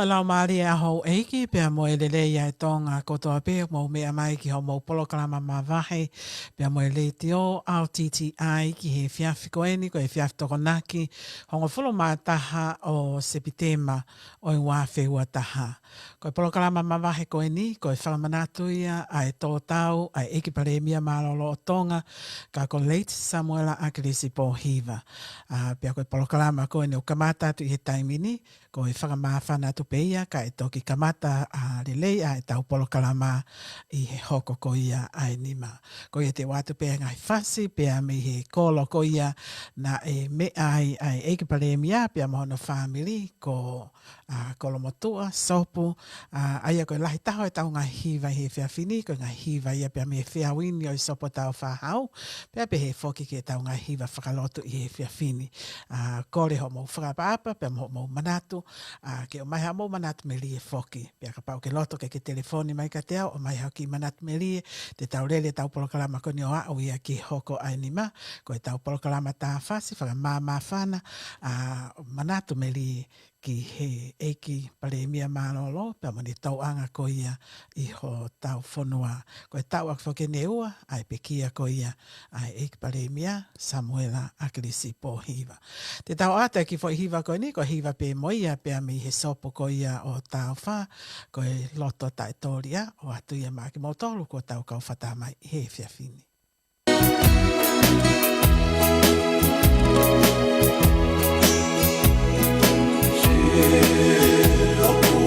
Lau Maria ho eiki pea mo elele ia e tonga kotoa pe mo mea mai ki ho mo polokalama mawahe pea mo ele te o RTTI ki he fiafi koeni ko he fiafi tokonaki hongo fulo mātaha o Sepitema o i wawhe ua taha. Ko e polokalama mawahe koeni ko e whalamanatu ia a e tō tau a e eki paremia malolo o tonga ka ko late Samuela Akilisi Pohiva. Pea ko e polokalama koeni o kamata tu i he taimini ko e whakamawhana tu peia ka e toki kamata a lelei a e tau polokalama i he hoko ko ia a e nima. Ko ia te watu pea ngai whasi pea me he kolo ko ia na e me ai a e eki paremia pea mohono family ko kolomotua, sopu, aia koe lahi taho e tau ngā hiva he whiawhini, koe ngā hiva ia pia me whiawini o i sopo tau whahau, pia pe he whoki ke tau ngā hiva whakalotu i he whiawhini. Kore ho mou whakapapa, pia mou manatu, ke o mai ha mou manatu me lie whoki, pia ka pau ke loto ke telefoni mai ka te au, o mai ha ki manatu me lie, te tau lele tau polokalama koni o au ia ki hoko ainima, koe tau polokalama tā whasi, whakamama whana, manatu me lie, ki he eki paremia malolo, pia mani tau anga ko ia i ho tau whanua. Ko e tau ak whoke neua, ai pekia ko ia, ai eki paremia Samuela Akilisi Pohiva. Te tau ata ki fo hiva ko ni, ko hiva pe moia, pia mi he sopo ko ia o tau wha, ko e loto tai toria, o atu ia maki motolu ko tau kau whata mai he whiawhini. Oh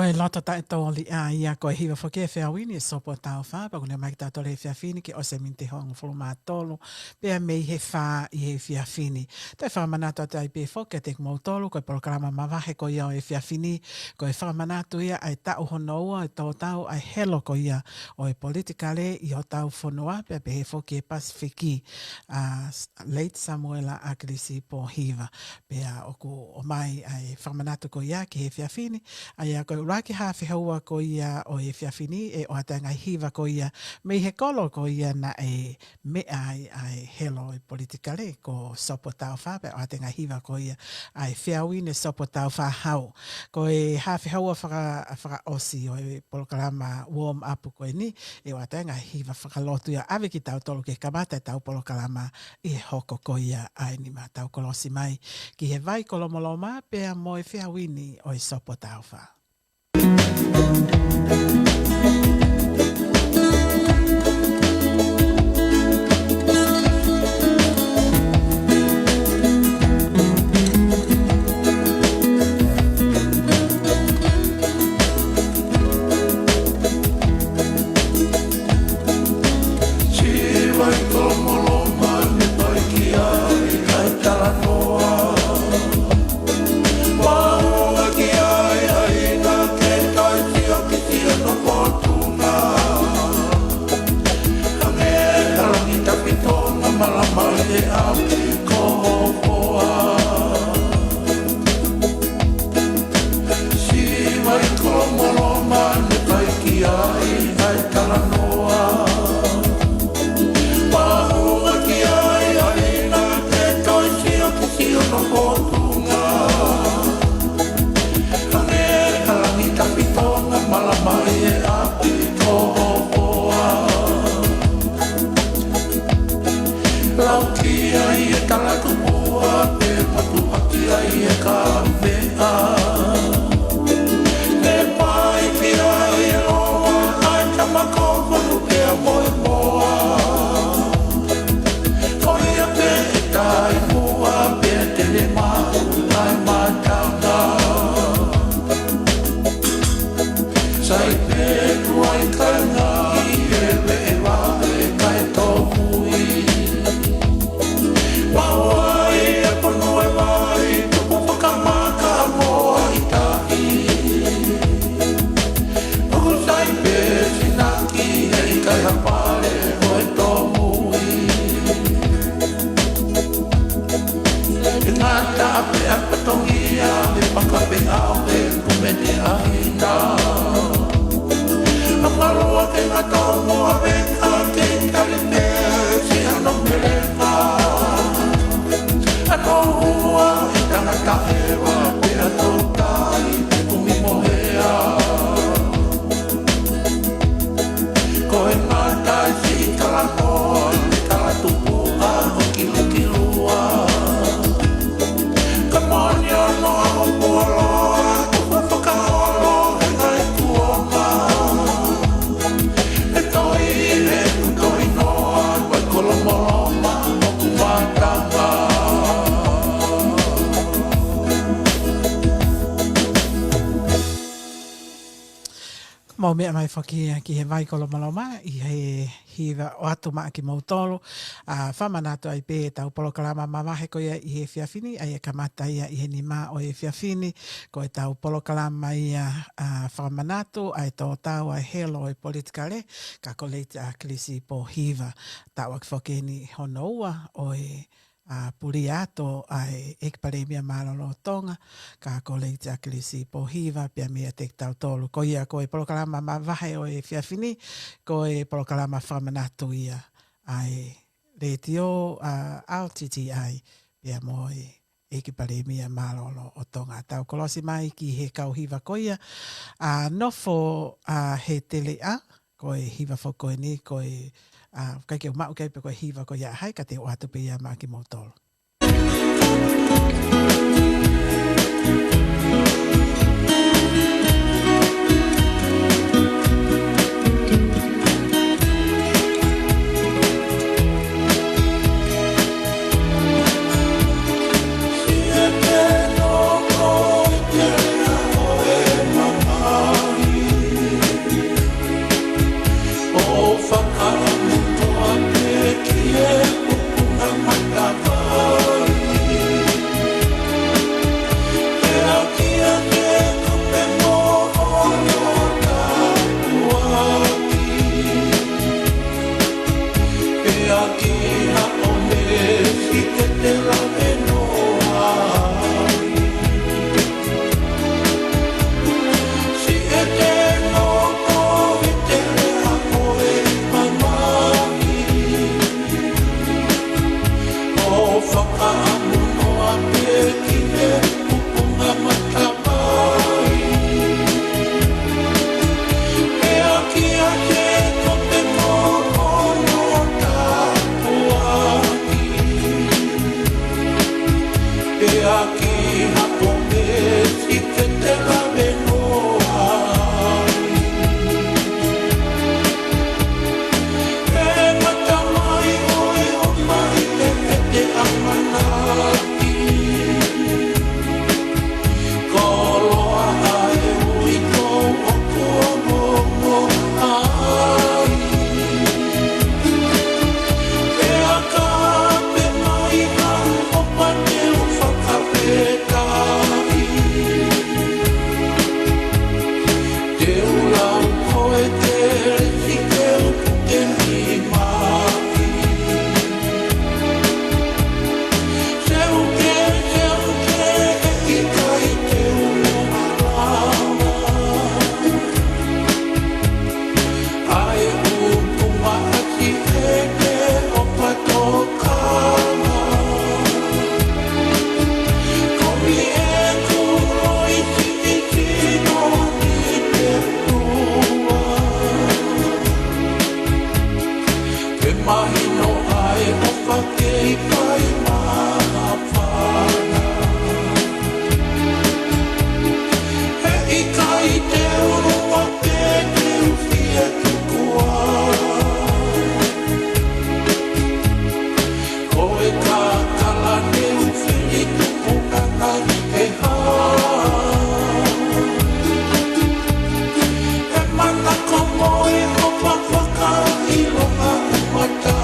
Ko e loto ta e tōli a ia ko e hiwa whake whea wini e sopo tau wha, pa kune mai ki tātore e whea whini ki o se min te honga whulu mā tolu, pia mei he wha i he whea whini. Tai wha manatu atu ai pia whoke te kumau tolu, ko e programa mawahe ko ia o e whea whini, ko e wha manatu ia ai tau honoua, e tō tau ai helo ko ia o e politikale i o tau whonua, pia pe he whoke e Pasifiki, late Samuela Akilisi po hiva, pia oku o mai ai wha manatu ko ia ki he whea whini, ai ko uraki hawhi haua ko ia o e whiawhini e o atanga hiva ko ia mei he kolo ko ia na e mea ai helo e politikale ko sopo tau whape o atanga hiva ko ia ai whiawine sopo tau whahau. Ko e hawhi haua whaka osi o e polokalama warm up ko e ni e o atanga hiva whakalotu ia ave ki tau tolu ke kamata e tau polokalama i hoko ko ia ai ni ma tau kolosi mai ki he vai kolomoloma pea mo e whiawini o e sopo tau wha. Mau mea mai whaki ki he vai kolomaloma i he hiwa o atu maa ki mautolo. Whamanatu ai pē tau polokalama mawahe ko ia i he whiawhini, ai e kamata ia i he ni maa o he whiawhini, ko e tau polokalama ia whamanatu, ai tō tau ai helo e politikale, ka ko leite a klisi po hiwa. Tau ak whake ni honoua o e puri ato ai ekparemia malolo tonga ka ko leite a klisi po hiva pia mea te tau tolu ko ia ko e polokalama mawahe o e whiawhini ko e polokalama whamanatu ia ai retio LTTI pia mo e ekparemia malolo o tonga tau kolosi mai ki he kau hiva ko ia nofo he tele ko e hiva foko ni ko e kai ke mau kai pe ko hiva ko ia hai ka te o atu pe ia ma ki motolo. Oh mahino ai o pakei pai maha whana. He I kai te urua te te uwhia tukua. Koe ka kala ne uwhiri tukukanga he haa. He mana ko moe o papaka I loha umata.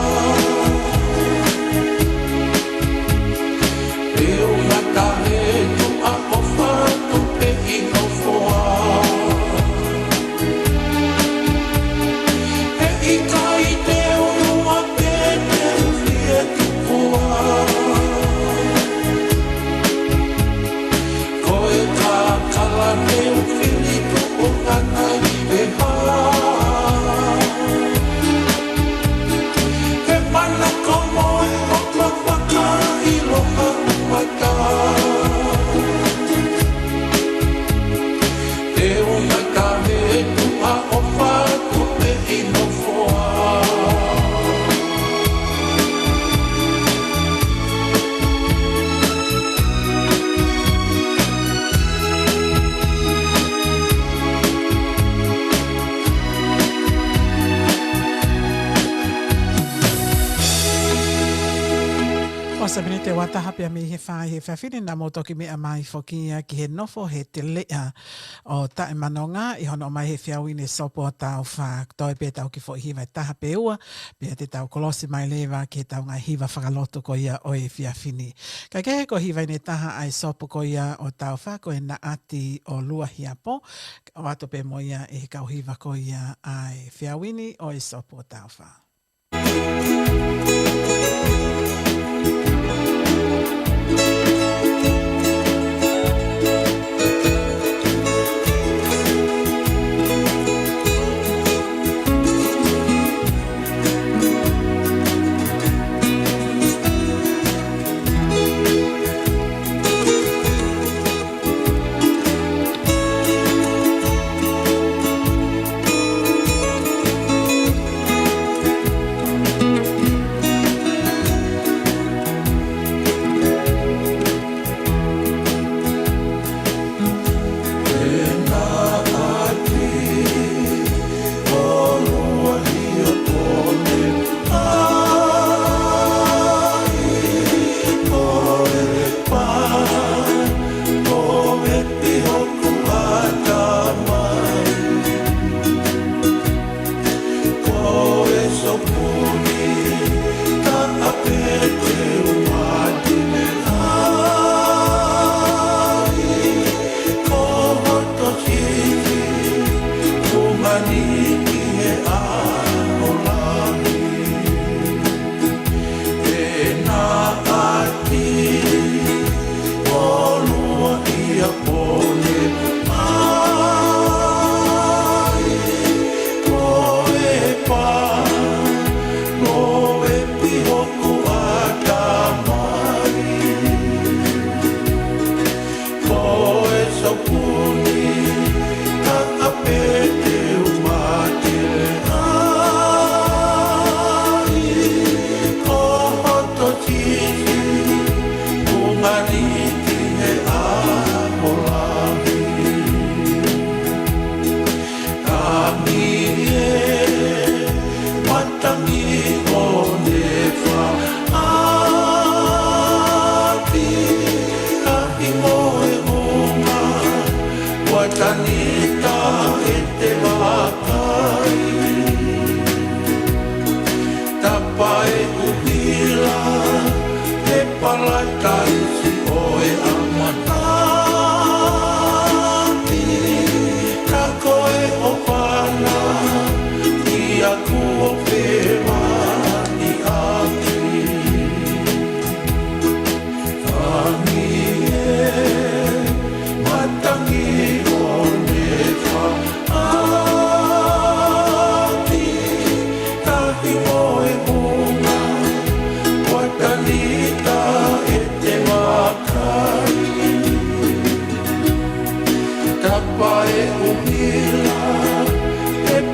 Peo ngata he tu a o whatu pe I no foa. He I kai te urua te te uwhia tukua. Koe ka kala ne uwhiri tukukanga he haa. He mana ko moe o papaka I loha umata. Te umata he tu a o whatu pe I no foa. O sa mene te wataha pia mi he whai he whawhine na mo toki mea mai whokia ki he nofo he te lea o tae manonga I hono mai he whiawine sopo o tau wha toi pe tau ki fo hiwa taha pe ua pia te tau kolosi mai lewa ki he tau ngai hiwa whakaloto ko ia o e whiawhine. Ka kehe ko hiwa ne taha ai sopo ko ia o tau wha ko e na ati o lua hiapo o ato pe mo ia e kau hiwa ko ia ai whiawine o e sopo o tau wha.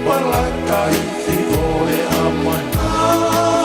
Palakaisi oe amana.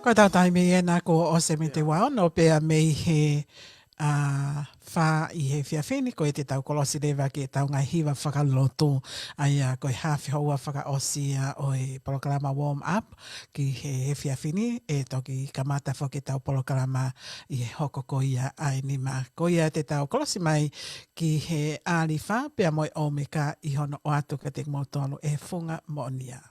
Ko tau tai me e nā ko o se me te wao, no pea me he wha i he whiawhini, ko e te tau kolosi rewa ki e tau ngai hiwa whakaloto, ai ko e hawhi hoa whakaosia o e polokalama warm up, ki he whiawhini, e toki kamata whoki tau polokalama i he hoko ko ia ai ni mā. Ko ia te tau kolosi mai ki he āri wha, pea moi o me ka i hono o atu ka te motonu e funga monia.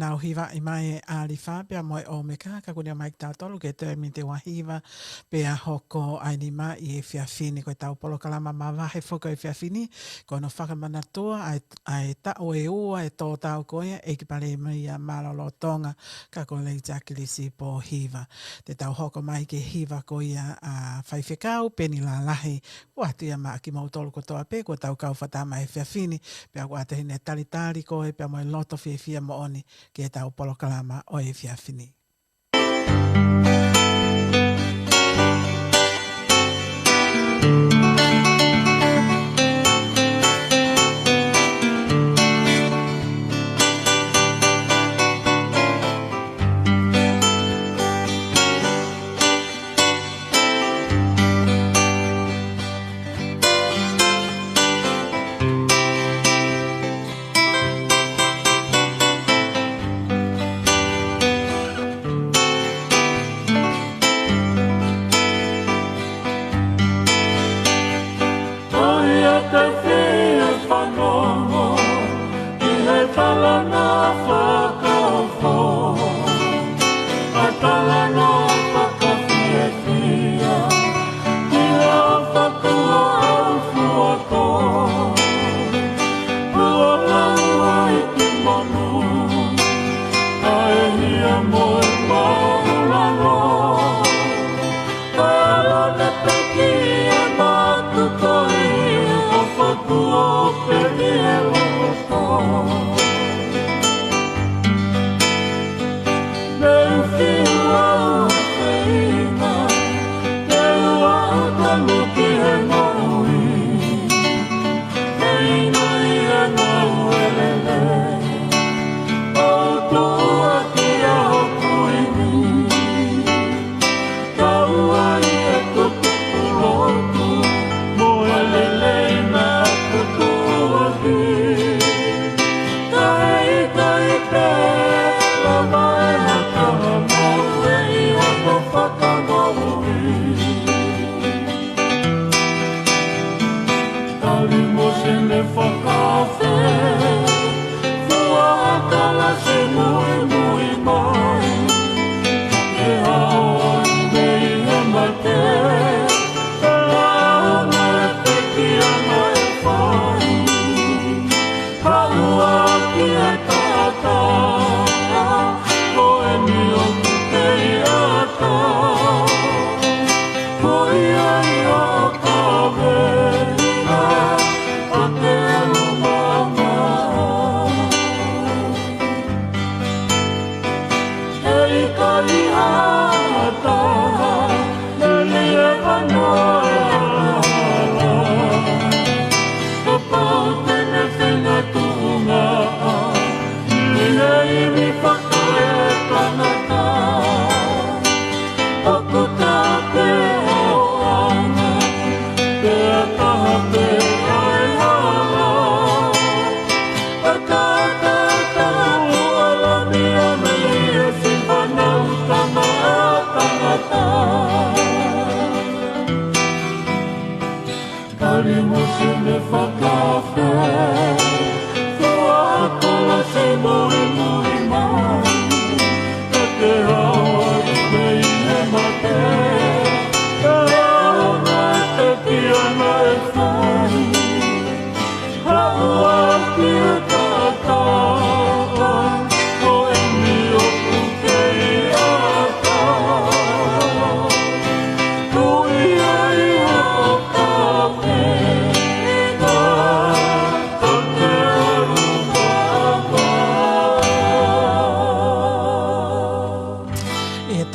nau hiva i mai alifa pia moe o meka ka kunia mai tau tolu ke te mi te wahiva pia hoko ai ni mai e fiafini ko tau polo kalama mawahe foko e fiafini ko no whakamanatua ai ta o e ua e tō tau koe e ki pare mai a malolo tonga ka ko lei takilisi po hiva. Te tau hoko mai ke hiva ko ia a whaiwhekau peni la lahi ua tia maa ki mautolu ko toa pe ko tau kau whatama e fiafini pia ua te hine talitari koe pia moe loto fia mo oni ke tau polo kalama o e fiafini.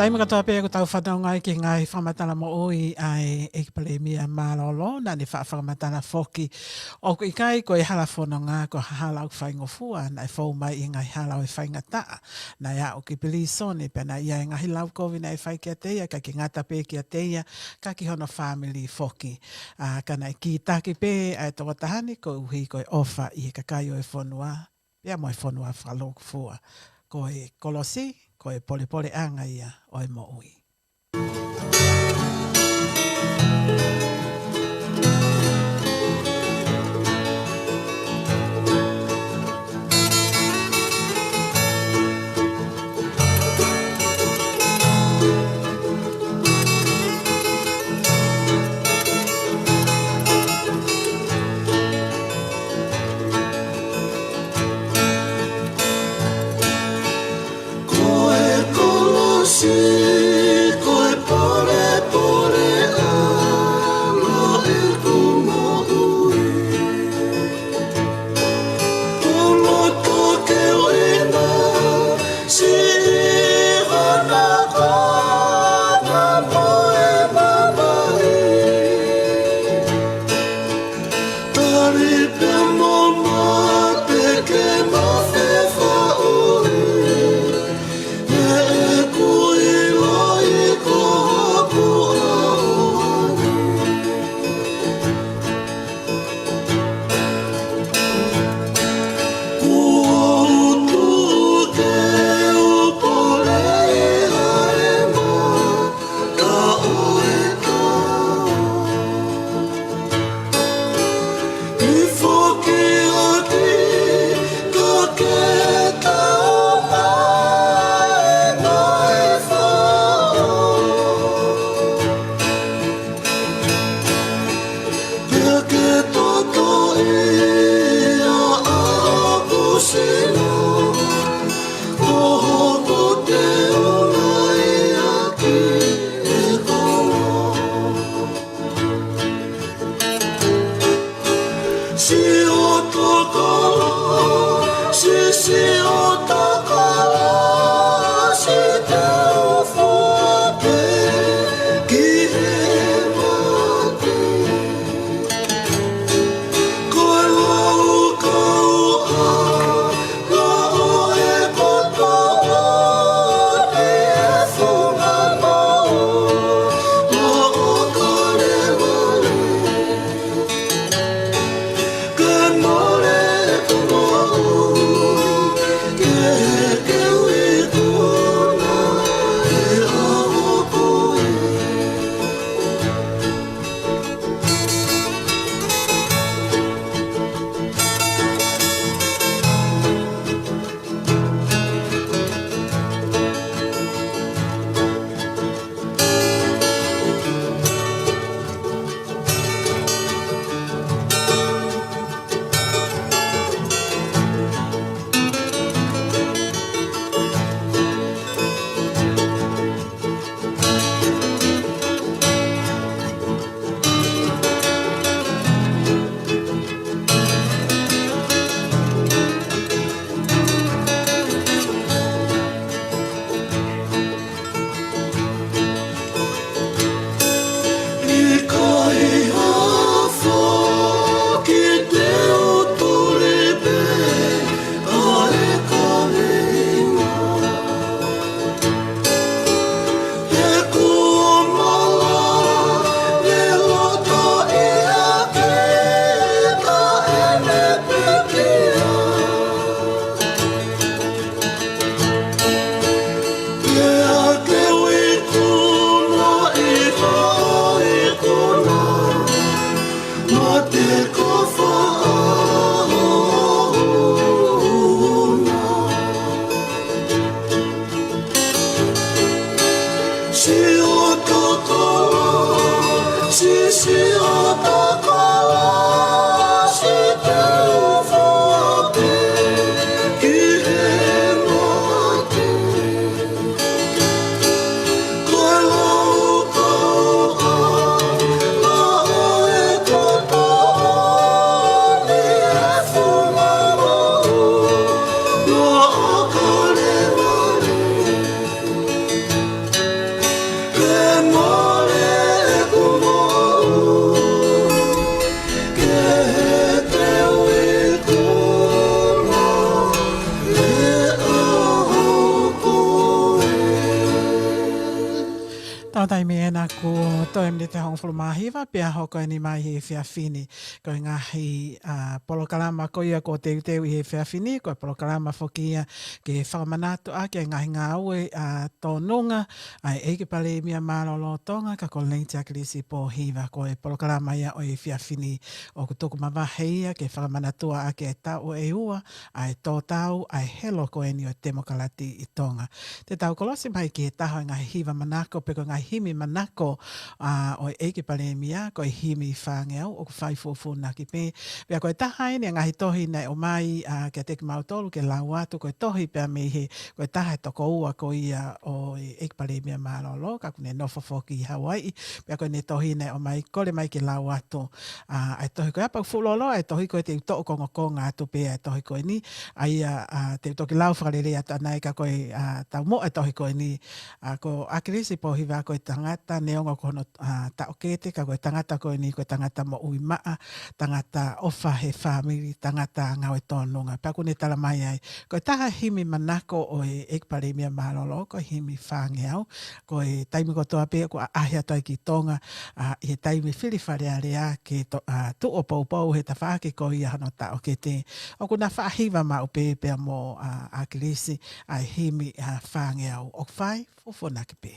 Taimaka toa pēku tau whanau ngai ki ngai whamatana mo oi ai e ki pale mia malolo na ni whamatana foki. O ku ikai ko e hala whono ngā ko hala au whaingofua na e whau mai i ngai hala o e whaingataa. Na ia o ki pili sone pe na ia e ngahi lau kovi na e whai kia teia ka ki ngata pē kia teia ka ki hono family foki. Kana e ki taki pē ai toko tahani ko uhi ko e ofa i e kakai o e whonua. Pea mo e whonua whaloku fua. Ko e kolosi. Ko e pole pole anga ia o e mo ui. Tautai me ena ko toi mne te hong fulu mahiwa pia hoko ni mai he whiawhini. Ko ngahi polokalama ko ia ko teu teu i he whiawhini, ko polokalama whokia ke whakamanato a ke ngahi ngā ue tōnunga, ai eike pale mia mālolo tonga ka ko leinti a krisi po hiwa ko e polokalama ia o e whiawhini o ku tuku mawaheia ke whakamanatua a ke tau e ua, ai tō tau, ai helo ko e ni o demokalati i tonga. Te tau kolosi mai ke taho ngahi hiwa manako pe ko ngahi himi manako o eike palemia ko himi whāngeau o ku whaifufu naki pe. Pea koe taha ene ngahi tohi nei o mai ke teki mautolu ke lau atu koe tohi pea me he koe taha e toko ua ko ia o eike palemia mālolo ka kune nofofoki i Hawaii. Pea koe ne tohi nei o mai kore mai ke lau atu. Ai tohi koe apa fulolo ai tohi koe te utoko kongo konga atu pe ai tohi koe ni. Ai te utoki lau whakarere atu anai ka koe tau mo ai tohi koe ni. Ko akirisi po hiwa koe tangata neonga kono taokete ka koe tangata koe ni koe tangata mo ui maa, tangata ofa he whamiri, tangata ngau e tōnunga. Pea kune tala mai ai. Koe taha himi manako o e ekparemia mālolo, koe himi whāngeau, koe taimi kotoa pia ko ahia toi ki tonga, i he taimi whiriwhare area ke tu o poupou he ta whaake ko ia hano taokete. O kuna whaahiwa ma upe pia mo akirisi ai himi whāngeau. O whai, fufona ki pe.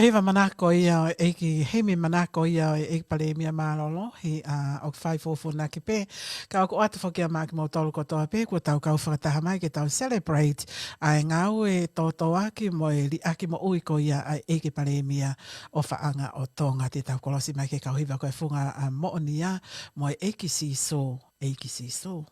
Hewa manako ia eiki hemi manako ia eiki palemia mālolo hi o whaifofu na ki pē. Ka o atu whakia mā ki mautolu kotoa pē, kua tau kau whakataha mai ki tau celebrate ai ngau e tōtō aki mo e li aki mo ui ko ia ai eiki palemia o whaanga o tonga te tau kolosi mai ke kau hiwa koe whunga moonia mo e eiki siso, eiki siso.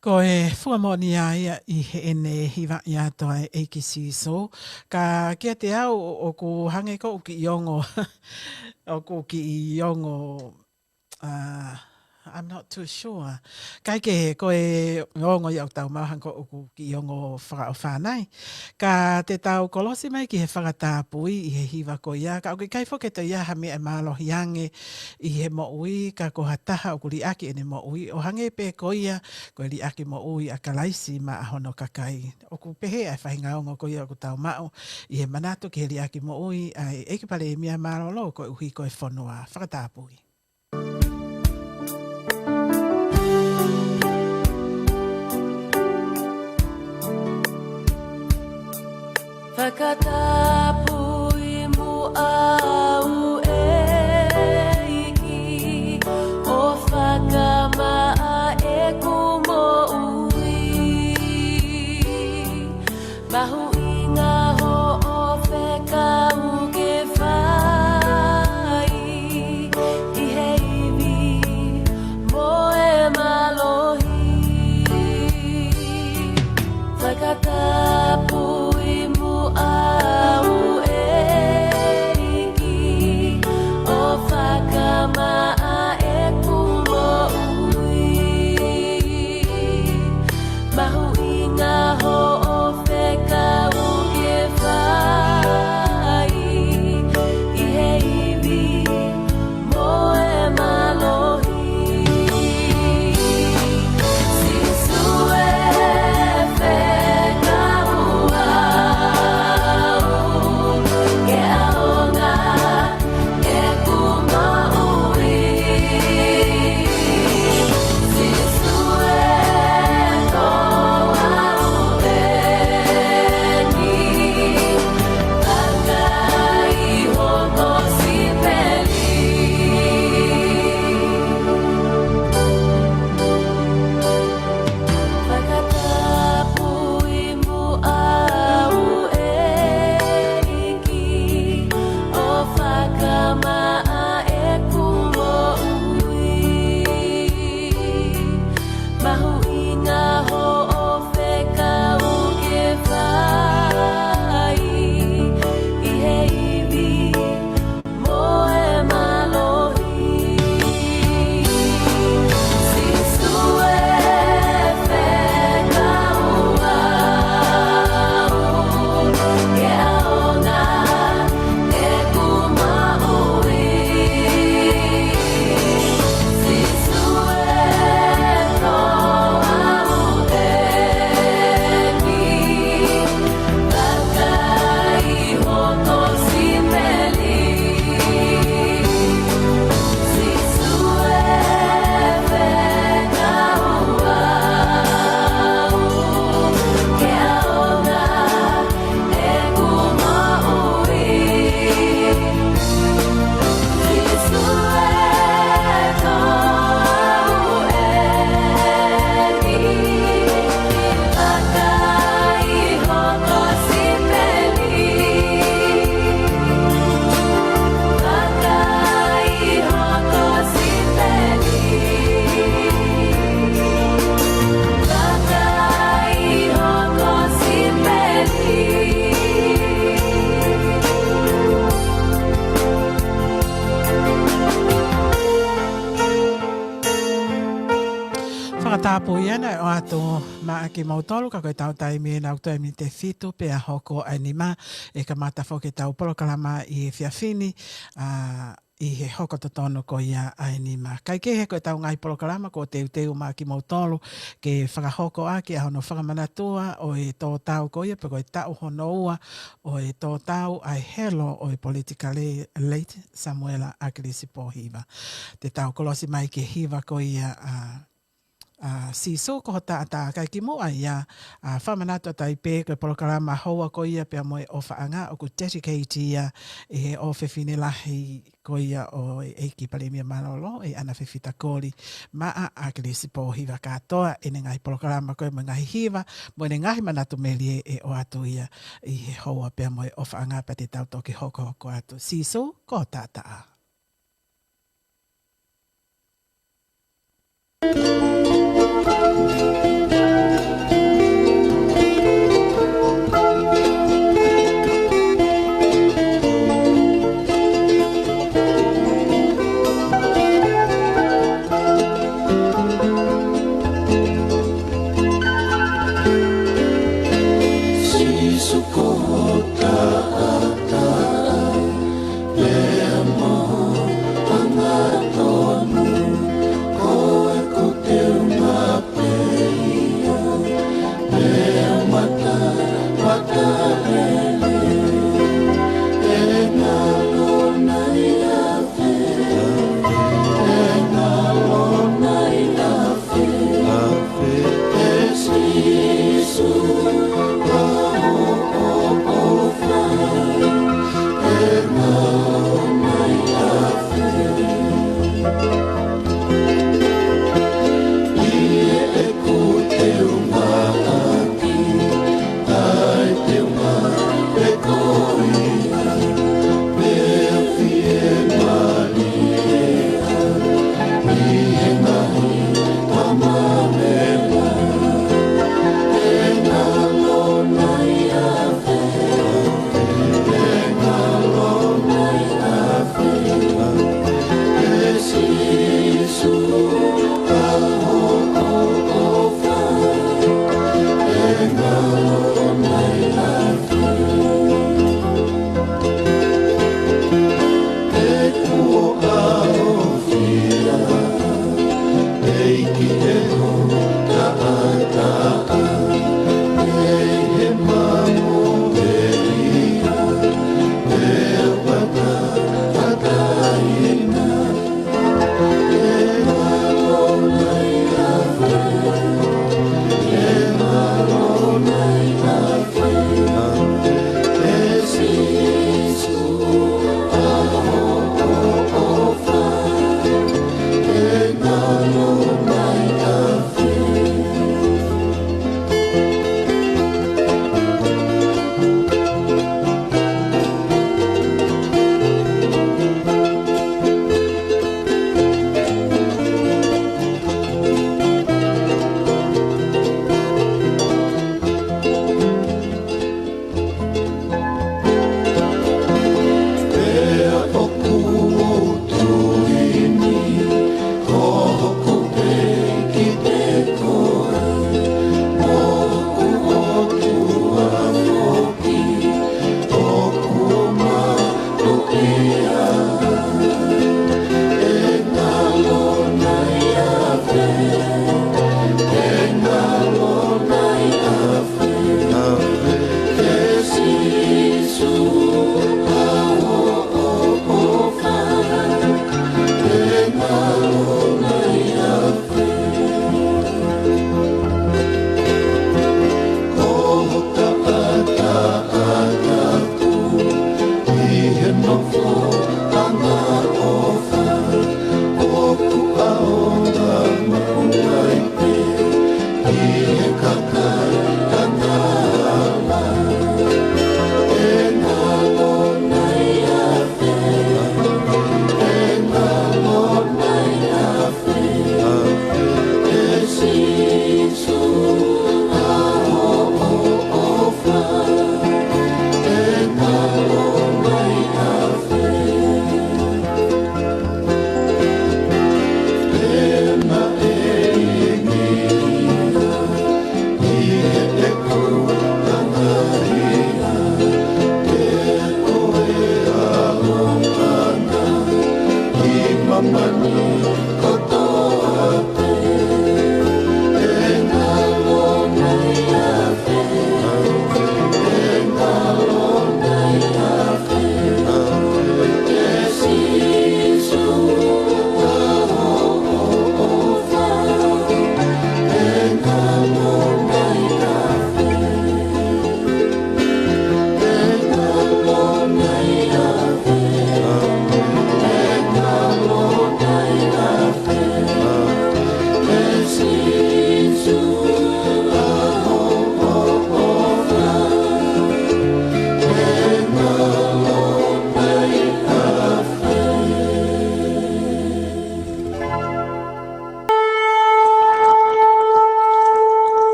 Ko e fuamoni ai I he ene hiwa I ato ai eiki siso. Ka kia te au o ko hange ko ki iongo. O ko ki iongo. I'm not too sure. Kai ke ko e ngongo I au tau mahan ko o ki iongo whaka o whanai. Ka te tau kolosi mai ki he whakatāpui I he hiwa ko ia. Ka o ki kai whoke to ia ha mea mālohi ange I he mo ui. Ka ko hataha o ko li aki ene mo ui. O hange pe ko ia ko li aki mo ui a kalaisi ma a hono kakai. O ko pehe ai whahingaongo ko ia o ko tau mao. I he manato ki he li aki mo ui. Ai eke pale mea mālolo ko uhi ko e whanua. Whakatāpui. Whakatapui mu au eiki o whakamaa e kumo ui mahu I ngā ho o whekau ke whai I he iwi mo e malohi Whakatapui au tapu iana o ato maa ki mautolu ka koe tau tai me na utoe mi te fitu pe a hoko anima e ka mata foke tau polo kalama i e fiafini i he hoko totono ko ia anima. Kai ke he koe tau ngai polo kalama ko te uteu maa ki mautolu ke whakahoko a ki a hono whakamanatua o e tō tau ko ia pe koe tau hono ua o e tō tau ai helo o e politically late Samuela Akilisi Pohiva. Te tau kolosi mai ke hiva ko ia si so ko ta ata kai ki mo ia whamanato tai pe ko polokarama hoa ko ia pe moe o whaanga o ku dedicate ia e o whewhine lahi ko ia o e ki palemia manolo e ana whewhita kori maa Akilisi Pohiva katoa e ngai polokarama ko e mga hiva mo ne ngahi manato melie e o atu ia i he hoa pe moe o whaanga pa te tau toki hoko hoko atu si so ko ta ata Te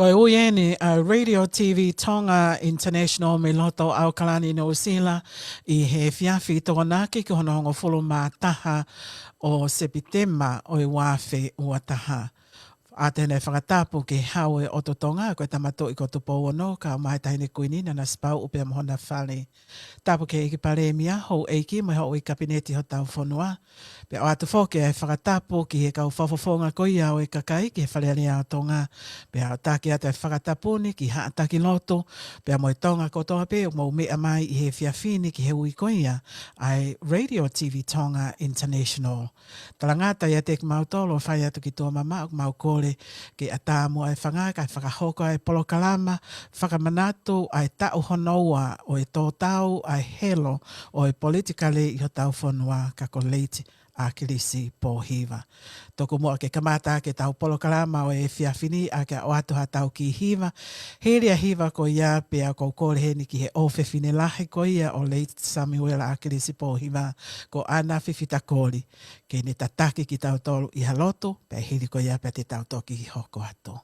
Ko e ui ene Radio TV Tonga International me loto au kalani no sila I he fiafi tokonaki ki hono hongo fulu mā taha o Sepitema o I wāwhi ua taha. A tēnei whakatapu ki haue o totonga koe tamato I ko tupo ono ka mai tahine kuinina na spau upe amhona whale. Tapu ke iki pare mia hou eiki mai hou I kabineti ho tau whanua. Pe o atu whoke e whakatapu ki he kau whawhawhonga koi au e kakai ki he whaleani au tonga. Pe au taki atu e whakatapuni ki haataki loto. Pe a moi tonga kotoa pe o mau mea mai I he whiawhini ki he ui koia ai Radio TV Tonga International. Talangata ia te mautolo whai atu ki tō mama o mau kore ki a tāmu ai whangaka, whakahoko ai polokalama, whakamanatu ai tau honoua o e tō tau ai helo o e politikale I ho tau whanua kako leiti a kilisi pōhiva. Toko mua ke kamata ke tau polokalama o e whiawhini a ke o atu ha tau ki hiva. Heria hiva ko ia pe a kou kore heni ki he ofewhine lahe ko ia o leiti Samuela a kilisi pōhiva ko ana whiwhita kori. Ke ne tataki ki tau tolu I haloto, pe hiri ko ia pe te tau toki I hoko ato.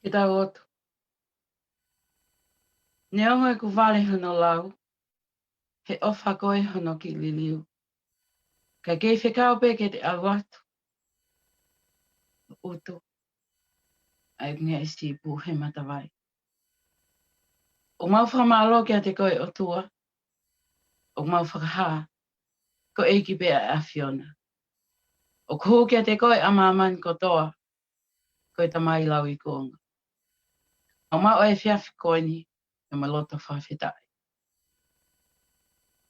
Ki tau otu. Ne ongo e ku wale hono lau, he ofa koe hono ki liliu. Ka kei whekau pe ke te awatu. Utu. Ai ngā isi pū he matawai. O mau whamalo kia te koe o tua. O mau whakaha. Ko eiki pe a Fiona. O kuhu kia te koe a maman kotoa. Koe tamai lau I kuonga. O mau e whiawhi koe ni. E maloto whawhetai.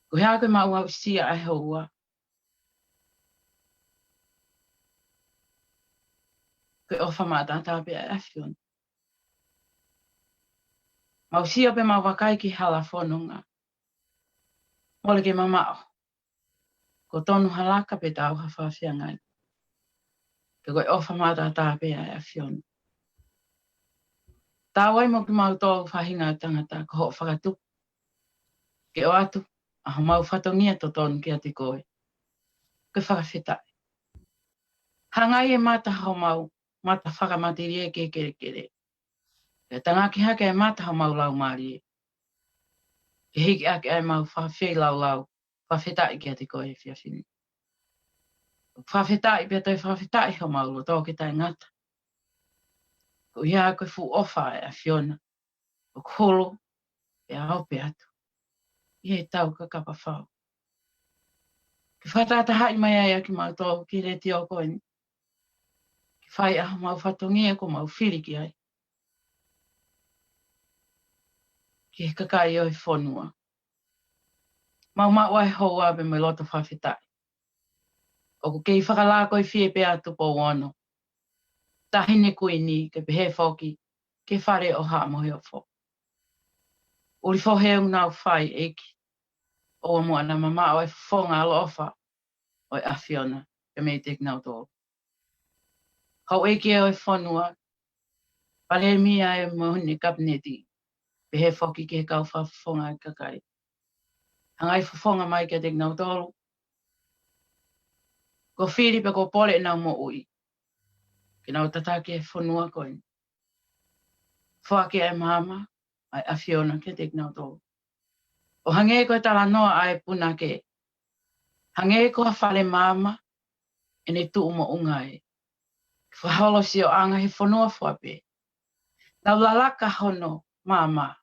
Ko hea koe mau au sia ai hoa. Koe ofa mātata pe a Fiona. Mau sia pe mau wakai ki hala whanunga. Mole ke mamao. Ko tonu halaka pe tau hawhawhia ngai. Ke koe ofa mātata pe a Fiona. Tāwai mo ki mau tō whahinga tangata ko ho whakatu. Ke o atu, aho mau whatongia to tonu kia te koe. Ke whakawhetai. Hangai e mata ho mau, mata whakamatirie ke kere kere. Ke tangaki hake e mata ho mau lau marie. Ke hiki ake ai mau whawhei lau, whawhetai kia te koe whiawhini. Whawhetai pia toi whawhetai ho mau lo tō ke tai ngata. Ko ia koe fu ofa e a Fiona. O kolo e a ope atu. I he tau ka kapa whao. Ki whatata hai mai ai aki mau tō ki re ti o koe ni. Ki whai aho mau whatongi e ko mau whiri ki ai. Ki he kakai o i whonua. Mau ai hou abe mai loto whawhetai. O ko kei whakalā koe whie pe atu po wano. Tahine koe ni ke pehe whoki ke whare o haa mohe o who. Uri whoheung nau whai eki. O mua na mama o e whonga alo ofa o e a Fiona ke mei tek nau tō. Hau eki e o e whanua Pale mia e mohuni kapneti. Pehe foki ke kau whafonga i kakai. Hangai whafonga mai ke te ngau tolu. Ko whiri pe ko pole nau mo ui. Ke nau tataki e whanua koe. Whake e mama, ai awhiona ke te ngau tolu. O hange koe tala noa ai puna ke. Hange ko whale mama, e ne tu mo ungai. Whaholo si o anga he whanua whape. Nau lalaka hono, mama.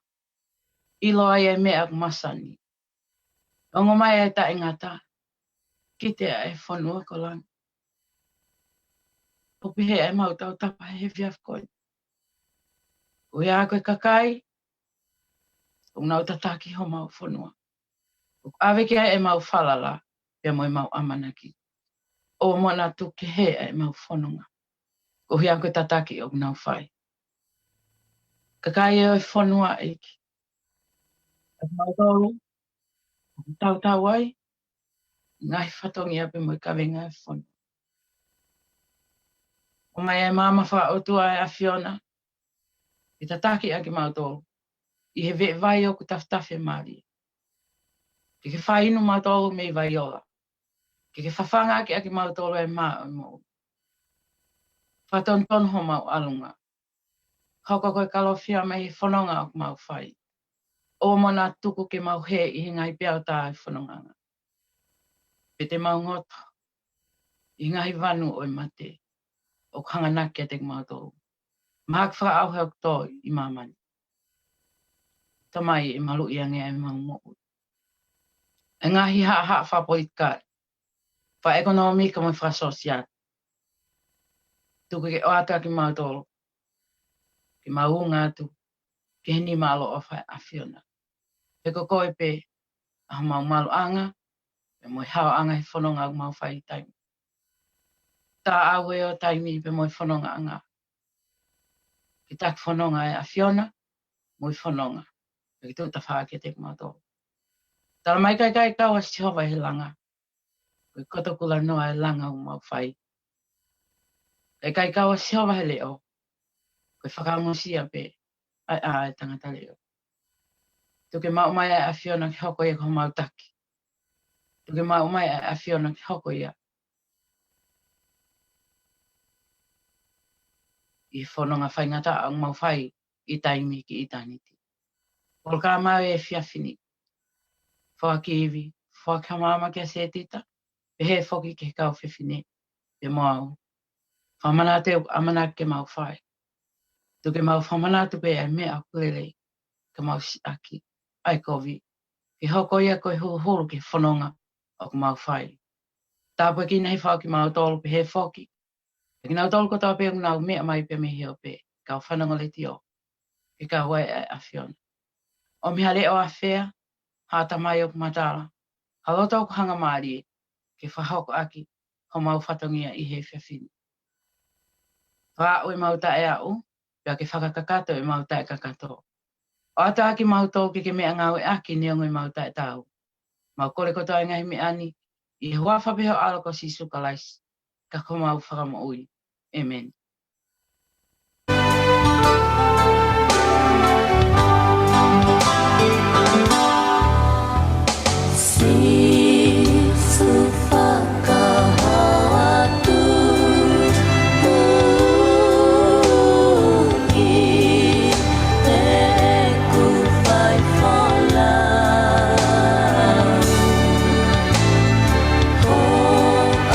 Ilo ai e mea masani. Ongo mai e ta ingata. Kite e whanua ko lang. O pihe e mau tau tapa he fiaf koe. O ia koe kakai. O nau tataki ho mau whanua. O awe kia e mau whalala. Pia mo e mau amanaki. O mona tu ke he e mau whanunga. O hia koe tataki o nau whai. Kakai e o whanua eiki. E mau tolu. Tau tau ai. Ngai whatongi ape mo i kawenga e whanua. O mai e mama wha o tua e a Fiona. I tataki ake mau tolu. I he ve vai o ku taftafe maari. Ke ke whainu mau tolu me i vai ola. Ke ke whawhanga ake mau tolu e maa o mo. Whaton ton ho mau alunga. Hauka koe kalofia me i whanonga o mau whai. O mona tuku ke mau he i ngai piao tā i whanonganga. Pe te mau ngoto. I ngai vanu o i mate. O kanganaki a te mau tolu. Mahak wha au heo tō i mamani. Tamai i malu i ange e mau mo. E ngahi haa whapoitkari. Wha ekonomi ka mo wha sosiat. Tuku ke oata ki mau tolu. Ki mau unga tu. Ki hini malo o whai a Fiona. Peko koe pe. A mau malu anga. Pe mo hao anga he whanonga o mau whai taimi. Tā awe o taimi pe mo whanonga anga. Ki tak whanonga e a Fiona. Mo whanonga. Pe ki tuta wha ke te mau tolu. Tala mai kai kaua si hova he langa. Koe koto kula noa e langa o mau whai. Kai kaua si hova he leo. Koe whakamusia pe. Ai tangata leo. Tuke mau mai a Fiona ki hoko ia ko mau taki. Tuke mau mai a Fiona ki hoko ia. I whanonga whaingata ang mau whai i taimi ki i taniti. Polka mau e whiawhini. Whaki iwi. Whaka mama kia se tita. Pe he whoki ke kau whiwhine. Pe moau. Whamana te amana ke mau whai. Tuke mau whamana tu pe e mea kulele. Ka mau si aki. Ai kovi. Ki hoko ia koe huru ke whanonga o ku mau whai. Tāpua ki nei whaki mau tolu pe he whoki. Ki nau tolu ko tau pe nau mea mai pe me heo pe. Kau whanonga le tio. Ki ka wai a Fiona. O miha le o a whea. Hata mai o ku matala. Haloto o ku hanga maari e. Ke whahoko aki. Ho mau whatongia i he whiawhini. Wha ui mau tae au. Pea ke whakakakato i mau tae kakato. O ata aki mau tō ke mea ngau e aki ni ongo i mau tae tau. Mau kore koto ai ngahi me ani. I he hua whapeho aloko si sukalais. Ka ko mau whakamo ui. Amen. Oh, I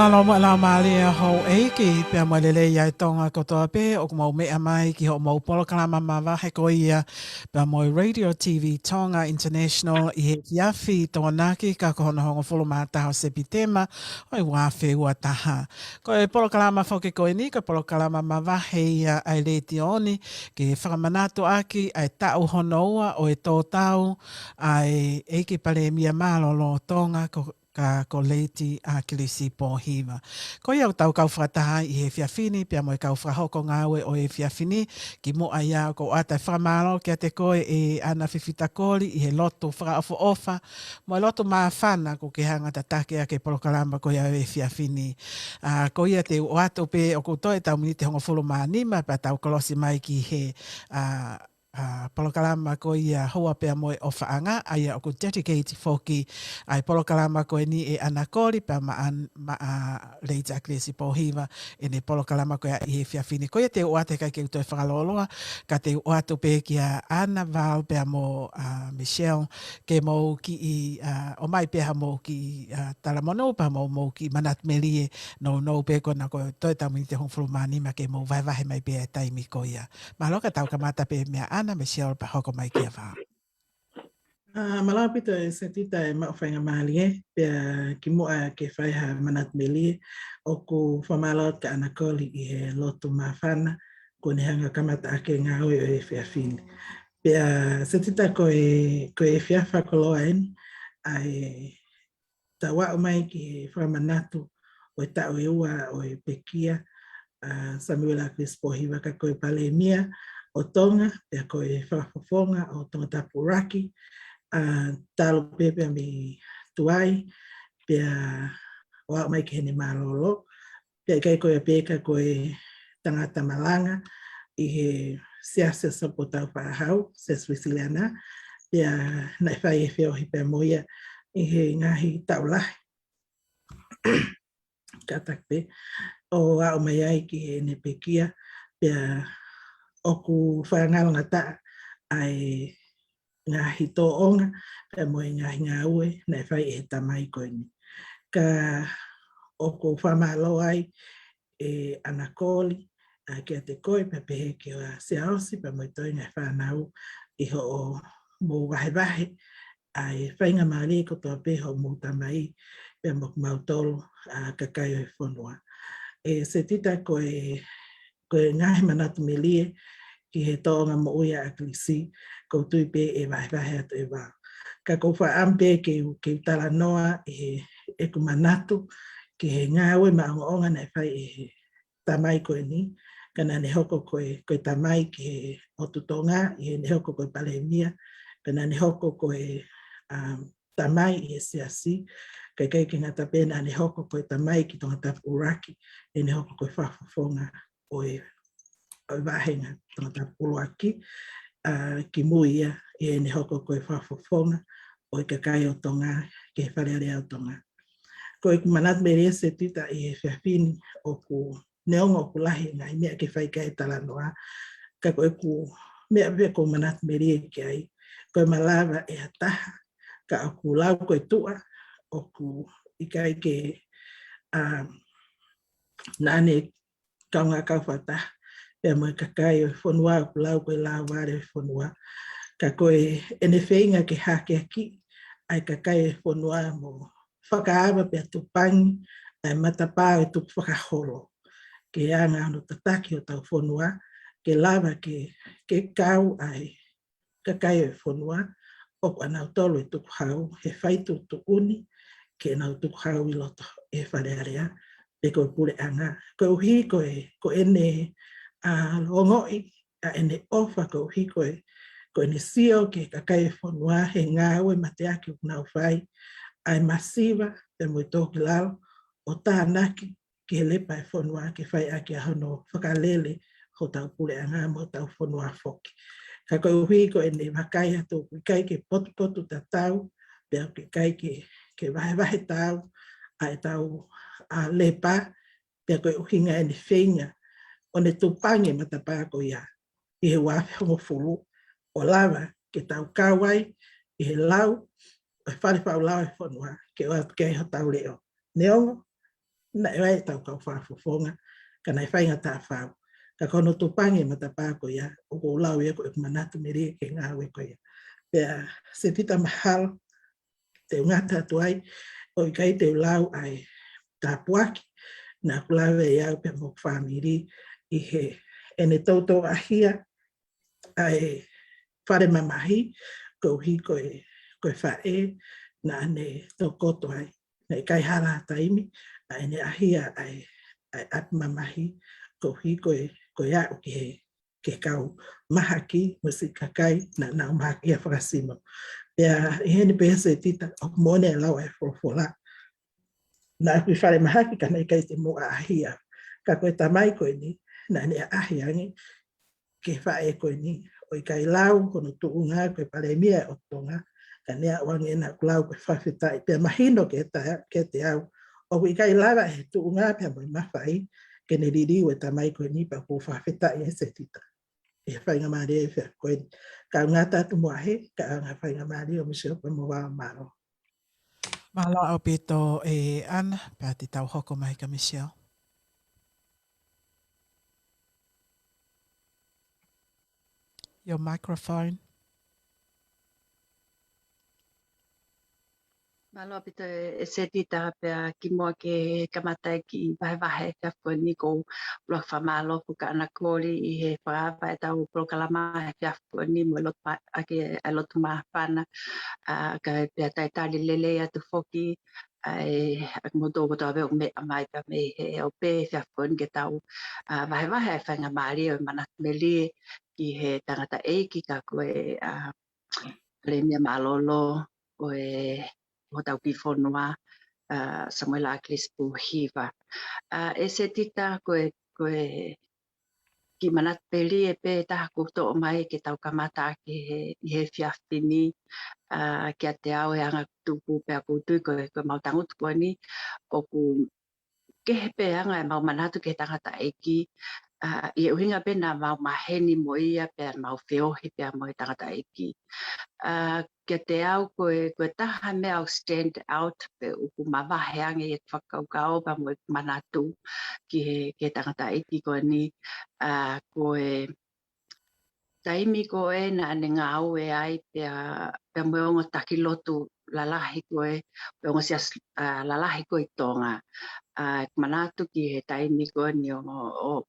Alo mo la mali ho eiki pe mo lele ia tonga kotoa pe o mo me mai ki ho mo polo kalama ma he ko ia pe mo Radio TV Tonga International I he fiafi tonaki ka ko no ho folo mata ho sepitema o wa fe wa taha ko e polo kalama fo ke ko ni ko polo kalama ma he ia ai le tioni ke whakamanato aki ai tau honoa o e tō tau ai eiki pale mia malo lo tonga ko leiti a kilisi po hiva. Ko ia tau kau whataha I he whiawhini, pia mo kau whahoko ngāwe o e whiawhini, ki mo aia ko ata whamalo kia te koe e ana whiwhitakori I he loto whakaofo ofa, mo loto maa whana ko ke hanga tatake a ke polokalamba ko ia e whiawhini. Ko ia te o ato pe o koutoe tau mini te hongo fulu maa nima, pa tau kolosi mai ki he polokalama ko ia hoa pea moe o whaanga, aia o ku dedicate foki ai polokalama ko ni e anakori pa leita kresi pohiva e ne polokalama ko ia I he whiawhini. Ko ia te o ate kai ke utoi whakaloloa, ka te o ato pe ki a Anna Val pea mo Michelle, ke mo ki o mai pea mo ki Talamono pa mo ki Manat Melie no pe ko na ko toi tamini te hongfulu manima ke mo vai mai pea taimi ko ia. Maloka tau kamata pe mea Ana Michelle pa hoko mai kia wha. Malapito e se tita e mawhainga mahalie, pia ki mua ke whaiha Manat Melie, o ku whamalot ka anakoli I he lotu mawhana, ko ni hanga kamata ake ngā oi o e whiawhini. Pia se tita ko e whiawha koloa eni, ai ta wao mai ki he whamanatu o e tau e ua o e pekia, Samuela Crispohiva ka koe pale mia, o Tonga, pia koe whakafofonga o Tonga Tapuraki, talo pepe mi tuai, pia wao mai ki hene malolo, pia kai koe peka koe tangata malanga, I he siasa sapo tau whahau, se Swisiliana, pia nai whai e whio hi pia moia, I he ngahi tau lahi. Katakpe, o wao mai ai ki hene pekia, pia oku whangalanga ta ai ngā hito onga, pia moe ngā hinga ue, nei whai e tamai koe ni. Ka oku whamalo ai e anakoli, kia te koe, pia pehe ki o se aosi, pia moe toi ngā whanau, I ho o mō wahe, ai whainga maari ko toa peho mō tamai, pia mō mautolo, kakai o e whanua. E se tita koe ngahi Manatu Melie, ki he tonga mo uia a klisi, ko tui pe e wahe atu e wā. Ka kou wha ampe ke utala noa e ku manatu, ki he ngāwe maonga nei whai e tamai koe ni, kana ne hoko koe tamai ki he otutonga, I he ne hoko koe palemia, kana ne hoko koe tamai I he siasi, kai ki ngata pena ne hoko koe tamai ki tonga Tapuraki, e ne hoko koe whafonga o e wahenga tonga Tapuraki, ki muia e ne hoko koe whafonga o e kakai o tonga, ke wharearea o tonga. Koe ku Manat Melie se tita I he whiawhini o ku neonga o ku lahi ngai mea ke whaika e talanoa, ka koe ku mea pia ko Manat Melie ki ai, koe malawa e ataha, ka o ku lau koe tua, o ku ikai ke nane kaunga kauwhata, pia moe kakai o whanua, o ku lau koe lau ware o whanua, ka koe ene whainga ke hake aki, ai kakai o whanua mo whakaawa pia tupangi, ai matapā o tuku whakaholo, ke anga anu tataki o tau whanua, ke lava ke kau ai kakai o whanua, o ku anau tolo I tuku hau, he whaitu tukuni, ke nau tuku hau I loto e wharearea, e koe pule anga. Koe uhi koe ene longoi, ene ofa koe uhi koe ene sio ke kakai e whanua, he ngāwe mateaki o nau whai, ai masiva, e moi tōki lau, o tānaki, ke he lepa e whanua, ke whai aki a hono whakalele, ho tau pule anga mo tau whanua whoki. Ka koe uhi koe ene wakai ato, kai ke potu tatau, pia ke kai ke wahe tau, ai tau lepa, pia koe uhinga ene whenga, o ne tupangi matapā ko ia, I he wafe hongo fulu, o lava ke tau kawai, I he lau, o whare whau lau e whanua, ke oa kei ho tau leo. Neongo, na e wai tau kau whaafofonga, ka nei whainga tā whao. Ka kono tupangi ma ta pā ko ia, o ko lau ia ko e manatu meri ke ngā we ko ia. Pea se tita mahal, te ngata atu ai, o i kai te lau ai tā puaki, na kulawe ia pe mo whamiri i he ene tautou ahia ai whare mamahi, ko hi koe whae, na ane tau koto ai, na i kai hara taimi, a ene ahia ai ap mamahi, ko hi koe au ki he ke kau mahaki, musi kakai, na nau mahaki a whakasimo. Pea i hene pe se tita, o mone lau e wholofola. Na aku i whare mahaki ka nei kai te mo a ahia, ka koe tamai koe ni, na ane ahia ngi, ke whae koe ni, o i kai lau, kono tuunga, koe pare mia o tonga, ka nea wangi na kulau koe whawhetai, pia mahino ke te au, o i kai lawa e tuunga, pia moi mawhai, ke ne riri o e tamai koe ni, pa ko whawhetai e se tita. E whainga maari e whea koe ni. Ka ngata tu moahe, ka anga whainga maari o misio koe mo wā maro. Malo au pito e Ana, pea te tau hoko mai ka Michelle. Your microphone. Malo pito e se tita pea ki mua ke kamatai ki wahe ka whani ko blok whamalo ku ka ana kori i he whaapa e tau prokalama he whia whani mo ake e lotu mahapana ka pea tai tali lele atu whoki ai ak mo tō koto awe o me amai pa me he o pe whia whani ke tau wahe e whainga maari o manat me li ki he tangata eiki ka koe Lemia Malolo o o tau ki whanua Samuel Aklis Puhiva. E se tita koe ki manat peli e pe taha kuto o mai ke tau kamata ki he whiawhini ki a te ao e anga tupu pe a kutui koe mautangutu koe ni o ku ke he pe anga e mau manatu ke tangata eki i e uhinga pe na mau maheni mo ia pe mau whiohi pe a mo tangata eki. Ke te au koe taha me au stand out pe uku mawaheange e whakaukao pa mo manatu ki he tangata eki koe ni koe taimi koe na ane ngā au e ai pe moongo takilotu lalahi koe pe ongo sias lalahi koe tonga manatu ki he taimi koe ni o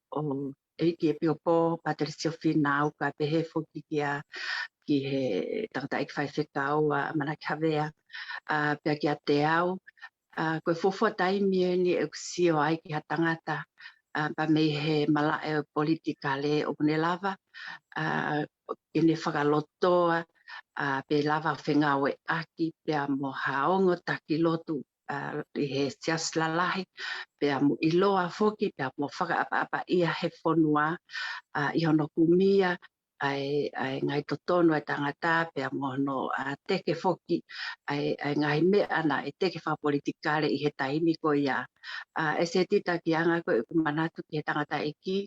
eki e piopo Patricio Finau ka pehe foki ki he tangata ek whai whekau manaki hawea pia ki a te au koe fofua taimi e ni e kusio ai ki ha tangata pa me he malae o politikale o ne lava e ne whakalotoa pe lava whengau e aki pia mo haongo taki lotu i he sias lalahi pia mo iloa foki pia mo whakaapa ia he whonua i hono kumia ai ngai totono e tangata pe mono teke foki ai ngai me ana e teke fa politikale i he taimi ko ia e se tita ki anga ko manatu ki he tangata eki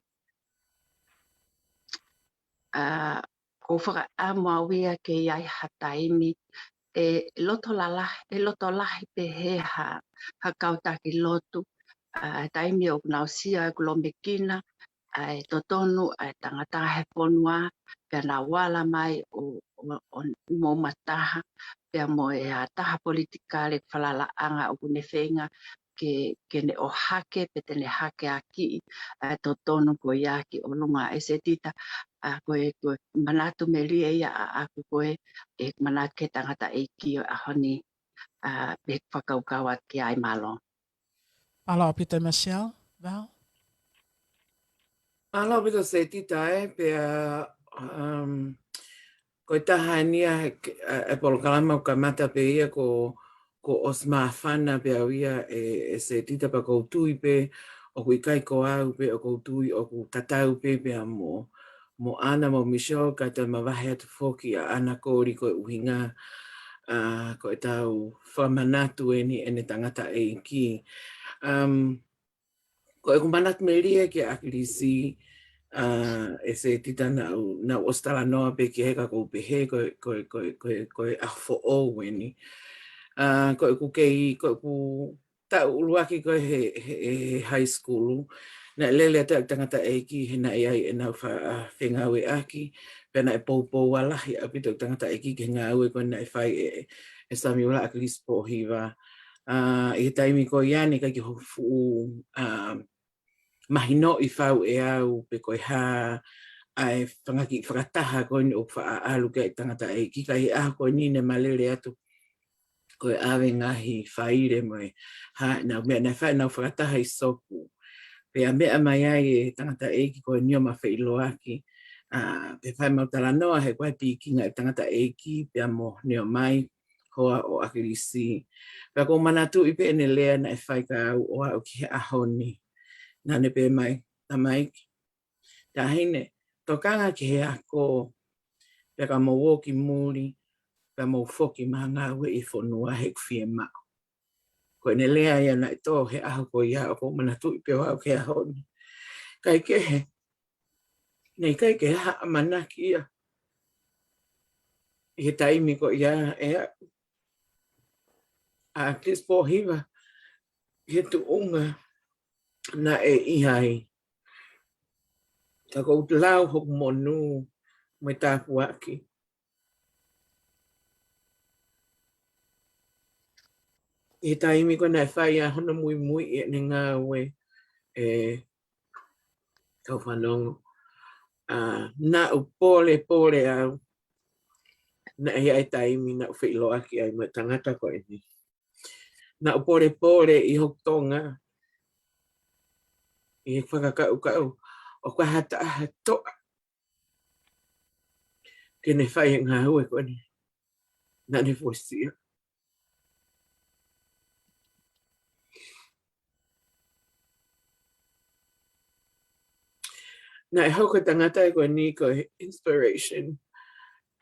ko whaka amawia ke iai ha taimi e loto lahi pe he ha kautaki lotu taimi o nausia e kulomekina ai totonu ai tangata he ponua pe na wala mai o mo mataha pe mo e taha politikale falala anga o ne fenga ke ne o hake pe te ne hake aki totonu ko yaki o lunga esetita ko manatu meli ia aku ko e manat ke tangata eki a honi pe whakaukawat ki ai malo. Alo pito Michelle, Val? Alo pito se tita pe ko taha nia e polokalama o ka mata pe ia ko osma whana pe au ia e se tita pa koutui pe o ku ikai ko au pe o koutui o ku tatau pe a mo ana mo Michelle ka te mawahe atu foki a ana kōri ko uhinga ko e tau whamanatu ene tangata e ki. Ko e kumanat me ria ki akilisi e se tita na ostala noa pe ki heka ko pehe ko e afo o weni. Ko e ku kei, ko e ku ta uluaki ko he high school na lele ata tangata eki he na ai na fa whengawe aki pena e poupou walahi a pito tangata eki ke ngawe ko na e whai e sami ula aklis po hiwa i taimi ko iani ka ki hofu mahino I whau e au pe koe ha ai whangaki whakataha ko ni o wha alu ke tangata eki ka hi aha ko ni ne malere atu koe awe ngahi whaire moe ha na mea na whai na whakataha I soku pe a mea mai ai e tangata eki koe nio ma whailoaki pe whai mautala noa he koe pikinga e tangata eki pe a mo nio mai hoa o akirisi pe a ko manatu I pe ene lea na e whai ka au o au ki he ahoni na ne pe mai ta mai ta hine tokanga ki he ako pe ka mo woki muri pe mo foki mahanga we I whonua he kwhie mao. Ko ne lea ia na ito he aho ko ia o ko manatu I pe wau ke ahoni. Kai ke he. Nei kai ke ha manaki ia. I he taimi ko ia e a kis po hiwa. He tu unga na e ihai. Ta ko lau hok monu me tapu aki. I taimi ko na whai a hona mui mui e ne ngā we kau whanongo. Na u pole au na e ai taimi na u whilo aki ai ma tangata ko e ni. Na u pole I hok tonga. I whakakau o kwa hata aha toa. Ke ne whai ngā hue ko ni. Na ne fwosia. Na e hauka tangata e koe ni ko inspiration.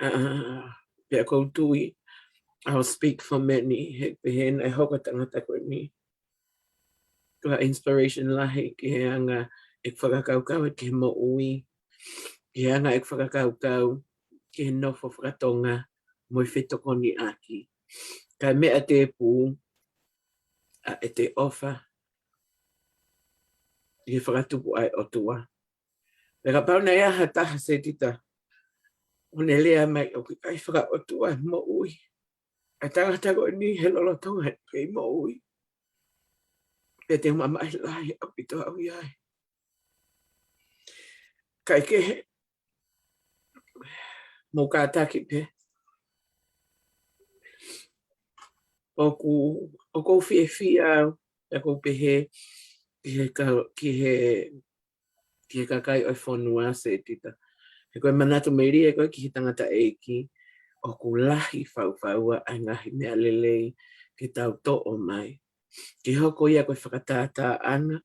Pea kou tui. I'll speak for many. He pehen e hauka tangata koe ni. Kua inspiration lahi ki he anga e whakakaukau e ki he mo ui. Ki he anga e whakakaukau ki he nofo whakatonga mo I whetokoni aki. Ka mea te pū e te ofa. I he whakatupu ai o tua. Peka pau na ea hataha se tita. O ne lea mai o ki kai whaka o tua mo ui. A tangata ko ni he lolo tonga he mo ui. Pe te mama I lai a pito au iai. Kai ke he. Mo ka ataki pe. O kou fie au. E kou pehe. Ki he kakai o whonua se tita. He koe manatu meiri e koe ki he tangata eki. O ku lahi whauwhaua ai ngahi mea lelei ki tau to o mai. Ki hoko ia koe whakatata ana.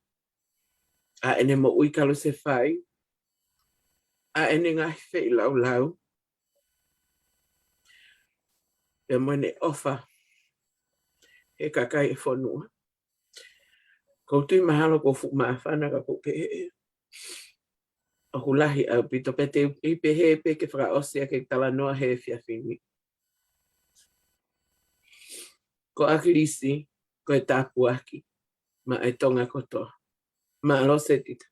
A ene mo ui kalu se whai. A ene ngahi whei lau. Pe moene ofa. He kakai e whonua. Koutui mahalo ko fu maafana ka ko pehe. O hulahi au pito pete I pehe pe ke whaka osia ke tala noa he whiawhini. Ko akirisi, ko e tāpu aki, ma e tonga kotoa. Ma alo se tita.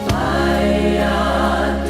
Fire.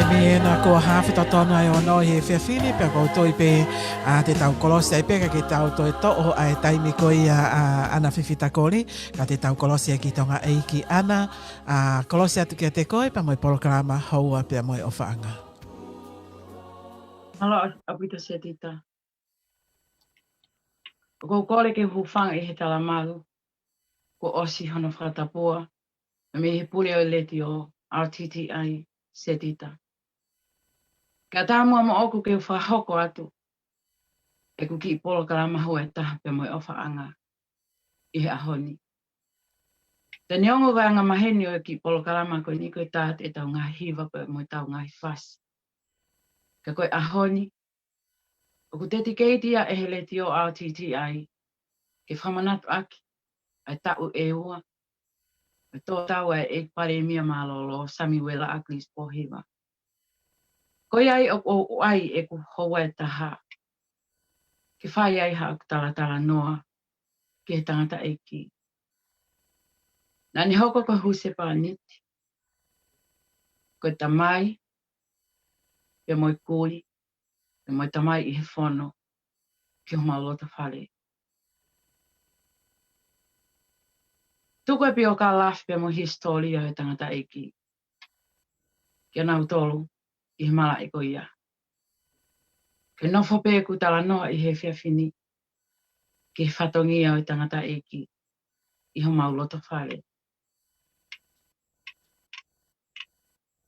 tai me na ko hafi to tonu ai ono he fe fini pe ko toi pe a te tau kolosi ai pe ka ke tau toi to o ai tai mi ko ia ana fifita koli ka te tau kolosi ki tonga ei ki ana a kolosi atu ke te koi pa mo programa haua pe mo o faanga. Alo apita se tita. Ko kore ke hufanga I he tala malu. Ko osi hono whakatapua. Me he pule o leti o RTTI se tita. Ka tāmua mo oku ke whahoko atu. E ku ki polo karama hua e taha pe mo o whaanga. I he ahoni. Te neongo vanga maheni o ki polo karama ko ni koe tāte e tau ngā hiva pe mo tau ngā hifasi. Ka koe ahoni. O ku teti keitia e he leti o RTTI. Ke whamanatu aki. Ai tau e ua. E tō tau e pare mia malolo sami wela aklis pohiwa. Ko iai o ai e ku hoa e taha. Ke whai ai ha aku tala noa. Ke he tangata e ki. Nā ni hoko ko huse pāniti. Ko tamai. Pe moi kuri. Pe moi tamai I he whono. Ki homa lota whare. Tuko e pio ka lafi pe mo historia e tangata e ki. Kia nau tolu I he mala e ko ia. Ke nofo pe ku tala noa I he whiawhini. Ke whatongia o e tangata e ki. I ho mauloto whare.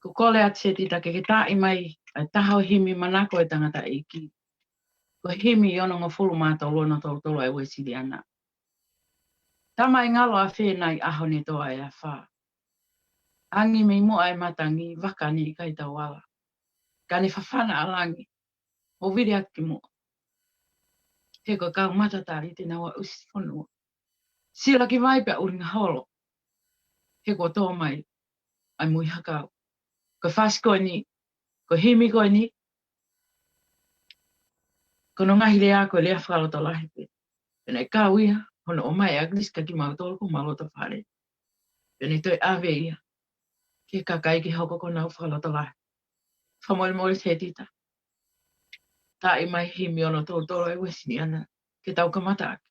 Ko kole ati se tita ke tai mai ai taha o himi manako e tangata e ki. Ko himi ono ngā fulu mātou lona tolu ai wesiri ana. Tama I ngalo a whenai aho ni toa e a wha. Angi me mua e matangi waka ni I kai tawala. Ka ni whawhana alangi. O viri aki mua. He ko kau matatari te nawa usi whanua. Sila ki vai pia uringa holo. He ko tō mai ai mui hakau. Ko whasko ni. Ko himi ko ni. Ko no ngahi lea ko lea whakaloto lahi pe. Pena I kau ia. Hono o mai aglis ka ki mautolo ko malota whare. Pena I toi ave ia. Ke kakai ki hoko ko nau whakaloto lahi. Whamori mori te tita. Tā I mai himi ono tōtoro e wesini ana. Ke tau kamata aki.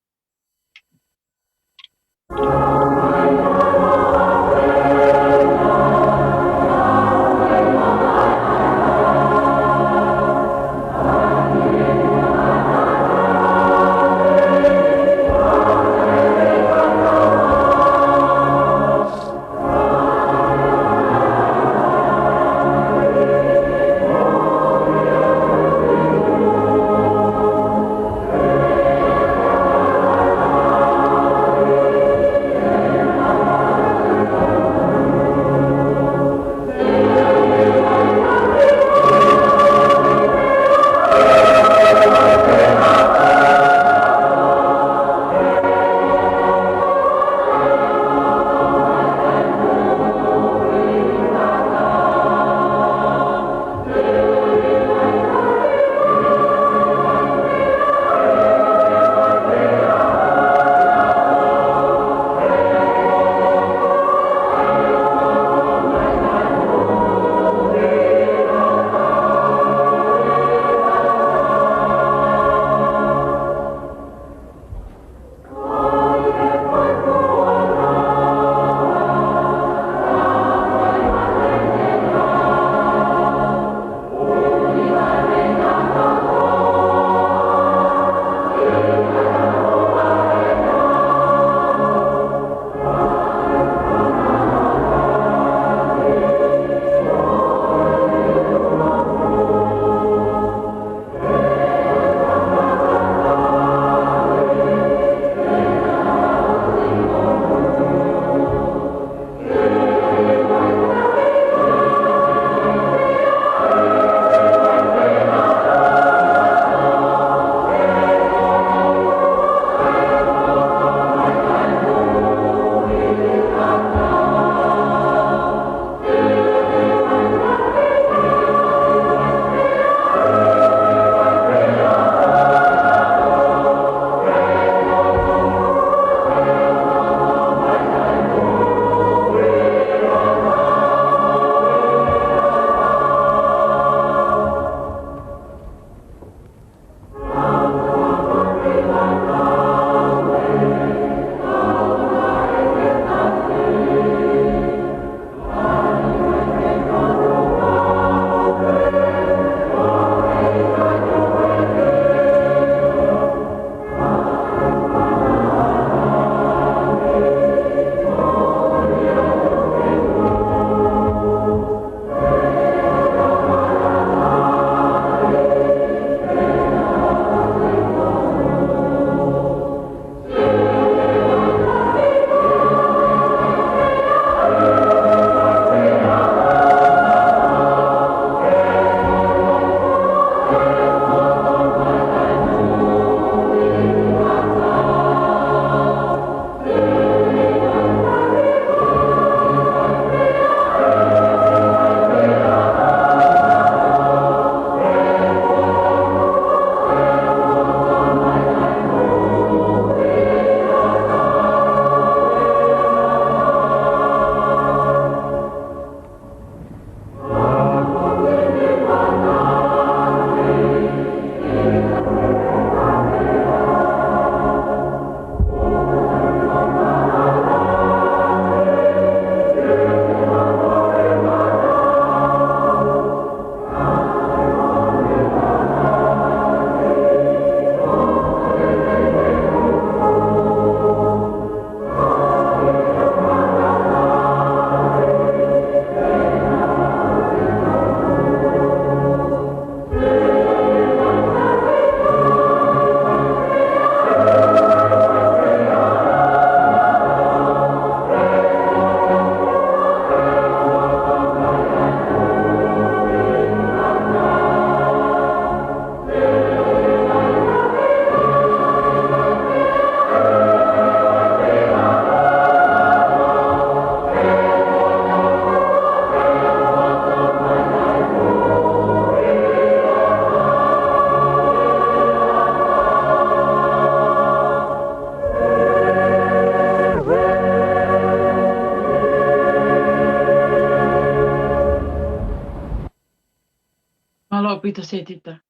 pita se tita.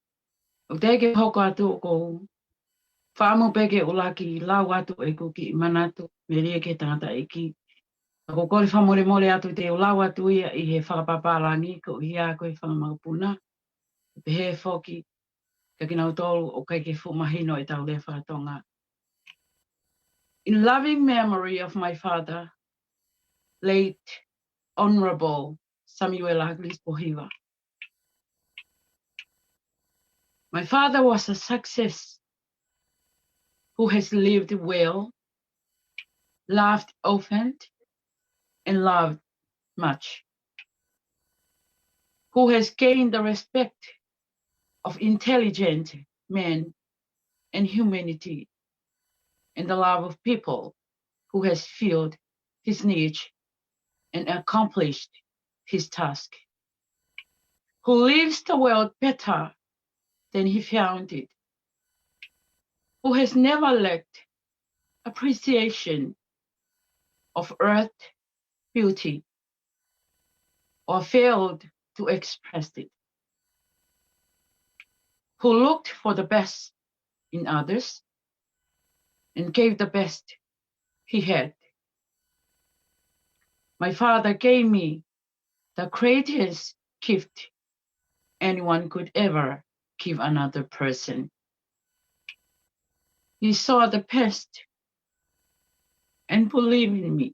O te ke hoko atu ko whaamu peke ulaki lau atu e kuki manatu me ria ke tangata e ki. Ko kore whamore more atu te lau atu ia I he whakapapalangi ko ia koe whangamagapuna. Pe he whoki ka kina utolu o kai ke whumahino e tau le whakatonga. In loving memory of my father, late Honorable Samuel Aglis Pohiva. My father was a success who has lived well, laughed often, and loved much. Who has gained the respect of intelligent men and humanity, and the love of people, who has filled his niche and accomplished his task. Who leaves the world better than he found it. Who has never lacked appreciation of earth beauty or failed to express it. Who looked for the best in others and gave the best he had. My father gave me the greatest gift anyone could ever give another person. He saw the best and believed in me.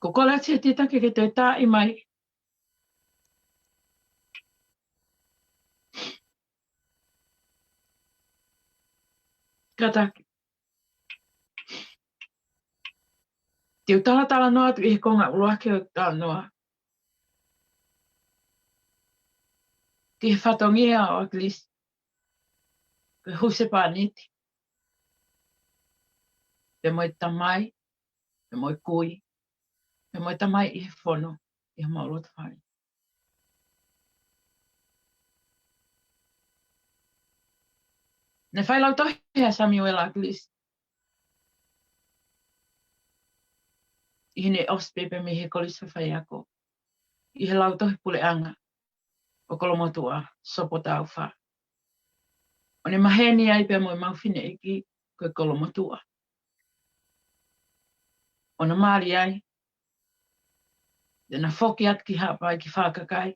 Ko kola te tita ke te tai mai. Kata te utala noa tu I konga urua ke utala noa. Ki he whatongia o Aglis. Ke huse pāniti. Te moi tamai, te moi kui, te moi tamai I he whono, I he maurota whare. Ne whai lau tohi hea Samuel Aglis. I hine ospepe me he kolisa whai ako. I he lau tohi pule anga o kolomotua sopo tau wha. O ne maheni ai pe moi mawhine eki koe kolomotua. O na maari ai. Na whoki at ki hapa ki whakakai.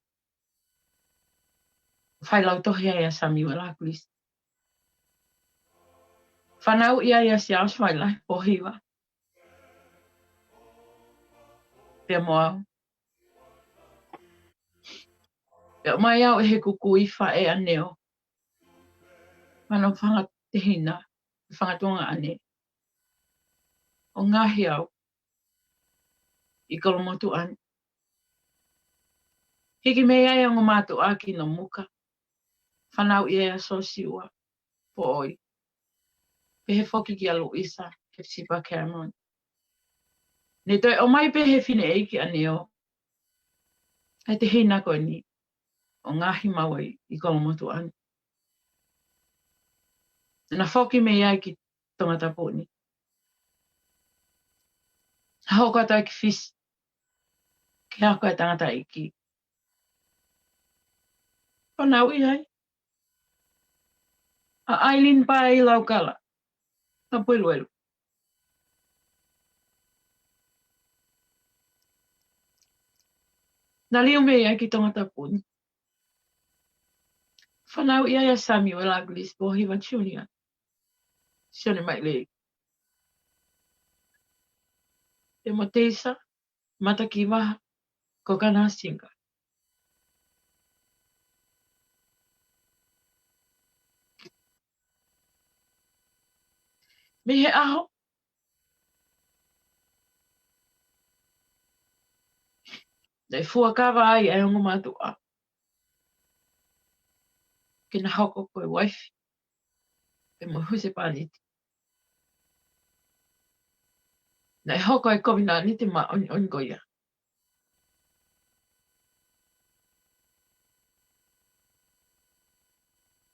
Whai lau tohi ai a Samuel Aglis. Whanau ia ia si aus wai lai pohiwa. Pea moau. Pea mai au he kukui wha e aneo. Mana whanga te hina. Whanga tonga ane. O ngahi au. I kolomotu an. Hiki mei ai o ngomatu aki no muka. Whanau ia so siua. Po oi. Pehe whoki ki a Luisa. Ke sipa Cameron. Ne toi o mai pehe whine eiki aneo. Ai te hina koe ni. O ngahi mawai I kolomotu an. Na whoki mei ai ki tongata pōni. Hauka tai ki whis. Ke hako e tangata iki. Whanau I ai. A Aileen pa I lau kala. Ta pueluelu. Na liu mei ai ki tongata pōni. Whanau I ai a Samuel Aglis Pohiwa Junior. Sione mai le. Te mo teisa. Mata ki waha. Ko kana singa. Me he aho. Nei fua kawa ai ai ongo matua. Kina hoko koe waifi. Te mo huse pāniti. Nei hoko ai kovina ni te ma on goia.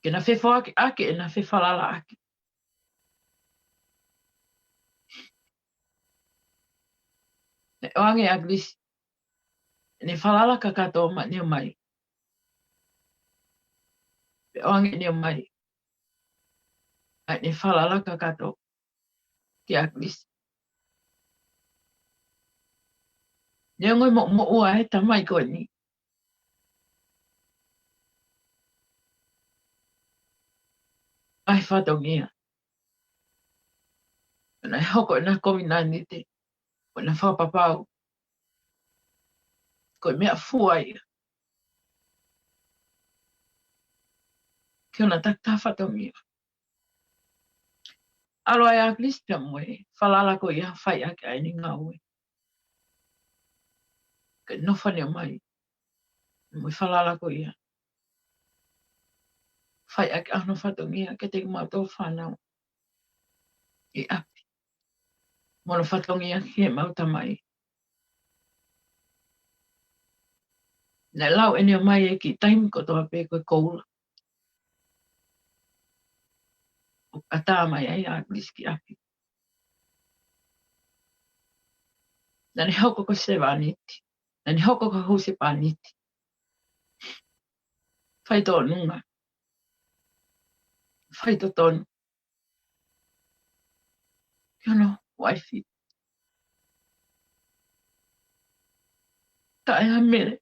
Kina whewha ake e na whewha lala ake. Nei oange Aglis Ni falala ka kato ma ni mai. Pe oangi ni mai. Ai ni falala ka kato ki aklis. Ni ngoi mo ua he tamai ko ni. Ai whatongia. Na hoko na komina ni te. Ko na whapapau. Ko mea fuai. Ki ona tak ta whatongia. Alo ai aklis pia moe. Falala ko ia whai ake ai ni ngaue. Ke nofa ni mai. Moe falala ko ia. Whai ake ano whatongia. Ke te mautau whanau. I api. Mono whatongia ki he mautamai. Nai lau ene mai e ki taimi ko toa pe koe koula. O kata mai ai aklis ki api. Nani hoko ko se vaniti. Nani hoko ko huse paniti. Whai tō nunga. Whai tō tonu. Kiono, waifi. Ka e hamere.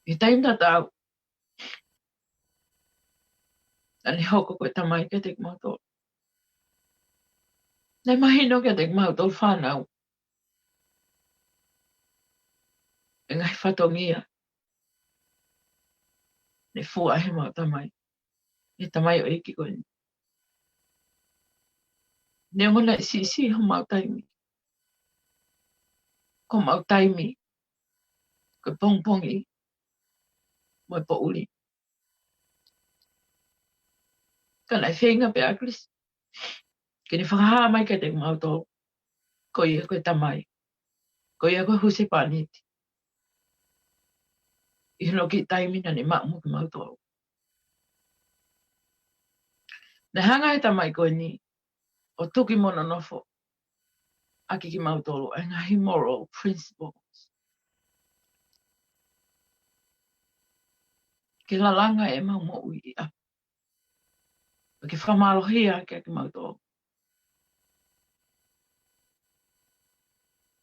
I taim ta tau. Nani hoko ko tamai ke te mautō. Nai mahino ke te mautō whanau. E ngai whatongia. Ne fua he mautamai. E tamai o iki koe. Ne ngona si ho mautaimi. Ko mautaimi. Ko pongpongi. Moe po uli. Ka nai whenga pe aklis. Ke ni whakaha mai ke te mautō. Ko ia koe tamai. Ko ia koe huse paniti. I hino ki taimi na ni maamu ki mautō. Ne hanga e tamai koe ni. O tuki mono nofo. Aki ki mautolo. E ngahi moral principles. Ke lalanga e mau mo ui i api. Ke whamalohia ke aki mautolo.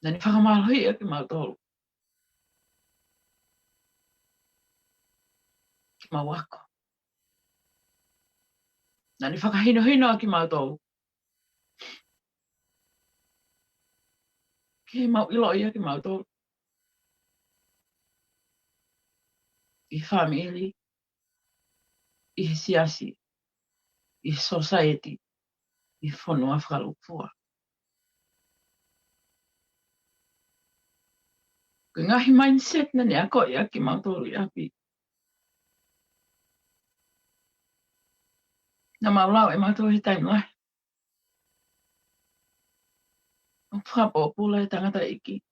Nani whakamalohia ki mautolo. Ki mawako. Nani whakahino ki mautolo. Ke mau iloia ki mautolo. I family. I siasi. I society. I whanua whakalupua. Ko ngahi mindset na ni ako i aki mautolo i api. Na maulau e mautolo hi taim lai. O whapo pula e tangata iki.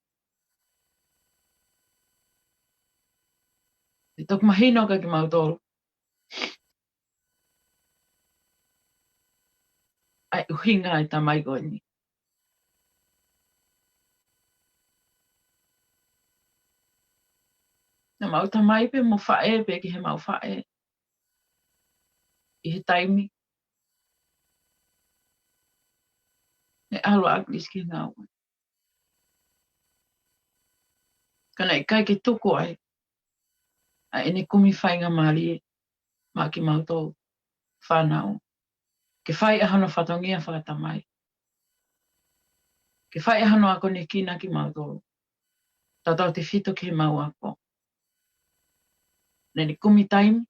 I tok mahino ka ki mautolo. Ai uhinga e tamai koe ni. Na mau tamai pe mo whae pe ki he mau whae. I he taimi. Ne alo aklis ki ngau. Kana i kai ke tuko ai. A ene kumi whainga maari e. Ma ki mautolo. Whanau. Ke whai ahano whatongia whakatamai. Ke whai ahano ako ne kina ki mautolo. Tatau te whito ki he mau ako. Neni kumi taimi.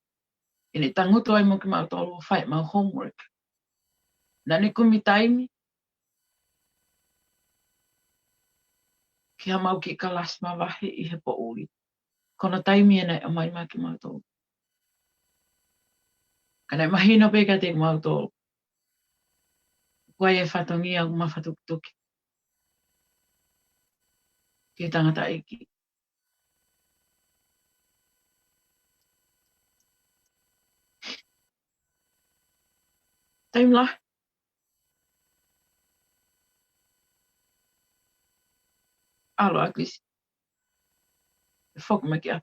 Ine tanguto ai mo ki mautolo. Whai mau homework. Nani kumi taimi. Ki ha mau ki kalas ma wahe i he po uri. Kono taimi e nei o mai maki mautolo. Kana i mahino pe ka te mautolo. Kua e whatongia o mawhatukutuki. Ki tangata eki. Taim lah. alo aglisi. E whoku me ki a.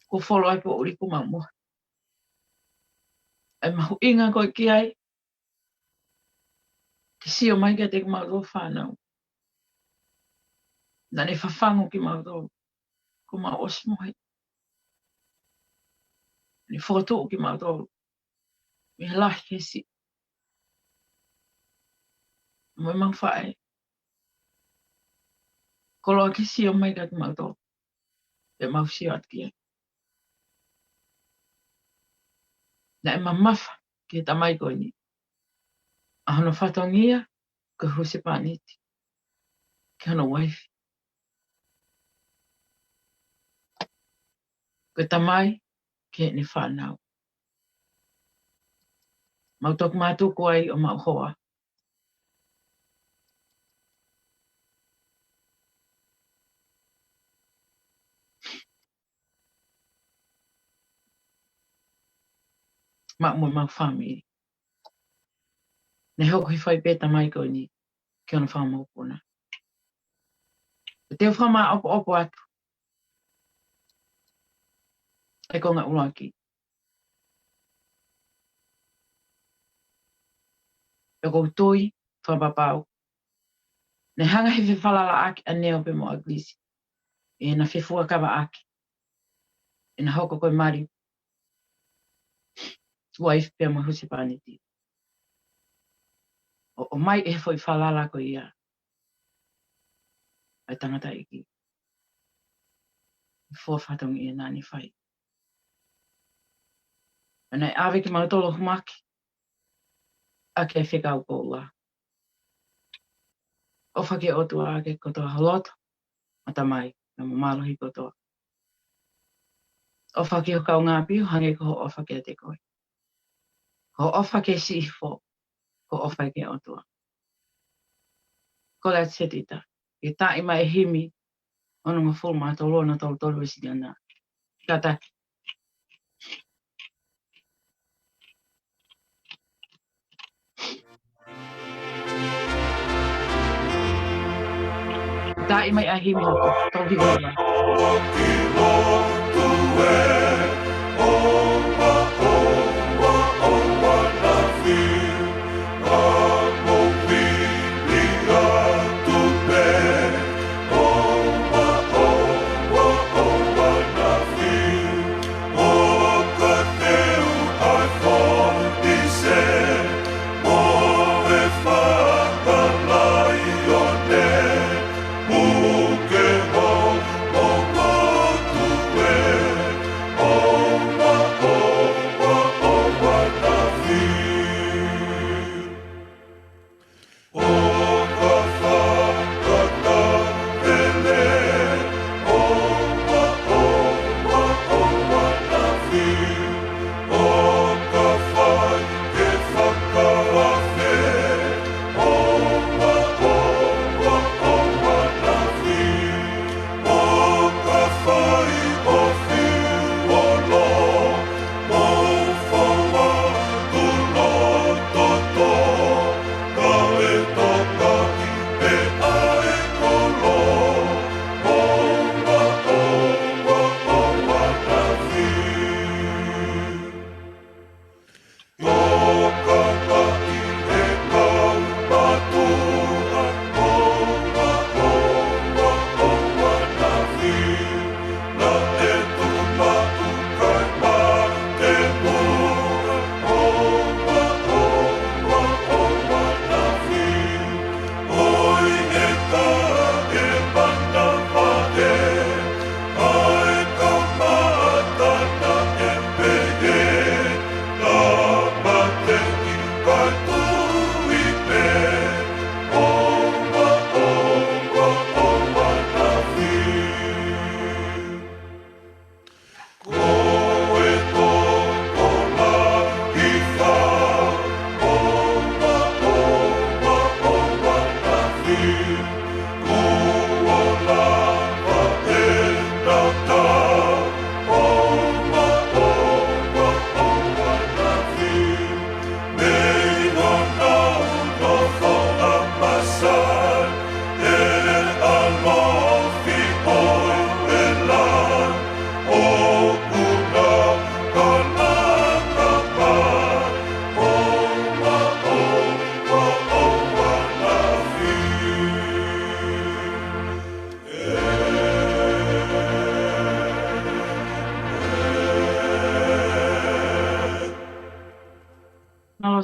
Ko wholo ai po uri ku mamua. E mahu inga koe ki ai. Ki sio mai kia te kumauto whanau. Na ne whawhangu ki mauto. Ko ma osmohi. Ni whoto ki mauto. Mi lahi kesi. Moi mang whae. Ko loa ki sio mai kia te mauto. E mau sio at kia. Na e mamafa ki e tamai koe ni. Ahono whatongia ka huse pāniti. Ki hono waifi. Ko tamai ki ni whanau. Mau toku mātuku ai o mau hoa. Mak mo mau family. Ne hoko hi whai pēta mai koe ni ki ona whamau puna. Te whama opo atu. E ko ngā uraki. E ko tui whapapau. Ne hanga he whiwhalala aki a neo pe mo aglisi. E na whiwhua kawa aki. E na hoko koe mari. Wife pe mo husi pāniti. O mai e foi whalala ko ia. Ai tangata iki. Fōwhatongi e nani whai. Anai awe ki mautolo humaki. A ke whikau ko ua. O whake otua ake kotoa holoto. Mata mai. Na mo malohi kotoa. O whake o kau ngā piu hange ko o whake te koe. Ko o whake si fo. Ko o whake otua. Ko le setita. Ke tai mai himi. Ono ngā fulma tolo na tolo isi diana. Ka taki. Tai mai a himi hoko. Tau higora. Oh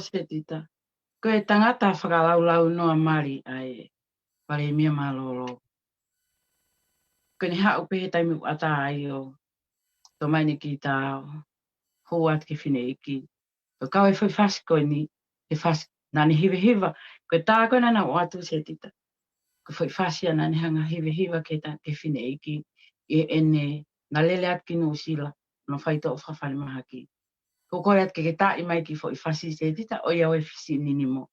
se tita. Ko e tangata whakalaulau noa mari ai pare mia malolo. Ko ni hau pehe taimu ata ai o to mai ni ki tāo. Hoat ke whine iki. Ko kau e whai whasi koe ni. E whasi nani hiva hiva. Ko e tā koe nana o atu se tita. Ko whai whasi a nani hanga hiva hiva ke whine iki. E ene na lele at ki no sila. No whai to o whawhani maha ki. Ko koe at ke tā i mai ki whai whasi se tita. O iau e whisi nini mo.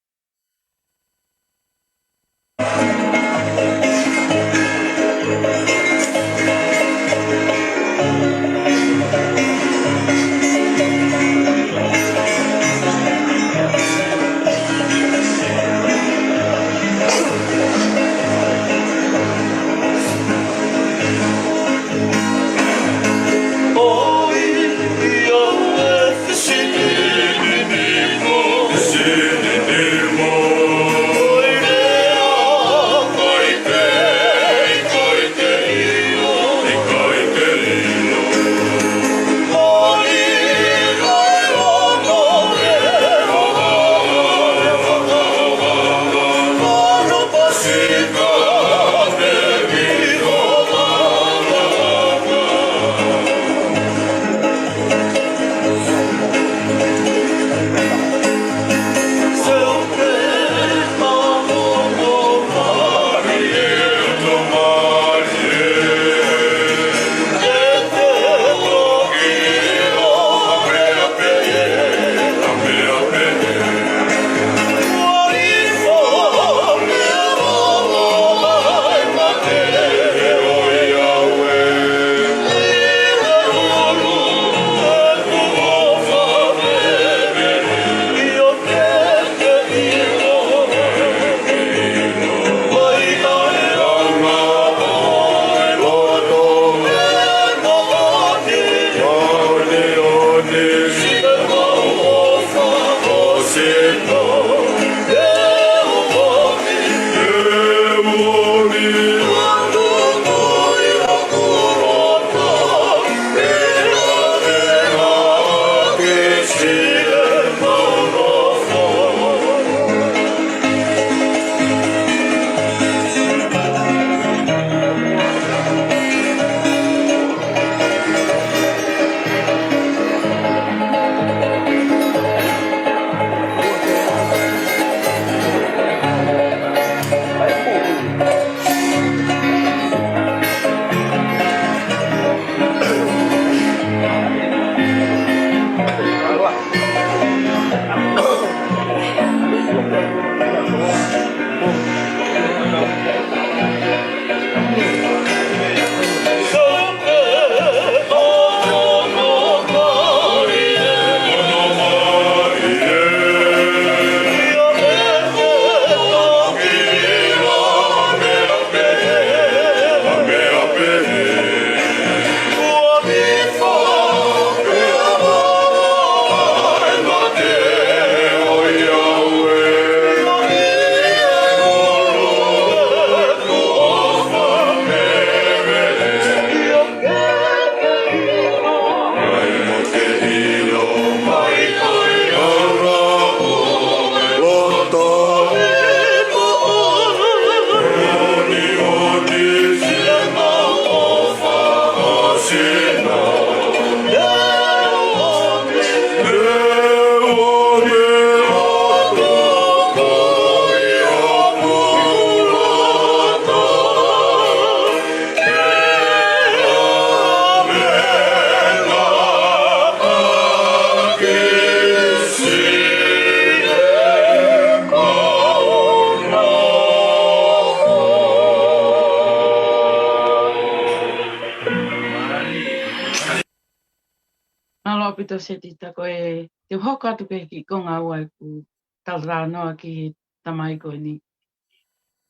Pito se tita ko e te hoko atu ke ki konga ua e ku talra noa ki tamai ko ni.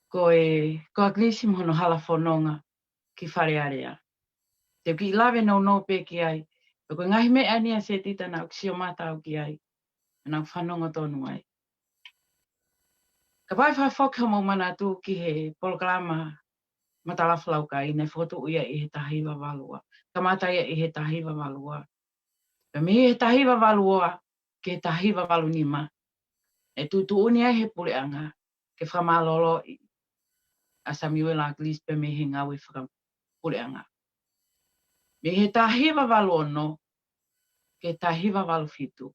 Ko a glisi mohono hala whanonga ki wharearea. Te ki lawe no pe ki ai. Ko ngahi me ania se tita na uksio matau ki ai. Na whanonga tonu ai. Ka pai whai whokha mo mana tu ki he programa matalawhalau ka i nei whotu uia i he tahiwa walua. Ka mata ia i he tahiwa walua. Ka mihi he tahiwa walua ke tahiwa walu nima. E tutuuni ai he puleanga ke whamalolo i a Samuel Aglis pe me he ngawe whakapuleanga. Me he tahiwa walu ono ke tahiwa walu fitu.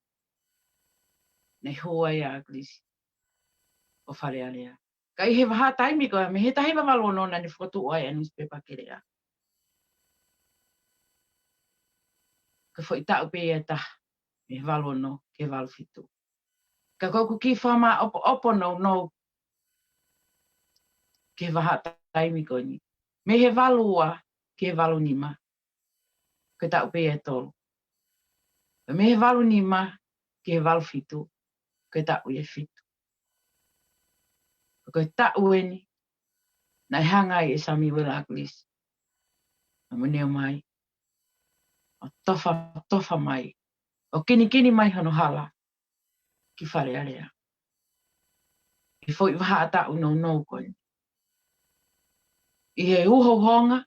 Ne hoa i Aglis o wharearea. Ka i he waha taimi koa me he tahiwa walu ono na ni whakatu oai a newspaper ke rea. Ka fo i tau pe e ta me he walu ono ke walu fitu. Ka kouku ki whama opo no ke waha taimi koa ni. Me he walu ua ke walu nima. Ka tau pe e tolu. Me he walu nima ke walu fitu. Ka tau e fitu. Ka tau e ni. Na hanga i Samuel Aglis. Na muneo mai. O tofa mai. O kini mai hano hala. Ki whare area. I fwoi waha ata no koe. I he uho honga.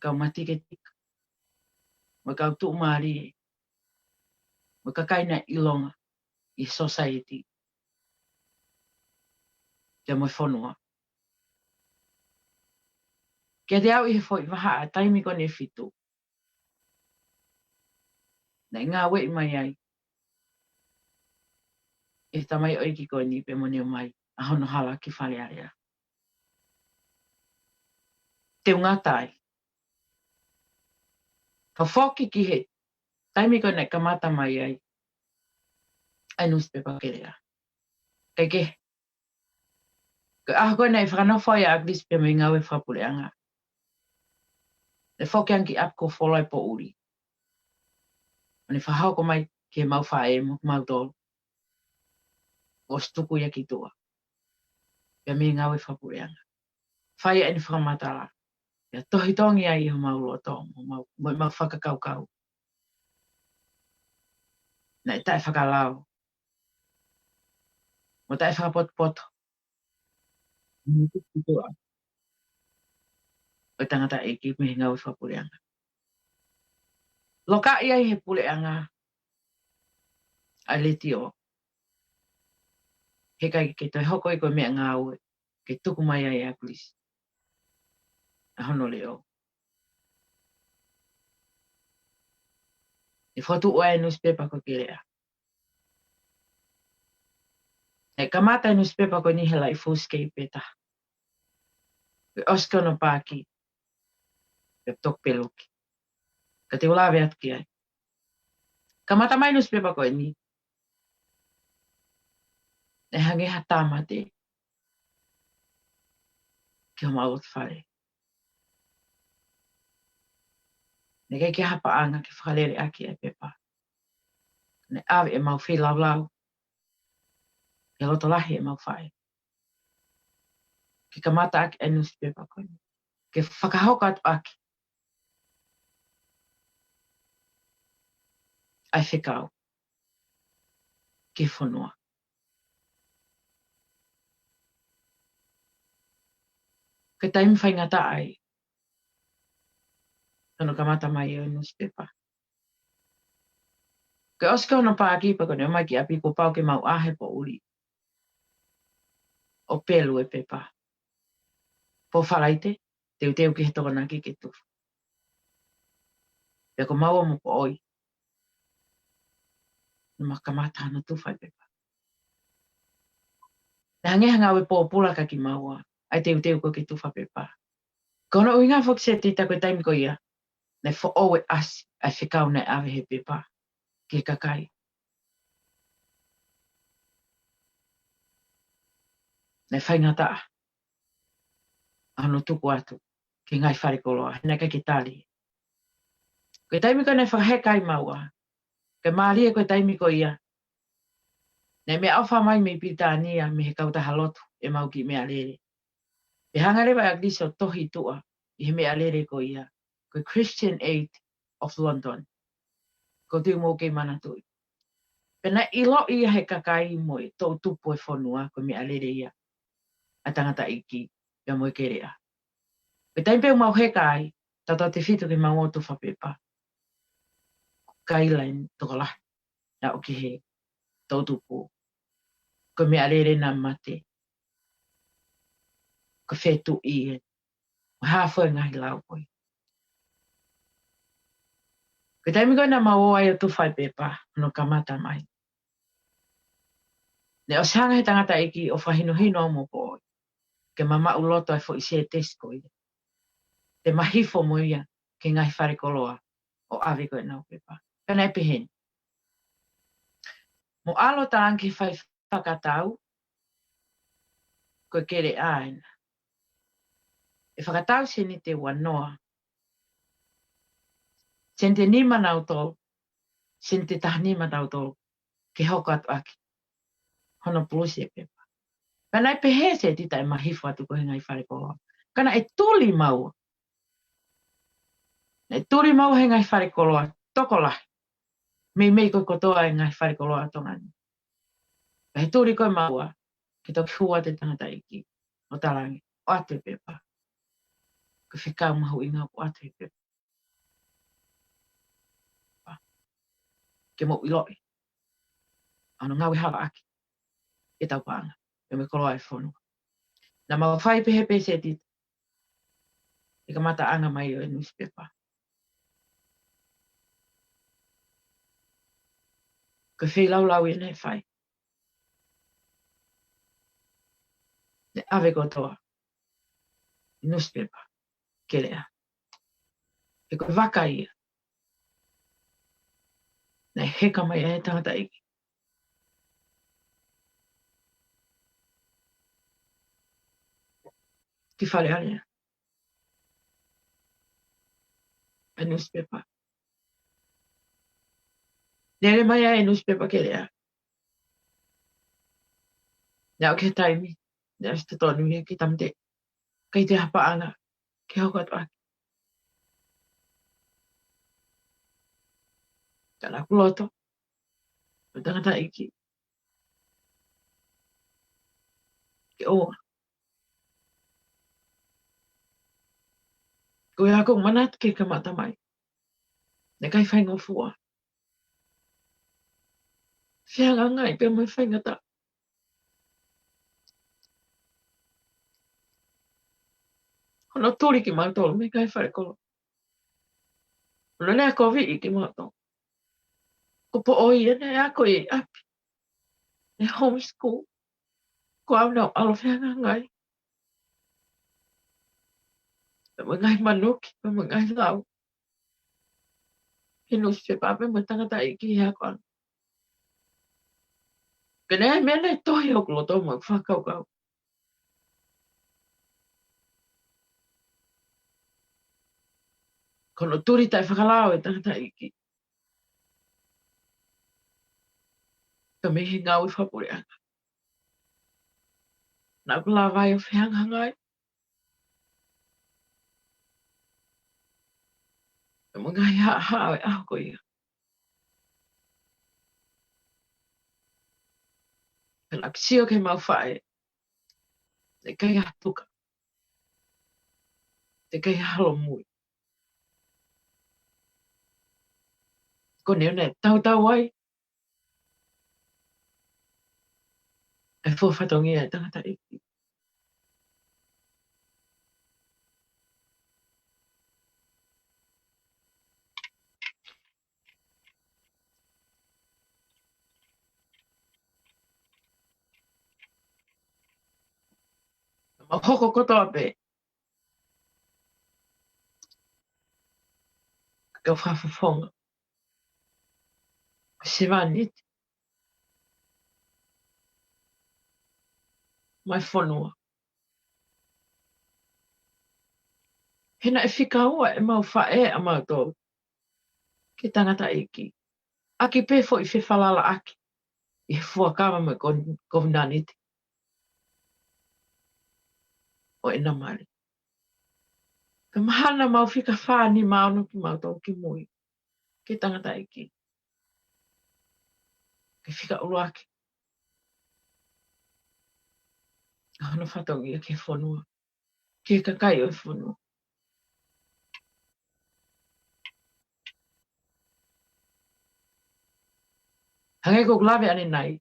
Kau matike tika. Ma kau tu maari. Ma ka kaina ilonga. I society. Te mo whanua. Kia te au i he fwoi waha taimi kone fitu. Nei ngā wei mai ai. E tamai oiki koe ni pe moneo mai. A hono hala ki whare area. Te unga tai. Ka whoki ki he. Taimi koe nei kamata mai ai. Ai newspaper ke rea. Kei ke. Ka aha koe nei whakanawha i Aglis pe me ngawe whapureanga. Le whoki anki ap ko wholai po uri. Ane whahau ko mai ke mau whae mo mau tolu. O stuku ia ki tua. Pe me ngawe whapureanga. Whai ane whakamatara. Ia tohi tongi ai ho mau loto. Mo mau whakakaukau. Na e tae whakalau. Mo tae whakapoto. Ki tua. O tangata e ki me ngawe whapureanga. Loka ia he puleanga. A leti o. He kai ke toi hoko i koe mea ngā ue. Ke tuku mai ai Aglis. A hono leo. E whatu oa e newspaper ko ke rea. E kamata e newspaper ko ni he lai fullscape peta. E oska no pāki. E tok peluki. Ka te ulawe atu ki ai. Kamata mai newspaper ko ni. E hange hatama te. Ki ho maut whare. Ne kei ki hapa anga ki whakalere aki e pepa. Ne awe e mau whi lau lau. Ke loto lahi e mau whae. Ki kamata aki e newspaper ko ni. Ke whakahoka atu aki. Ai whikau. Ki whanua. Ke taimi whai ngata ai. Tono kamata mai e newspaper. Ke oska ono pāki pa kone o mai ki api ko pau ke mau ahe po uri. O pelu e pepa. Po wharaite, teu ki he tokanaki ke tufu. Pe ko maua mo po oi. Numa kamata hana tufa e pepa. Ne hangehanga we po pula ka ki maua. Ai teu ko ke tufa pepa. Kono uinga fok se tita koe taimi ko ia. Ne fo owe asi. Ai whikau ne awe he pepa. Ke kakai. Ne whaingata. Ano tuku atu. Ki ngai whare koloa. Hina ka ki tali. Koe taimi ko ne whahekai maua. Ke maaria koe taimi ko ia. Ne me awha mai me pitania me he kauta halotu e mau ki mea lere. Pe hangarewa Aglis o tohi tua i he mea lere ko ia. Koe Christian Aid of London. Ko tiu mō kei manatui. Pena ilo ia he kakai mo e tō tupu e whanua ko mea lere ia. A tangata iki ia mo e kerea. Koe taimpe mau he kai tato te whitu ke mau otu whapepa. Kailain toko lahi. Na o ki he tau tupu. Ko me alere na mate. Ko fetu i e. Hafo ngahi lau koi. Ko taimi koe na maua ai o tu whai pepa. No kamata mai. Ne o sanga he tangata iki o whahino hino mo po. Ke mama uloto e fo isi e tesko i. Te mahifo mo ia ke ngahi whare koloa o awi koe nau pepa. Kana e pehen. Mo alo ta anki whai whakatau koe kere aina. E whakatau se ni te wanoa. Sen te nima nau tō, sen te tahanima nau tō, ke hoko atu aki. Hono pulusi e pepa. Kana e pehe se tita e mahifo atu koe ngai whare koloa. Kana e tuli maua. E tuli maua he ngai whare koloa, toko lahi. Mei koe kotoa e ngai whare koloa tongani. He tuli koe maua, ke toki hua te tangata iki, o tarangi, o atu e pepa. Ke whikau mahu inga o atu e pepa. Ke mo iloi. Ano ngawi hawa aki. E tau pāna. E me koloa e whonu. Na mau whai pehe pe se tita. E ka mata anga mai o e newspaper. Ke whi lau i nei whai. Ne ave kotoa. Newspaper. Ke lea. E koe waka ia. Ne heka mai e tangata iki. Ki whare area. E newspaper. Nere mai e newspaper ke lea. Ne au ke taimi. Ne au te tonu ia ki tamte. Kei te hapa anga. Ke hoko atu aki. Kana kuloto. O tangata iki. Ke oa. Ko ia ko manat ke ka mata mai. Ne kai whaingo fua. Whianga ngai pe mai whaingata. Hono tūri ki mautolo me kai whare kolo. Hono nea kovi i ki mautolo. Ko po oi e nea ko i api. Ne homeschool. Ko au nau alo whianga ngai. Pe mo ngai manuki. Pe mo ngai lau. He nusi pe pape mo tangata i ki hea koan. Ke nea mea nei tohi o kulo tō mo whakau kau. Kono tūri tai whakalao e tangata i ki. Ka mihi ngau i whapuri anga. Nā kula vai o whianga ngai. Pe mo ngai haa e aho ko ia. Pe lak sio ke mau whae. Te kai hatuka. Te kai halo mui. Ko neo ne tau ai. E fōwhatongi e tangata iki. Ma hoko kotoa pe. Ka whawhawhonga. Ka sivanit. Mai whanua. Hena e whikaua e mau whae a mau tō. Ke tangata iki. Aki pe fo i whiwhalala aki. I he fuakawa me govnaniti. O e namari. Ka mahana mau whika whāni maunu ki mau tō ki mui. Ke tangata iki. Ke whika ulu aki. Hono whatongi ke whanua. Ke kakai o e whanua. Hangai ko lawe ane nai.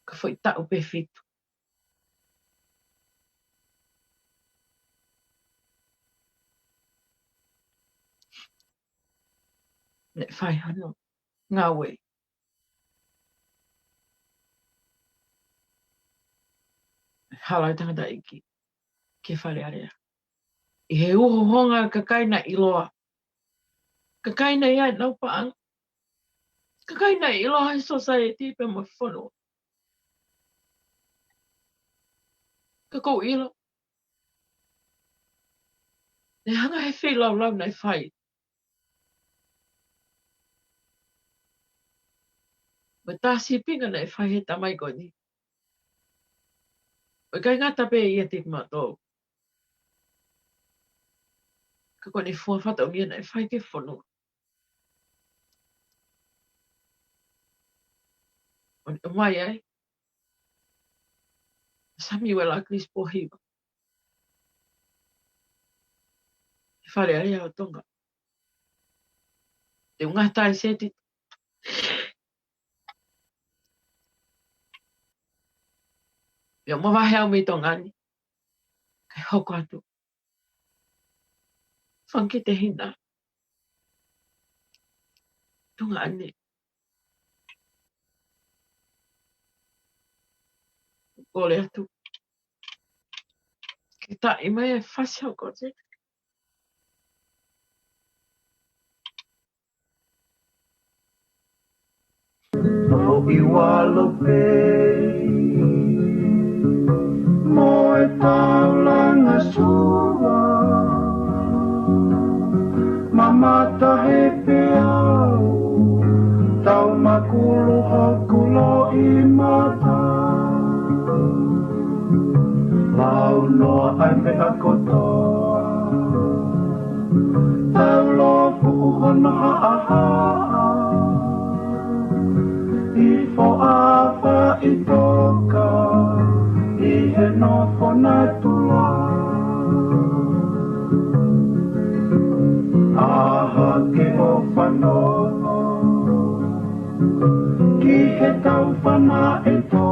Ka foi tau pe fitu. Ne whai hano. Ngā wei. Halai tangata iki. Ke whare area. I he uho honga ka kaina iloa. Ka kaina ia nau paang. Ka kaina iloa i society pe mo whono. Ka kou ilo. Ne hanga he whilau lau nei whai. Ma tāsi pinga nei whai he tamai ko ni. Ma kai ngata pe ia tik mātou. Ka koni fua whata o mia nei whai ke whono. O mai ai. Sami wela kris pohiwa. Whare ai au tonga. Te unga tai seti. Ia mawahe au mi tonga ni. Kai hoko atu. Whanki te hina. Tonga ani. Kole atu. Ki ta ima e whasi au kote. O iwalo pei mo e taulanga sua mamata he pe au tau makulu hakulo i mata lau noa ai me a kotoa tau lo fuhona ha Ifo afa I toka I he nofo na tua Aha ke o whanono Ki he tau whana e tō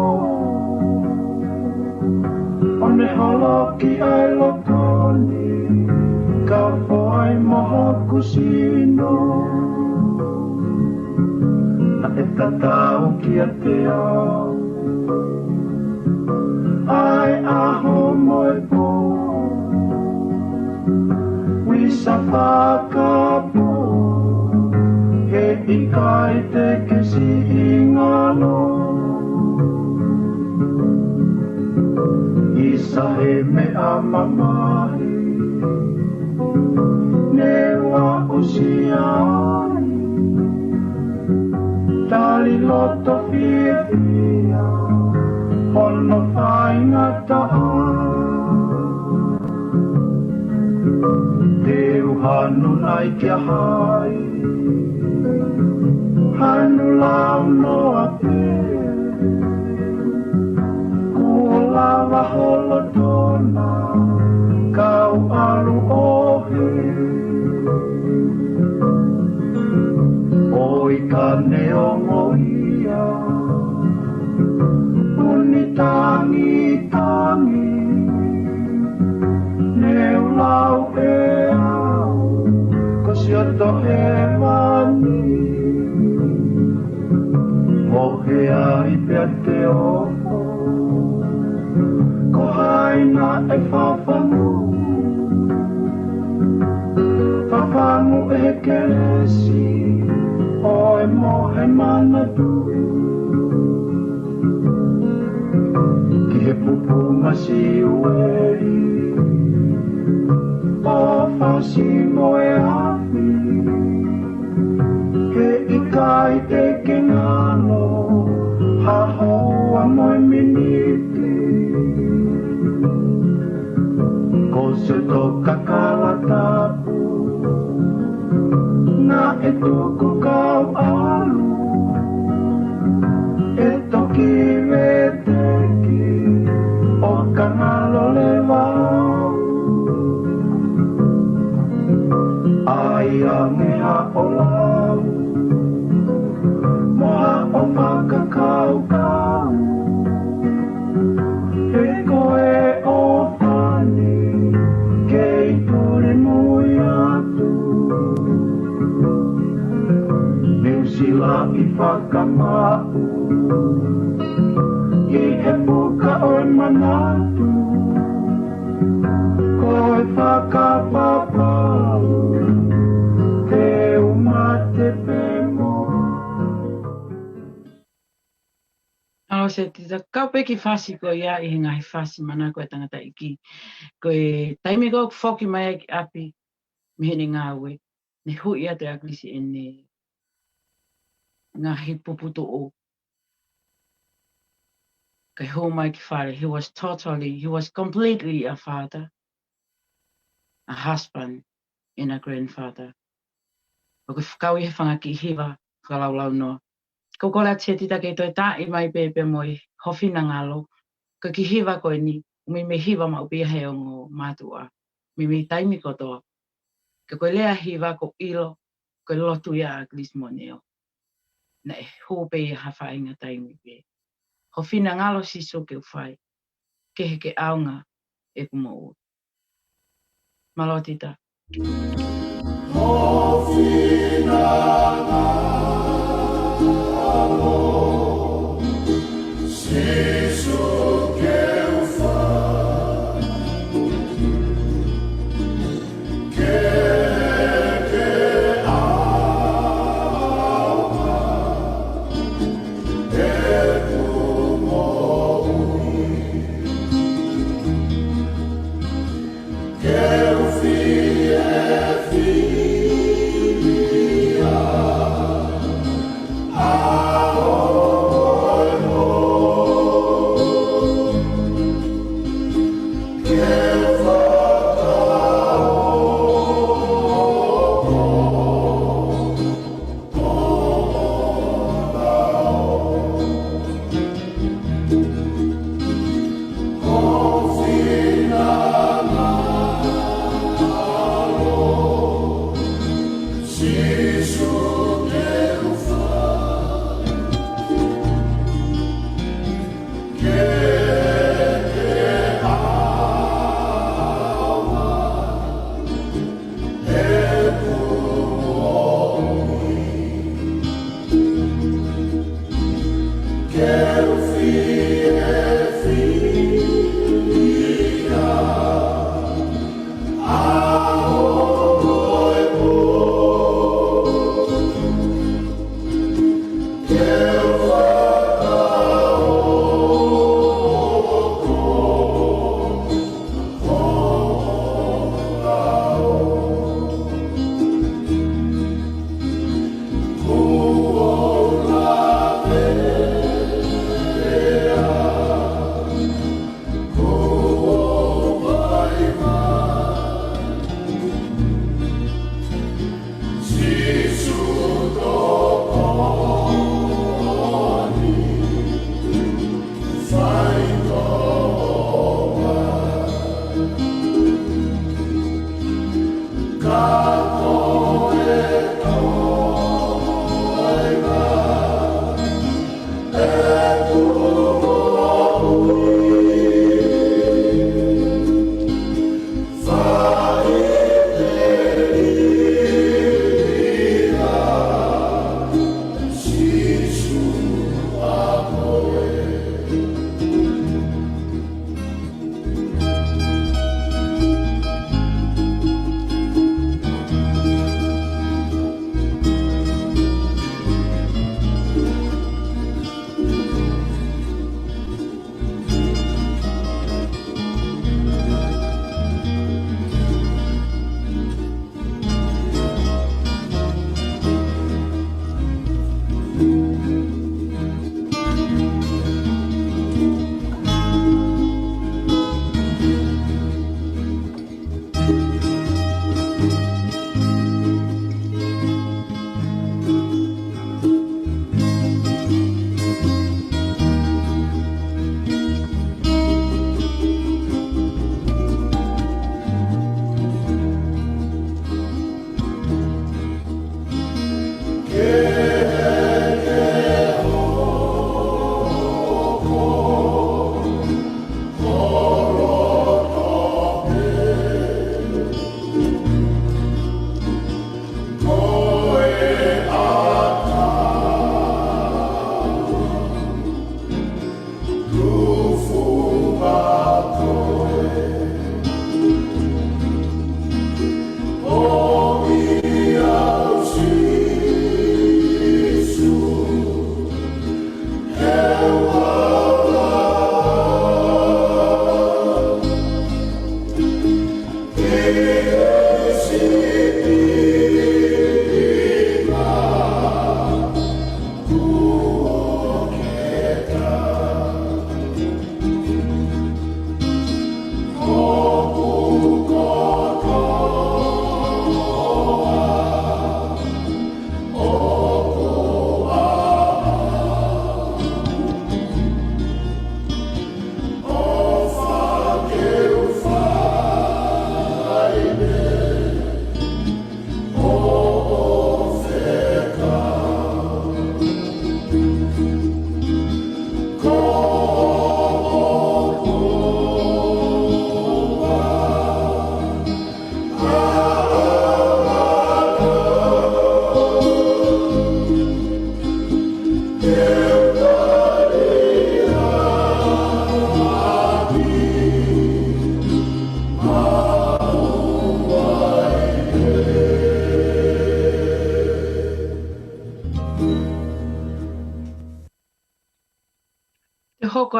One holo ki ai lotoni Ka whoai moho kusino E tatau ki a te au Ai aho moe po Wisa whakapo He ikai te kesi ingalo Isa he me a mamahi Ne wa usiai Tali loto fia fia Hono whainga ta'a Teu hanu nai kia hai Hanu lau noa pe Kulawa holo tona Kau alu ohe Oi ka neongo ia Uni tangi tangi Neu lau e au Ko sioto he mani Mohe ai pia te ofo Ko haina e whawhangu Whawhangu e keresi Oi mohe mana tu Ki he pupu masi ueri O whasi moe hafi He ikai te kengano Ha hoa moe miniti Ko se toka kalatapu Na e tuku kau alu E toki veteki O kangalo le wau Ai a me ha o lau whakamau I he puka o manatu Ko e whakapapau Te umate pemo Alo se te kaupe ki whasi ko ia I he ngahi whasi mana ko e tangata iki. Ko e taimi ko whoki mai ki api mihene ngā ue. Ne hui atu e aklisi e ne ngahi puputo o. Ko e hui mai ki whare. He was completely a father, a husband, and a grandfather. O ko whakau I he whangaki hiwa whakalaulau noa. Ko kola tia tita kei toi tae mai pepe moi hofina ngalo. Ko ki hiwa koe ni, umi me hiwa ma upia heo ngō mātua. Mi me taimi kotoa. Ka koe lea hiwa ko ilo, ko lotu ia a glis moneo. Na e hōpe I hawha inga taimi pe. Hofina ngalo siso ke uwhai. Ke heke aunga e kumo ua. Malo tita. Hofina ngalo Sisu ke ufai Ke aua E kumo ui Ke ufi e filia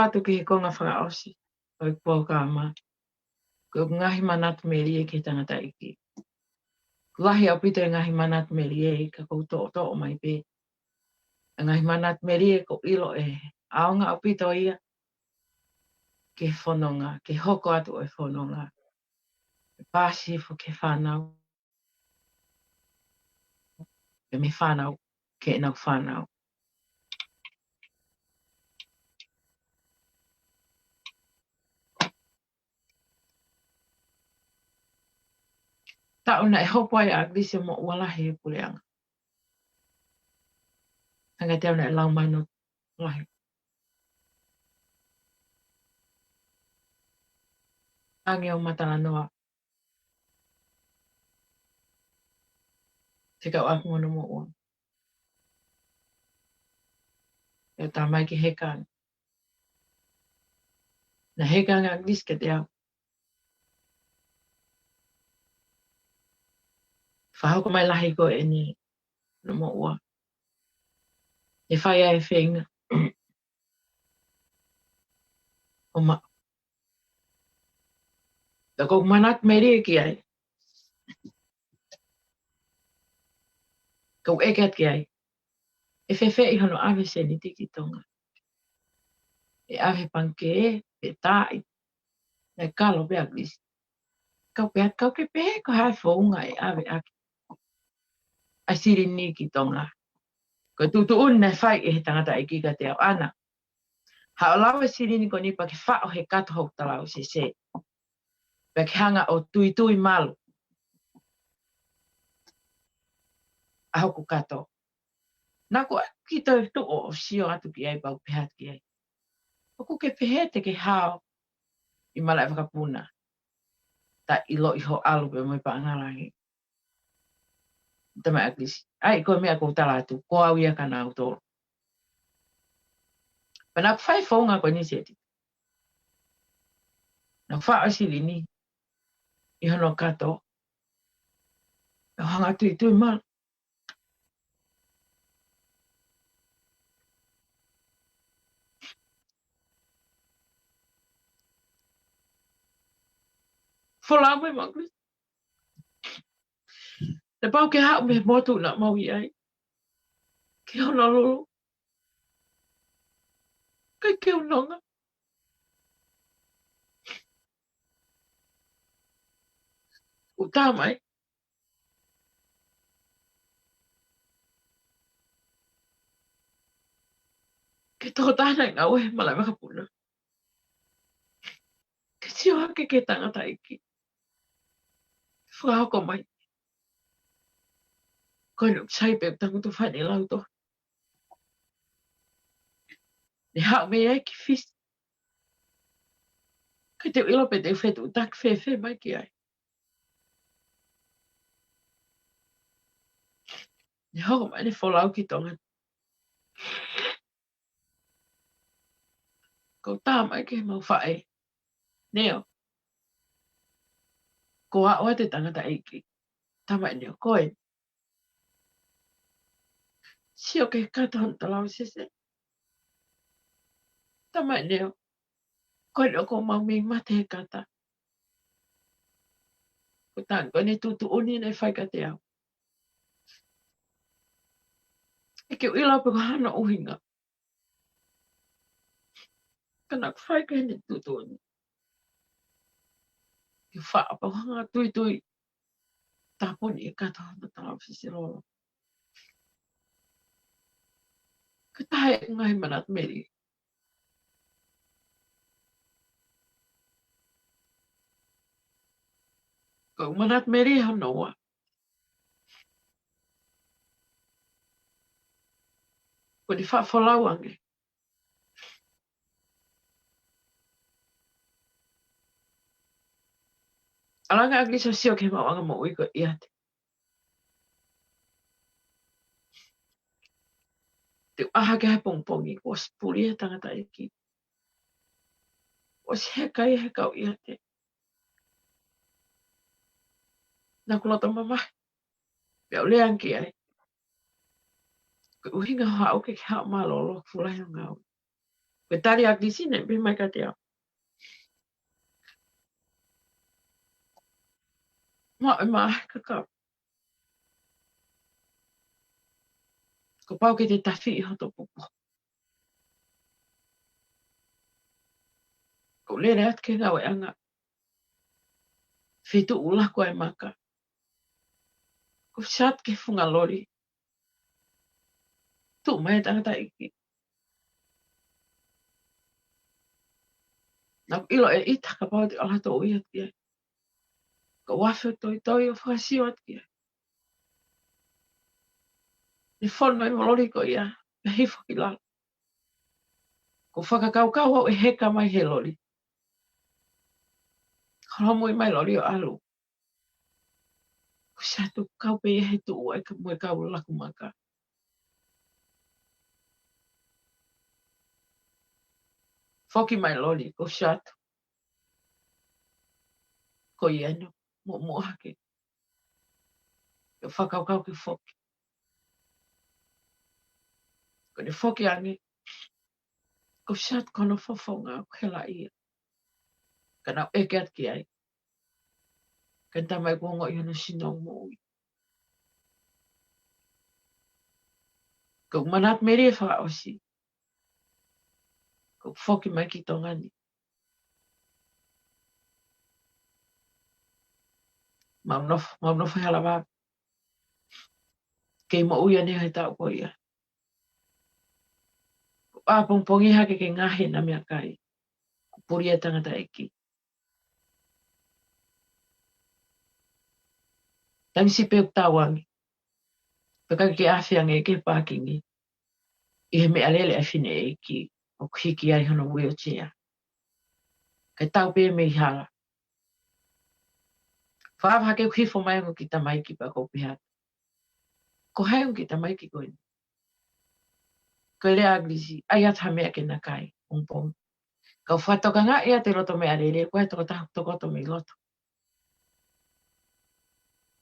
atu ki he konga whakaosi. Oi pō ka ma. Ko ngahi manat meri e ke tangata iki. Lahi au pito e ngahi manat meri e ka kouto o mai pe. Ngahi manat meri e ko ilo e. Aonga au pito ia. Ke whanonga. Ke hoko atu e whanonga. Pāsi fo ke whanau. E me whanau. Ke nau whanau. Tauna e hopo ai a glise mo walahi e puleanga. Hanga te auna e lau mai no lahi. Ange o matala noa. Te kau aku ngono mo ua. E tā mai ki hekanga. Na hekanga a glise ke te au. Whahoko mai lahi ko e ni. No mo ua. E whai ai e whenga. O ma. Da kou manat meri e ki ai. Kou ekat ki ai. E whewhe i hono ave se ni tiki tonga. E ave panke e, e tai. E kalo pe a glise. Kau pe at kau ke pe, ko hai whaunga e ave aki. A siri ni ki tonga. Ko tutu un ne whai e he tangata e kika te au ana. Ha o lawa siri ni ko nipa ki whao he kato hok talau se se. Pe ki hanga o tui tui malu. A hoku kato. Nako ki tau tu o sio atu ki ai pau pehat ki ai. Oku ke pehe te ke hao i malai whakapuna. Ta ilo i ho alu pe moi pa angarangi. Tama aglisi. Ai, ko mea kou tala atu. Ko au ia kana au toro. Pa nak whai whaunga ko ni seti. Nak wha asili ni. I hono kato. E hanga tui tui mal. Whala mai maglis. Te pau ke hao me motu na mau i ai. Ke hono lolo. Kai ke unonga. O tā mai. Ke tō tāna i ngā oe malai wakapuna. Ke tio hake ke tangata iki. Whakahoko mai. Koe nuk saipe tangutu whane lauto. Ni hao me ai ki fis. Kai te ilo pe te whetu tak whewhe mai ki ai. Ni hoko mai ni wholau ki tonga. Ko tā mai ke mau whae. Neo. Ko a oe te tangata iki. Tā mai neo koe. Sio ke kata hon talau sese. Tā mai neo. Koe no ko mau mi mate he kata. Ko tān koe ni tutu uni nei whai ka te au. E ke ila pe ko hana uhinga. Kanak whai ka hene tutu uni. Ki wha pa hanga tui tui. Tāponi e kata hon talau sese lolo. Ka tahe ngai manat meri. Ko manat meri hanoa. Ko ni wha whalau ange. Alanga agli sa sio ke mawanga mo ui ko iate. Te aha ke hai pongpongi ko spuri e tangata iki. O se hekai hekau iate. Nā kulota mama. Pea ule anki ai. Ko uhinga hao ke hao malolo fulai o ngau. Ko tali ak di sine be mai ka te au. Ma ka. Ko pau ke te tawhi I hoto pupu. Ko lere at ke ngau e anga. Whitu ula ko e maka. Ko shat ke funga lori. Tu mai tangata iki. Nau ilo e ita ka pau te ala to ui at kia. Ko wafe toi o whakasio at kia. Ni whono e molori ko ia. Me hifo ki lalo. Ko whakakau au e heka mai he lori. Koromo I mai lori o alu. Ko shatu kau pe e he tu ua e ka mue kau laku maka. Foki mai lori ko shatu. Ko ieno. Mo hake. Ko whakakau ki foki. Ko ne foki angi. Ko shat kono fofonga ko hela ia. Kana eke at ki ai. Kan tamai kongo I hana sinong mo ui. Ko manat meri e whaka osi. Ko foki mai ki tongani. Mamnof hala wā. Kei mo ui ane hai tau ko ia. Ko āpongpongi hake ke ngahe na mea kai. Ko puri e tangata eki. Tangisi peuk tawangi. Peka ke awhiange ke pākingi. I he mea lele a whine eki. O hiki ai hono wheelchair. Kai tau pe me I hala. Whaaf hake hifo mai ngo ki tamai ki pa ko pihat. Ko hai ngo ki tamai ki koini. Ko le agrisi. Ai at hamea ke na kai. Pongpong. Kau whatoka ngā ea te roto mea rere. Koe toko tahu tokoto me loto.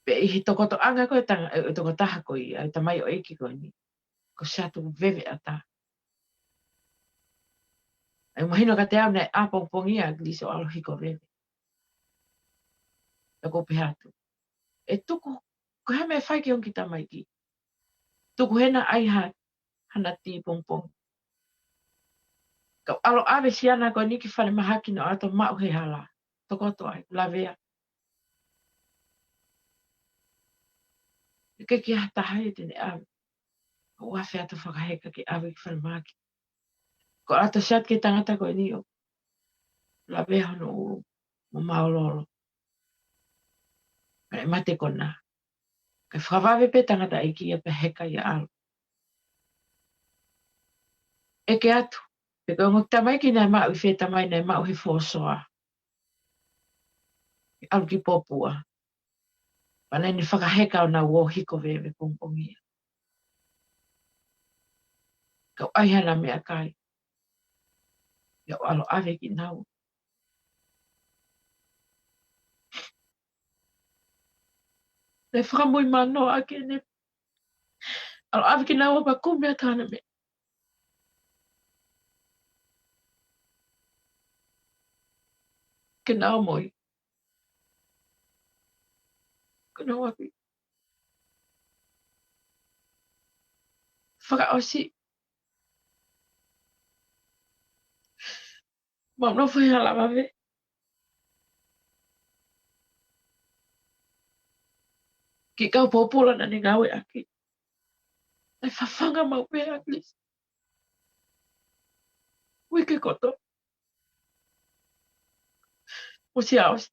Pe I hi tokoto anga koe tanga. E toko taha koe. Ai tamai o eki koini. Ko shatu veve ata. Ai mahino ka te au nei a pongpongi agrisi o alo hiko veve. E ko pihatu. E tuku. Ko he mea whai ki on ki tamai ki. Tuku hena ai hana ti pongpong. Kau alo ave siana ko niki whare mahaki no ato mau he hala. Tokoto ai, lavea. Ke ki hata hai tene ave. Ko wafe ato whakaheka ki ave ki whare mahaki. Ko ato siat ke tangata ko ni o. Lavea hono uru. Mo maololo. Kare mate kona. Kai whawawe pe tangata iki ia pe heka ia alo. Eke atu. Pe ko ngok tamai ki nai mau I whe tamai nai mau he fōsoa. Alu ki popua. Panai ni whakaheka o na uo hiko vewe pongpongia. Kau ai hana mea kai. Ia o alo ave ki nau. Ne whakamui mano ake ne. Alo ave ki nau pa kumea tāna me. Ke nau moi. Ke nau api. Whakaosi. Mamno whai hala wawe. Ki kau popula na ni ngawe aki. Ai whawhanga mau pe aklis. Wike koto. Musi aos.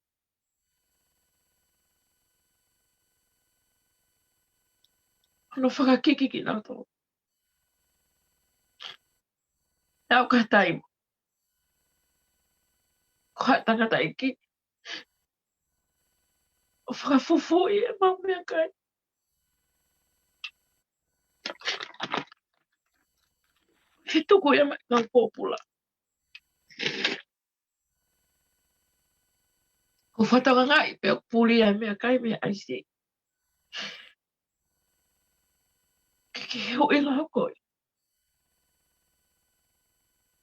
Ano whakakiki ki nau tō. Nau ka taimo. Ko ha tangata iki. O whakafufu I e mau mea kai. He tuku ia mai ngau popula. Ko whatanga ngai pe o puli ai mea kai mea aisi. Ke heo ila hokoi.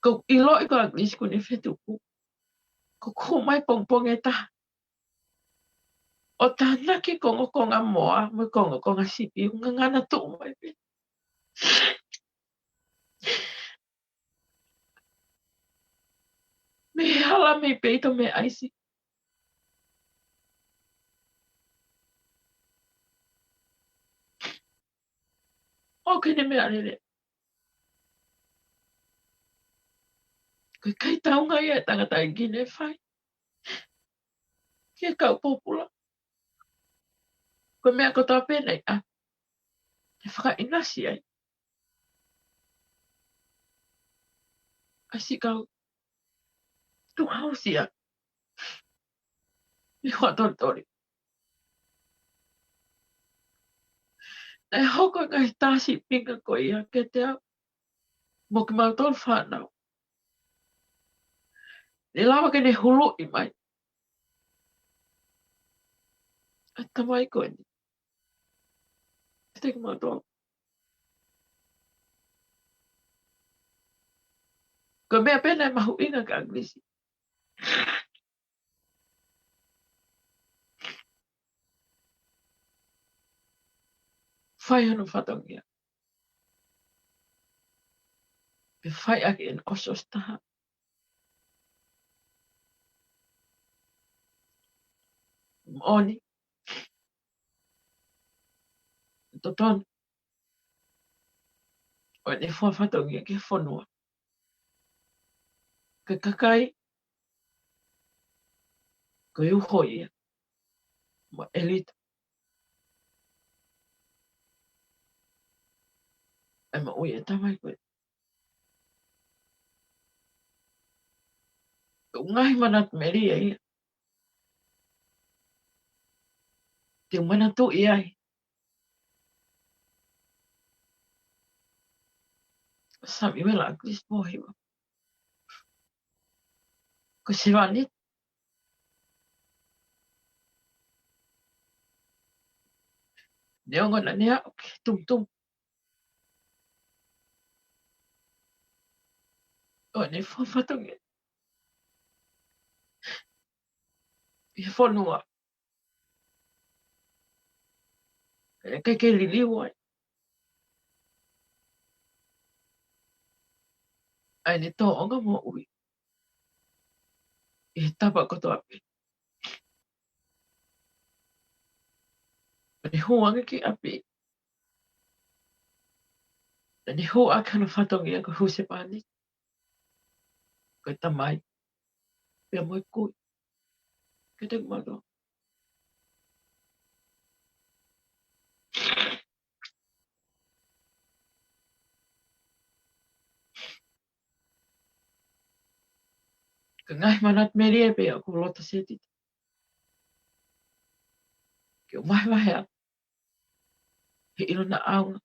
Ko ilo i ko English ko ni fetuku. Ko kumai pong e ta. O tana ki konga moa, mo konga sipi, ngana tu mai pe. Me hala me peito me aisi. O kene me alele. Ko kai taunga ia tangata i gine fai. Kia kau popula. Ko mea ko tā pēnei, te whakainasi ai. Asi kau tu hausia. I hoa tori. Nei hoko ngai tāsi pinga ko ia ke te au. Mo ki mau tolu whanau. Ni lawa ke ne hulu i mai. A tamai koe ni. Te ki mau tolu. Ko mea pēnei mahu inga ka Anglisi. Whai anu whatongia. Pe whai ake en osos taha. Oni. Toton. O ne wha whatongia ke whanua. Ke kakai. Ko iu hoi ia. Mo elita. E ma ui e tamai koe. Ko ngai manat meria ia. Te umana tu i ai. Sami wela Anglis pohi wa. Ko se wani. Neongo na nea. Tum. O ne whawhatongia. I whanua. E ke liliu ai. Ai ne tō onga mo ui. I tapa koto api. Ne huanga ki api. Ne hu akana whatongia ko huse pani. Ko tamai. Pea moi kui. Ke te kumaro. Ka ngai manat meria pea ko lota seti. Ke o mai wahea. He ilo na aunga.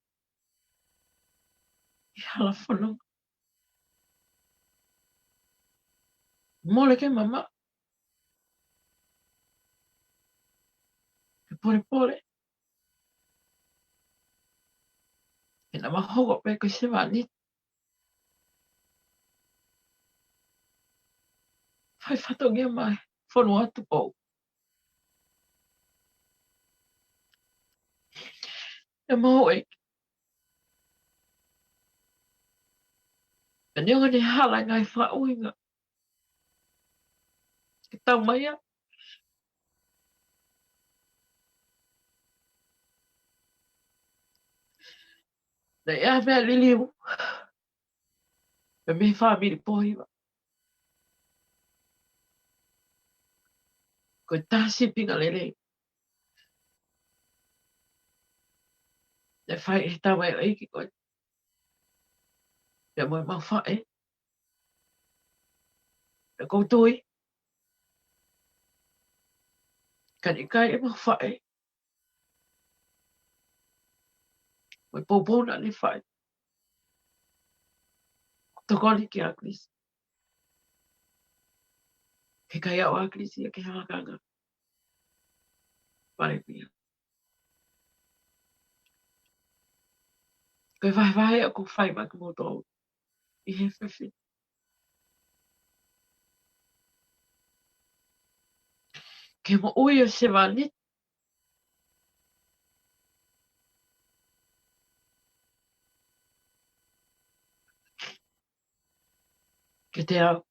I hala whanonga. Mole ke mama. Ke pore. E na mahogo pe ko se wani. Whai whatongia mai. Whanua atu pou. E maho e. E neonga ni hala ngai whauinga. Ke tau mai a. Na ea mea liliu. Me me whamiri pohi wa. Ko tāsi pinga lele. Ne whai e tawa e eiki koe. Pea moe mau whae. E koutoi. Kani kai e mau whae. Moe poupona ni whae. Tokoni ki Agnes. Ke kai au Agnes ia ke halakanga. Pare pia. Koe vai a ko whai maki mo tō. I he whiwhi. Ke mo ui o se wani. Ke te au.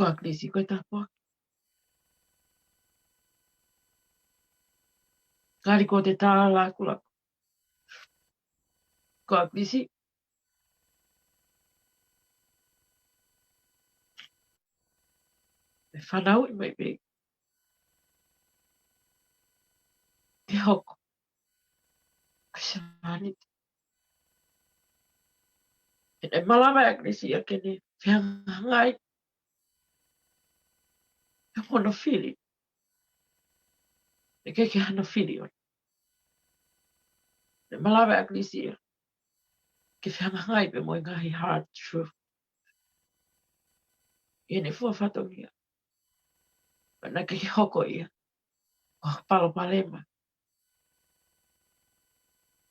Ko a krisi koe tāpua. Kari ko te tāra lāku lako. Ko a krisi. Me whanau i mai pe. Te hoko. Ko se wani. E malama a krisi a kene. Whianga ngai. E hono whiri. E keke hana whiri o. E malama a krisi a. Ke whianga ngai pe moi ngahi hard truth. I ne fua whatongia. Na ke hoko ia. O palo palema.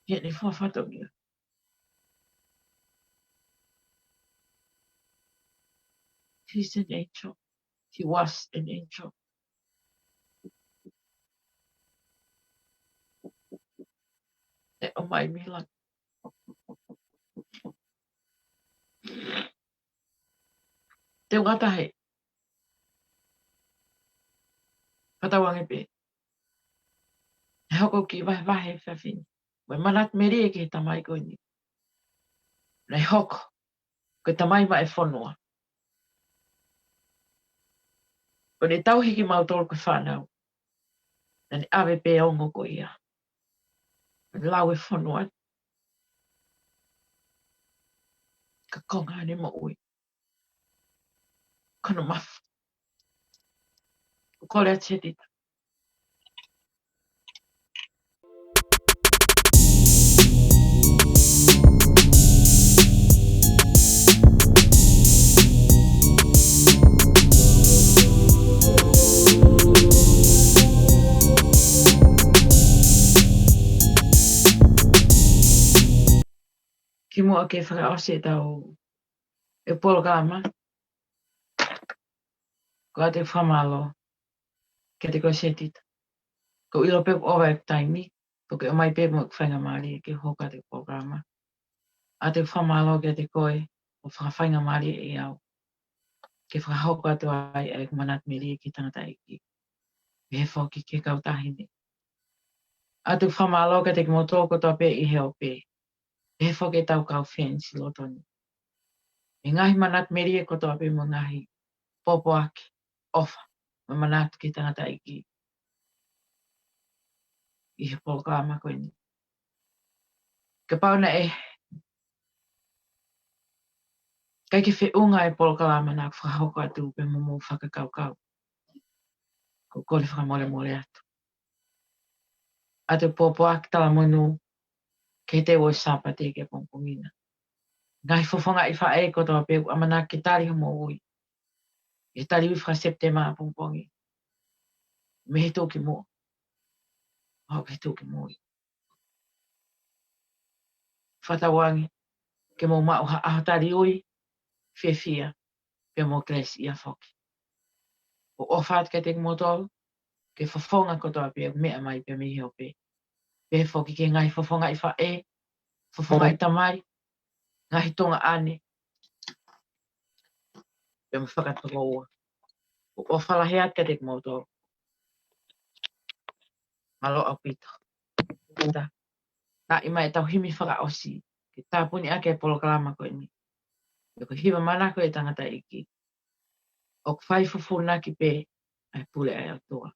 I ne fua whatongia. He's an angel. He was an angel. E o mai mila. Te ngata hei. Patawange pe. E hoko ki vahe whawhini. Mai manat meri e ke tamai koe ni. Nei hoko. Koe tamai ma e whanua. Ko ne tau hiki mau tolu koe whanau. Na ne awe pe ongo ko ia. Ne lau e whanua. Ka konga ne mo ui. Kono mafu. Ko kore a tedita. Ki mua ke whakaose tau e pologama. Ko a te whamalo. Ke te koe setita. Ko ilo pe owa e taimi. Ko ke o mai pe mo whainga maari ke hoka te pologama. A te whamalo ke te koe o whakawhainga maari e au. Ke whakahoko atu ai e manat meri ki tangata iki. Me he whoki ke kautahine. A te whamalo ke te motoko toa pe i heo pe. E he whoke tau kau whensi lotoni. E ngahi manat meri e kotoa pe mo ngahi popo ake, ofa, ma manat ki tangata iki. I he pologama koe ni. Ke pauna e, kai ke whiunga e pologama nā whakahoko atu pe mo mo whakakaukau. Ko kore whakamore more atu. A te popo ake tala monu ke te oi sapa te ke pongpongina. Ngahi whawhanga i whae kotoa pe amana ke tari mo ui. E tari ui wha septema a pongpongi. Me he tōki mo. Hau he tōki mo i. Whatawangi ke mo mao ahatari ui whiawhia pe mo kresi ia whoki. O ofat ke te motol ke whawhonga kotoa pe mea mai pe mi heo pe. Pe whoki ke ngai whawhonga i whae, whawhonga i tamai, ngahi tonga ane, pe mo whakatoko ua. O whalaheat ke te motol. Malo au pito. Puta. Na ima e tau himi whakaosi. Ke tāpuni ake pologama koe ni. E ko hiwa mana koe tangata iki. O kwhai whawhuna ki pe ai pule ai atua.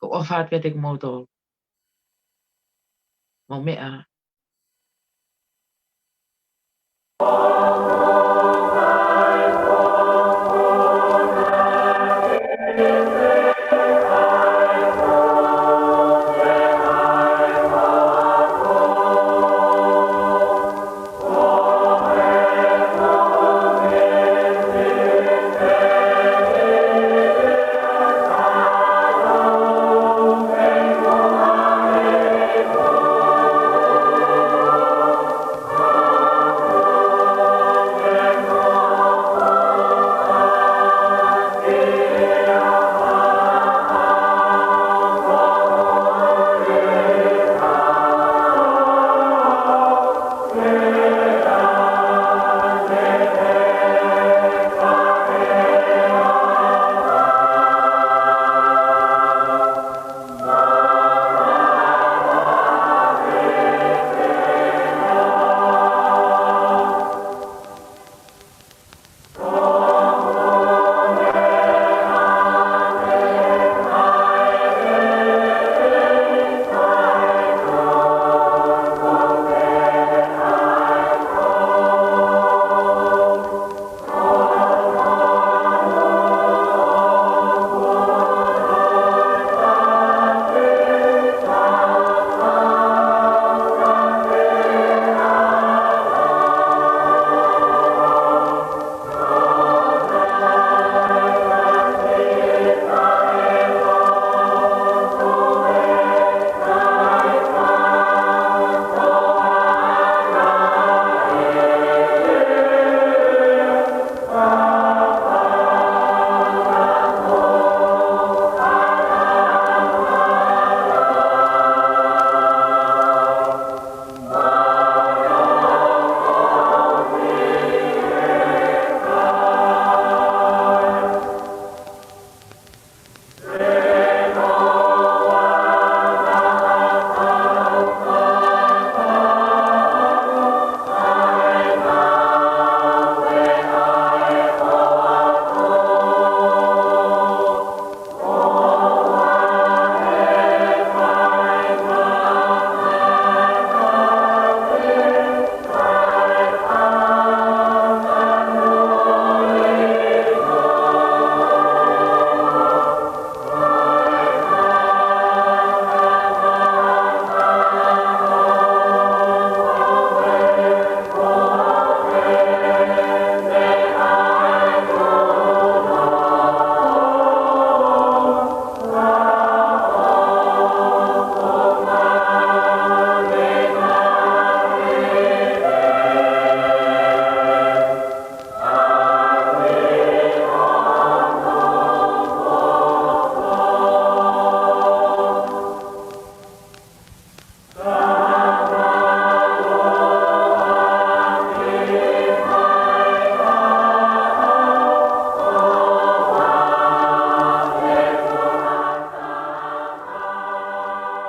Ko ofat ke te motol. Mo mea.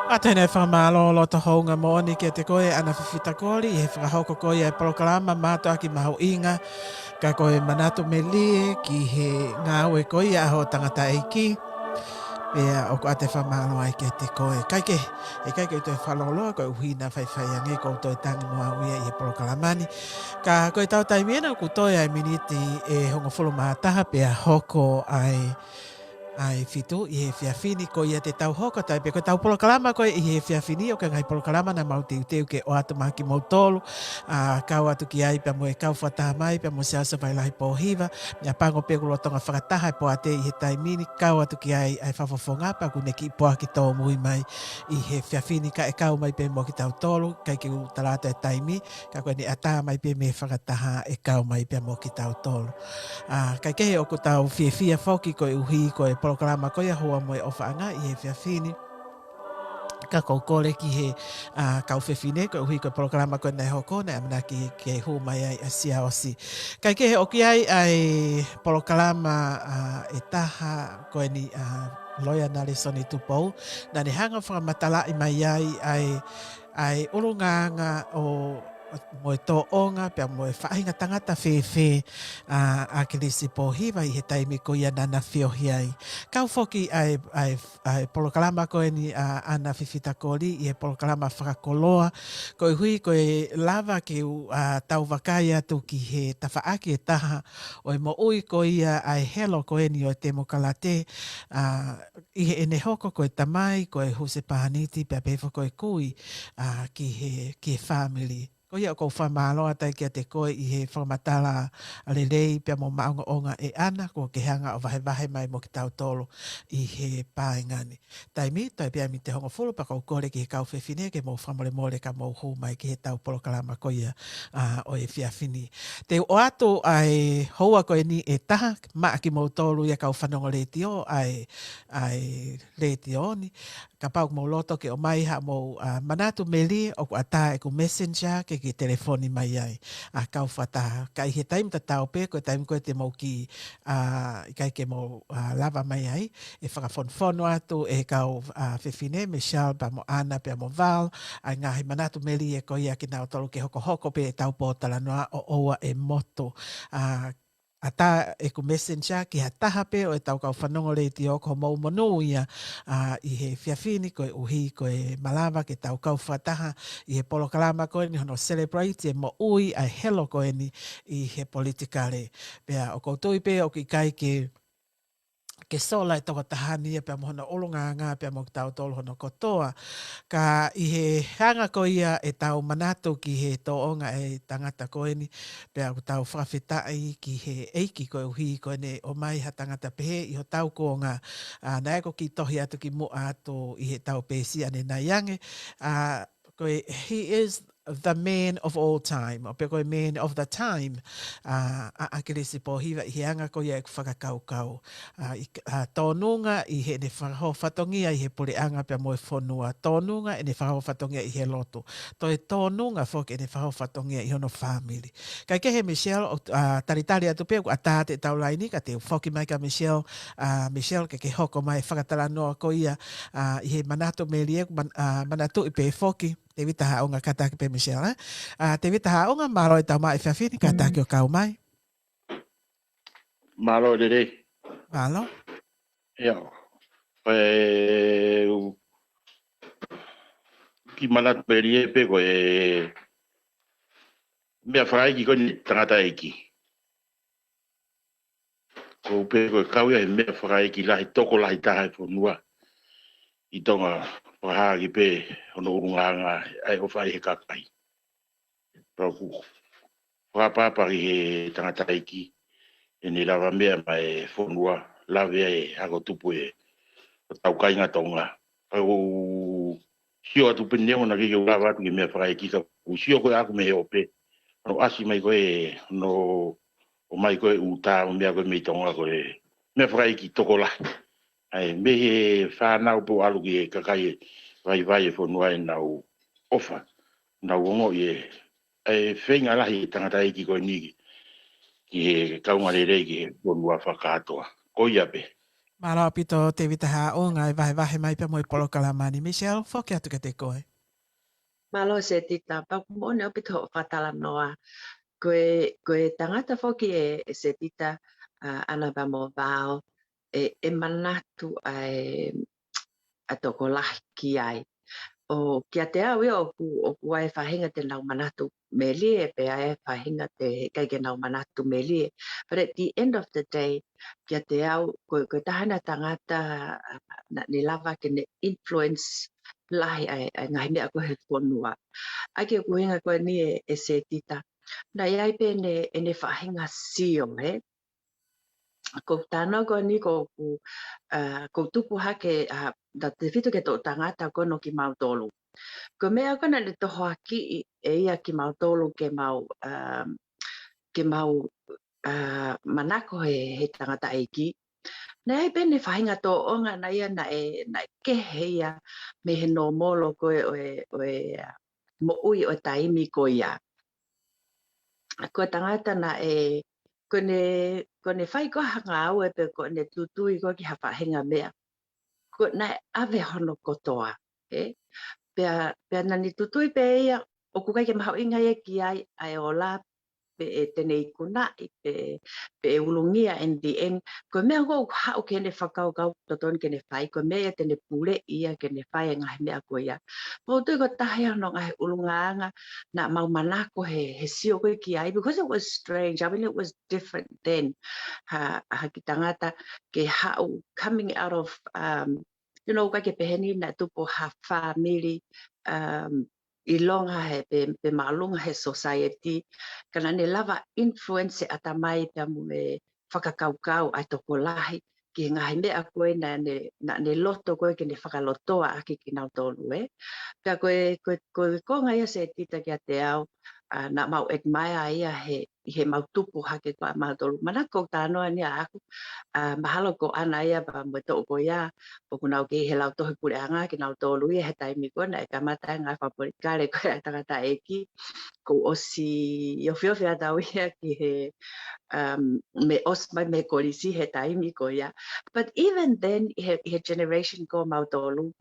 Atene whamalo lo to honga mooni ke te koe ana whiwhita kori he whakahoko koe e proklama mātua ki maho inga ka koe manatu me lie ki he ngāwe koe aho tangata eiki pea o ko ate whamalo ai ke te koe kaike e kaike toi whaloloa koe uhina whaiwhai ange ko toi tangi moa uia i he proklamani ka koe tau taimiena ku toi ai miniti e hongo whulu mātaha pea hoko ai fitu i he whiawhini ko ia te tau hoka tai pe ko tau polokalama ko i he whiawhini o ka ngai polokalama na mau te uteu ke o atu maki mau tolu kau atu ki ai pe mo e kau whataha mai pe mo se asa vai lahi po hiva mea pango pe kulo tonga whakataha po ate i he taimini kau atu ki ai whawhawhonga pa ku neki poa ki tō mui mai i he whiawhini ka e kau mai pe mo ki tau tolu kai ki u talata e taimi ka koe ni ata mai pe me whakataha e kau mai pe mo ki tau tolu kai kehe o ko tau whiawhia whoki ko e uhi ko e programa ko ia hoa moe ofaanga i he whiawhini ka kore ki he kau whiawhine ko uhi ko e programa ko nei hoko nei amana ki ke hu mai ai asia osi kai ke he oki ai programa e taha ko ni loya nale soni tupou na ni hanga whakamatala i mai ai urunganga o moe tō onga, pia moe whainga tangata whewhe a kilisi po hiwa i he taimi ko ia nana whiohi ai. Kau whoki ai polokalama koe ni ana whiwhita kori i he polokalama whakakoloa, koe hui koe lava ki tau wakai atu ki he tawhaaki e taha o e mo ui ko ia ai helo koe ni o te mokalate i he ene hoko koe tamai, koe huse pahaniti, pia pefo koe kui ki he family. Ko ia ko whamaloa tai kia te koe i he whamatala alelei pia mo maunga onga e ana ko ke hanga o wahe mai mo ki tau tolo i he pāingani. Tai mi, tai pia mi te hongo fulu pa kau kore ki he kau whewhine ke mo whamole mole ka mo hu mai ki he tau polokalama ko ia o e whiawhini. Te o ato ai houa koe ni e taha maa ki mo tolu ia kau whanongo leitio ai leitio ni. Ka pau mo loto ke o mai ha mo manatu meli o ku ata e ku messenger ke ki telefoni mai ai a kau whata. Ka i he taim ta tau pe ko taim koe te mau ki kai ke mo lava mai ai e whakafonfono atu e kau whiwhine Michelle pa mo Ana pe mo Val ai ngahi manatu meli e ko ia ki nao tolu ke hoko pe e tau pōtala noa o oa e moto ata e ku messenger ki hataha pe o e tau kau whanongo le ti o ko mau monu ia i he whiawhini ko e uhi ko e malawa ke tau kau whataha i he polokalama ko ni hono celebrate e mo ui ai helo ko ni i he politikare. Pea o koutou pe o ki kai ke sola e toko tahani e pia mohona olonganga pia mo tau tolo hono kotoa ka i he hanga ko ia e tau manatu ki he toonga e tangata ko ni pia ko tau whawhitai ki he eiki ko uhi ko ne o mai ha tangata pehe i ho tau ko nga na eko ki tohi atu ki mo atu i he tau pesi ane na yange ko he is the man of all time, o pe koe man of the time, a kirisi po hiwa i heanga ko ia e whakakaukau. Tōnunga i he ne whakaho whatongia i he pureanga pia moe whonua. Tōnunga i ne whakaho whatongia i he loto. Toi tōnunga whoke i ne whakaho whatongia i hono family. Kai ke he Michelle, taritari atu pia, a tāte tau laini, ka te whoki mai ka Michelle, Michelle ke hoko mai whakatala noa ko ia i he manatu melie, manatu i pe whoki, te wita haonga kataki pe Michelle. Te wita haonga maro i tau mai whiawhini kataki o kau mai. Maro rere. Malo? Ia. Ki manatu perie pe ko mea whaiki ko ni tangata eki. Ko pe ko kauia he mea whaiki lahi toko lahi taha e whanua. I tonga whahagi pe hono urunganga ai o whai he kakai. Rauku. Whapapari he tangata eki. E ni lawa mea mai whanua. Lawe e hako tupu e tau kainga tonga. Au sio atu peneo na kike ulawa atu ki mea whaiki ka. Sio koe aku me he ope. No asi mai koe no o mai koe uta o mea koe mei tonga koe. Mea whaiki toko lahi. Ai me he whanau po alu ki e kakai vai e whanua e nau ofa. Nau ongo i e. Ai whenga lahi tangata eki koe niki. Ki he kaunga re ki he whanua whakatoa. Ko ia pe. Malo pito te vitaha o ngai vahe mai pe moi polo kalamani. Michelle, foki atu ke te koe. Malo se tita pa mo ne opito fatala noa. Koe tangata foki e se tita ana ba mo vao e manatu a toko lahi ki ai. O kia te au o ku ai whahinga te nau manatu me lie pe ai whahinga te kai ke nau manatu me lie. But at the end of the day, kia te au koe tahana tangata ni lava ke ne influence lahi ai ngai mea koe he whanua. Ai ke kuhinga koe ni e se tita. Na iai pe ne whahinga sio he. Ko tāna ko ni ko tupu hake da te whitu ke tō tangata kono ki mau tolu. Ko mea kona le toho aki e ia ki mau tolu ke mau manako he tangata eiki. Nei pene whahinga tō onga na ia na kehe ia me he no molo koe mo ui o taimi ko ia. Ko tangata na kone whai ko hanga au e pe kone tutui ko ki hawhahinga mea. Ko na ave hono kotoa. Pea nani tutui pe ia o kukai ke mahau inga e ki ai o la pe e tene i kuna i pe e ulungia in the end. Ko mea ko hau kene whakau kau toton kene whai. Ko mea tene pule ia kene whai e ngahi mea ko ia. Po tui ko tahi ano ngahi ulungaanga na mau manako he sio koe ki ai. Because it was strange. I mean it was different then. Ha ki tangata ke hau coming out of you know, kai ke peheni na tupo ha family i longa he pe malunga he society kana ne lava influence atamai pe mu me whakakaukau ai toko lahi ki ngahi mea koe na ne loto koe ke ne whakalotoa aki ki nau tonu e. Pea koe konga ia se tita kia te au na mau admire ia he mau tupu hake koa mau tolu. Mana kou tānoa ni a aku mahalo ko ana ia pa mo to ko ia o kuna ke he lau tohi pure anga ki nau tolu ia he taimi ko na e kamata ngai whapori kare koe a tangata eki ko osi iofiofi a tau ia ki he me osmai me korisi he taimi ko ia. But even then he generation ko mau tolu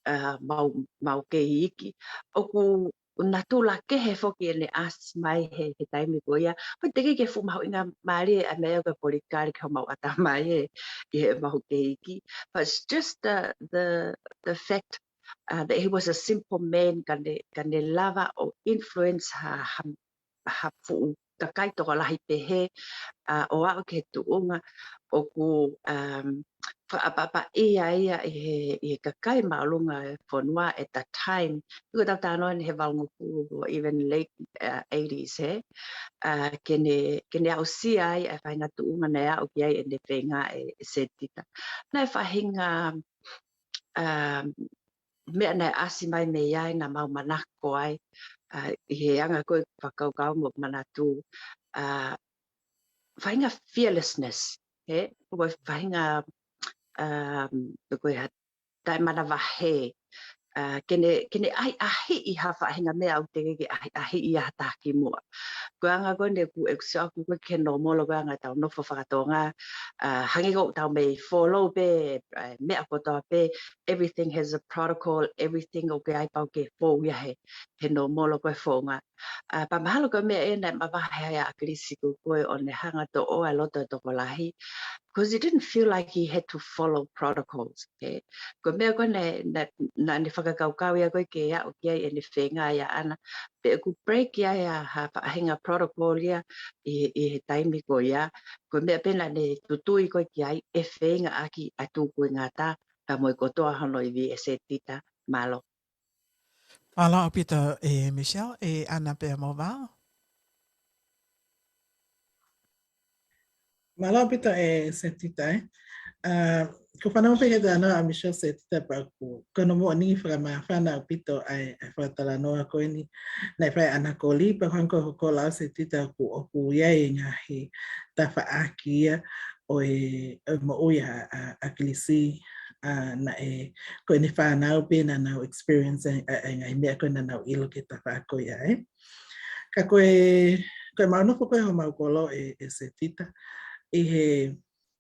mau ke iki o ku na tula ke he foki ele as mai he taimi ko ia po te ke fu mau inga mari a me ko polikari ko mau ata mai he mau ke iki. But it's just the fact that he was a simple man kan lava o influence ha fu ka kai to la hi pe he o a ke tuunga o ku whaapapa ia he kakai maalunga whanua at that time. Tuka tau tānoa ni he walngupu even late 80s he. Kene au si ai a whainga tuunga nei au ki ai e ne whenga e se tita. Nei whahinga mea nei asi mai me iai na mau manako ai i he anga koe whakaukau mo manatu. Whahinga fearlessness he. Koe whahinga koe tai mana wahe kene ai ahi i ha whahinga mea au te ke ahi i a taki mua. Koe anga koe ne ku eksia ku koe ke no molo koe anga tau nofo whakatonga hangi ko tau mei follow pe mea kotoa pe everything has a protocol, everything o ke ai pau ke fōu ia he no molo koe whonga. Pa mahalo koe mea e nei mawahe ai a krisi koe o ne hanga to o a loto e toko lahi. Because he didn't feel like he had to follow protocols. Okay? Ko mea koe na ni whakakaukau ia koe ke ia o kia e ni whenga ia ana. Pe ku break ia ha whahinga protocol ia i he taimi ko ia. Ko mea pena ne tutui koe ki ai e whenga aki atu koe ngata pa moe kotoa hono i vi e se tita malo. Malo pito e Michelle e ana pe mo va. Malo pito e se tita ko whanau pe he tano a Michelle se tita pa ku kono mo ni whakama whanau pito ai whakatala noa koe ni nei whai ana ko li pa hanko ko lao se tita ku o ku iai ngahi ta whaaki ia o mo ui a kilisi na koe ni whanau pe na nau experience ngai mea koe na nau ilo ke ta whaako ia ka koe maunofo koe ho mau kolo e se tita i he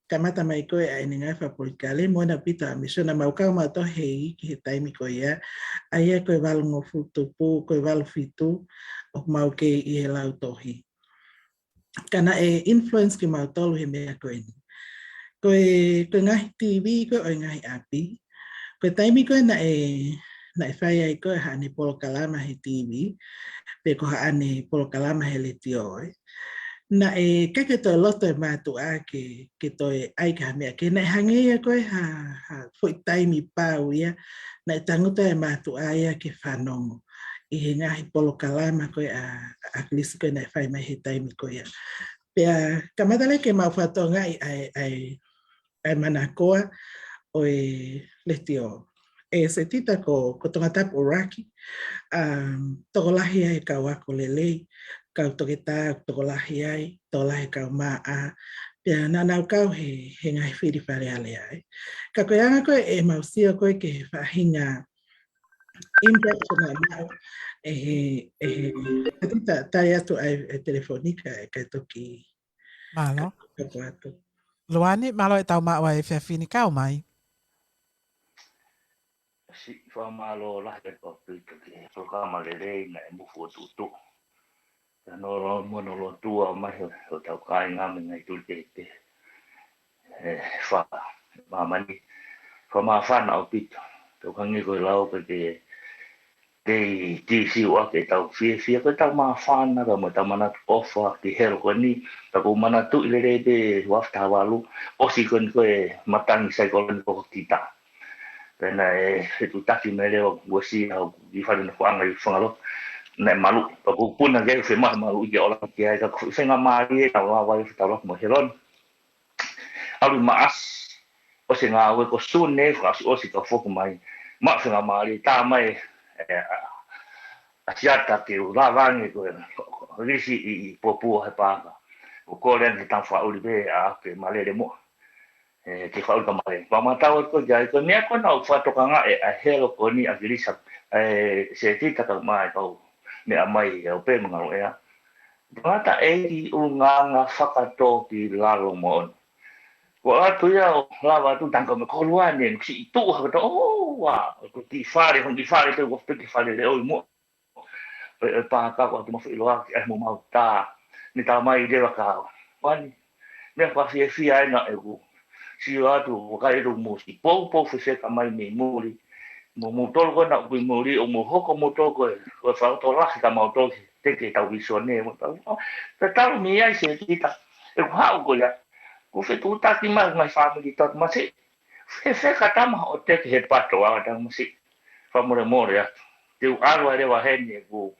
kamata mai koe ai ningai fa polikale mo na pita misiona maukau ma to hei ki he taimi koe ia ai koe walu ngofu tupu koe walu fitu o mau ke i he lau tohi kana e influence ki mau tolu he mea koe ni koe ngahi TV koe o ngahi api koe taimi koe na e whai ai koe ha ni polo kalama he TV pe ko ha ane polo kalama he le tioe na e kake to loto e matu a ke to e ai ka mea ke na hange ia koe ha foi taimi pau ia na e tanguta e matu a ia ke whanongo i he ngahi polo kalama koe a klisi koe na e whai mai he taimi koe ia pea kamatale ke mau whatonga ai manakoa o e le tio e se tita ko tongatapu oraki toko lahi ai kawako lelei kau toke tā toko lahi ai, toko lahi kau maa, pia nanau kau he ngai whiri whare ale ai. Ka koe anga koe e mausia koe ke he whahinga impact na mau katita tai atu ai telefonika e kai toki. Malo. Kako atu. Luani, malo e tau maua e whiawhini kau mai? Si whamalo lahi ko pita ke whakama lelei na e mufu o tutu. No lo mono lo tua mai o tau kai ngame ngai tu te fa mani fa ma fa na opito to kangi ko lau pe te si wa ke tau fie ko tau ma fa na mo tau mana ofa ki hero ko ni ta ko mana tu ile de wa ta walu o si kon ko matang sai ko ko kita pena tu ta ki mele o si au di fa no ko angai fangalo na malu ko puna ge se malu ge ola ke ai ka se nga mari ta wa wa ta lo mo helon alu maas o se nga we ko sune fa o si ka fo mai ma se nga mari ta mai asiata ke la vangi ko risi i popu he pa ko len ta fa o be a ke male de mo ke fa o ka male pa ma ta ko ja ko ne ko na fa to ka nga a helo ko ni a grisa se ti ta ka mai ko me amai e o pe mangalo ea. Mata e i unganga whakato ki lalo mo. Ko atu ia o lawa tu tangka me koluane, si itu hakato, wa, ko ki whare te wafte ki whare le oi mo. E pāka ko atu mawhi iloa ki mo mau tā, ni tā mai dewa kāo. Wani, mea kwa fie fia ena e ku, si o atu wakai ru mo si pou wheseka mai me muri, mo tolo ko na ku muri o mo hoko mo tolo ko fa to la ka mo tolo te ke tau visione mo tau ta tau mi ai se kita e ku ha ko ya ku fe tu ta ki ma mai family tot ma se fe ka ta ma o te ke he pato a ta mo si fa mo ya te u alo re wa hen ne ku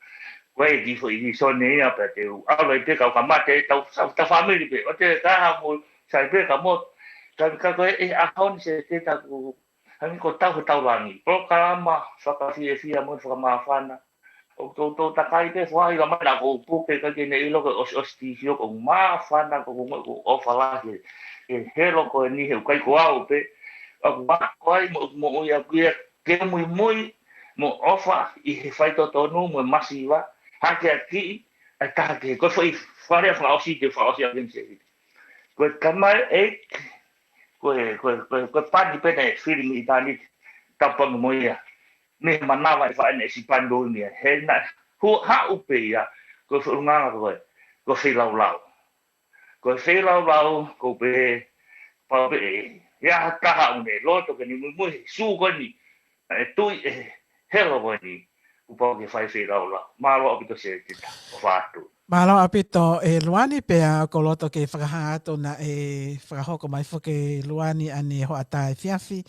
wei di fo i so ne ya pa te u alo te ka ma te tau ta family pe o te ka ha mo sai pe ka mo ka ko e a hon se te ta ku Hangi ko tau wangi. Programa whakawhiawhia mo whakamawhana. O tō takai pe whahi la mana ko puke ka kene ilo ko os tihio ko mawhana ko o whalahi. E helo ko ni he kai ko au pe. A ko ai mo ia kuia ke mui mo ofa i he whaito tonu mo masiwa. Hake a ki ai tahake. Ko whare whaosi te whaosi a gense. Ko kamai ko padi pena feeling itali tapang mo ya me manawa fa ne si pando ni he na hu ha upe ya ko funga ko filau ko be pa be ya ta ha ne lo to ke ni mo su ko ni tu hello ko ni upo ke fa filau malo apito se kita fa tu Malo apito e luani pea ko loto ke whakahato na e whakahoko mai whake luani ani ho atai fiafi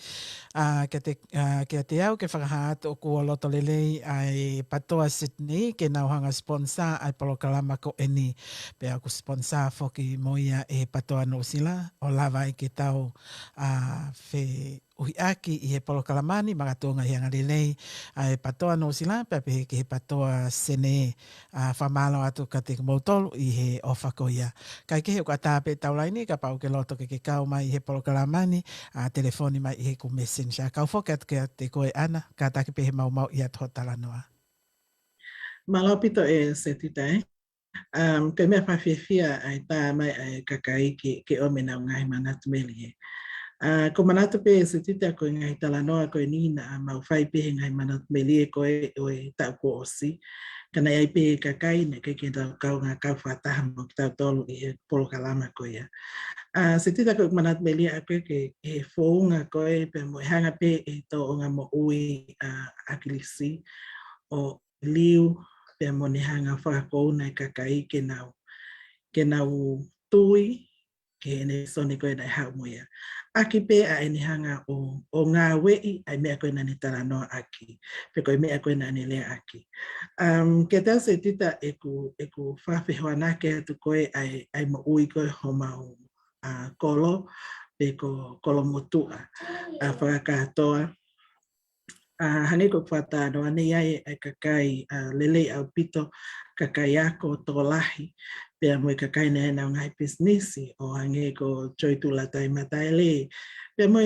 ke te au ke whakahato ko loto lelei ai patoa Sydney ke nauhanga sponsor ai polokalama ko eni pea ko sponsor whoki moia e patoa Nosila o lava i ke tau whe uhi aki i he polokalamani magatonga hianga lelei ai patoa Nosila pepe ke he patoa Sene whamalo atu ka te mautolu i he ofakoia. Kai ke he o ka tāpe taulaini ka pau ke loto ke kau mai i he polokalamani telefoni mai i he ku messenger. Kau whoke atu ke te koe ana ka take pe he mau i atu hotalanoa. Malo pito e se titai. Ke mea pawhiawhia ai tā mai ai kakai ke o mena ngai manatu meli e. Ko manatu pe se tita ko ngai talanoa ko nina a mau whai pe ngai manatu meli e ko e tau ko osi. Kana ai pe kakai ne ke tau kau ngā kau whataha mo ki tau tolu i he polo kalama ko ia. Se tita ko manatu meli a koe ke he whounga ko e pe mo hanga pe e tō o ngā mo ui akilisi o liu pe mo ni hanga whakakou nei kakai ke nau tui ke ne sone koe nei hau moia. Aki pe a eni hanga o ngā wei ai mea koe nani tara noa aki. Pe koe mea koe nani lea aki. Ke tau se tita e ku whawhihoana ke atu koe ai mo ui koe ho mau kolo pe ko kolo motua whakakatoa. Hane ko whata noa nei ai kakai lele au pito kakai ako tō lahi pia mo kakai nei nau ngai businessi o hange ko choitu la tai matai le pia mo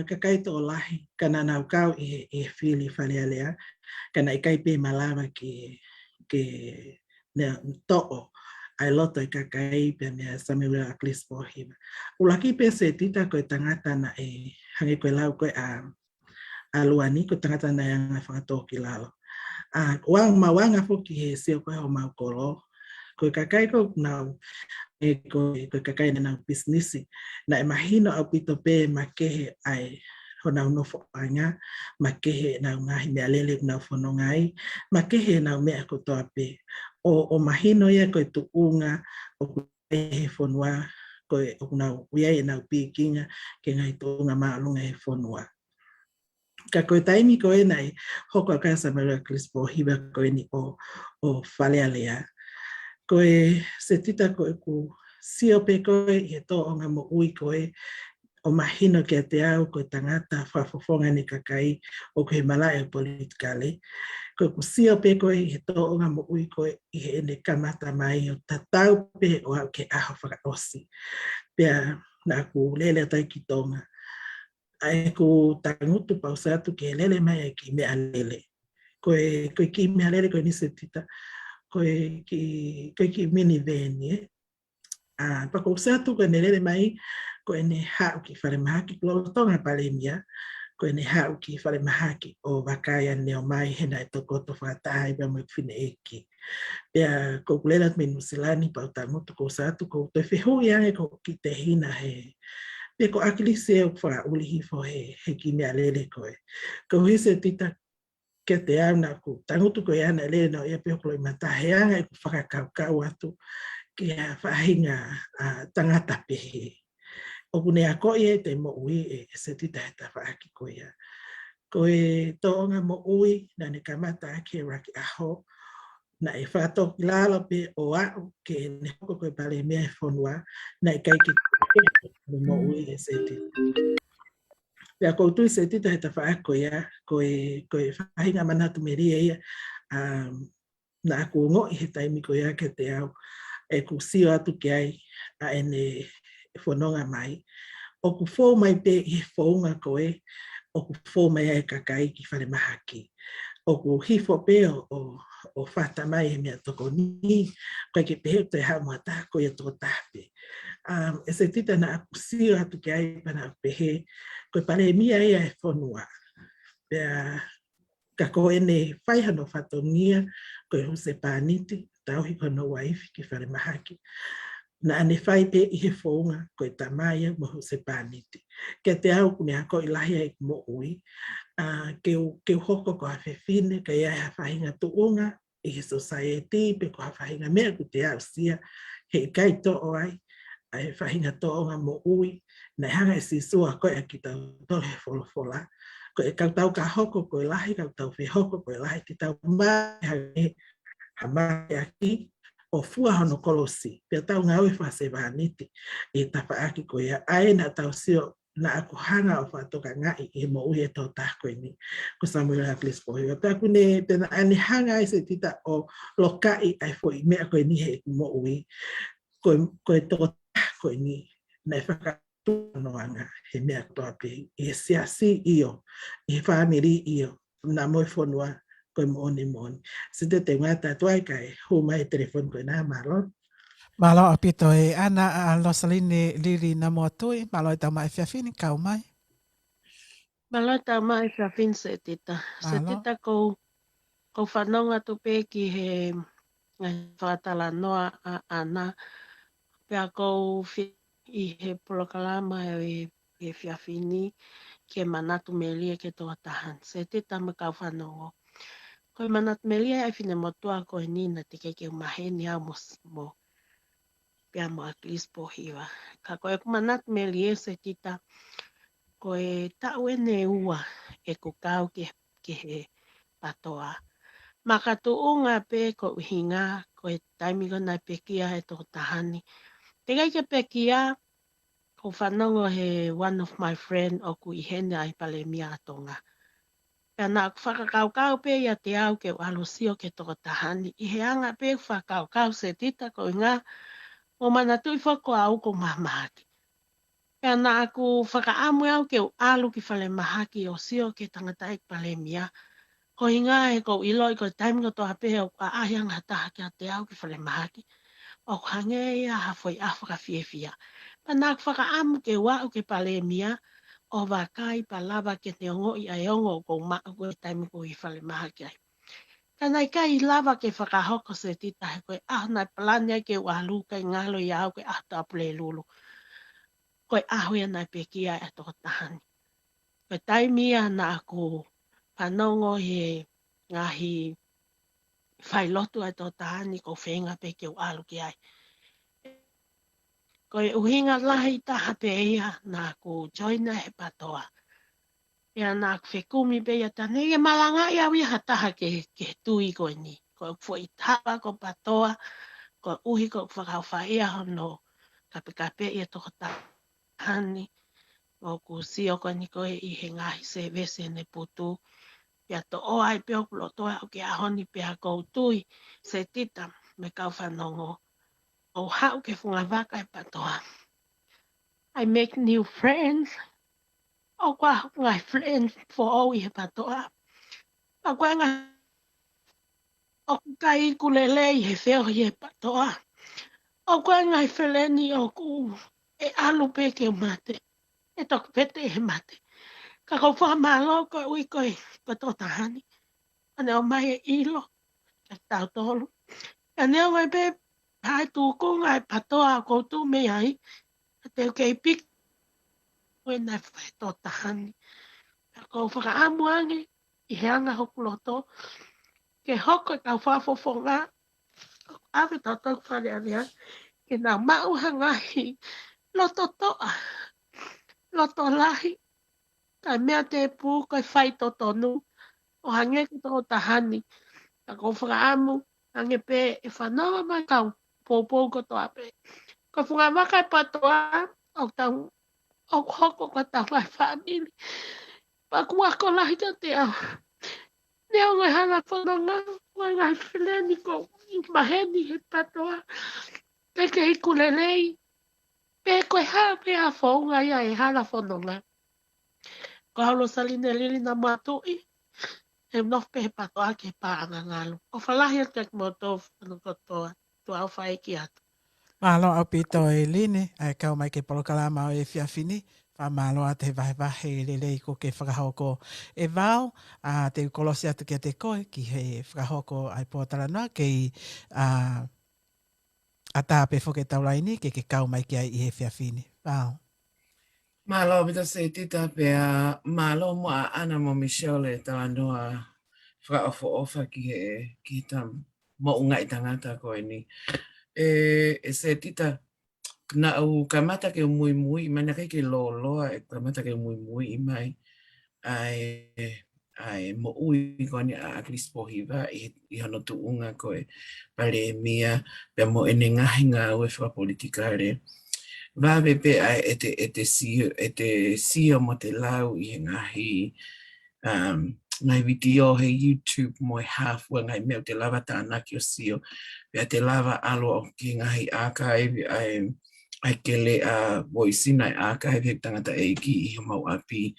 kakai tō lahi kana nau kau e whili whale alea kana i kai pe malama ke ne to'o ai loto i kakai pia mea Samuel Aklis Pohima. Ulaki pe se tita koe tangata na e hange koe lau koe aluani ko tangata na yang whakatoki lalo. Mawanga foki he seo koe ho mau kolo. Koe kakai ko nau koe kakai na nau businessi. Na e mahino au pito pe makehe ai ho nau nofo anga. Makehe nau ngahi mea lele nau whanongai. Makehe nau mea kotoa pe. O mahino ia koe tu unga o he whanua. Koe o nau uiai nau pikinga ke ngai tu unga maalunga he whanua. Ka koe taimi koe nei hoko a kasa Samuel Aklis Pohima koe ni o whale alea. Koe se tita koe ku sio pe koe i he tō onga mo ui koe o mahino ke te au koe tangata whafofonga ni kakai o koe malai o politikale. Koe ku sio pe koe i he tō onga mo ui koe i he ene kamata mai o tatau pe o au ke aho whakaosi. Pea na ku lele atai ki tonga. Ai ko tangutu pausatu ke lele mai ki mea lele. Koe ki mea lele koe nise tita. Koe ki minivan ye. Pa pausatu koe ne lele mai koe ne hau ki whare mahaki. Klo tonga pale mia. Koe ne hau ki whare mahaki o wakaya neo mai hena e tokoto whatahi pa mo whine eki. Pea ko kulela me nusilani pau tangutu ko satu ko te whihui ange ko ki te hina he. Pe ko akilisi e wha ulihi fo he ki mea lele koe. Ko hise tita ke te au na ku tangutu koe ana lele no ia peo koloi mataheanga e ku whakakau atu ki a whahinga tangata pehe. O kune a koe e te mo ui e se tita he ta whaaki koe ia. Koe toonga mo ui na ne kamata ake raki aho na e whātoki lalo pe o au ke ne hoko koe pale mea e whonua na e kai ki mo ui e se tita. Pea koutu se tita he ta whaako ia, koe whahinga manatu meria ia, na aku ngoi he taimi ko ia ke te au, e ku sio atu ke ai, a ene whanonga mai. O ku fō mai pe i whaunga koe, o ku fō mai ai kakai ki whare mahaki. O ku hifo pe o whata mai he mea toko ni, koe ke pehe te hau mua tāko ia tō tāpe. E se tita na aku sio atu ke ai pana pehe, koe pare mia ia e whanua. Pea ka ko ene whaihano whatongia, koe huse pāniti, tauhi kono waifi ki whare mahaki. Na ane whai pe i he whaunga, koe tamaia mo huse pāniti. Ke te au kune ako i lahi ai mo ui, ke hoko ko hawhewhine, ka ia ha whahinga tuunga, i he society, pe ko ha whahinga mea ku te au sia, he kai to'o ai, ai whahinga to'onga mo ui, na hanga e si sua koe a ki tau tole he wholofola, ko e kautau ka hoko koe lahi, kautau whi hoko koe lahi, ki tau mai hamai aki, o fua hono kolosi, pia tau ngā ui whase wāniti, e tapa aki koe a aena tau sio na aku hanga o whatoka ngai e mo ui e tau tākoe ni, ko Samuel Aklis Pohima. Pia kune pena ane hanga e se tita o lokai ai fwoi mea koe ni he mo ui, koe tō tākoe ni, nei whakatuanoanga he mea toa pe, e siasi iyo, e whamiri iyo, na moi whanua, koe mooni mooni. Se te ngata tuai kai hu mai telefon koe nā malo. Malo apito e ana a losaline liri na moatui, malo e tau mai fiafini kau mai. Malata mai sa fin se tita. Se Malo. tita ko whanonga tupe ki he whātala noa a ana. Pea ko i he polokalama e whiawhini ke manatu melia ke toa tahan. Se tita me kau whanongo. Koe manatu melia e whine motua koe nina te keke umaheni au mo pea mo aklis pohiwa. Ka koe manatu melia se tita koe tau ene ua e kukau ke he patoa. Maka tuunga pe ko uhinga koe taimi kona pekia e toko tahani. Te kai ke pekia ko whanongo he one of my friend o ku ihene ai pale mia atonga. Pea nā whakakaukau pe ia te au ke walusio ke toko tahani. I he anga pe whakaukau se tita ko inga o mana tui whako au ko mamaki. Pea nā aku whakaamu au ke alu ki whale mahaki o sio ke tangata ek pale mia. Ko inga e ko iloi ko taimi ko toa pe o ka ahianga taha ki a te au ki whale mahaki. O hange ia hafoi awhaka fiefia. Pa nā whakaamu ke wau ke pale mia o wakai pa lava ke te ongo i aiongo ko mako ko taimi ko i whale mahaki ai. Kanai kai lava ke whakahoko se tita he koe nai palania ke walu kai ngalo i au ke tapule lulu. Koe ahuia nai pekia e toko tahani. Koe taimia na aku panongo he ngahi whailotu e toko tahani ko whenga pe ke alu ki ai. Koe uhinga lahi taha pe ia na aku joina he patoa. Ia na aku whekumi pe ia tane e malanga ia wiha taha ke tui koe ni. Koe fwoi tawa ko patoa, koe uhi ko whakawhaia hono kape ia toko tahani. O ku sio ko ni koe i he ngahi se vese ne putu. Pea to o ai peo kulo toa o ke ahoni pea kou tui se tita me kau whanongo. O hau ke whunga waka e patoa. I make new friends. O kwa ngai friends for all i he patoa. O kwa ngai o kai kulele i he wheo i he patoa. O kwa ngai wheleni o ku e alu pe ke mate. E toku pete e mate. Ka kou whamalo koe ui koe pato tahani. Ane o mai e ilo. Ka tau tolu. Ane o mai pe hai tūko ngai patoa koutu me ai. Te kei pik. Koe nai whaito tahani. Ka kou whakaamu ange. I he anga hoku loto. Ke hoko kau whafofonga. Awe tau tau whare anea. Ke nā mau hangahi. Loto toa. Loto lahi. Kai mea te pū, kai whai to tonu, o hange ki tō tahani. Ka kou whakaamu, hange pē, e whanoa mai kau, pōpō ko tō ape. Ka whunga wakai patoa, o tau, o hoko ka tau mai whanini. Pa kua ko lahi ka te au. Nea ngai hana whanonga, ngai whileni ko, i maheni he patoa. Peke i kulelei. Pē koe haa pēha whaunga ia e hana whanonga. Ko haulo saline lili na matui. E nof pe patoa ke paanga ngalo. O whalahi at kak moto whanong kotoa. Tu au whae ki atu. Malo au pito e line, ai kau mai ke polokalama o e whiawhini. Whamalo a te vahe lelei ko ke whakahoko e vau. Te kolosi atu ki a te koe ki he whakahoko ai pōtara noa kei a tāpe whoke taulaini ke kau mai ki ai i he whiawhini. Vau. Malo bita se tita pea malo mo a ana mo Michelle ta noa fra ofa ki tam mo unga i tangata ko ni. E se tita na u kamata ke mui mana ke lo e kamata ke mui i mai ai mo ui ko ni a Crispo hiva i hono tu unga ko e pale mia pe mo enenga hinga u fa politikare. Va pe ai ete sio mo te lau i ngahi ngai video he YouTube mo half when ngai meo te lava tāna ki o sio pe te lava alo o ki ngahi archive ai kele a voice nai archive he tangata e ki i mau api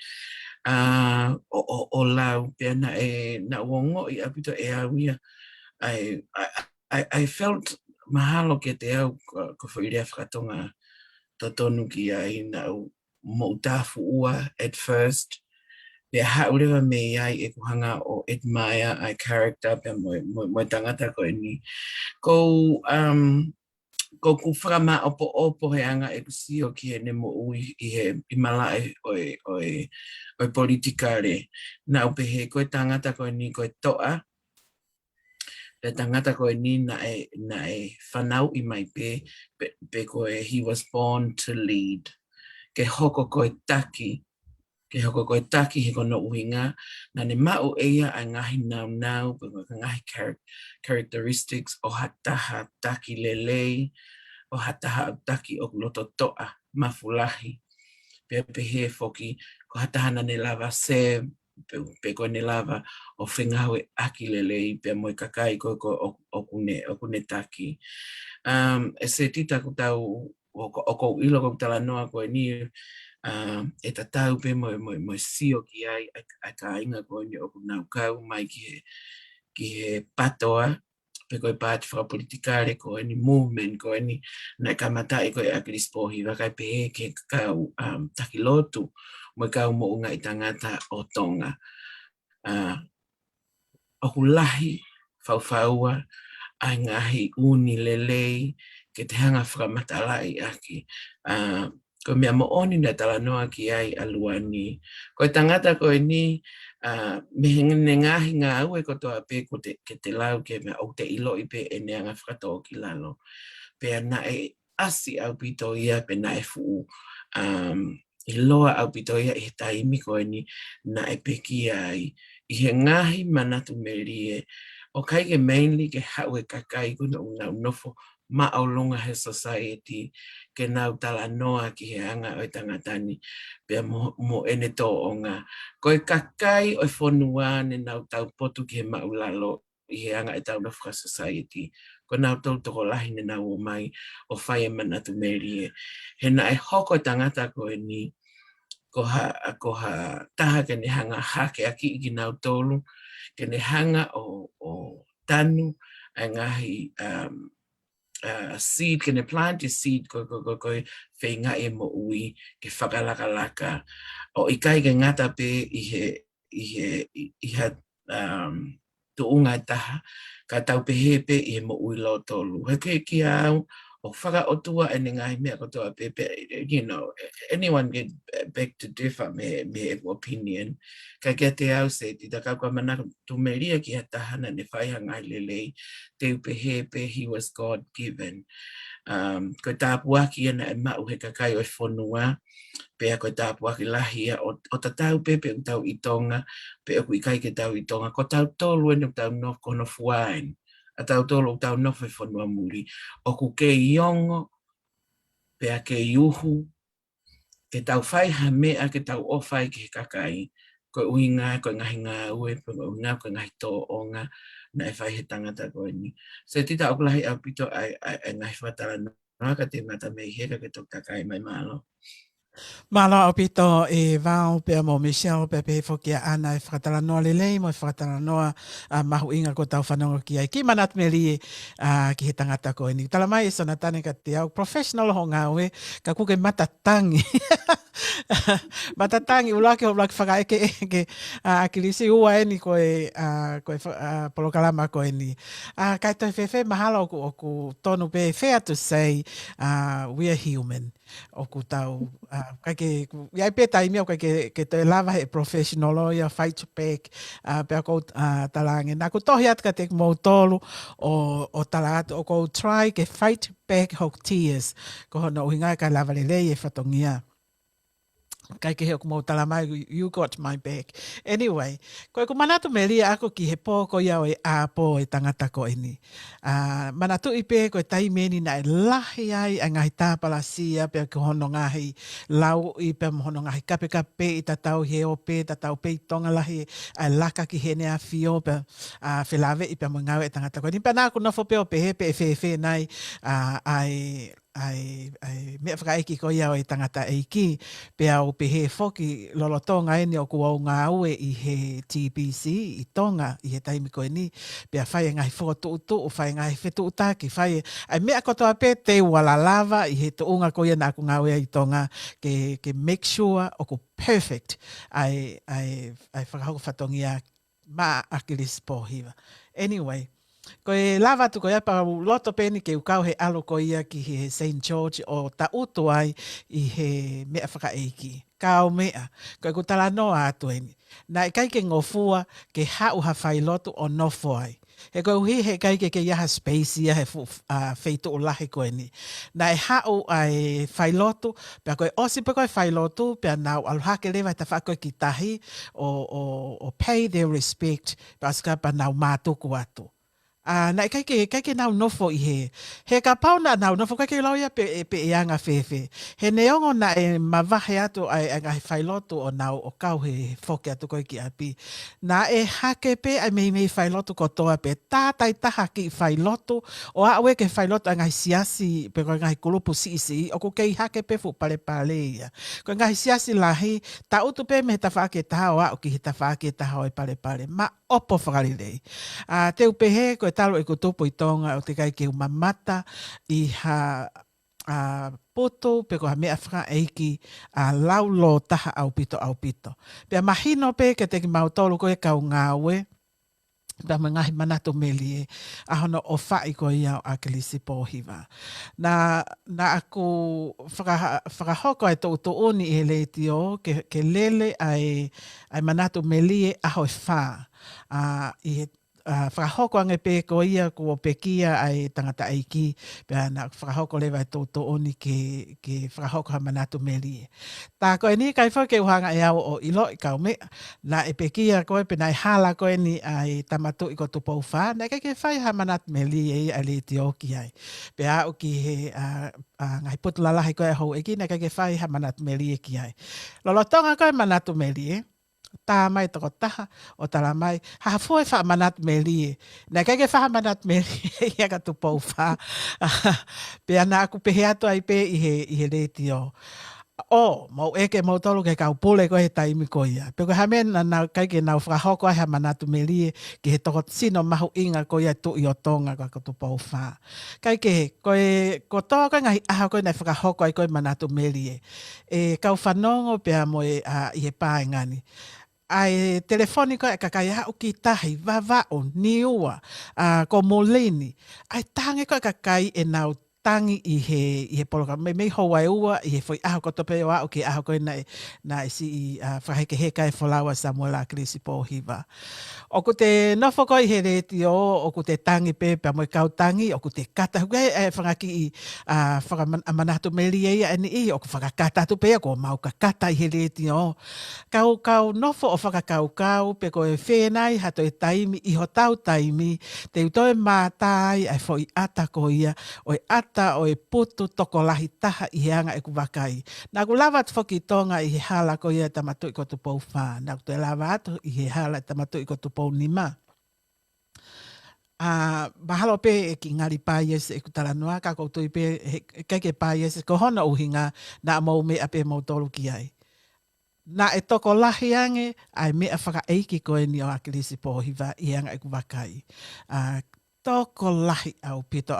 o lau pia na uongo I apito e awia. I felt mahalo ke te au ko whairea whakatonga totonu ki ai na mo utafu ua at first. Pea haurewa me ai e kuhanga o admire ai character pea mo tangata ko ni. Ko ku whakama opo he anga e kusio ki he ne mo ui I he imalae oi politikare. Na upe he koe tangata ko ni koe toa. Te tangata koe ni na e whanau I mai pe koe he was born to lead. Ke hoko koe taki. Ke hoko koe taki he kono uhinga. Na ne mau eia a ngahi nau, pe koe ngahi characteristics o hataha taki lelei, o hataha taki o loto toa, mafulahi. Pe he foki, ko hataha na ne lava se, pe koe ne lava o whengawe aki lelei, pe moe kakai koe o kune taki. E se tita ko tau, o kou ilo kou tala noa koe ni, e tatau pe mo sio ki ai a ka inga koe ni o kunau kau mai ki he patoa, pe koe pāti whakapolitikare koe ni movement koe ni, na ka matai koe a Krispohi, wakai pe he ke kau takilotu, mo kau mo unga I tangata o Tonga. O kulahi, whauwhaua, ai ngahi uni lelei, ke te hanga whakamatalai aki. Ko mea mo oni na tala noa ki ai aluani. Ko tangata koe ni, me ne ngahi ngā au e kotoa pe ko ke te lau ke mea o te ilo I pe e neanga whakatoa ki lalo. Pea na e asi au pito ia pe na e fuu. I loa au pito ia I taimi koe ni na e peki ai. I he ngahi manatu merie. O kai ke mainly ke hau e kakai kuna unau nofo ma au longa he society ke nau tala noa ki he anga o tangatani pea mo ene tō o ngā. Koe kakai o whonua ne nau tau potu ki he maulalo I he anga e tau nofka society. Ko nau tau toko lahi ne nau o mai o whai e manatu merie. He na e hoko tangata koe ni ko ha taha ke ne hanga hake aki I ki nau tolu ke ne hanga o tanu a ngahi seed, kene plant I seed ko whenga e mo ui ke whakalaka. O ikai ke ngata pe I ha tuunga taha ka tau pehepe I mo ui lo tolu. He ki au o whaka otua e ngai mea kotoa pepe, you know, anyone get back to differ me opinion. Ka kia te au se, tita kaukua mana tumeria ki ha tahana ne whaihangai lelei, te upehepe, he was God-given. Ko tāpuaki ana e mau he kakai o whonua, pea ko tāpuaki lahia o tatau pepe o tau I Tonga, pe o kui kai ke tau I Tonga, ko tau tolu ene o tau nof kono fuain. A tau tolo o tau nofe whanua muri. O ku ke iongo, pea ke iuhu, ke tau whai ha mea ke tau ofai ke kakai, ko uinga, ko ngahi ngā ue, ko uinga, ko ngahi tō onga, na e whai he tangata koe ni. Se tita okulahi au pito ai ngahi whatara noa ka te mata mei heka ke tō kakai mai malo. Malo au pito e vau pe mo Michelle pe pe foki ana e whakatala noa lelei mo e whakatala noa mahu inga ko tau whanonga ki ai. Ki manat meri ki he tangata koe ni. Tala mai e sona tane ka te au professional ho ngā ue ka kuke matatangi. Matatangi ulake o blak whakaeke ke akilisi ua e ni koe polokalama koe ni. Kai toi whewhe mahalo o ku tonu pe fair to say we are human. O ku tau iai peta I mea ke te lava he professional lawyer fight back pea kou talange nā ku tohi atka te mou tolu o talata o kou try ke fight back hok tears ko hono uhingai ka lava lelei e whatongia kai ke heo kumau talamai, you got my back. Anyway, koe ku manatu me lia ako ki he pōko iau e āpō e tangata ko ini. Manatu I pē koe taimeni na e lahi ai a ngahi tāpala sia pia ko hono ngahi lau I pia hono ngahi kape I tatau heo pē, tatau pē I tonga lahi a laka ki hene a fio pia whelave I pia mo ngau e tangata ko ini. Pia nā ku nofo peo pē he pē e whewhe nai ai mea whakaeki ko ia o i tangata eiki, pea o pehe foki lolotonga eni o kua o ngā ue i he TBC i tonga i he taimi ko ni, pea whai ngai whakatu o whai ngai whetu utaki, whai ai mea kotoa pe te walalava i he tuunga ko ia na ku ngā ue i tonga ke make sure o ku perfect ai whakahoko whatongia ma akilis pohiwa. Anyway, ko e lava tu ko ia pa loto peni ke ukau he alo ko ia ki he St. George o ta utu ai i he mea whakaeiki. Kao mea, ko e kutala noa atu eni. Na e kai ke ngofua ke hau ha whai lotu o nofo ai. He koe uhi he kai ke iaha space ia he feitu o lahi koe ni. Na e hau ai whai lotu, pia koe osi pe koe whai lotu, pia nau aluhake lewa ta whakoe ki tahi o pay their respect, pia skapa nau mātuku atu. Na e kai ke nau nofo i he. He ka pau na nau nofo kai ke lau ia pe e anga whewhe. He neongo na e mawahe atu ai ngai whailotu o nau o kau he whoke atu koe ki api. Na e hake pe ai mei whailotu ko toa pe. Tātai taha ki whailotu o awe ke whailotu ngai siasi pe koe ngai kulupu si o ko kei hake pe fu pale ia. Koe ngai siasi lahi ta utu pe me ta whake taha o au ki he ta whake taha o e pale. Ma opo whakarirei. Te upehe koe talo e kutupu i tonga o te kai ke umamata i ha poto pe ko ha mea whaka eiki laulo taha au pito. Pea mahino pe ke te ki mautolo koe kau ngāwe, pea ngahi manato melie ahono o whai ko ia o Akilisi Pōhiwa. Na aku whakahoko ai tō uni e le tio ke lele ai manato melie aho e whā. I he whakahoko ange pe ko ia ko pekia ai tangata aiki, pea na whakahoko lewa tō oni ke whakahoko ha manatu meri. Tā koe ni kai whake uhanga e au o ilo i kau mea, na e pekia koe pe nai hala koe ni ai tamatu i ko tupou wha, na ke whai ha manatu meri e ai le tioki ai. Pea au ki he ngai putulalahi koe hou eki, na ke whai ha manatu meri e ki ai. Lolotonga koe manatu meri e, tā mai toko taha o tala mai hafua e wha manat me lie na kai ke wha manat me lie ia ka tupou wha pea na aku pehe atu ai pe i he retio mau eke mau tolu ke kau pule ko he taimi ko ia pe ko hamen na kai ke nau whakahoko ai ha manatu me lie ki he toko sino mahu inga ko ia tu i o tonga ko tupou wha kai ke ko toa ko ngai aha ko na whakahoko ai ko manatu me lie kau whanongo pea mo i he pāengani ai telefoniko e kakai hau ki tahi wawa o niua ko molini ai tange ko e kakai e nau tangi i he poloka me howai ua i he foi aho ko tope o au ki aho ko na isi i whaheke heka e whalawa Samuel Akilisi Pōhiwa. O ku te nofoko i he reti o ku te tangi pepe mo i kau tangi o ku te kata hukai e whangaki i whakamanatu meri e ia ni i o ku whakakata tu pe ko mau ka kata i he reti o kau nofo o whakakau pe ko e whenai hato e taimi i ho tau taimi te utoe mātai ai fo i ata ko ia o e ata o e putu toko lahi taha i he anga e ku wakai. Nā ku lava atu whaki tonga i he hala ko ia tamatu i ko tupou wha. Nā ku te lava atu i he hala tamatu i ko tupou nima. Mahalo pe e ki ngari pāies e kutala noa ka koutu i pe keke pāies ko hona uhinga na mau me ape mau tolu ki ai. Na e toko lahi ange ai mea whaka eiki koe ni o Akilisi Pōhiwa i anga e ku wakai. Toko lahi au pito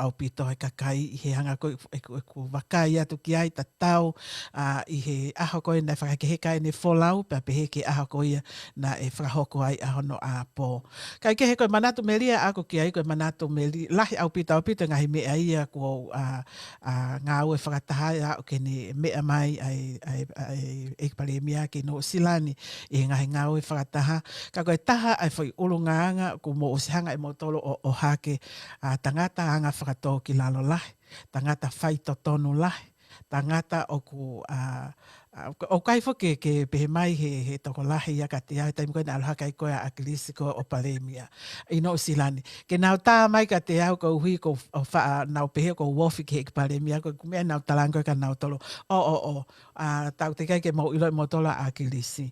he kakai i he hanga koe e ku wakai atu ki ai tatau i he aho koe na whakakeheka e ne wholau pa pehe ke aho koe na e whakahoko ai aho no a pō. Kai ke he koe manatu meria ako ki ai koe manatu meri lahi au pito ngahi mea ia ko ngā ue whakatahai au ke ne mea mai ai ekpare mea ke no silani i ngahi ngā ue whakataha. Ka koe taha ai whai ulungaanga ko mo osihanga e mo tolo o hake tangata anga whakatō ki lalo lahi, tangata whaito tonu lahi, tangata o ku o kai fo ke pehe mai he toko lahi ia ka te au taimi koe na aloha kai koe a Akilisi ko o Palemia i no silani. Ke nau tā mai ka te au ko hui ko nau pehe ko wofi ke ek Palemia ko kumea nau talango ka nau tolo tau te kai ke mau ilo mo tolo a Akilisi.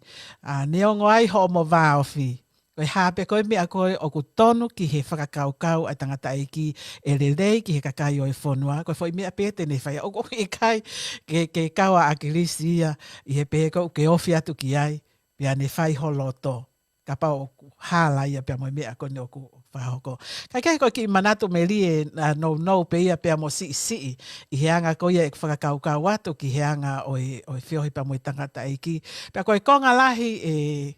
Neongo ai ho mo vāofi. Koe hape koe mea koe o ku tonu ki he whakakaukau ai tangata e ki e lelei ki he kakai o e whonua. Koe fwoi mea pēte nei whai. O e kai ke kaua a ki risi ia i he pēko ke ofi atu ki ai. Pea ne whai holoto. Ka pau hala ia pea mo mea koe ne o ku whahoko. Kai kai koe ki manatu me lie no pe ia pea mo si i he anga koe ia e whakakaukau atu ki he anga o e whiohi pa mo i tangata e ki. Pea koe konga lahi e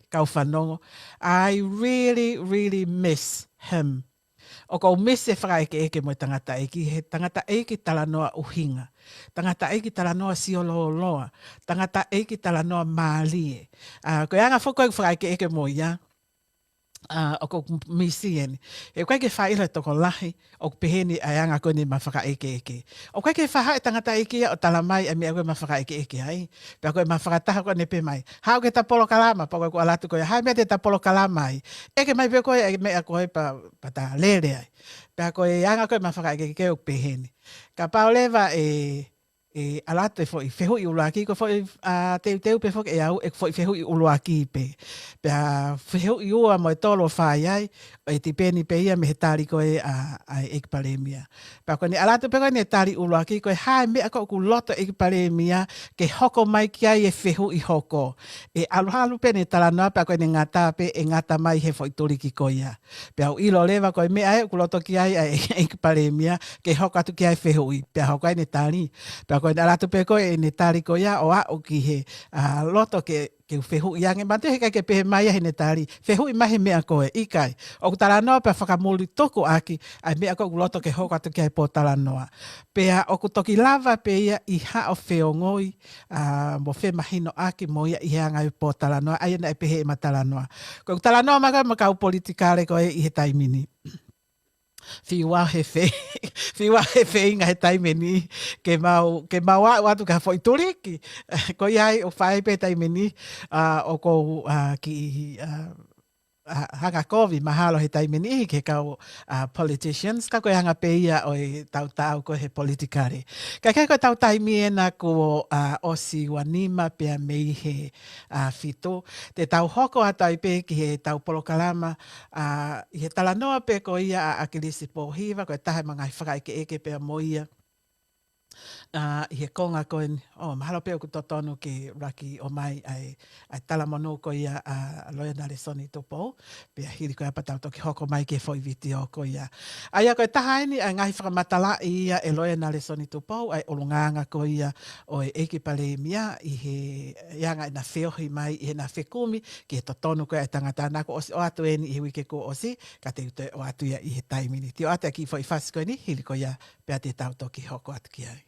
kau whanongo. I really miss him. O ko miss e whakaeke eke mo tangata eki. He tangata eki tala noa uhinga. Tangata eki tala noa siololoa. Tangata eki tala noa maalie. Ko anga whako e whakaeke eke mo ia. O ko misi eni. E koe ke whaira toko lahi, o peheni ai anga koe ni ma whakaeke eke. O koe ke whaha e tangata eke o tala mai, a mea koe ma whakaeke eke ai. Pea koe ma whakataha koe ne pe mai. Hao ke tapolo kalama, pa koe ko alatu koe, hai mea te tapolo kalama ai. Eke mai pe koe, e mea koe pa ta lere ai. Pea koe anga koe ma whakaeke eke o peheni. Ka pao lewa alatu e foi fehu i ulaki ko foi teu pe foi e au e foi fehu i ulaki pe fehu i ua mo tolo fai ai e ti peni pe ia me tali ko e ekpalemia pa ko ni alatu pe ko ni tali ulaki ko hai me ko ku loto ekpalemia ke hoko mai ki ai e fehu i hoko e alu pe ni tala no pa ko ni ngata pe e ngata mai he foi toli ki ko ia pe au ilo leva ko me ai ku loto ki ai ekpalemia ke hoko atu ki ai fehu i pe hoko ni tali pe ko na rato pe ko e ne tari ko ia o a o ki he loto ke fehu ia nge mate he ke pe mai he ne tari fehu i mai me ko e ikai o tala no pe whakamuli toko aki ai me ko loto ke hoko atu ke po tala noa pe o ku toki lava pe ia i ha o feongoi mo fe mahino aki mo ia i hanga i po tala noa ai na pe he matala noa ko tala noa maka maka politikare ko e i he taimini Fiwa he fe inga he taimeni ke mau watu ka foi turiki ko iai o fai pe taimeni o ko ki hanga kovi mahalo he taimeni ke kau politicians ka ko hanga pe ia o tau ko he politikare ka ko tau taimiena ko osi wanima pe mei he fito te tau hoko atai pe ki he tau polokalama i he talanoa pe ko ia a kilisi pohiva ko tahe mangai whakaike eke pe mo ia i he konga koe, mahalo peo ku totonu ki raki o mai ai tala monu ko ia loia nare soni tupo, pia hiri koe apatau toki hoko mai ke foi viti o ko ia. Ai a koe tahaini a ngahi whakamatala ia e loia nare soni tupo, ai olunganga ko ia o e eki pale mia i he ianga ina whiohi mai i he na whekumi ki he totonu koe ai tangata nako osi o atu eni i he wike ko osi, ka te ute o atu ia i he taimini. Ti o atu ki foi fasi koe ni, hiri ko ia pia te tau toki hoko atu ki ai.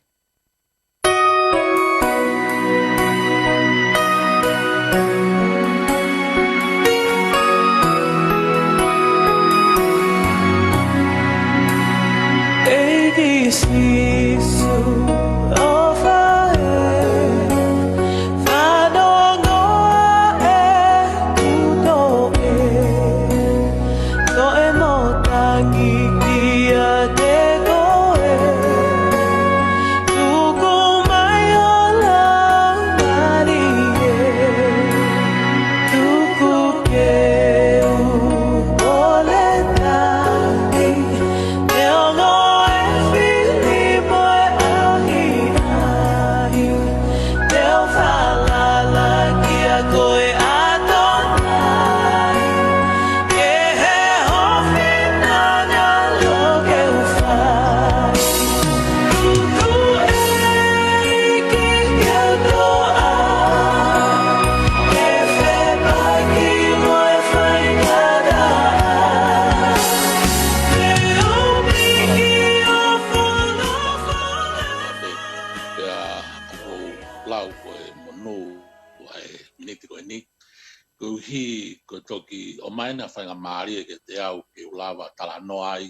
O mai na whainga maari ke te au ke ulawa tala no ai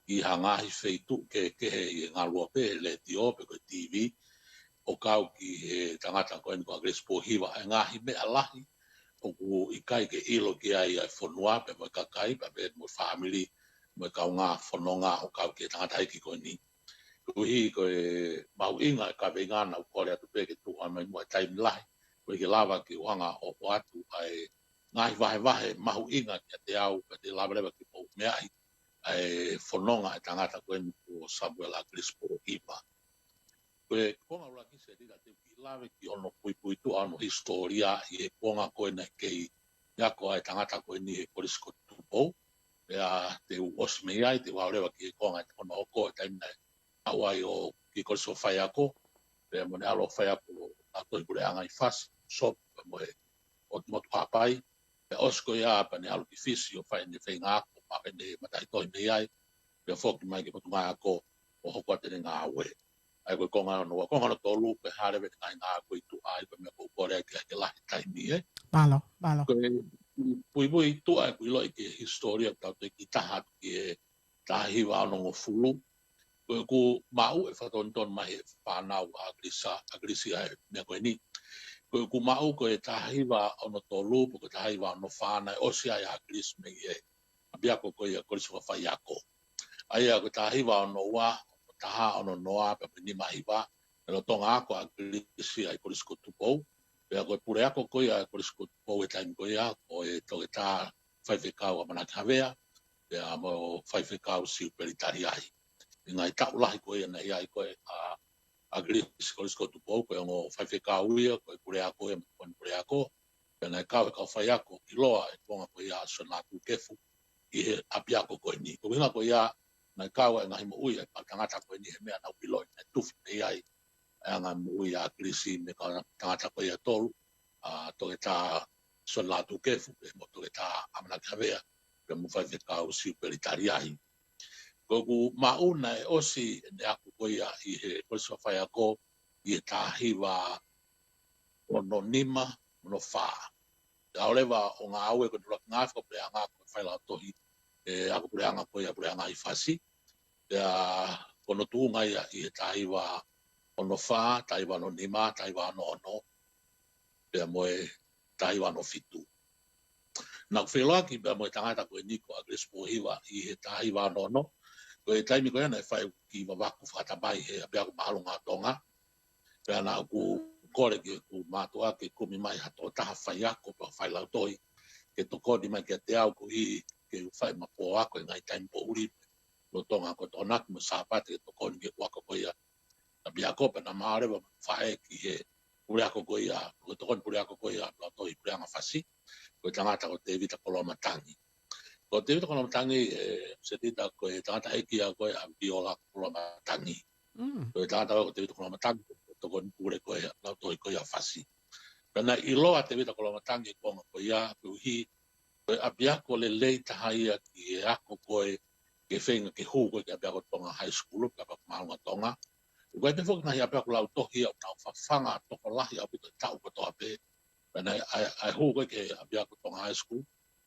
i hangahi feitu ke he i ngā lua pe le ti o pe ko TV o kau ki he tangata ko ni ko agres po hiwa e ngahi me alahi o ku i kai ke ilo ki ai ai whanua pe mo kakai pe mo family mo kau ngā whanonga o kau ke tangata iki ko ni ko hi ko e mau inga ka ve ngana o kore atu pe ke tu amai mo time lai ko ke lava ki wanga o atu ai ngai vahe mahu inga kia te au ka te lawa ki po mea ai fononga e tangata koe ni ko Samuel Agrispo ipa. Koe konga ura ki se rira te ki lawe ki ono pui tu ano historia i e konga koe na kei yako ai tangata koe ni e korisko tupo. Pea te osme ai te warewa ki e konga te ono oko e taimina au ai o ki korisko whai ako. Pea mone alo whai ako a toi kure anga i fasi sop mo e o motu hapai. Pea osko ia pa ne alo ki fisi o whai ne whai ngako pa ne matai toi nei ai. Pea whoki mai ki motu ngai ako o hoko ate ngā aue. Ai koe konga no tolu pe harewe ngai ngā koe tu ai pe mea kou kore ki ake lahi taimi e. Malo. Koe pui tu ai kui loi ki historia tau te ki taha ki e tahiwa ano ngo fulu. Koe ku mau e whatonton mai e whanau agrisi ai mea koe ni. Koe ku mau koe tahiwa ano tolu po koe tahiwa ano whana e osi ai agrisi me e. Abiako koe a korisi wa whai ako. Ai a koe tahiwa ano wa taha ono noa pe ni mahiwa e lo tonga ako agrisi ai korisko tupou pe ko pure ako ko ia korisko tupou e taimi ko ia o e to e ta whaiwhekau a manakawea pe a mo whaiwhekau si peritari ai ngai ta ulahi ko ia na ia ko a agrisi korisko tupou pe ngo whaiwhekau ia ko pure ako e mo pure ako pe na kau ka whai ako ki loa e tonga ko ia sona ku kefu i apiako ko ni ko vinga ko ia na kawa nga himo ui pa tangata ko ni mea na piloi na tufi nei ai nga ui a krisi me ka tangata ko ia tolu a to eta son la tu kefu e mo to eta amana kavea pe mo fa fe ka o superitari ai ko ku mauna e osi ne aku ko ia i he ko so fa ia ko i ta hiwa ono nima no fa da oleva o nga awe ko nga ko pe nga ko fa la tohi e aku pure anga ko ia pure anga i fasi ya kono tunga ia i taiwa ono fa taiwa no nima taiwa no ono pe moe taiwa no fitu na fela ki pe moe tangata ko niko agrespo hiwa i taiwa no ono ko e taimi ko na fai ki wa ku fata bai he pe aku malunga tonga pe na ku kore ki ku matua ke ku mi mai hato ta fai ako pa fai la toi ke to ko di mai ke te au ku i ke fai ma po ako ngai taimi po uri lo tonga ko tonak mo sapate to kon ge wako ko ia na bia ko na mare ba fae ki he pure ako ko ia ko to kon pure ako ko ia lo to i pure anga fasi ko tangata ko te vita ko lo matangi se tita ko e tangata e ki ako a viola ko lo matangi ko tangata ko te vita ko lo matangi to kon pure ko ia lo to i ko ia fasi na i lo te vita ko lo matangi ko ia ko hi a bia ko le leita haia ki ako ko ke whenga ke hūko ke apea ko tonga high school, ke apea ko maunga tonga. Ua te whoki nahi apea ko lau tohi au tau whawhanga toko lahi au pito tau ko toa pe. Pena ai hūko ke apea ko tonga high school.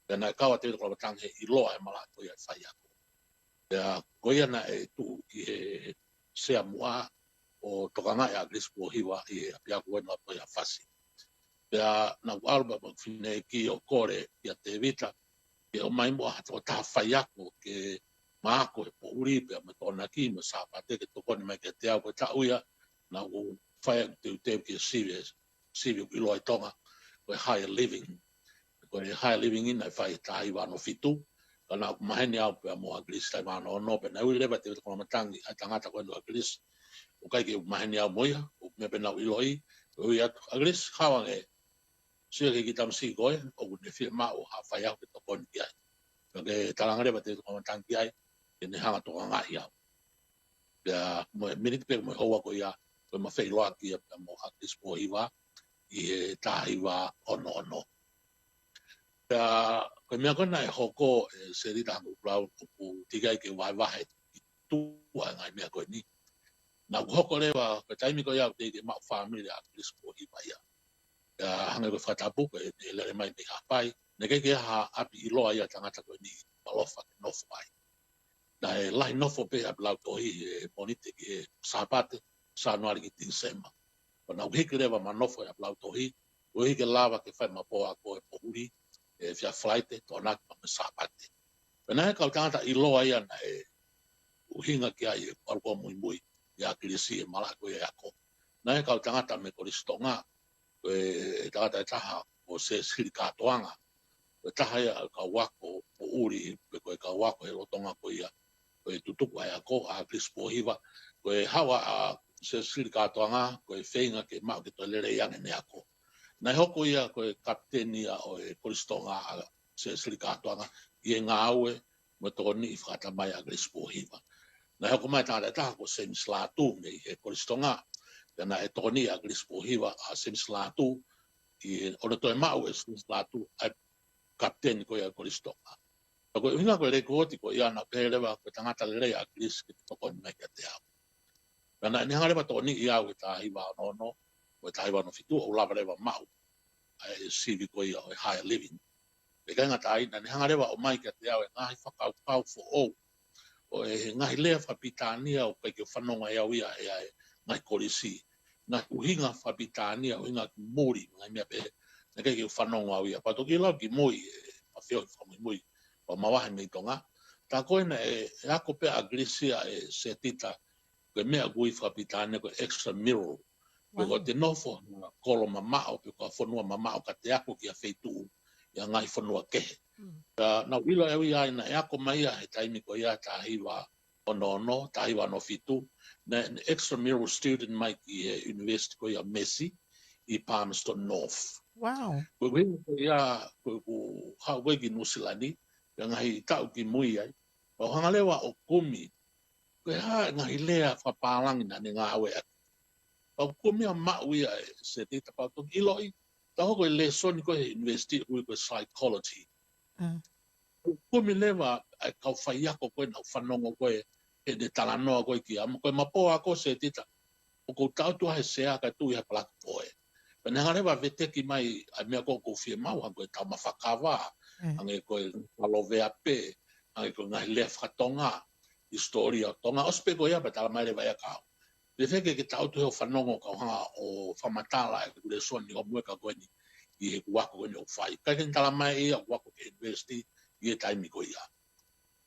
Pena kawa te wito ko lawatangi i loa e mala ko ia whai ako. Pea ko ia na e tu ki he sea mua o toka ngai a grispo hiwa i apea ko wena ko ia whasi. Pea na alba whine ki o kore ia te vita ke o mai mua hato ta whai ako ke mako e po uri pe me tona ki me sapate ke to koni me ke te au ta uia na o fai te ki serious i loi tonga ko higher living in ai fai tai wa no fitu kana maheni au pe mo aglis tai ma no pe na ui leva te ko matangi a tangata ko no aglis o kai ke maheni au moia o me pe na i loi o ia aglis hawange sia ke tam si ko o de fi ma o ha fai au ke to koni ai ke talanga leva te ko matangi ai ne hanga to nga ia ya mo minute pe mo hoa ko ia ko ma fei loa ki mo hakis po iwa i taiwa ono ya ko me ko na hoko se ri ta mo blau ku tigai ke vai vai tu wa ngai me ko ni na hoko le wa ko taimi ko ia te ma family hakis po iwa ia ya hanga ko fata pu ko le mai me hapai ne ke ha api loa ia tangata ko ni malofa no fai na e lai nofo pe a blau tohi e monite ki e sapate sa noari ki tinsema. O na uhike lewa ma nofo e a blau tohi, uhike lava ke whai ma po a ko e pohuri, e fia flaite, to anak ma me sapate. Pena e kau tangata i loa ia na e uhinga ki ai e alko mui mui, i a kirisi e malako e ako. Na e kau tangata me koristonga, e tangata e taha o se siri katoanga, Koe taha ia ka wako o uri, koe ka wako he lotonga koe ia, koe tutuku ai a ko a Glispo hiwa, koe hawa a se siri katoanga, koe whenga ke mau ke toi lere iange ne ako. Nai hoko ia koe kapteni a o e Koristonga a se siri katoanga, i e ngā aue, mo toko ni i whakata mai a Glispo hiwa. Nai hoko mai tāna taha ko Semis Latu, nei he Koristonga, na e toko ni a Glispo hiwa a Semis Latu, i ona toi mau e Semis Latu, ai kapteni koe a Koristonga. Ko hinga ko le ko ti ko ia na pelewa ko tangata le a Glis ki to kon me ke te au. Na ni hanga le to ni ia o ta hiwa no o ta hiwa no fitu o lava le mau. Ai sivi ko ia o higher living. Le kanga tai na ni hanga le o mai ke te au ngai whakau pau fo o e ngai le fa pitania o pe ke whanonga ia ia e ngai kolisi. Ngai uhinga fa pitania o hinga mori ngai mea pe na ke whanonga ia. Pa to ki lau ki moi a feo ki moi. O mawahi mei tonga. Tā koe na e ako pe a Grisia e se tita koe mea gui whapitane koe extramural. Koe te nofo kolo mamao pe koe whanua mamao ka te ako ki a wheituu i a ngai whanua kehe. Nau ilo e ui ai na e ako mai a he taimi koe ia tā hiwa ono, tā hiwa no fitu. Na extramural student mai ki University koe ia Messi i Palmerston North. Wow. Koe koe ia koe hawegi nusilani ngahi tau ki mui ai. O hanga lewa o kumi, koe ha ngahi lea whapalangi na ni ngā awe atu. O kumi a maui ai se te tapau iloi, ta hoko e le soni koe university ui koe psychology. Kumi lewa ai kau whaiako koe na whanongo koe e de talanoa koe ki ama koe mapoa ko se tita. O kou tautua he sea kai tui he palaka poe. Pene hanga lewa veteki mai ai mea ko fie mau hango e tau mawhakawa. Ange koe alovea pe, ange koe ngai lea whatonga, historia tonga, ospe koe ia, tala mai le vai a kau. Le wheke ke tautu heo whanongo kau hanga o whamatala e kule soni o mueka koe ni i he kuwako koe ni o whai. Kai ken tala mai ia kuwako ke university i e taimi koe ia.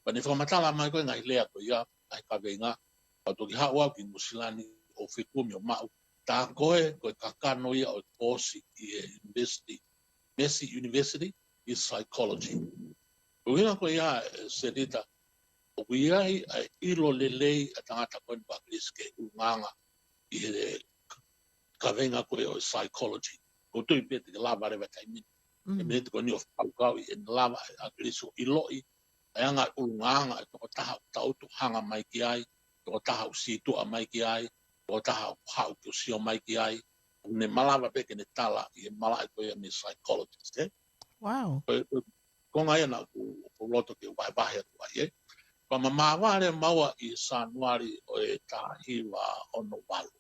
Pane whamatala mai koe ngai lea koe ia, ai ka venga, au toki hao au ki musilani o whikumi o mau. Tā koe kakano ia o kosi i e university, Messi University, is psychology. Uhinga ko ia se dita o iai ai ilo lelei a tangata koe ni pakriske unganga i he kawenga koe o psychology. Ko tui pete ke lava rewa taimini. E me te koe ni o whaukau i en lava a kriso iloi ai anga unganga e toko taha tautu hanga mai ki ai, toko taha usitua mai ki ai, toko taha hau ki usio mai ki ai. Ne malawa peke ne tala i e malai koe ni psychologist, eh? Wow. Ko ngai ana ko loto ke vai vai ai. Pa mamaware maua i Sanuari o e tahiwa ono walu.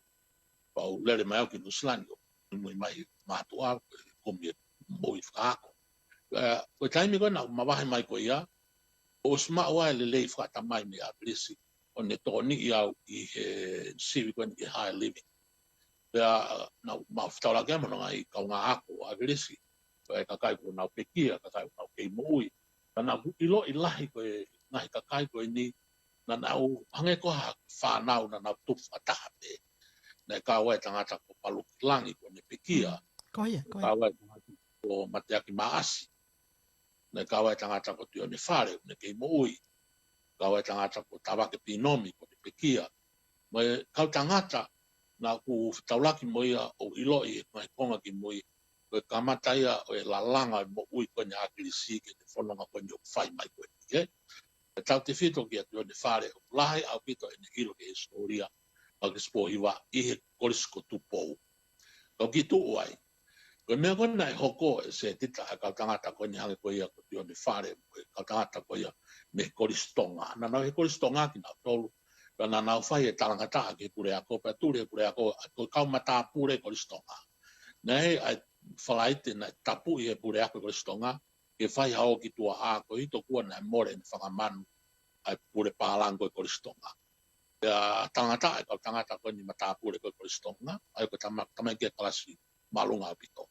Pa lere mai ki Nuslani mo mai matua ko mi mo i fako. Ko taimi ko na mawahi mai ko ia. O sma wa le le fata mai me a blisi. O ne toni ia i he civic when i high living. Na mafutala ke mo ngai ka nga ako a blisi. E kakai ko na pekia kakai ko ke moi na ilo ilahi ko ngai kakai ko ni na au hange ko ha fa nau na tu fata pe na ka wa tangata ko palu langi ko ne pekia ko ia ka wa ko matiaki maasi na ka wa tangata ko tio ne fare ne ke moi ka wa tangata ko tava ke pinomi ko ne pekia mo ka tangata na ku taulaki moia o ilo i mai konga ki moi ko kamataia o la langa mo ui ko nya akilisi ke te fononga ko nyo fai mai ko e tau te fito ki atu de fare lahi au pito e ilo ke historia o ke spo hiwa i he korisko tupo ko ki tu ai ko me ko nai hoko se tita ka tangata ko nya ko ia ko tio de fare ka tangata ko ia me koristonga na he koristonga ki na tolu na na fai e talangata ke pure ako pa ture pure ako ko kaumata pure koristonga nei ai falaite na tapu i e pure ako koristonga ke fai hao ki tua a ko hito kua na more na whakamanu ai pure pālango e koristonga. Ia tangata e kau tangata ko ni mata pure ko koristonga ai ko tamai ke kalasi malunga o pito.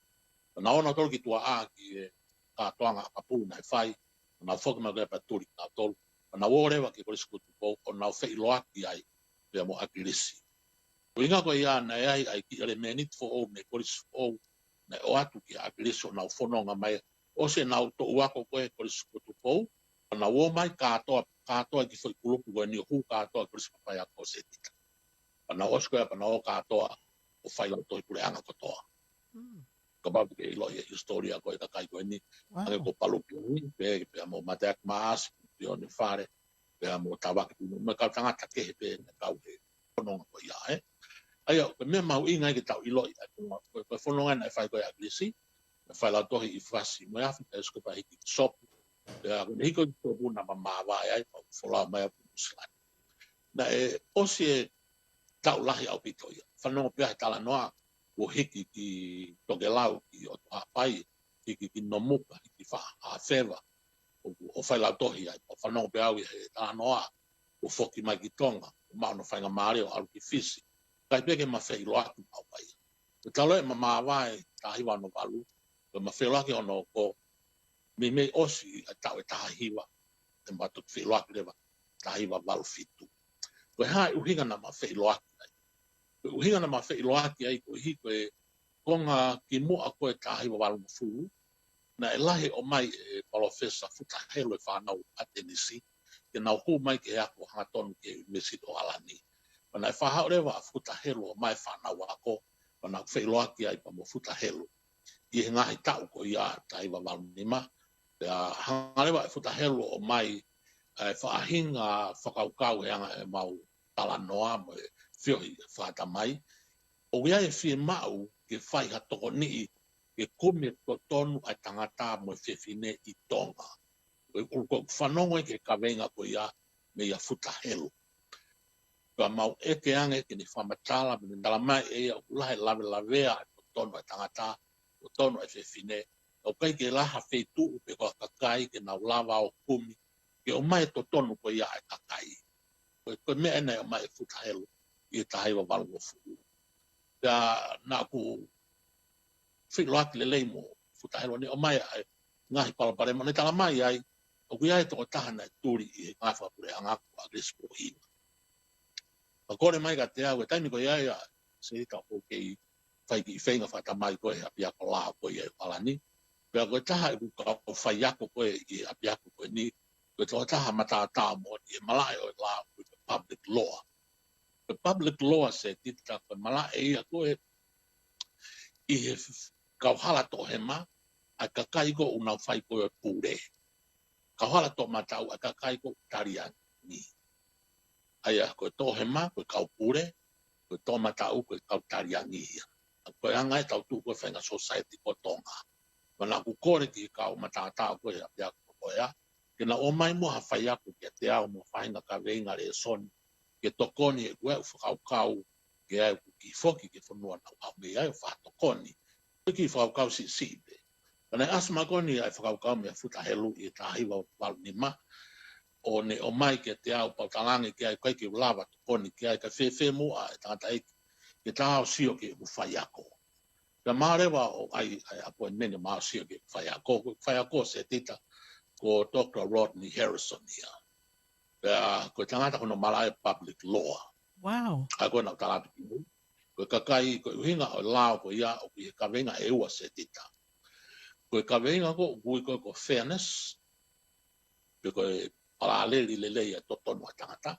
Na ona tolu ki tua a ki e katoanga kapu na e fai na whakama koe pa turi ka tolu na worewa ki korisko tupo o na whai loaki ai pia mo akirisi. Kuinga ko ia na ai ki ele menit fo o me korisko o na o atu ki akirisi o na whanonga mai o se na to wa ko ko ko skutu po na wo mai katoa ki foi kulupu ko ni hu katoa ko se pa ya ko se tika na o sko pa na o katoa o fai la to pure anga ko toa ko ba ke lo ye historia ko ka kai ko ni anga ko palu ni pe mo matak mas yo ni fare pe mo tava ki mo ka tanga ta ke pe na ka ko no ko ya ai o me mau inga ki tau ilo ko fononga na fai ko ya glisi fai la to i fasi mo ya fa sko pa hiki sop ya ko hiko to buna mama va ai ko fola mai pusla na o se tau lahi au pito ia. Whanonga pia tala noa o hiki ki toke lau ki o pai ki nomuka ki wha a whewa o whailau tohi ai. O whanonga pia au i he tala noa o whoki mai ki tonga o maono whainga maare o alu ki fisi. Kai peke ma whai loatu au pai. O talo e ma maawai ta hiwa no walu o ma whai loaki ono ko me osi a tau e taha hiwa e matuk whai loaki lewa ta hiwa walu fitu. Ko hai uhinga na ma whai loaki uhinga na ma whai loaki ai ko hi koe konga ki mua koe tahi wa walu mafuru na e lahe o mai e palofesa futa helo e whanau a tenisi ke nau hu mai ke ako hanga tonu ke mesito alani wana e whahau rewa a futa helo o mai whanau ako wana whai loaki ai pa mo futa helo i he ngahi tau ko ia tahi wa walu nima hanga rewa e futa helo o mai e whaahinga whakaukau e anga e mau talanoa mo e whiohi whata mai. O ia e whie mau ke whai ha toko nii ke kume to tonu ai tangata mo e whiwhine i tonga. Ko whanongo e ke kawenga ko ia me ia futa helo. Ka mau e ke ange ke ni whamatala me ndala mai e ia ulahe lawe lawea to tonu ai tangata to tonu ai whiwhine. O kai ke laha whetu upe ko kakai ke na ulawa o kumi ke o mai to tonu ko ia ai kakai. Ko mea ene o mai futa helo. I tahi wa walu fu. Ya na ku whiloaki le leimo futa helo ni o mai ai ngahi palapare mo ni tala mai ai o kui ai toko tahana turi i ngahi whapure angaku a grispo hiwa. Ka kore mai ka te au e taimi ko iai a se ika o kei whaiki i whainga whata mai koe a piako laa koe i palani. Pea koe taha i kuka o whaiako koe i a piako koe ni koe toa taha matātā mo i malai o laa koe public law. The public law se tita ko mala e ia ko i he kauhala to hema a kakai ko una fai ko pure kauhala to matau a kakai ko tarian ni aya ko to hema ko kau pure ko to matau ko kau tarian ni ko anga e tau tu ko fenga society ko tonga mana ku kore ki kau matata ko ya ko ya ke na o mai mo ha fai ko ke te au mo fai na ka venga le son ke tokoni e kua whakaukau ke ai ki whoki ke whanua na au me ai whatokoni. Ki whakaukau si be. Pana asma koni ai whakaukau me a futa helu i tahi wa walu ni ma. O ne o mai ke te au pautalangi ke ai kai ke ulawa tokoni ke ai ka whewhe mua e tangata eki. Ke tahao sio ke uwhai ako. Ka maarewa o ai apo en mene maa sio ke uwhai ako. Uwhai ako se tita ko Dr. Rodney Harrison ia. Ko tangata kono malai public law. Wow. Ako na tangata ki ko kakai ko hinga o lao ko ia o ki kawenga e ua se tita. Ko kawenga ko ko fairness. Ko ala leli lele ia totono tangata.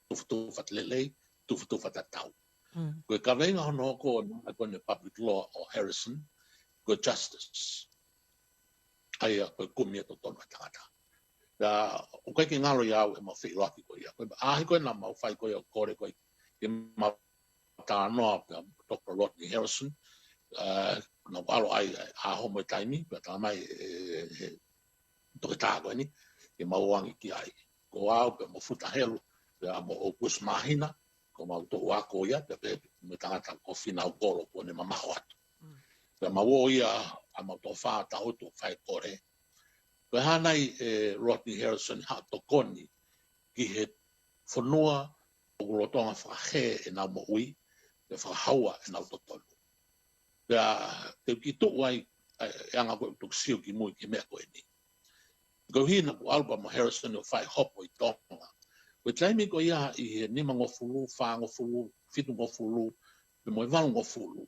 Tufutu fat lele, tufutu fat tau. Ko kawenga hono ko ako ne public law o Harrison ko justice. Ai ko kumia totono tangata. Da o kai ki ngalo ia e ma whi loaki ko ia. Ahi koe na mau whai koe o kore koe i ma tā noa Dr. Rodney Harrison. Na walo ai a homo e taimi, pia tā mai toke tā koe ni, i mauangi ki ai. Ko au pia mo futa helu, pia mo o kus mahina, ko mau to wako ia, pia pe me tangata ko whina o koro ko ne mamaho atu. Pia mau ia a mau to wha ta hotu whai kore. Ko hanai Rodney Harrison ha tokoni ki he whanua o rotonga whahe e nau mo ui, e whahaua e nau totonu. Pea te ki tuku ai e anga koe tuk siu ki mui ki mea koe ni. Ko hina ku album Harrison o whai hopo i tonga. Ko taimi ko ia i he nima ngofulu, wha ngofulu, fitu ngofulu, pe mo e walu ngofulu.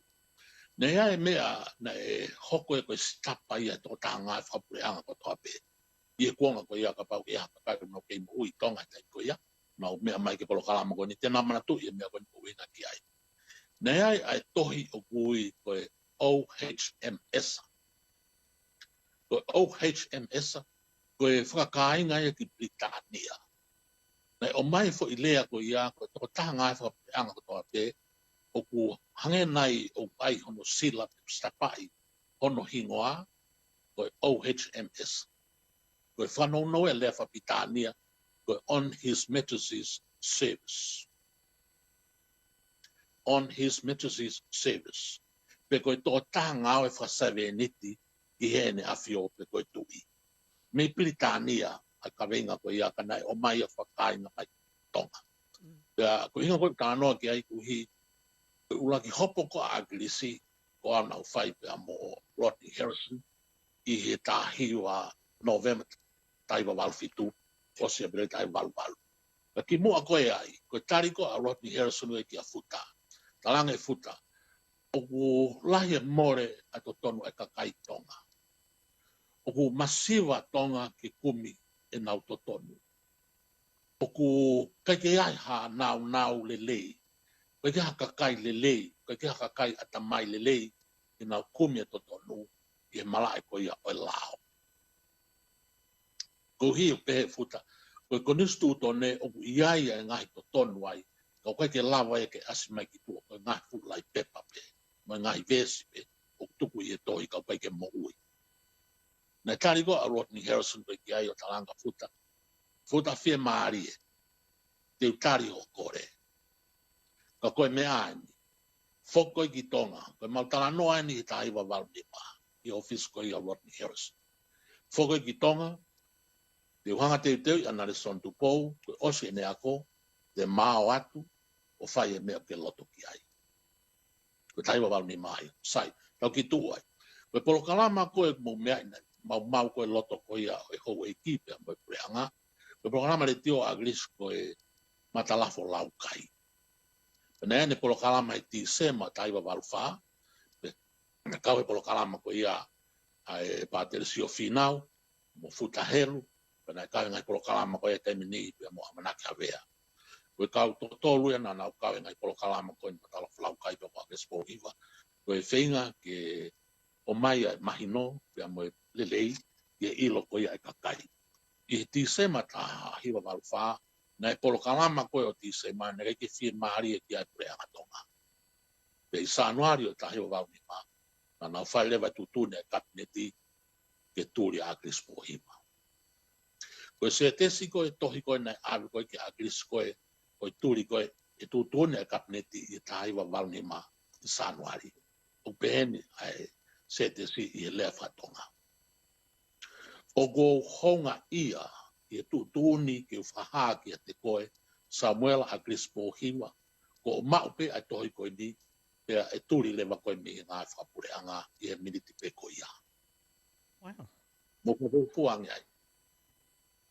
Nei ai mea na e hoko e koe stapa ia tō tāngā e whapureanga ko toa pē. Ie kuonga ko ia ka pau ia ka kai no kei mo ui tonga tai ko ia. Mau mea mai ke polo kalama ko ni tēnā mana tu ia mea ko ni ko winga ki ai. Nei ai tohi o kui koe OHMS. Koe OHMS koe whakakainga ia ki Britania. Nei o mai fo i lea ko ia ko tō tāngā e whapureanga ko toa pē. O ku hange nai o ai hono sila stapai hono hingoa koe OHMS. Koe whanau no e lea whapitania koe on His Majesty's service. On His Majesty's service. Pe koe tō tā ngāo e whasawe niti i hene awhio pe koe tui. Me Britania a ka venga koe ia kanai o mai a whakainga mai tonga. Pea koe inga koe kānoa ki ai kuhi ulaki hopo ko Aglisi ko ana o whai pea mo Rodney Harrison i he tāhiwa November taiwa walfitu o se bere tai walwalu. Ka ki mua koe ai, koe tari ko a Rodney Harrison e ki a futa. Talanga e futa. O ku lahi e more a to tonu e kakai tonga. O ku masiva tonga ki kumi e nau to tonu. O ku kaike ai ha nau le lei. Koe ke haka kai lelei, koe ke haka kai atamai lelei, i nau kumi e totonu, i he malai ko ia o lao. Ko hi o pehe futa, koe konistu tone, o ku iai e ngahi totonu ai, ka koe ke lava e ke asimai ki tua, koe ngahi fulai pepa pe, mai ngahi vesi pe, o tuku i e tohi ka koe ke mo ui. Nei tari ko a Rodney Harrison koe ki ai o talanga futa, futa fie maari e, te utari o kore. Ka koe mea ani, whokoi ki tonga, koe mautala noa ani i tāiwa walmipa, i office koe i a Rodney Harrison. Whokoi ki tonga, te uhanga teu i anare son tupou, koe osi e neako, te mao atu, o whai e mea ke loto ki ai. Koe tāiwa walmipa ai, sai, tau ki tu ai. Koe polo kalama koe mo mea ina, mau koe loto koe ia e hou e kipe, mo e preanga, koe polo kalama le tio aglis koe matalafo laukai. Pena ne polo kalama i ti sema taiwa walfa, na kau e polo kalama ko ia e pātere si o finau, mo futa helu, pena kau ngai polo kalama ko ia temini pe mo amanaki avea. Koe kau tolu ia na nau kau ngai polo kalama ko i matala flau kai pe kwa kespo hiva. Koe whenga ke o mai ai mahino, pe mo lelei, i e ilo ko ia e kakai. I ti sema ta hiva walfa, na e polo kalama koe o tise ma ne ke fie mahari e ki ai preanga tonga. Pe i sanuari o tahi o wauni ma. Na nau whai lewa tutune e kabineti ke tūri Agris po hima. Koe se tesi koe tohi koe nei awi koe ki Agris koe koe tūri koe e tutune e kabineti i tahi wa wauni ma i sanuari. O peheni ai se tesi i e lea whatonga. O go honga ia i e tūtuni ki u whaha ki a te koe Samuel Agris Pohima, ko o maupe a tohi koe ni, pea e turi lewa koe mihi ngā whapureanga i e miniti pe koe ia. Wow. Mo ko puangi ai.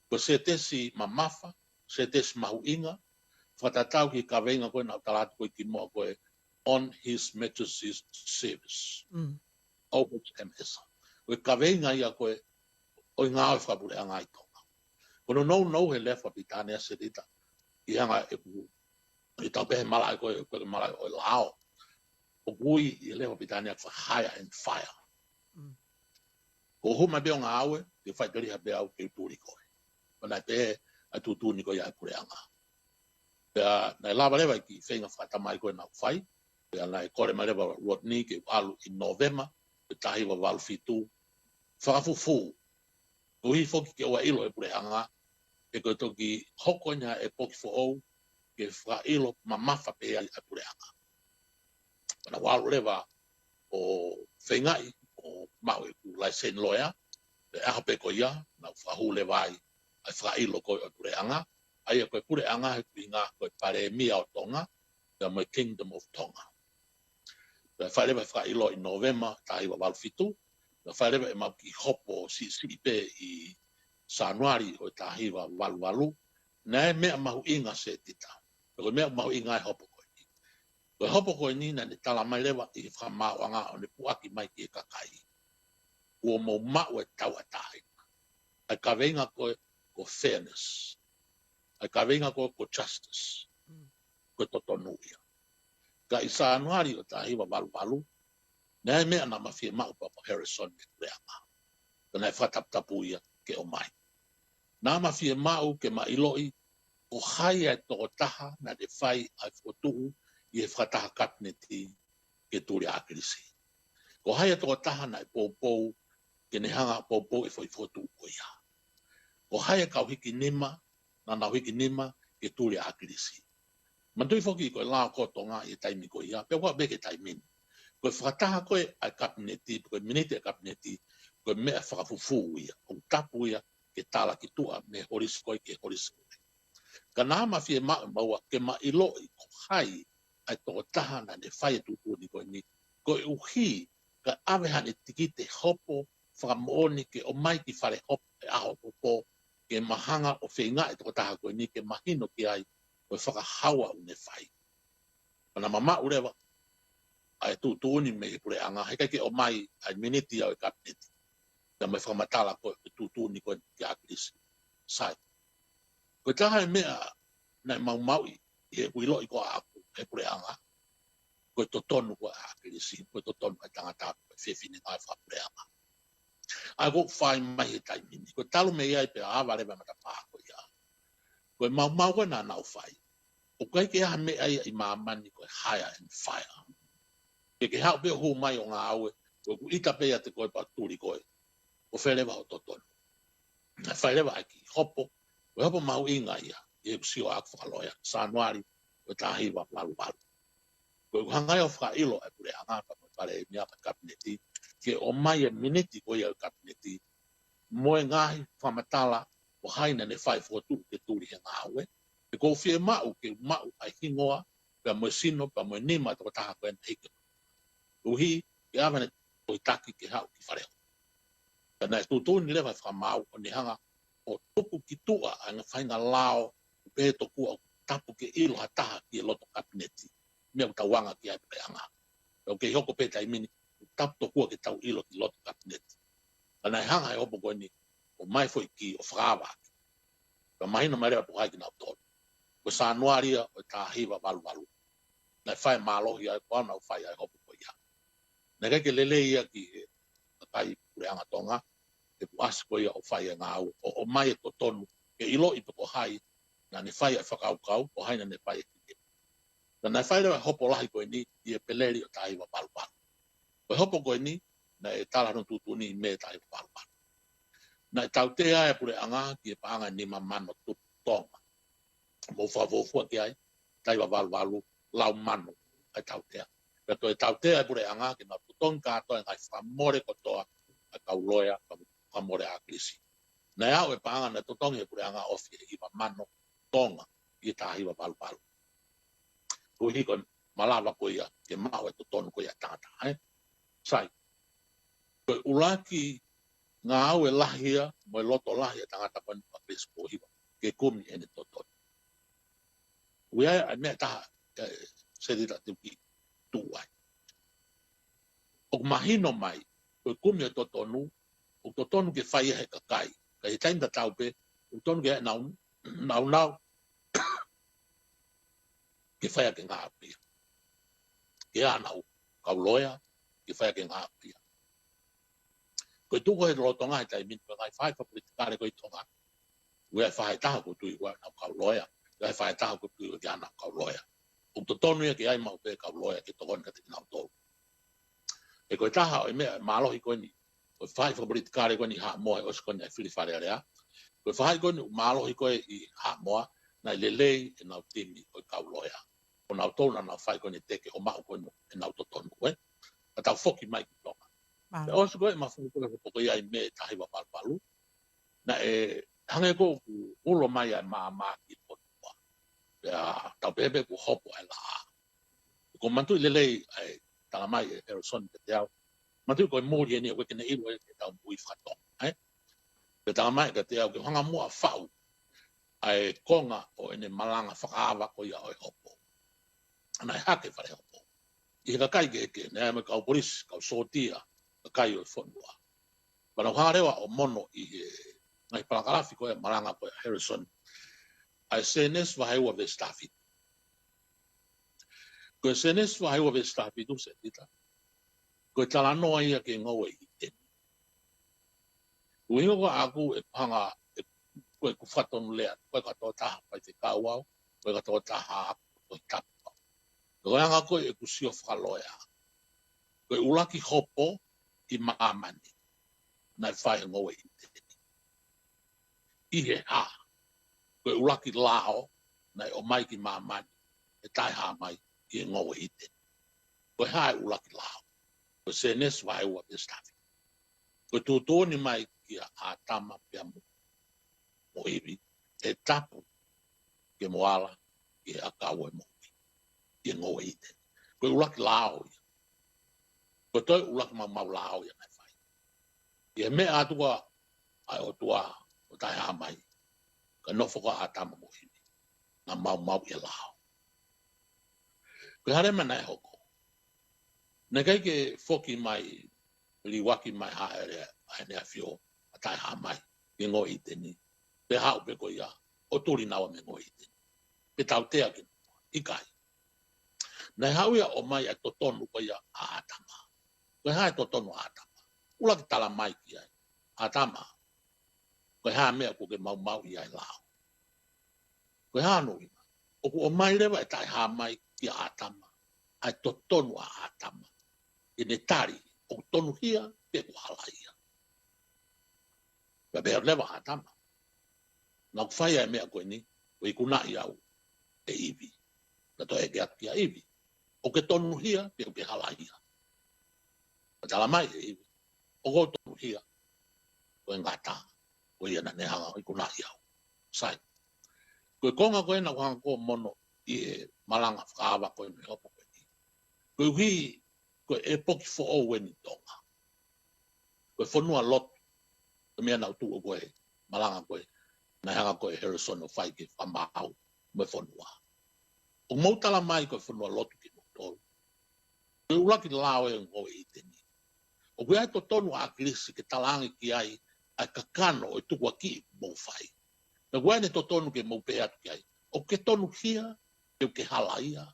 Ko se tesi mamafa, se tesi mahu inga, whatatau ki ka venga koe nau talatu koe ki moa koe on His Majesty's service. OHMS. Koe ka venga ia koe o ngā whapureanga i tō. Kono no he lefa pitane se dita. I hanga e ku i tau pehe malai koe malai o lao. O kui i lefa pitane for hire and fire. Ko huma beo ngā aue, te whai teri ha beo ke tūri koe. Mana pehe a tūtūni koe ai pureanga. Pea nai lava lewa ki whenga whatamai koe nau whai. Pea nai kore mai lewa Rodney ke alu i November. Pe tahi wa walu fitu. Whakafufu. Ko hi foki ke oa ilo e pureanga. E koe toki hokonya e poki fo ou ke wha ilo mamafa pe ai pureanga. Pana walu lewa o whengai o mau e ku laisen loya, e aha pe ko ia, na whahu lewa ai wha ilo koe o pureanga, ai e koe pureanga he kui ngā koe pare mia o Tonga, ka mai Kingdom of Tonga. Ka wha lewa wha ilo i November, ta iwa walfitu, ka wha lewa e mau ki hopo si pe i Sanuari o tahiwa walu, na e mea mahu inga se tita. Ko mea mahu inga e hopo koe. Ko hopo ko ni na tala mai lewa I whamau anga o ne puaki mai ki kakai. Ua mo mau e tauatahi. Ai ka venga ko fairness. Ai ka venga ko justice. Ko totonuia. Ka isa anuari o tahiwa walu. Nea mea na mawhia mau Papa Harrison me kureanga. Ka nai whataptapuia ke o mai. Nā mawhia mau ke mailoi o hai ai toko taha na de whai ai whotuhu I e whataha kapneti ke turi akirisi. Ko hai ai toko taha na e pōpou ke ne hanga pōpou e whotuhu ko ia. Ko hai ai kau hiki nima na nau hiki nima ke turi akirisi. Mandui whoki ko e lao kotonga I e taimi ko ia. Pea wha beke taimini. Ko e whataha koe ai kapneti, ko e minite ai kapneti, ko e mea whakafufu ia. Ko tapu ia ke tala ki tua me horisi koe ke horisi koe. Ka nā mawhia maua ke mailo I ko hai ai toko taha na ne whai tuku ni koe ni. Ko e uhi ka awehane tiki te hopo whakamooni ke o mai ki whare hopo e aho popo ke mahanga o whenga e toko taha koe ni ke mahino ki ai koe whakahawa u ne whai. Kana mama urewa ai tutuuni me pure anga heka ke o mai ai miniti au kapneti ka mai whamatala koe tutuuni koe ki akirisi. Sai. Ko taha mea na mau I wilo I ko aku e pure anga. Ko totonu ko akirisi, ko totonu ai tangata ko fefine ngai wha pure anga. Ai ko whai mai e taimini. Ko talu me iai pe awa rewa mata pāko ia. Ko mau ko na nau whai. O kai ke ha me ai I mamani ko hire and fire. Ke hau pe hu mai o ngā aue. Ko ku ita pe te koe paturi koe. O wherewa o totonu. Na wharewa ai ki hopo. Ko hopo mau inga ia. I sio aku whakaloia. Sanuari, ko tahiwa walu. Ko hangai o whakailo e pure angapa mo pare mea pa kabineti. Ke o mai e miniti ko ia kabineti. Moe ngahi whamatala o haina ne whai whotu ke turi he ngāwe. E ko whie mau ke mau ai hingoa. Pea moe sino, pea moe nima toko taha koe na hike. Uhi, ke awane toi taki ke hau ki whareho. Kana e tūtūni lewa whamau o ni hanga o tupu ki tua a ngā whainga lao pe toku au tapu ke ilo hataha ki loto kabineti. Mea utawanga ki ai preanga. O ke hoko pe taimini, tapu toku ke tau ilo ki loto kabineti. Kana e hanga e hopo koe ni, o mai foi ki o whakawa. Ka mahina marewa po haiki nau tonu. Ko Sanuaria o tahiwa walu. Na whai mālohi ai koa nau whai ai hopo koe ia. Na ke lele ia ki kai preanga tonga, e puasi koe ia o whai e ngāu. O mai e to tonu, ke ilo I toko hai, na ne whai e whakaukau, o haina ne whai e kike. Na ne whai rewa hopo lahi koe ni, I e peleri o tahiwa walu. Koe hopo koe ni, na e tala no tutuni me tahiwa walu. Na e tautea e pure anga, ki e paanga ni mamano tupu tonga. Mo whawofua ki ai, tahiwa walu, lau mano, ai tautea. Ka to e tautea e pure anga, ki na tutonga katoa, ngai whamore kotoa, a kauloia, whamore a krisi. Na e au e paanga na tutonga e pure anga ofi e iwa mano, tonga I tahiwa walu. Uhi koe malawa koe ia, ke mau e totonu koe ia tangata. Sai, koe ulaki ngā au e lahia, mo e loto lahia tangata koe ni pakris ko hiwa, ke kumi e ne totonu. Uia ai mea taha, se dita tuki tuai. O mahino mai, koe kumi e totonu, o totonu ke whai he kakai, ka he taimta taupe, o tonu ke nau, ke whaia ke ngā apia. Ke anau, kauloia, ke whaia ke ngā apia. Koe tuko he rotonga he tai min, koe ngai whai whapolitikare koe tonga. Ue ai whai taha ko tui ua nau kauloia, ue ai whai taha ko tui ua ke anau kauloia. O to tonu ia ke ai mau pe kauloia ke tokon ka te nau tolu. E koe taha o e mea mālohi koe ni, koe whai whapolitikare koe ni haa moa e osi koe ni ai whiri whare area. Koe whai koe ni mālohi koe I haa moa, na lelei e nau timi koe kauloia. O nau tolu na nau whai koe ni teke o mahu koe no e nau totonu koe. A tau whoki mai ki tonga. E osi koe ma whai koe poko iai me tahiwa walu. Na e hange ko ku ulo mai ai maa ki potua. Pea tau pepe ku hopo ai laa. Ko mantui lelei ai tala mai e Harrison te te au. Mantui koe mōri e ni koe kene ilu e te tau mui whatonga. Pe tala mai te te au ke hanga mua whau. Ai konga o ene malanga whakaawa ko ia oi hopo. ana hake fare ho I ka kai ke ne me ka polis ka sotia ka kai o fonua para harewa o mono I ngai paragrafiko e maranga ko Harrison ai senes vai o ve stafi ko senes vai o ve stafi tu se dita ko tala no ia ke ngo I te uingo ko aku e panga ko ku faton le ko ka to ta pa te ka wa ko ka to ta ha ko ta ko nga ko e ku sio faloya ko ulaki hopo I maamani na fai ngo I te I ha ko ulaki lao na o mai ki maamani e tai ha mai I ngo I te ko ha ulaki lao ko senes vai o ve stafi ko tu toni mai ki a tama pia mo iwi e tapu ke moala I a kawe mo I ngo I te ko ulaki lao ko toi ulaki mau lao ia mai fai ia me atua ai o tua o tai ha mai ka no foka a tama mo iwi na mau ia lao ko hare mana e hoko na kai ke foki mai liwaki mai ha ere a fio a tai ha mai I ngo I te ni pe hau pe ko ia o turi nawa me ngo I te pe tau tea ki I kai na hau ia o mai a totonu ko ia a atama ko ha totonu a atama ula ki tala mai ki ai atama ko ha mea ko ke mau ia I lao ko ha no ina o mai lewa e tai ha mai ki a atama ai totonu a atama I ne tari o tonu hia pe ko halaia pe be lewa atama na fai ai mea ko ni o I kuna I au e iwi na to e ke atia iwi o ke tonu hia pe ko halaia tala mai e iwi o ko tonu hia o ngata o ia na ne hanga I kuna I au sai ko konga ko na ko mono I malanga whakawa ko I hopo ko ni ko hui ko e poki fo o weni tonga ko fonua lot ko mea na tu o ko malanga ko na hanga ko Harrison o fai ke whamau me fonua o mautala mai ko fonua lot ki no tolu ko ulaki lao e ngo I te ni o ko ai to tonu a krisi ke talangi ki ai a kakano o tukua ki mo fai na guai ne to tonu ke mo pe atu ki ai o ke tonu hia ke halaia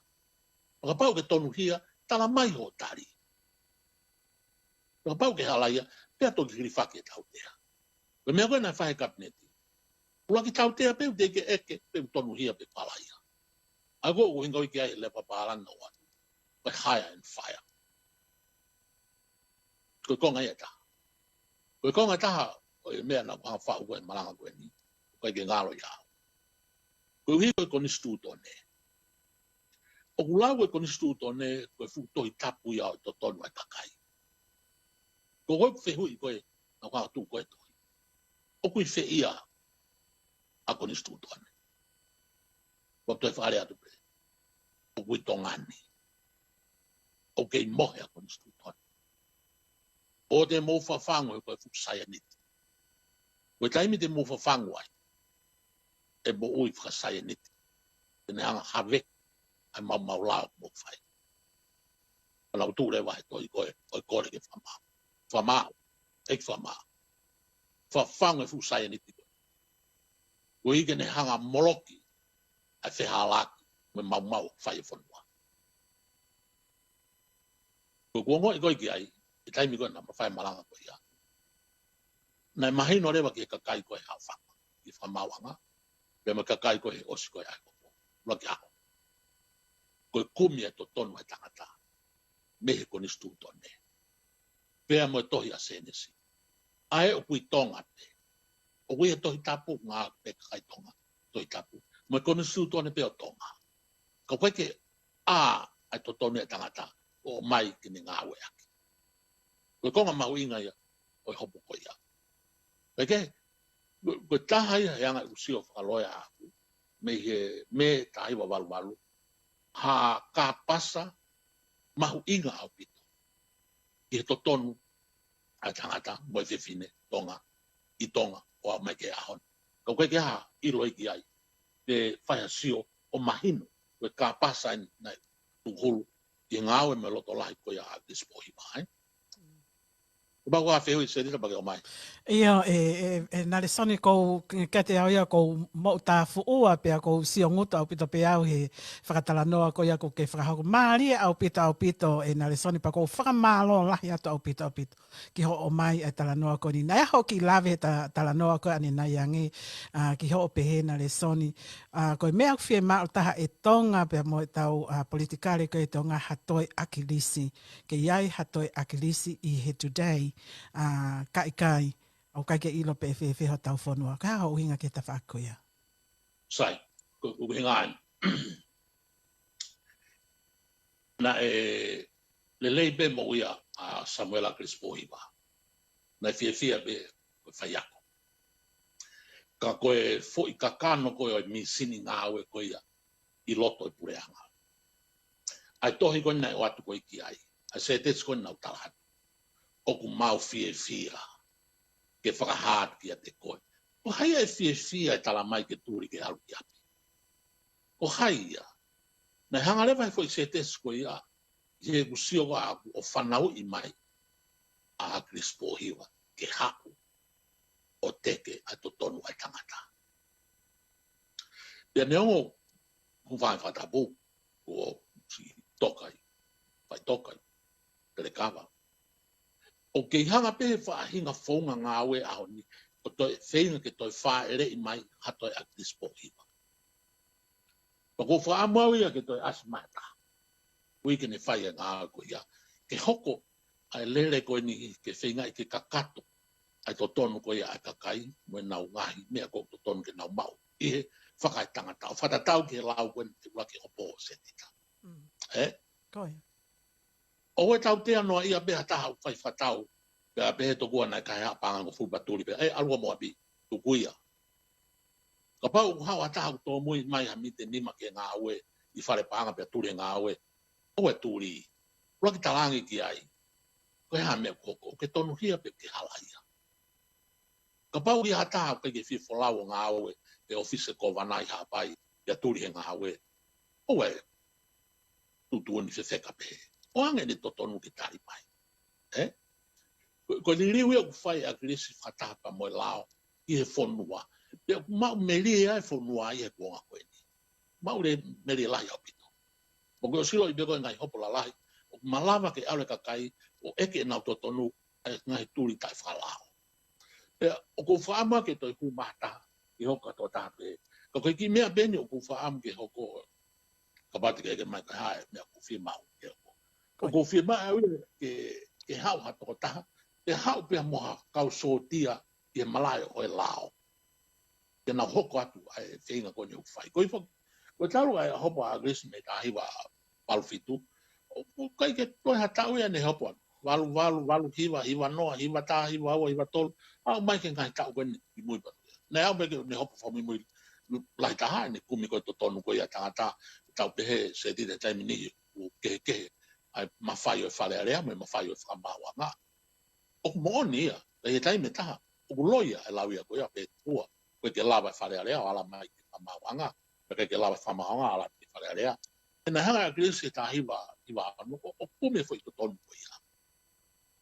o ka pau ke tonu hia tala mai ho tari o ka pau ke halaia pe atu ki rifaki e tau tea ko mea koe na whahe kabineti ula ki tau tea peu te ke eke peu tonu hia pe halaia a ko ko hingo I ki ai le papalanga o atu ko hire and fire ko konga ia taha ko konga taha o mea na wha whau koe malanga koe ni ko ke ngaro iau ko hi ko ni stuto ne o kula ko ni stuto ne ko fu to I tapu ia to tonu ai kakai ko ko fe hui ko na wha tu ko to o ku fe ia a ko ni stuto ne ko to fare atu pe o ku tongani o ke mohe a ko ni stuto o te mo fa fango ko fu sai ni ko taimi te mo fa fango ai e bo ui fa sai ni ne hanga have ai mau lao mo fai la tu le vai to I ko ke fama ek fama fa fango fu sai ni ko I ne hanga moloki a fe halaki me mau fai fonua ko ngo I ki ai I taimi ko na fai malanga ko ia na mahino lewa ke kakai ko ha fa I famawanga pe ma kakai ko o siko ai ko lo ki ako ko kumi to tonu ai tangata me ko ni stu tone pe mo to ia senesi ai o kui tonga pe o kui to tapu nga pe kai tonga to tapu mo ko ni stu tone pe o tonga ko ke ai to tonu ai tangata o mai ki ni nga we ko konga mauinga ia o hopo ko ia Peke, ko tahai hanga usio whakaloia aku, me tahi wa walu ha ka pasa mahu inga au pito. I he totonu a tangata mo e whiwhine tonga, I tonga o a mai ke ahon. Kau ke ha I roi ki ai, te whaia sio o mahino, ko ka pasa ni hulu i ngau e me loto lahi ko ia dispohi mai. Ba wa feo i serita ba o mai. Ia, nare soni kou kete au ia kou mo ta fuua pea kou sionguta au pito pea au he whakatalanoa ko ia kou ke whakahoko. Maari au pito nare soni pa kou whakamalo lahi ato au pito. Ki ho o mai e talanoa ko ni. Nai ho ki lave he talanoa ko ane nai ange ki ho o pehe nare soni. Koe mea ku fie maa taha e tonga pea mo e tau politikare ko e tonga hatoi akilisi. Ke iai hatoi akilisi i he today kai au kai ke ilo pe fe ho tau fonua ka ho hinga ke ta whakoia. Sai, ko hinga ai. Na le lei be mo ia a Samuela Crispoiva. Na fia be whaiako. Ka koe fo i kakano koe o mi sini ngā aue koe ia i loto i pureanga. Ai tohi koe nei o atu koe ki ai. Ai se te koe nau talahatu. Oku mau fia. Ke whakahat ki a te koe. O haia e fia e tala mai ke tūri ke haru ki api. O haia. Nei hanga lewa e fo i se te koe ia. Ie kusio wa o whanau i mai. A Crispoiva ke haku. O teke a to tonu ai tangata. Pea neongo huvai whatabu o si tokai, vai tokai, tere kawa. O ke hanga pe whaahinga whaunga ngā aue aho ni, o toi whainga ke toi whaere i mai hatoi a Crispoiva. Pako whaamau ia ke toi asmata. Ui ke ne whaia ngā aue ko ia. Ke hoko ai lere koe ni ke whainga i ke kakato. Ai to tonu ko ia ai kakai, mo nau ngahi, mea ko to tonu ke nau mau. Ihe whakai tangata, o whatatau ke lau koe te ua ke hopo o setita. Koe. O e tau te anoa ia beha taha u whai whatau, beha behe to kua nai kai hapanga ngo fulpaturi, beha alua moa bi, tu kuia. Ka pau hau a taha u tō mui mai hamite nima ke ngā aue, i whare panga beha turi ngā aue, o e turi, ua ki talangi ki ai, koe ha mea koko, ke tonu hia pe ke halaia. Ka pau i hataha ke whiwholau ngā aue e ofise ko wanai hapai ia turi he ngā aue. O e tutua ni whewheka pehe. O ange ni totonu ki tari mai. Ko ni riu ia kuwhai a krisi whatapa mo e lao i he whonua. Pea mau meri e whonua i he kuonga koe ni. Mau le meri lahi au pito. Mo koe o siro i beko ngai hopola lahi. O malawa ke aure kakai o eke nau totonu ngai turi tai whalao. O ko whaama ke toi ku mata i hoka tō tāpe. Ka koe ki mea beni o ku whaama ke hoko ka pati ke mai ka hae mea ku whimau ke hoko. O ku whimau ke hau hato o taha. Ke hau pia moha kau sōtia i e malai o e lao. Ke nau hoko atu ai whenga koe ni uwhai. Koe taru ai hopo a agresi me ka hiwa palufitu. O kai ke toi hatau ia ne hopo atu. Walu hiwa noa, hiwa tā, hiwa aua, hiwa tolu. Au mai ke ngai tau koe ni mui patu. Nei au meke ne hopo whami mui lai taha ni kumi koe to tonu koe ia tangata tau pehe se tite taimi nihi u kehe ai mawhai o e whare area me mawhai o e whamaua ngā. Oku mooni ia, lai he taimi taha, oku loia e lau ia koe ia pe tua koe ke lawa e whare area o ala mai ke whamaua ngā. Me ke lawa e whamaua ngā ala ke whare area. E nei hanga a krisi tā hiwa anu, o kumi fo i to tonu koe ia.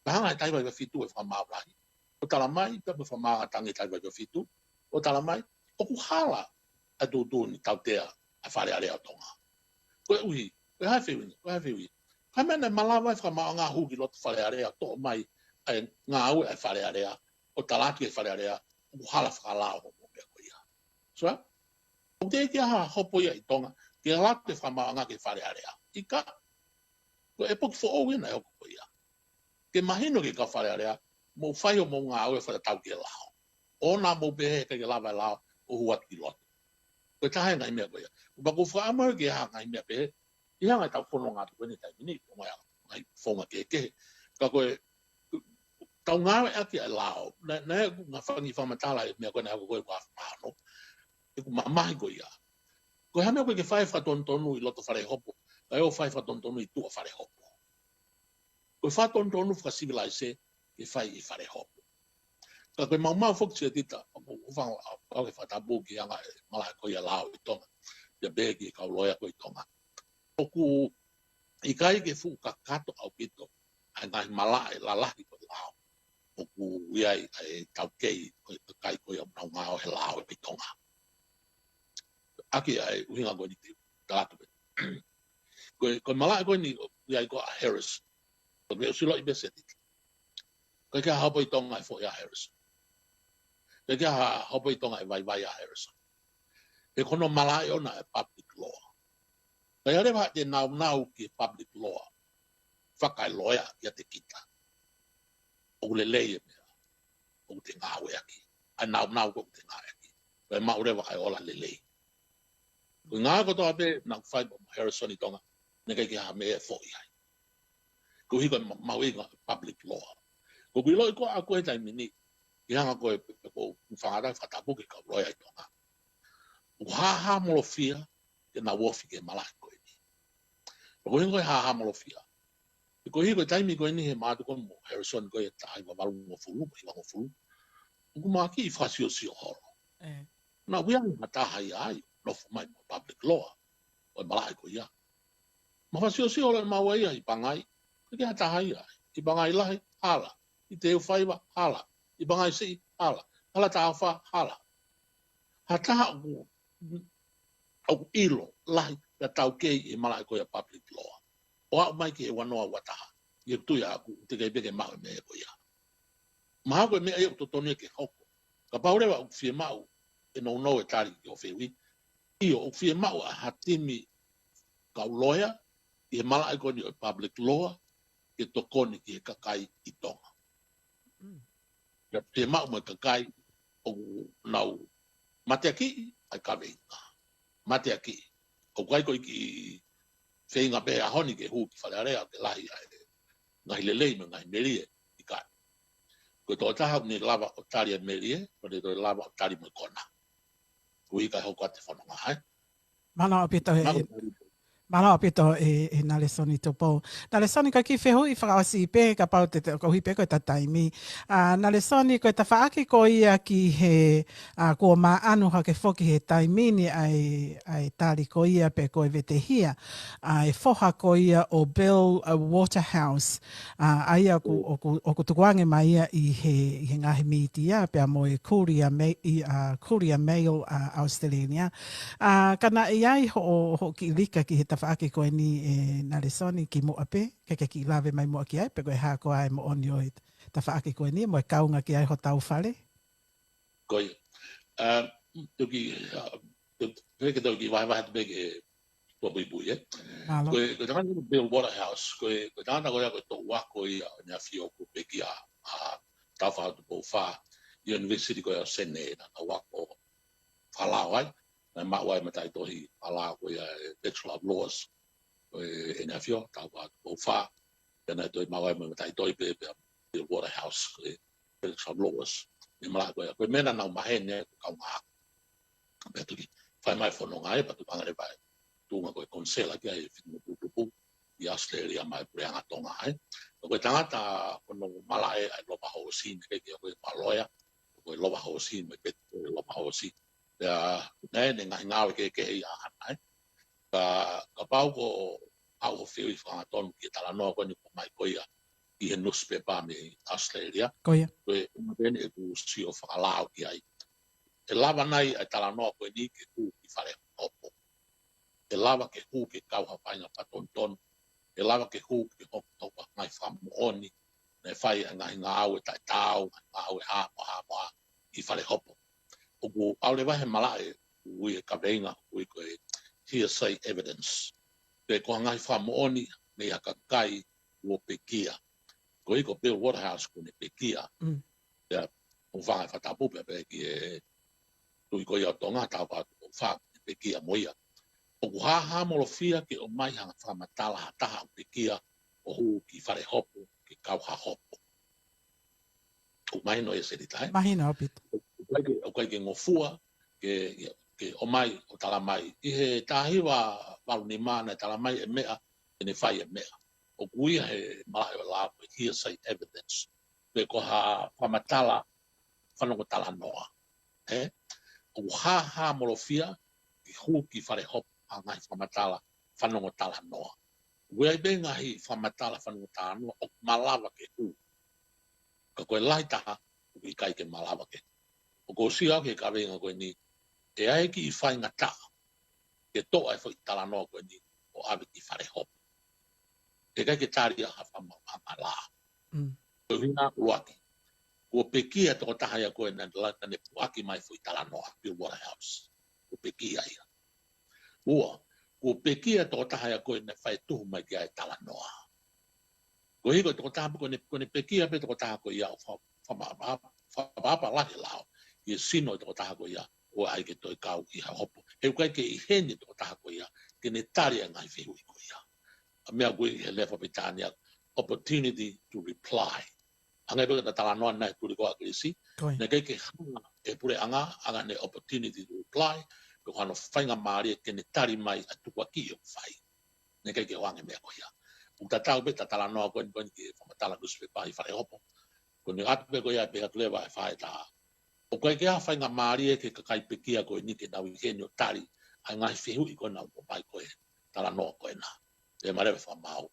Hanga e taiwa i whitu e whamau lahi. O tala mai, pepe whamau tangi taiwa i whitu. O tala mai, o ku hala a tūtū ni tautea a whare area tonga. Koe uhi, koe hai whiwi. Kai mena malawa e whamau ngā huki lotu whare area to mai ai ngā au e whare area, o talaki e whare area, o ku hala whakalao o mea koe ia. So, o te eke aha hopo ia i tonga, ke latu e whamau ngā ke whare area. Ika, koe e poki fo o wina e hoko koe ia. Ke mahino ke ka whare area, mo whai o mo ngā au e whare tau ke lao. O nā mo behe ke lawa e lao, o huat ki lotu. Koe tahe ngai mea koe ia. Bako whaamau ke ha ngai mea behe, i hanga tau whono ngā tu kweni taimini, o ngai whonga ke. Ka koe, tau ngāwe aki e lao, nea ngā whangi whamatala e mea koe nea koe kua whano, e ku mamahi koe ia. Koe hamea koe ke whai whatonu i loto whare hopo, ka eo whai whatonu i tua whare hopo. Koe whatonu wha civilise ke whai i whare hopo. Ka koe mau whoktia tita, ufanga au e whatabu ki anga e malai koe ia lao i tonga, ia begi e kau loia koe i tonga. Oku I kai ke fu ka kato au pito. Ai ngai mala e la lahi ko lao. O ku iai ai tau kei ko kai ko ia nau ngao he lao e pitonga. Aki ai uhinga ko ni te tātu. Ko mala ko ni iai ko a Harris. Ko me usilo i beseti. Ko kia hapo i tonga e fo ia Harris. Ko kia hapo i tonga e vai a Harris. Pe kono mala e ona e public law. Ko ia rewa te nau ki public law. Whakai loia ia te kita. O le lei e mea. O te ngāwe aki. Ai nau ko te ngāwe aki. Ko e maurewa kai ola le lei. Ko ngā kotoa pe nang whai Harrison i tonga. Neka ki ha mea e fo iai. Ko hiko maui ngā public law. Ko kuilo i ko a koe tai mini. I hanga koe ko whangarai whatapu ki ka loia i tonga. O haha molo fia ke na wofi ke malaki koe ni. Ko hiko i haha molo fia. Ko hiko i taimi koe ni he mātuko mo Harrison koe e tahi wa walu mo fulu, i wango fulu. Ko maki i whasio sio horo. Na wiang mataha i ai, lofu mai mo public law. O e malaki koe ia. Ma whasio sio horo e maua ia i pangai. Ko kia taha i ai. I pangai lahi, hala. I te whaiwa, hala. I pangai si, hala. Hala taha wha, hala. Ha taha au ilo, lahi, ka tau kei e malaki koe a public law. O au mai ki e wanoa wataha. I tui a aku, te kei peke mau me e ko ia. Maha koe mea e o totoni ke hoko. Ka paurewa u fie mau, e no e tari ki o whiwi. Io, u fie mau a hatimi kau loya, i he mala ai koe ni o public law, ke tokoni ki he kakai i tonga. Ka fie mau mo kakai, o nau mate aki, ai ka veinga. Mate aki, o kai koe ki whenga pe a honi ke hu ki whalearea ke lahi ai ngahi lelei me ngahi merie i kai. Ko tō taha ni lava o tari a merie, ko te tō lava o tari mo kona. Ko i kai hoko a te whanonga, hai? Mana o pito e nale soni topo. Nale soni ka ki whehu i whakaosi i pē, ka pau te kohi pē koe ta taimi. Nale soni koe ta whaaki ko ia ki he kua maa anu ha ke whoki he taimini ai tari ko ia pē koe vete hia. E whoha ko ia o Bill Waterhouse. Aia o ku tukuange mai ia i he ngahi miti ia pē mo e Courier Mail Australia. Kana iai ho ki lika ki he tawhaake koe ni e nare soni ki mo ape, ke ki lawe mai mo ki ai, pe koe haa koe ai mo oni o tawhaake koe ni, mo e kaunga ki ai ho tau whare. Koe, tuki, peke tau ki wahe te peke tua buibui, e? Koe tangana Bill Waterhouse, koe tangana koe koe tō wako i a nia fio ko peki a tau whahatu po wha, University koe a Sene, na wako whalao ai, na mawai matai tohi ala ko ia Bachelor of Laws ko e na fio ta wa o fa na toi mawai matai tohi pe Bill Waterhouse ko Bachelor of Laws ni mala ko ko mena na mahene ka nga pe tu fai mai fono ngai pa tu pangare pai tu nga ko konsela ki ai finu tu i Australia mai preanga tonga ai ko tangata kono mala e lopa ho sin ke ko paloya ko lopa ho sin me pe lopa ho sin ya ne ngawe ke i ana ka pau ko au fio i whanga tonu ki tala noa koe ni ko mai koia i he newspaper me Australia koe umapene e ku si o whakalao ki ai e lava nai ai tala noa koe ni ke ku ki whare hopo e lava ke ku ke kau hapainga paton tonu e lava ke ku ke hopo topa ngai whamu oni ne whai ngai ngāwe tai tau ngāwe hapa i whare hopo o aure wahe malae ui e kaweinga ui koe hearsay evidence. Pe ko ngai whamooni me a kakai o pekia. Ko iko Bill Waterhouse ko ne pekia. Pea o whangai whatapupe pe ki e tui ko i au tonga tau pātu o wha pekia moia. O ku haha molo fia ke o mai hanga whamatala hataha o pekia o hu ki whare hopo ki kauha hopo. O mai no e seritai. Mahina opito. O kai ke ngofua ke o mai o tala mai i he tahiwa walu ni mana tala mai e mea e ne whai e mea o kuia he mahi o la hearsay evidence pe ko ha whamatala whanongo tala noa o ha molofia ki hu ki whare hopo a ngai whamatala whanongo tala noa Gue be ngahi whamatala whanutano o malawa ke u. Ka koe lai taha, ui kai ke malawa ke. O ko sia ke ka venga koe ni, e ai ki I whainga ta, ke toa e fwoi tala noa koe ni, o awe ki whare hopo. E kai ke tari a hawha mala. Koe hina uaki. Ko pekia toko taha ia koe na ne puaki mai fwoi tala noa, Bill Waterhouse. Ko pekia ia. Ua, ko pekia toko taha ia koe na whai tuhu mai kia e tala noa. Ko hiko toko taha ko ne pekia pe toko taha koe ia o whamapa lahi lao. I sino toko taha koe ia o ai ke toi kau I hopo. He kai ke I heni toko taha koe ia ke ne tari a ngai whihui koe ia. A mea koe he lefa pitania opportunity to reply. Angai beka tala noa nai turi koa krisi. Ne kai ke hanga e pure anga ne opportunity to reply. Ko hano whainga maari ke ne tari mai a tukua ki o whai. Ne kai ke wange mea koe ia. Uta tau be ta tala noa koe ke whamatala kusipe pai whare hopo. Ko ne atu pe koe ia pe hatulewa e whae taha. O koe ke a whainga maari ke kakai pekia koe ni ke nau I heni o tari. Ai ngai whihui koe nau ko pai koe tala noa koe na. E marewe whamau.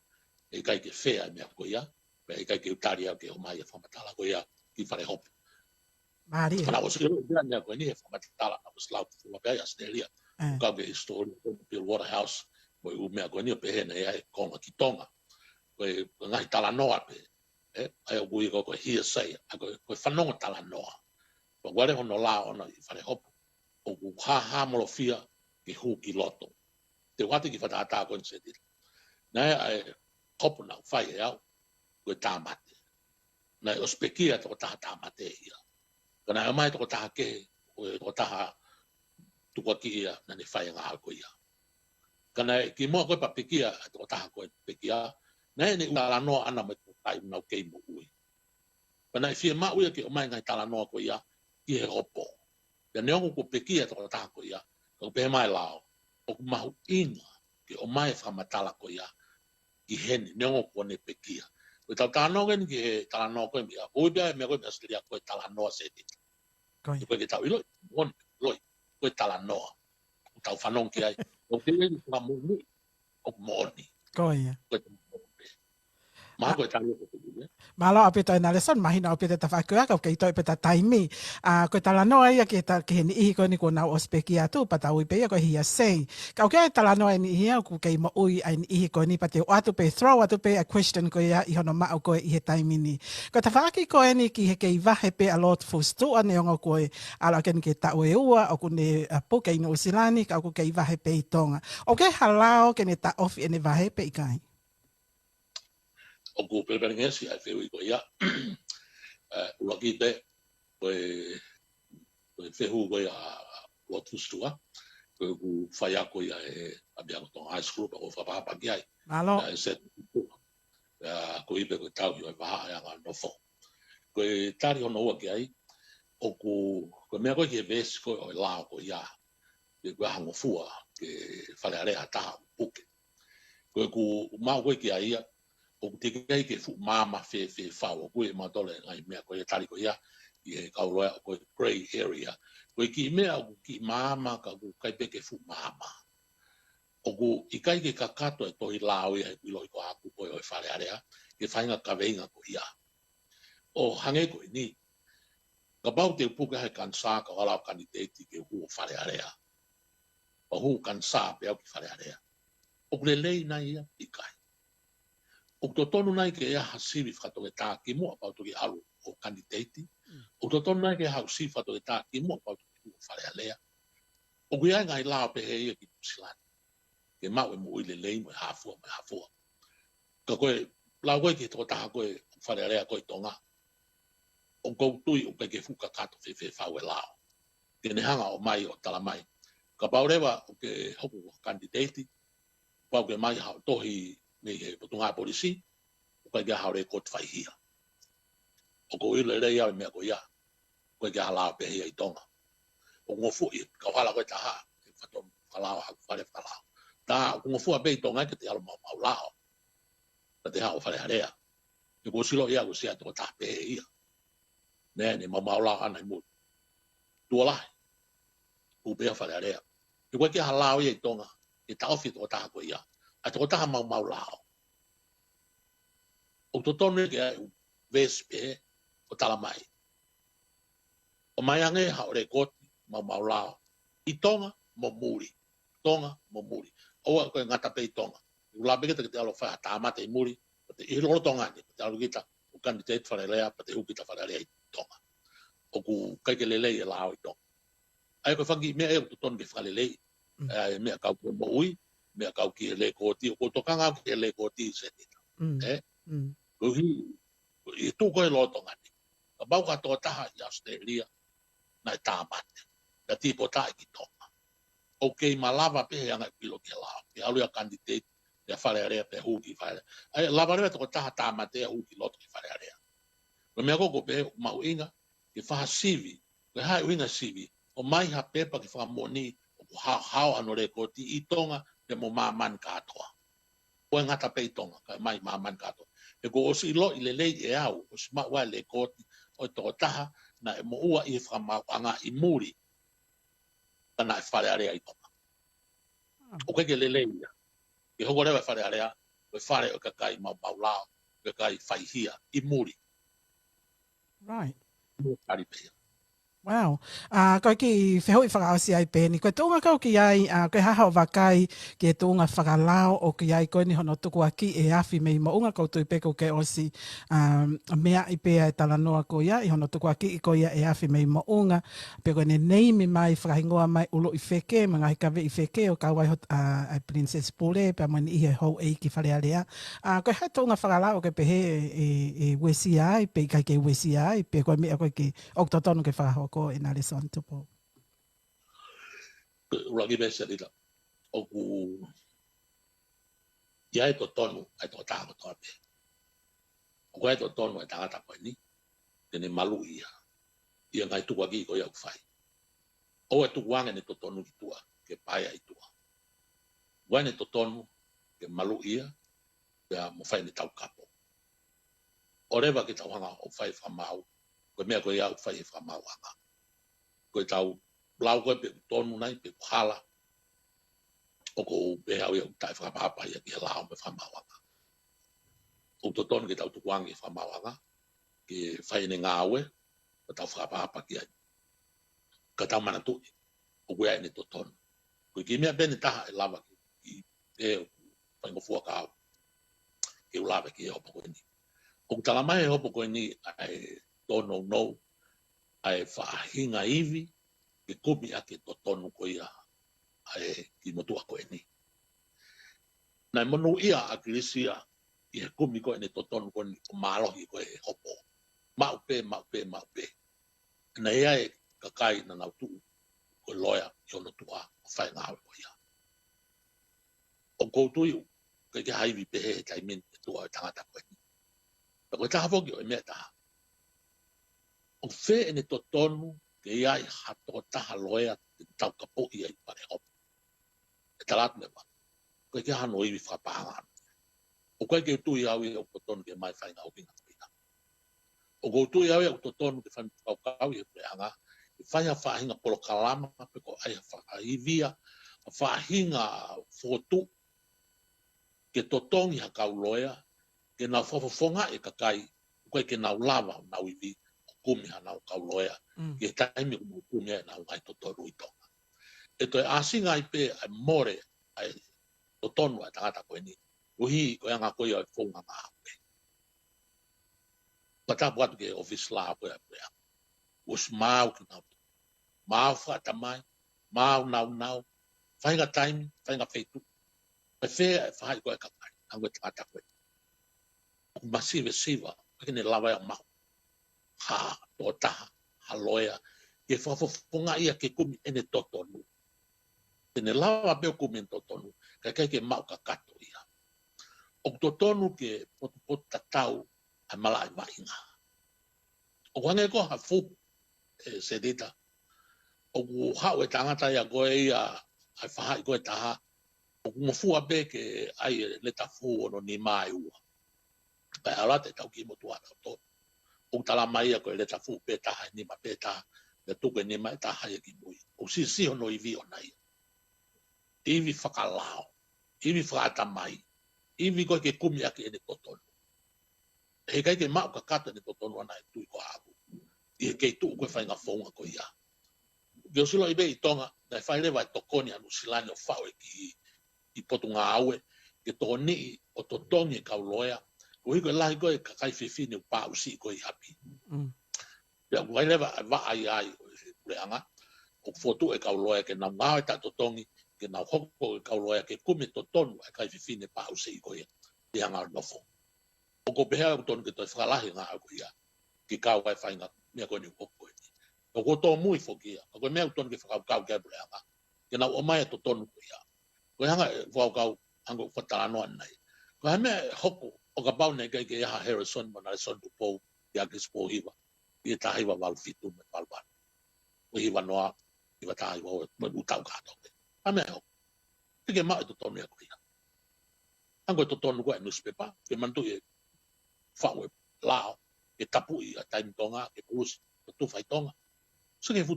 E kai ke whea mea koe ia. E kai ke utari au ke o mai e whamatala koe ia ki whare hopo. Maria. Ana o sikero ia nea koe ni e whamatala na waslau fuma pia ia Australia. Ukau ke histori Bill Waterhouse. Koe u mea koe ni o pehena e ai konga ki tonga. Koe ngai tala noa pe. Ai o kui koe hearsay. Koe whanonga tala noa. Koe wale hono la ona I whare hopo. O ku ha molofia ke hu ki loto. Te wate ki whataata koe se tira. Nai ai hopo na whai e au. Koe tāmate. Nai o spekia toko taha tāmate ia. Kana e mai toko taha ke. Koe toko taha tukua ki ia na ne whai ngā koe ia. Kana e ki mua koe pa pekia toko taha koe pekia. Nai ne ula noa ana mai toko kai unau kei mo ui. Kana e whia maa uia ke o mai ngai tala noa koe ia. Ki he hopo. Ia neongo ko pekia toko taha koe ia. Ko pehe mai lao. O ku mahu inga ke o mai whamatala koe ia. Ki heni neongo ko ne pekia. Koe tau tānoa ni ki he tala noa koe mea. Oi bea e mea koe mea Australia koe tala noa se tita. Koe ke tau iloi. Koe tala noa. Ko tau whanong ki ai. O te eni kua muni. O moni. Koe ia. Maha koe tala koe tala. Malo ape toi na leson mahina ape te tawhakua ka kei toi pe ta taimi. Koe tala noa ia ke heni ihi koe ni ko nau ospeki atu pa tau ipe ia koe hia sei. Kau kei tala noa ni ihi au ku kei mo ui ai ni ihi koe ni pa te o atu pe throw atu pe a question koe ia I hono mau koe I he taimi ni. Koe tawhaki koe ni ki he kei vahe pe a lot fustu ane ongo koe ala ke ni ke tau e ua o ku ne puke ino usilani ka ku kei vahe pe I tonga. O ke halao ke ne ta ofi ene vahe pe I kai. O ku pepere ngesi ai whihui koe ia. Ua ki te koe whihu koe a ua tustua. Koe ku whai a koe ia e abiango tong high school pa ko whapahapa ki ai. Malo. E set koe ipe koe tau ki ai waha ai anga nofo. Koe tari hono ua ki ai. O ku koe mea koe ki e vesi koe o lao koe ia. Koe koe hango fua ke whare area taha puke. Koe ku mau koe ki ai ia. O te kei ke fu mama fe whao. Koe e matole ngai mea koe tari koe ia. I e kauroa koe grey area. Koe ki mea o ki mama ka ku kai pe ke fu mama. O ku I kai ke kakato e tohi lao ia e piloi ko haku koe o e whare area. Ke whainga ka veinga koe ia. O hange koe ni. Ka bau te upuke hai kansa ka walau kandidati ke hu o whare area. O hu kansa pe au ki whare area. O kule lei nai ia I kai. O to tonu nai ke ia hasivi whatoke tā ki mua pau toki alu o kandidati. O to tonu nai ke hasivi whatoke tā ki mua pau toki hu o whare area. O kui ai ngai lao pe he ia ki Pusilani. Ke mau e mo ile lei mo e hafua. Ka koe, lau koe ki toko taha koe whare area koe tonga. O kou tui o ke fuka kato whewhe whau e lao. Ke ne hanga o mai o tala mai. Ka paurewa o ke hoku o kandidati. Pau ke mai hao tohi me he potunga polisi. O kai ke hao re kot whaihia. O kou ile rei au mea koe ia. Koe ke halao pe hia I tonga. O ngofu I kawhala koe taha. Ke whatom kalao haku whare whalao. Tā o ngofu a bei tonga ke te alo mau lao. Ka te hao whare harea. Ke ko silo ia ko sia toko tape ia. Ne mau lao ana I mut. Tua lahi. Upea whare harea. Ke koe ke halao ia I tonga. Ke tauwhi toko taha koe ia. a tō taha mau lao. O tō tonu ke ai vespe o tala mai. O mai ange haore koti mau lao. I tonga mo muri. Tonga mo muri. Oa koe ngata pei tonga. Ula beke te alo whaha tāmate i muri. Pate i loro tonga ni. Pate alo kita o kandidate wharelea. Pate hukita wharelea i tonga. O ku kaike lelei e lao i tonga. Ai koe whangi mea e o tonu ke whalelei. Mea kau koe mo ui. Mea kau ki e le koti. O tokanga ki e le koti i setita. Kohi i tū koe lo tonga ni. Ka bau ka tō taha i Australia. Na i tāmate. Ka tipo taha ki tonga. Okay, malava pe yang pilo ke la. Ke alu ya candidate ya fare area pe huki fare. Ai lava re to taha tamate huki lot ke fare area. Ko me ko pe mau inga ke fa sivi. Ke hai inga sivi. O mai ha pepa ke fa moni o ha anore ko ti itonga pe mo maman ka toa. O ngata pe itonga ka mai maman ka toa. E ko o si lo ile le e au o sma wa le ko o to taha na mo ua I fa ma anga I muri. Na fare area I tonga. O ke lele ia. E hoko rewa fare area, o fare o kakai mau lao, o kakai whaihia, I muri. Right. Kari pea. Wow. Koe ki whehoi whakaosi ai pēni. Koe tūnga kau ki ai, koe haha o wakai ki e tūnga whakalao o ki ai koe ni hono tuku aki e awhi mei maunga kau tui peko ke osi mea I pēa e tala noa ko ia, I hono tuku aki I ko ia e awhi mei maunga. Peko ne neimi mai whakahingoa mai ulo I wheke, mga hikawe I wheke o kau waihot ai Princess Pule, pēa mani ihe hou e ki whare alea. Koe hai tūnga whakalao ke pehe e wesi ai, pe kai ke wesi ai, pe koe mea koe ki oktotonu ke whakaho ko e nare son tupo. Uragi me se rila. O ku ia e to tonu ai to taha toa pe. O ku ai to tonu ai tangata koe ni. Tene malu ia. Ia ngai tuwa ki ko ia uwhai. O e tukuanga ne to tonu ki tua. Ke paia I tua. Wai ne to tonu ke malu ia. Pea mo whai ne tau kapo. O rewa ki tau hanga o whai whamau. Koe mea koe ia uwhai e whamau hanga. Koe tau lau koe pe tonu nai pe hala o ko pe au ia tai whakapapa ia ki lau me whamawanga. O to tonu ke tau tukuangi whamawanga ke whaine ngāwe o tau whakapapa ki ai. Ka tau mana tui o koe ai ne to tonu. Koe ki mea bene taha e lava ki e whaingo fua ka au. Ke ulawe ki e hopo koe ni. O talamai e hopo koe ni ai tono nou ai whaahinga iwi ke kumi ake to tonu ko ia ai ki motua ko ni. Nai monu ia a kirisia I he kumi ko ne to tonu ko ni o malohi ko e hopo. Mau pe. Na ia e kakai na nau tuu ko loya I ono tua o whai ngāwe ko ia. O koutu iu ke haiwi pehe e taimin e tua o tangata ko ni. Na koe taha foki o e mea taha. O whe e ne to tonu ke iai hato taha loea te tau kapo ia I pare hopo. E talat me wa. Koe ke hano iwi whapahanga. O koe ke utui au I o tonu ke mai whainga o kinga pina. O ko utui au I o tonu ke whainga kau kau I o preanga. E whainga whahinga polo kalama pe ko ai whakaivia. Whahinga fotu ke totongi ha kau loea. Ke nau whafafonga e kakai. Koe ke nau lava nau iwi. Kumi hana o kau loea. Ke taimi o kumi e nau ngai to toru I tonga. E toi asinga I pe ai more ai to tonu ai tangata koe ni. Uhi koe anga koe ai whonga ngā hape. Patapu atu ke office la koe ai prea. Us mau ki nau. Mau whata mai. Mau nau. Whainga taimi. Whainga wheitu. Pe whea e whahai koe kakai. Ango e tangata koe. Masive siva. Pekene lawa e mau. Ha to taha, ha loea, ke whafonga ia ke kumi ene totonu. Tene lawa peo kumi ene totonu, kai ke mau ka kato ia. O totonu ke potu tatau a malai wainga. O kwange ko ha fu se dita. O ku hau e tangata ia koe ia, ai whahai koe taha. O ku mofua pe ke ai le tafu ono ni mai ua. Pai alate tau ki motua tau tonu. O tala mai ko le tafu pe taha ni ma pe taha le tuku ni mai taha ki mui o si hono I vi ona ia iwi whakalao iwi whaata mai, iwi koe ke kumi ake ene totonu. He kai ke mau ka kata ne totonu ana e tui ko haku. I kei tuu koe whainga whaunga ko ia. Geo silo i bei tonga, na e whairewa e tokoni anu silani o whau e ki i potu ngā aue, ke toni o totongi e kauloea, ko hiko e lahi koe ka kai whiwhine u pā usi koe i hapi. Ia whairewa e wa ai ai o reanga, o fotu e kauloea ke nau ngā e ta totongi, ke nau hoko e kauloea ke kume totonu e kai whiwhine pā usi koe i hanga nofo. O ko pehea o tonu ke toi whakalahi ngā au koe ia, ki kau kai whainga mea koe ni hoko e. O ko tō mui whokia, o koe mea utonu ke whakau kia reanga, ke nau o mai e totonu koe ia. Koe hanga e whakau hango whataranoa nei. Ko hai mea hoko o ka pau nei kai ke Iha Harrison mana le son tupou i a kispo hiwa. I e tahiwa wal fitu me walwan. O hiwa noa, hiwa tahiwa o me utau kātoke. Hai mea hoko. Pike maa e totonu e koe ia. Hango e totonu koe e newspaper, ke mantu e whau e lao, ke tapu i a taimitonga, ke purusi, ke tufai tonga. So ke fu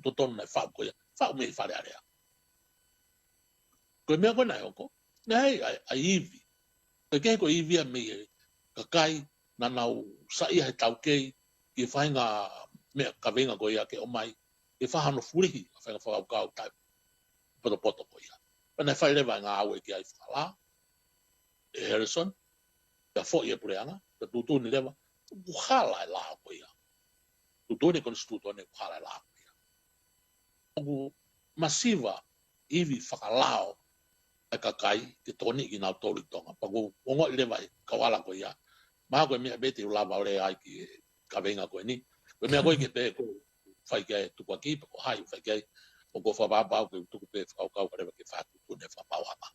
totonu nei whau koe ia. Whau me i whare area. Koe mea koe nei hoko. Nei ai iwi. Koe kei ko iwi a me ka kai na nau sa ia he tau kei ki e whainga mea ka venga koe ia ke o mai e whahano furihi a whainga whakau kau tai poto koe ia. Pana e whairewa ngā au e ki ai whakala e Harrison ka fo ia pureanga ka tutuni lewa uhala e lao koe ia. Tutuni konstitutone uhala e lao koe ia. Ogu masiva iwi whakalao e ka kai ke toni ki nau tōri tonga. Paku ongo i lewa e kawala koe ia. Maha koe mea bete u lava ore ai ki ka venga koe ni. Koe mea koe ke pe koe whai kia tuku aki, pako hai whai kia o ko whababau ke tuku pe whakau karewa ke whatu kune whabau ama.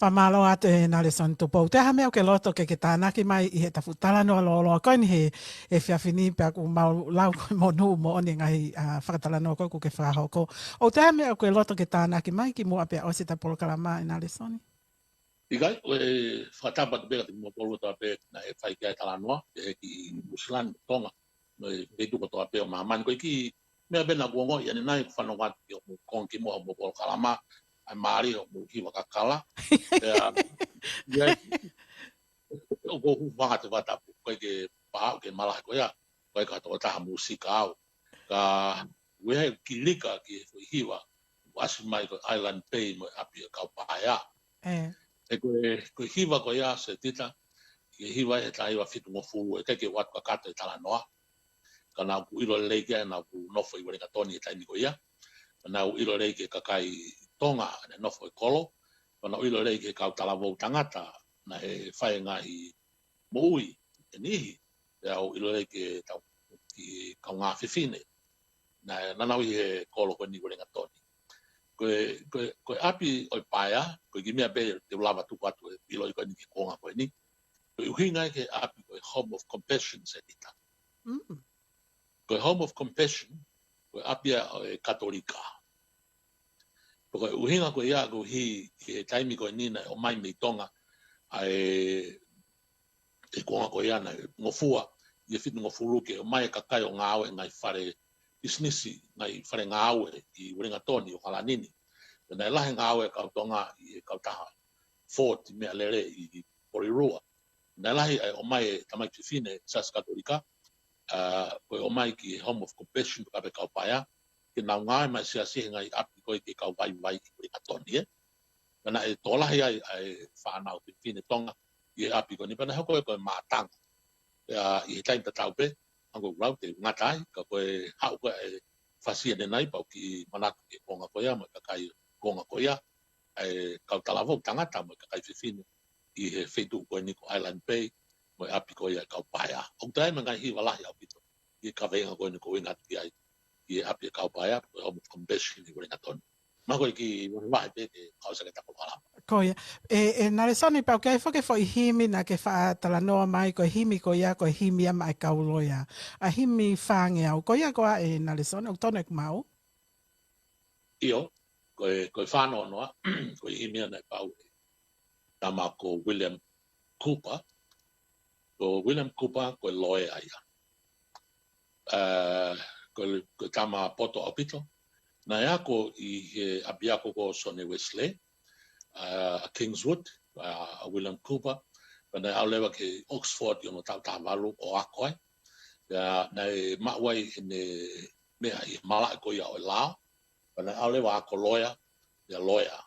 Pamalo atu e nare son tupou. Te ha mea o ke loto ke tānaki mai i he tawhutala noa lolo. Koe ni he e whiawhini pe aku mau lau koe mo nuu mo oni ngai whakatala noa koe ke whahoko. O te ha mea o ke loto ke tānaki mai ki mua pe o se ta polokalama e nare soni. Ikai, o e whakatapa te beka te mua polo toa pe na e whai kia tala noa, e ki Musilani tonga, no e veituko toa pe o mahamani. Koe ki mea bena kuongo i ane nai whanonga ki o mu kongi mua o mu polokalama, ai maari o mu hiwa kakala. O ko whanga te watapu, koe ke pahau ke malahi koe ia, koe ka toa taha musika au. Ka wehe ki lika ki hiwa, wasi mai ko Island Bay mo api kau paia. E koe hiwa koe ia se tita, ke hiwa e taiwa fitu mo fulu, e keke watu kakata e tala noa. Ka nau ku ilo leike, nau ku nofo i waringa toni e taimi koe ia. Ka nau ilo leike kakai tonga, ne nofo e kolo. Ka nau ilo leike kau talawau tangata, na e whae ngahi moui, e nihi. E au ilo leike tau ki kau ngā whiwhine. Na nanau i he kolo koe ni waringa toni. Koe api oi paia, koe ki mea be te ulawa tuku atu e ilo i koe ni ki konga koe ni. Koe uhinga ke api koe Home of Compassion se nita. Koe Home of Compassion, koe api e katolika. Koe uhinga koe ia koe hi e taimi koe nina o mai mei tonga e konga koe ia na ngofua, i e fitu ngofuru ke o mai kakai o ngā aue ngai whare businessi ngai whare ngā aue i Waringa Toni o Halanini. Nai lahe ngā aue kau tonga i kau taha Fort i mea lere i Porirua. Nai lahe o mai tamai whiwhine Sas Katolika, koe o mai ki Home of Compassion ka pe kau paia, ke nau ngāi mai sia sihe ngai api koe ke kau vai i Waringa Toni e. Nana e tolahi ai whanau whiwhine tonga i api koe ni, pana hau koe mātanga. I he taim tatau pe, ango rau te ngatai, ka koe hau koe e whasia nenai, pau ki manatu ke konga koea, mo kakai konga koea, e kau talawau tangata, mo kakai whiwhine, i he whetu koe ni ko Island Bay, mo api koe e kau paia. O tai mangai hi walahi au pito, i ka venga koe ni ko ingatu ki ai, i api e kau paia, koe Home of Compassion i Waringa Toni. Mako i ki wahi pe ke kausa ke tako kalama. Koia. E nare soni pau kei whake fo i himi na ke wha talanoa mai ko himi ko ia ko himi ama e kauloia. A himi whange au. Koia koa e nare soni o tonek mau? Io, koe whanoa noa, koe himi ana e pau e tama ko William Cooper. Ko William Cooper koe loe aia. Koe tama poto au pito. Na ea ko i he apiako ko Sonny Wesley, Kingswood, William Cooper, pana au lewa ke Oxford yo tau tavalu o akoi. Ya nei mawai ne mea I mala ko ia o lao. Pana au lewa ako lawyer, ya lawyer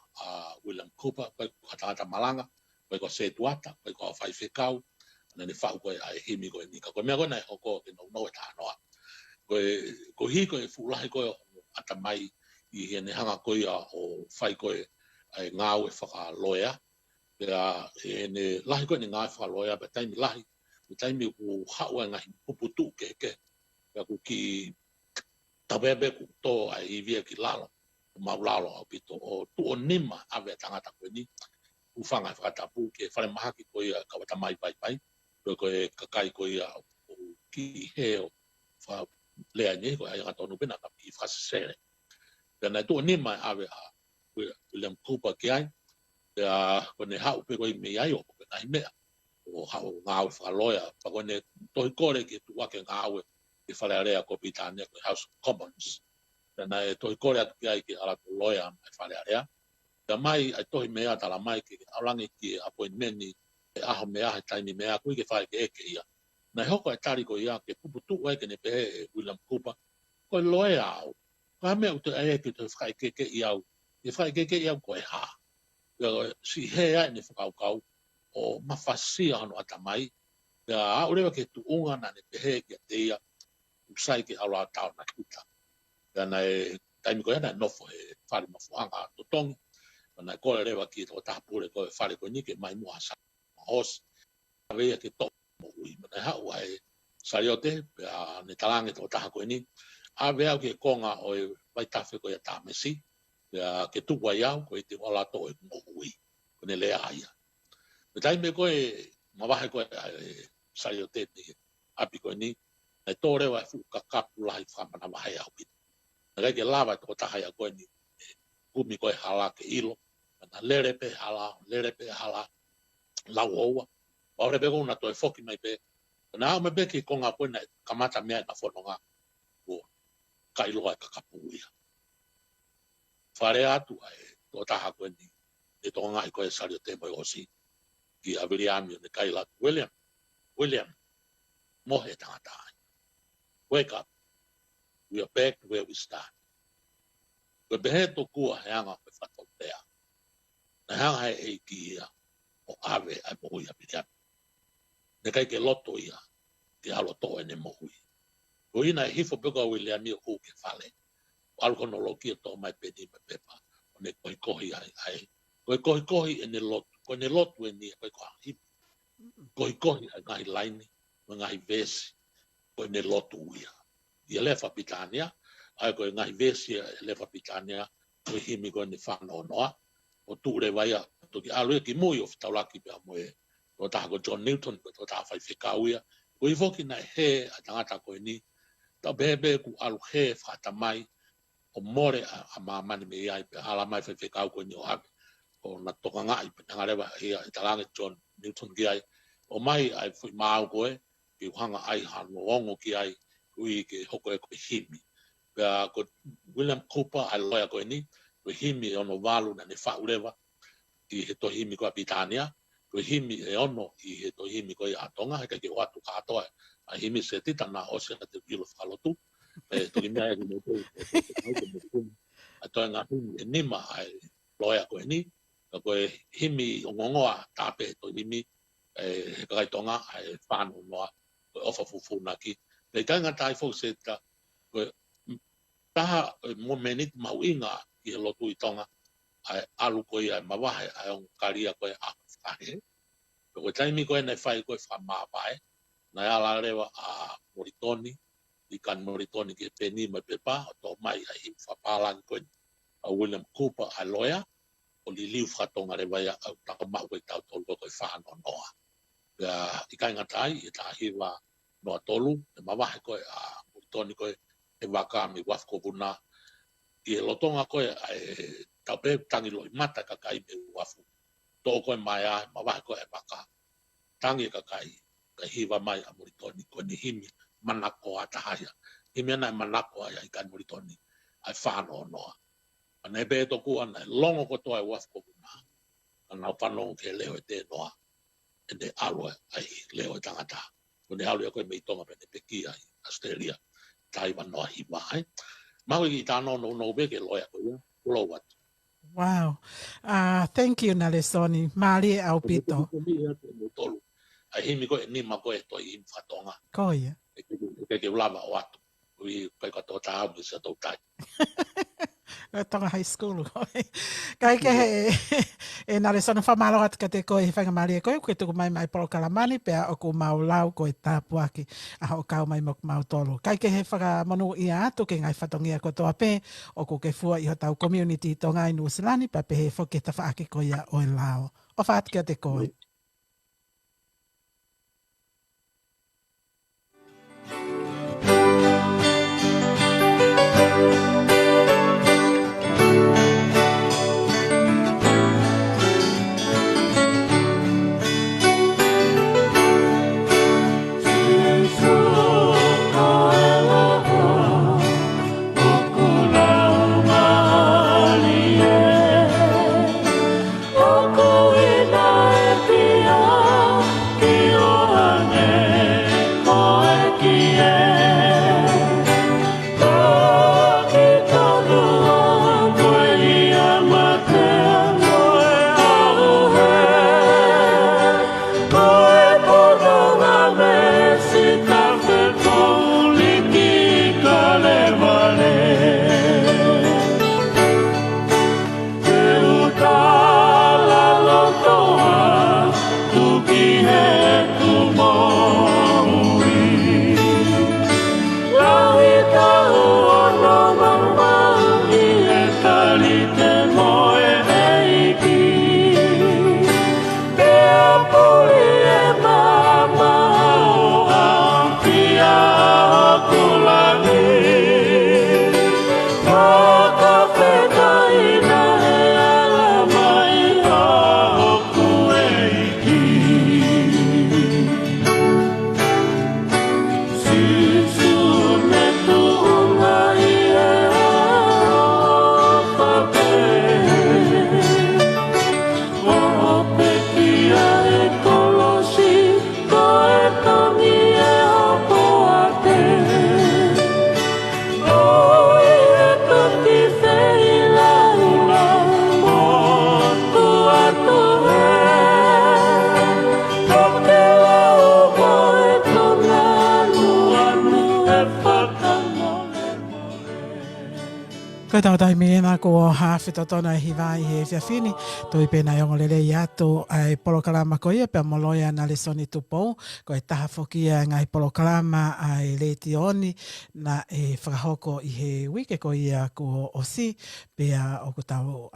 William Cooper, pa kata malanga, pa ko se tuata, pa ko fai fikau, na ni fau ko ai himi ko ni ka ko mea ko nei hoko ke no ta noa. Ko hi ko fulahi ko ata mai I he ne hanga ko ia o fai ko ai ngau whaka lawyer. Pea ne lahi ko ni ngau whaka lawyer, pa taimi lahi, pa taimi ku haua ngahi puputu ke. Pea ku ki tabebe ku to ai ivia ki lalo. Maulalo au pito o tu o nima ave tangata ko ni. Ufanga whakatapu ke whare mahaki ko ia kawata mai pai. Ko e kakai ko ia o ki heo wha lea ni ko ai ngatonu pena ka I whasesere. Pea nei tu o nima ave William Cooper ki ai. Pea ko ne hau pe ko I mea I o ko nai mea. O hau ngāwe whakaloia. Pa ko ne tohi kore ki tu wake ngāwe I whare area ko Pitania ko House of Commons. Pea nei tohi kore atu ki ai ki ala ko loia mai whare area. Pea mai ai tohi mea tala mai ki alangi ki appointment ni e aho mea he taimi mea kui ke whare ke eke ia. Nei hoko e tari ko ia ke puputu ai ke ne pehe William Cooper. Ko loia au. Ko ha mea uto e eke te whare ke ke iau. E whare ke ke iau ko e haa. Si hea ni whakaukau o mawhasia hano atamai. Pea aurewa ke tu unga na ne pehe ke te ia usai ke aroa tau na kuta. Pea nei taimi ko ena nofo he whare mafuanga totongi. Pea nei kore rewa ki to tahapure ko e whare ko nike mai mua sa. Hos. Awea ke to mo ui. Pea nei hau ai sariote. Pea ne talange to tahako ni. Awea ke konga o e waitafe ko e tamesi. Pea ke tukwa iau ko I te wala to e mo ui. Ko ne lea aia. Me taime ko e mawahe ko e sariote ni api ko ni. Nei tō rewa e fuka kapu lahi whamana wahe au pita. Nei ke lava tō tahai a koe ni kumi ko e hala ke ilo. Na lere pe hala lau oua. Waure pe kona to e foki mai pe. Na au me pe ki konga koe na kamata mea na whanonga o kailoa e kakapuia. Whare atu ai tō taha koe ni e tō ngai koe sario te moi osi ki Aviliamio ne kaila William mohe tangata ai. Wake up. We are back to where we start. Ko behe to kua he anga pe whatau tea. Na hanga he e ki ia o ave ai mohui Aviliamio. Ne kai ke loto ia ke alo to ene mohui. Ko ina e hifo peko Williamio hu ke whale. O alkonologia to mai pedi me pepa. O ne kohi ai. Kohi ene lotu. Ko ne lotu e ni koe koha hipi. Kohi ai ngahi laini. Ngahi vesi. Ko ne lotu ia. Ia lefa pitania. Ai ko ngahi vesi e lefa pitania. Ko himi ko ne whana noa. O tūre waia. Toki alue ki mui o whitaulaki pia moe. O taha ko John Newton. Ko taha whai whikau ia. Ko I woki na he a tangata koe ni. Ta bebe ku alu he whata mai. O more a mamani me iai pe ala mai whai whikau koe ni o ave. O na toka ngai pe nangarewa ia I talange John Newton ki ai. O mai ai whi maau koe. Ki uhanga ai hano ongo ki ai. Kui ke hoko e koe himi. Pea ko William Cooper ai loia koe ni. Koe himi e ono walu na ne whaurewa. I he to himi koe Pitania. Koe himi e ono I he to himi koe atonga. Heka ke watu katoa. A himi se tita na ose na te wilo whalotu. E toki mea e kimo tui. A toi ngā himi e nima ai loia koe ni. Ka koe himi o ngongoa tāpe to himi. He kaitonga ai whānu noa. Koe ofa fufuna ki. Pei tainga tai fo se ta. Koe taha mo menit mauinga I he lotu I tonga. Ai alu koe ai mawahe ai on karia koe a whakahe. Koe taimi koe nei whai koe whamāpae. Nai ala rewa a Moritoni. I kan Moritoni ke peni mai pepa. O tō mai ai him whapalangi koe. A William Cooper ai loia. O li liu whatonga rewa ia au tako mau koe tau tolu koe whāno noa. I kainga tai I tā hiwa noa tolu. E mawahe koe a Moritoni koe. E waka mi wafko vuna. I e lotonga koe ai tau pe tangi loi mata kakai me wafu. Tō koe mai ai mawahe koe e waka. Tangi kakai. Ka hiwa mai a Moritoni koe ni himi manako a tahaya. Himi ana manako ai kan Moritoni. Ai whāno noa. Ana e be toku ana longo ko toa e wafko vuna. Ana whanau ke leo e te noa. E te aloe ai leo e tangata. Ko ne halu e koe me i tonga pe te peki ai Australia. Tai wanoa hi mai. Maui ki tāno no beke loia ko ia. Ulo watu. Wow. Thank you, Nalesoni. Mali au pito. Tolu. Ai himi koe ni ma koe toi i whatonga. Koia. E ke ulama o atu. Ui koe katoa tā amu sa tau tai. Tonga high school. Kai ke e Nalesoni whamalo atu ka te koe he whanga mali e koe. Koe tuku mai mai poro kalamani pea o ku mau lau koe tāpuaki a ho kau mai mok mau tolu. Kai ke he whaka monu i atu ke ngai whatongia ko toa pē o ku ke fua i ho tau community tonga i Nusilani pa pe he whoke ta whaake koe ia o e lao. O whaat kia te koe. Koe tau tai mena ko hawhetotona hi vai he whiawhini. Toi pēnā ongo lele i ato ai polokalama ko ia pia moloia na le soni tupou. Koe taha whokia ngai polokalama ai le tioni na e whakahoko i he wike ko ia ko osi. Pea o ko tau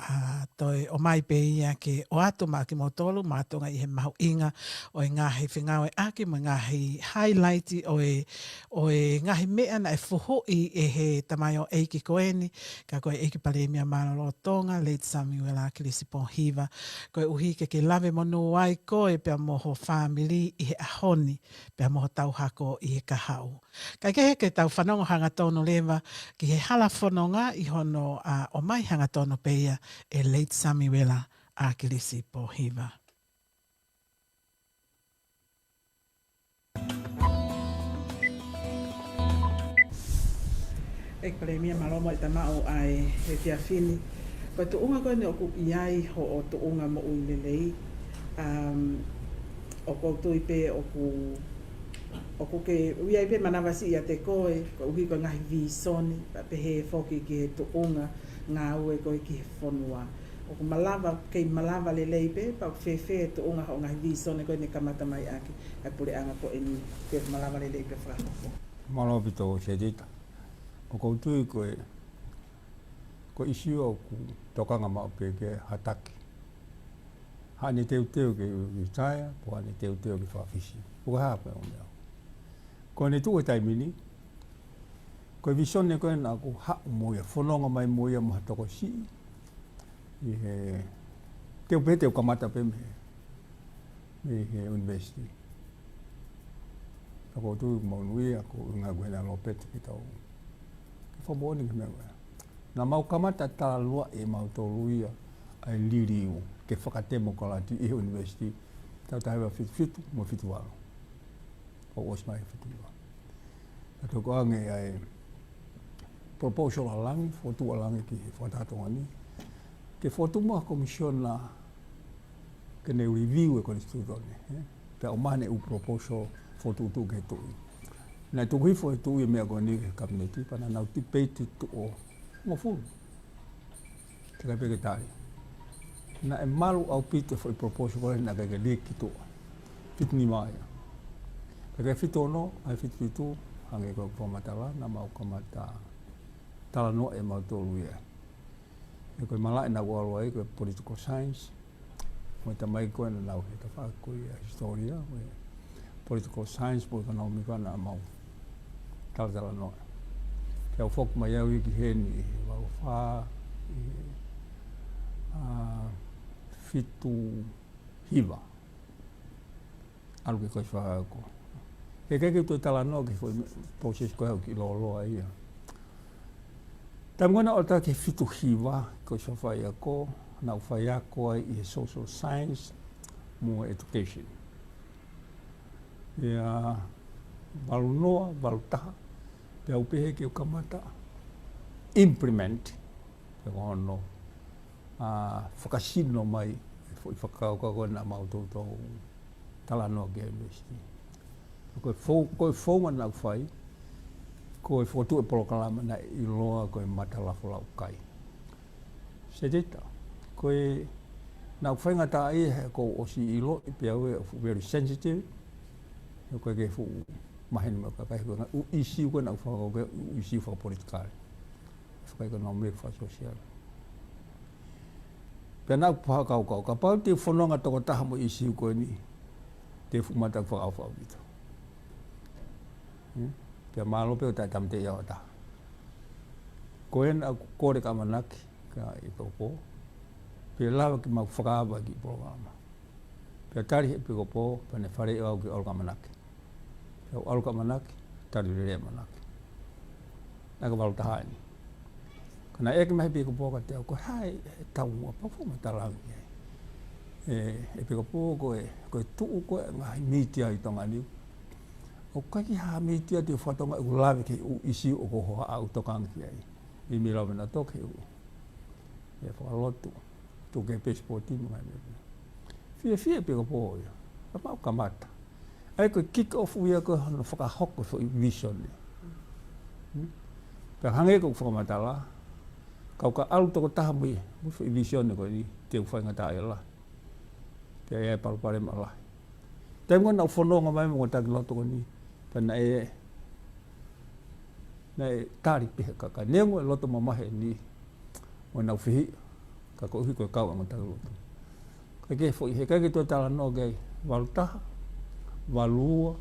toi o mai pe ia ke o ato ma ki motolu ma tonga i he mahu inga o e ngahi whengau e aki mo ngahi highlighti o e ngahi mea na e fuho i e he tamai o eiki koeni. Ka koe eki pale mea mana tonga, late Samuel Akilisi Hiva. Koe uhi ke lave monu ai koe pia moho family i he ahoni, pia moho tau hako i he kahau. Kai ke heke tau whanongo hanga tono lewa, ki he hala whanonga i hono o mai hanga tono peia e late Samuel Akilisi Hiva. E pale mia malomo i tamau ai he whiawhini. Koe tu unga koe ne o kupi ai ho o tu unga mo ui lelei. O koutu i pe o ku ke ui ai pe manawasi i a te koe, ko uhi koe ngahi visoni, pa pe he whoki ki he tu unga ngā ue koe ki he whonua. O ku malawa, kei malawa lelei pe, pa whewhe tu unga ho ngahi visoni koe ne kamata mai aki. Ai pule anga ko e ni pe malawa lelei pe whakako. Malo pito o se dita. O koutu i ko isi o ku tokanga mao pe ke hataki. Hane teu ke retire, po hane teu ke whawhisi. Po ka hapa o mea. Ko ne tu e taimini, ko visone koe na ku hau moia, whanonga mai moia maha toko si. I he teu pe teu kamata pe me he university. Ako tu maunui, ako ngā guena lopet ki tau. Whamoni ki mea. Nā mau kamata tā lua e mau tō luia ai liriu. ke whakatemo kalati i university tau tahewa fitu mo fitu walo o os mai fitu walo ato ko ange ai proposal alangi fotu alangi ki whatatonga ni ke fotu mo komision la ke ne review e konstitutone pe o mane u proposal fotu tu ke tu na tu hui fo tu me agoni kabineti pana na ti peti tu o mo fu te ka pe ke tai na e malu au pite foi proposal ko na ke lik tu fit ni mai ke fito no ai fit fitu ange ko matala na mau ko mata tala no e mau to luia e ko mala na wo ai ko political science mo ta mai ko na lau ta fa ko historia political science po no mi kana mau tala no ke o fok mai au ki heni wa fa fitu hiva algo que fa ko ke tu tala no que foi proses ko ki lo ai tamgona ota ke fitu hiva ko so fa ko na fa ko i social science mo education ya balunoa baluta pe au pe ke kamata implement pe ono whakasino mai whakauka na mautoto tala no ke university. Koe whaunga nau whai, koe whotu e polokalama na i loa koe matalafu lau kai. Se teta, koe nau whainga tā e he ko osi i lo i pia ue very sensitive, koe ke fu maheni maka kai koe u isi koe nau whakau koe u isi whakapolitikare. Whakai koe nau me whasosiale. Pea nau pahakau ka pau te whanonga toko taha mo isi koe ni te fumata whakau wito. Pea malo peo tai tamte iau taha. Koe na kore ka manaki ka i toko. Pea lawa ki mau whakawa ki programa. Pea tari he piko po pane whare iau ki olka manaki. Pea olka manaki, tari rea manaki. Naka walu taha ni. Kana eke mahi piko po ka teo, koe hai tau mua pafu matalangi. E piko po koe tuu koe ngahi mitia i tonga niu. O kaki haa mitia te whatonga u lawe ke u isi o ko hoa au tokangi ai. I mi lawe na toke u. E whakalotu. Tu ke pespo timu ngai me. Fie piko po ia. A mau kamata. Ai koe kick off uia koe hana whakahoko fo i vision ni. Pea hange koe whakamatala. Kau ka alu toko taha mui, mufu i visione koe ni, te uwhainga tae e lai. Pea e parupare ma lai. Tei mua nau whanonga mai mga taki loto koe ni, pa na e tāri pihe kaka. Nengo e loto mamahe ni, mo nau whihi, ka ko uhi koe kau anga taki loto. Ka ke fo i he kai ke toi tala no kei, walu taha, walu ua,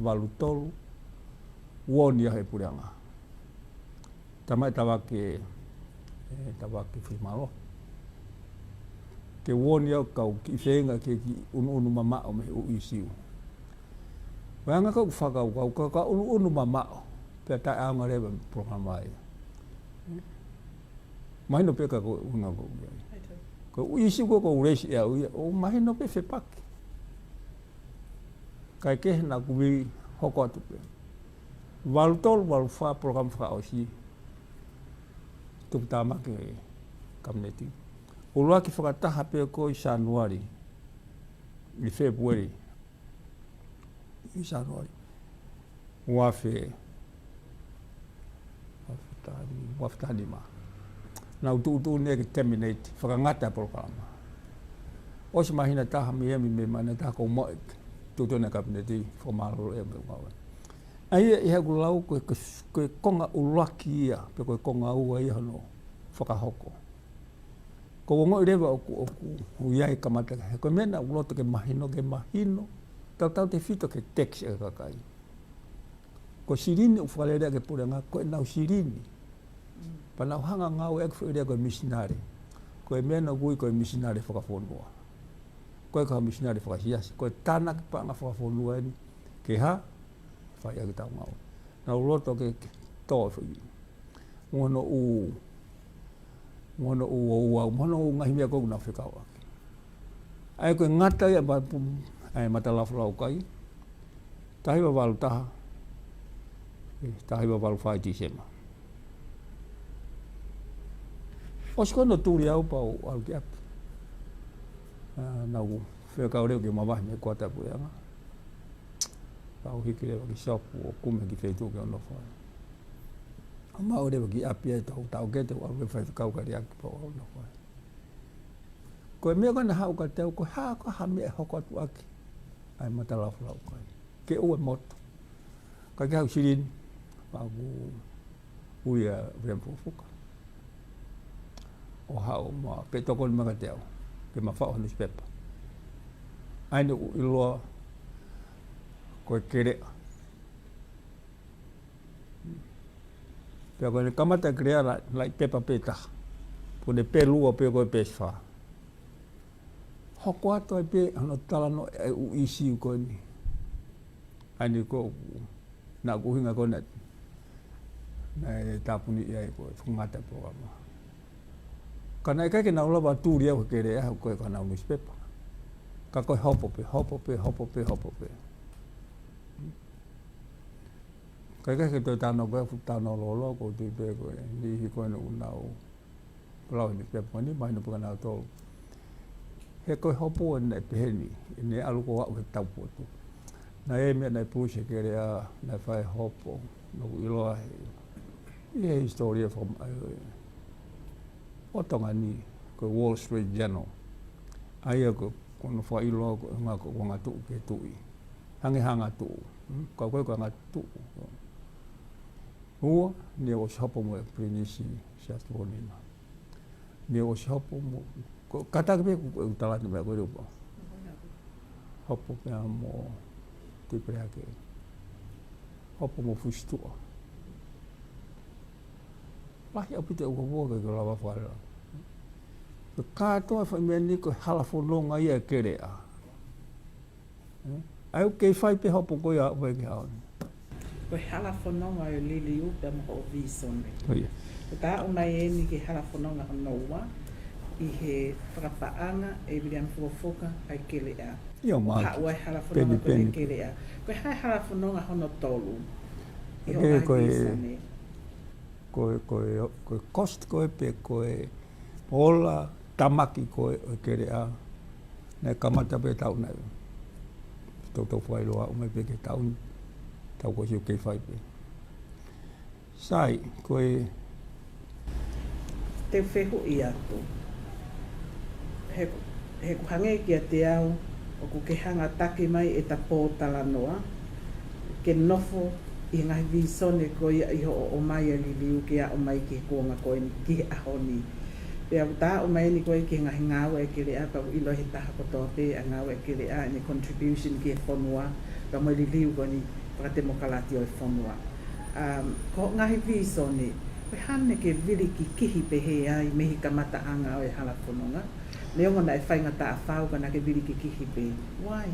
walu tolu, uoni ahe purianga. Tamai tawa ke tawaki whimalo. Ke woni au kau ki whenga ke ki unu mamao me u isiu. Wanga kau whakau kau unu mamao. Pea tai aunga rewa programa ai. Mahino peka ko unga ko uai. Ko u isiu ko uresi ea uia. O mahino pe whepaki. Kai kehe na kuwi hoko atu pe. Walu tolu walu wha program whakaosi. Tuputama ke kabineti. Ulua ki whakataha pia ko i Januari, i Februari, i Januari. Wafe tani ma. Nau tu ne ke terminate, whakangata programa. Osi mahina taha mi me mana taha ko moek, tutu na kabineti, whakamalo e me wawa. Ai e haku lau koe konga ulaki ia, pe koe konga ua ia no whakahoko. Ko wongo i rewa oku uiai kamata. Koe mena uloto ke mahino, tau te whito ke tex e kakai. Ko sirini u whalerea ke puranga, koe nau sirini. Pa nau hanga ngau e kwhirea koe misinare. Koe mena gui koe misinare whakafonua. Koe kaha misinare whakasiasi. Koe tāna ki panga whakafonua ni, ke ha, whai agi tau ngau. Nau uloto ke toa whi. Mono u ngahi mea kou na whikaua. Ai koe ngata ia ba ai matalafu lau kai. Tahi wa walu taha. Tahi wa walu whai tisema. O si kono tūri au pau au ki api. Nau whea kau reo ki mawahi me kua tapu eanga. Pau hiki rewa ki sopu o kume ki wheitu ki ono whai. A mau rewa ki api e tau kete wa we whai kau kari aki pau ono whai. Koe mea kona hau ka teo, koe haa ka ha mea hoko atu aki. Ai matalafu lau kai. Ke ue moto. Ka ke hau sirini. Pau uia rempufuka. O hao ma pe toko ni maka teo. Ke ma whao newspaper. Aine u iloa koe kerea. Pea koe ne kamata kerea lai pepa peta. Pune pe lua pe koe pe swha. Hoko ato ai pe ano talano e u isi u koe ni. Aine ko na kuhinga koe net. Nai tapuni ia koe whungata po kama. Kana kai ke na ulawa tūri au kere au koe kana au newspaper. Ka koe hopo pe. Kai ke toi tano koe tano lolo ko tui pe koe ni hi koe no unau. Lau newspaper ni mai no puka nau tolu. He koe hopo nei peheni. Ne alu ko au he taupoto. Na e mea nei puše kere a nei whai hopo. No iloa he. Ie historia from o tonga ni ko Wall Street Journal. Ai ko kono whai iloa ko ngā ko wanga tuu ke tui. Hange hanga tuu. Ka koe ko ngā tuu. Ua, ni o si hopo mo e Prinisi Siatonina. Ni o si hopo mo. Katake pe ko utalani mea koe rupa. Hopo pea mo tipreake. Hopo mo fustua. Lahi au pite uka woga ko lawa whare. Ko kātoa whai mea ni ko halafo ia kerea. Ai kei whai pe hopo koe a uwe ki haone. Ko halafo o lili upe mo o visone. Oia. Ko tā unai e ni ke halafononga o noua. I he whakapaanga e William Fuafoka ai kelea. Ia maa. Ha ua halafononga ko e kelea. Ko hai halafononga hono tolu. I o ai visone. Koe cost koe pe koe ola tamaki koe o kerea ne kamata pe tau nei. Tau whai loa umai pe ke tau koe siu kei whai pe. Sai, koe te whehu i atu. He kuhange ki a te au o ku ke hanga take mai e ta pōtala noa. Ke nofo i ngahi visone ko ia iho o mai a liliu ke a o mai ke kuonga koe ni ki ahoni. Pea tā o mai ni koe ke ngahi ngāua e kere a pau ilo he taha kotoa pe a ngāua e kere a ni contribution ki e whonua ka mai liliu ko ni whakatemo kalati o e whonua. Ko ngahi visone, koe hane ke viri ki kihi pe he ai mehi kamata anga o e hala whanonga. Me onga na e whainga ta a whau ka na ke viri ki kihi pe. Why?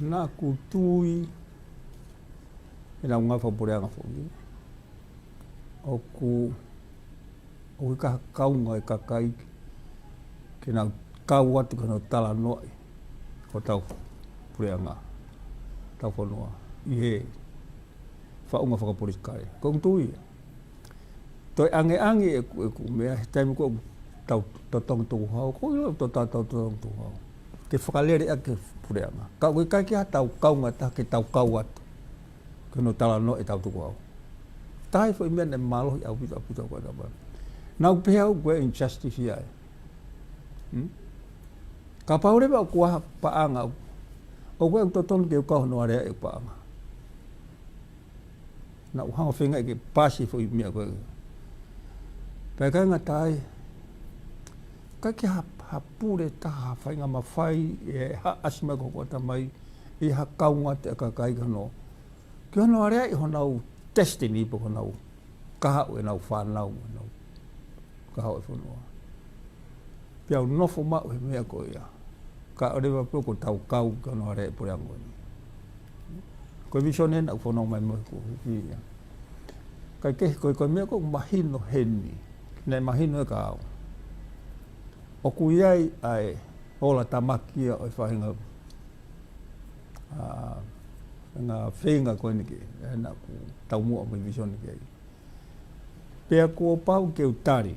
Nā kutui e nā unga whaporeanga whongi. O ka kaunga e kakai ke nā kau atu ka no tala noi ko tau pureanga, tau whanua. I he whaunga whakaporikare. Ko tui. Toi ange e ku mea he taimi ko tau totong tuku hau. Ko ilo tau totong tuku hau. Ke whakalere a ke pureanga. Ka ui kai ki ha tau kaunga ta ke tau kau atu. Ke no tala no e tau tuku hau. Tai fo i mea ne malo i au pita koe na mana. Nau pehea u koe injustice iai. Ka paurewa o kuaha paanga. O koe u totong ke u kauhono area e paanga. Na u hanga whenga i ke pasi fo i mea koe. Pea kai ngā tai. Kai ki ha pure taha whainga mawhai e ha asima koko ta mai. I ha kaunga te ka kai kano. Ki hono area i honau destiny po honau. Kaha ue nau whanau. Kaha ue whanau. Pea u nofo mau he mea koe ia. Ka orewa poko tau kau kano area i pure angoni. Koe visone na u whanau mai mo ko ia. Kai kehi koe mea ko mahino heni. Nei mahino e ka au. O ku iai ai ola tamaki o whahinga nga whenga koe ni ke na ku taumua mai vision ni ke pea ko pau ke utari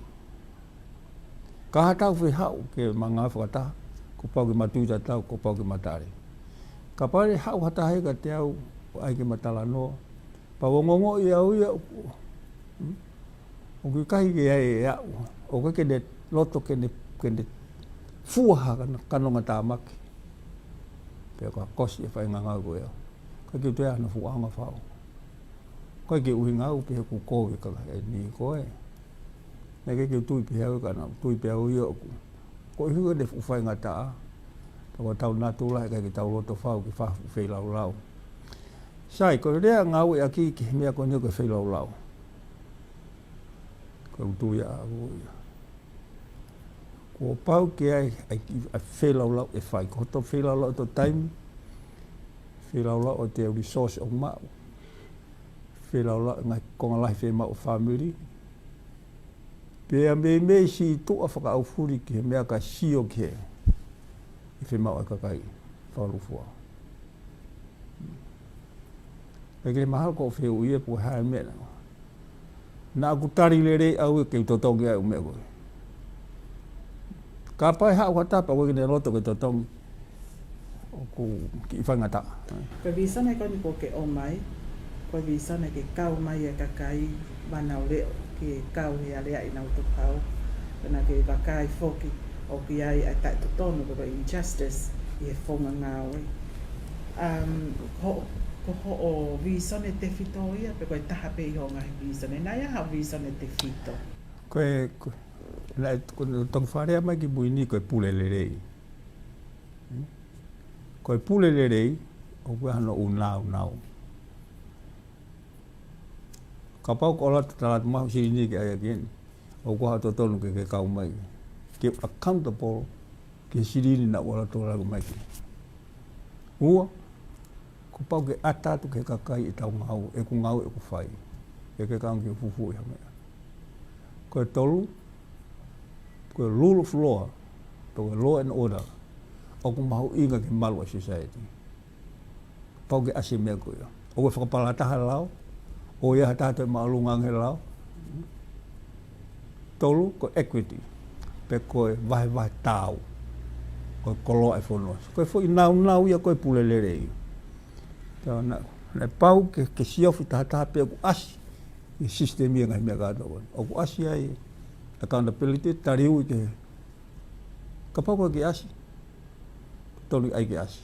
ka hatau whi hau ke manga whakata ko pau ke matuta tau ko pau ke matare ka pare hau hatahe ka te au ai ke matala noa pa wongongo i au ia o ki kahi ke ai au o ka ke ne loto ke ne fuaha kanonga tāmaki pea ka kosi e whainga ngau koe au ka ke te ana fuanga whao koe ke uhi ngau pe ku koe ka e ni koe na ke tui pe au ka na tui pe au ia ko higa de whainga taa ko tau natula ka ke tau loto whao ki whafu whailau lau sai ko rea ngau e aki ki mea ko nio ke whailau lau ko tui a ia ko pau ke ai whailau lau e whai ko to whailau lau to time whailau lau o te resource o mau whailau lau ngai konga lai whai mau family pea me si toa whaka au furi ki mea ka sio ke i whai mau a kakai whaurufua e kere mahal ko whai uia po hae mea na aku tari le rei au e kei totongi ai umea koe ka pai hau hatapa koe kene roto ke totongi o ku ki whangata Ko visana ko ni ko ke o mai, ko visana ke kau mai e kakai manau leo ke kau he alea i nau to pau. Pena ke wakai foki o ki ai a tai totono ko injustice i e whonga ngawe. Ko o visana te fito ia, pe koe taha pe i ho ngahi visana. Nai aha visana te fito? Koe tong wharea mai ki buini koe pule le rei. Koe pule le rei, o koe hano unau. Ka pau ko ola talat mahu sirini ke ai akien, o koe hato tonu ke kau mai. Ke accountable ke sirini na ola tolagu mai ki. Ua, ko pau ke atatu ke kakai i tau ngau, e ku ngau e ku whai. E ke kau ke fufu i hamea. Koe tolu, koe rule of law, koe law and order, o ku mahu inga ke malu a society. Pau ke ase mea koe. O koe whakapalataha lau, o ia tātou maalungang he lau. Tolu, koe equity, pe koe vahe tāu, koe koloa e whonua. Koe fo i nau ia koe pule lerei. Tau na pau ke siofi tātaha pe ku asi, i sistemi ngai mea kātou. O ku asi ai, accountability, tariu i ke, ka pau koe ke asi, tolu ai ke asi.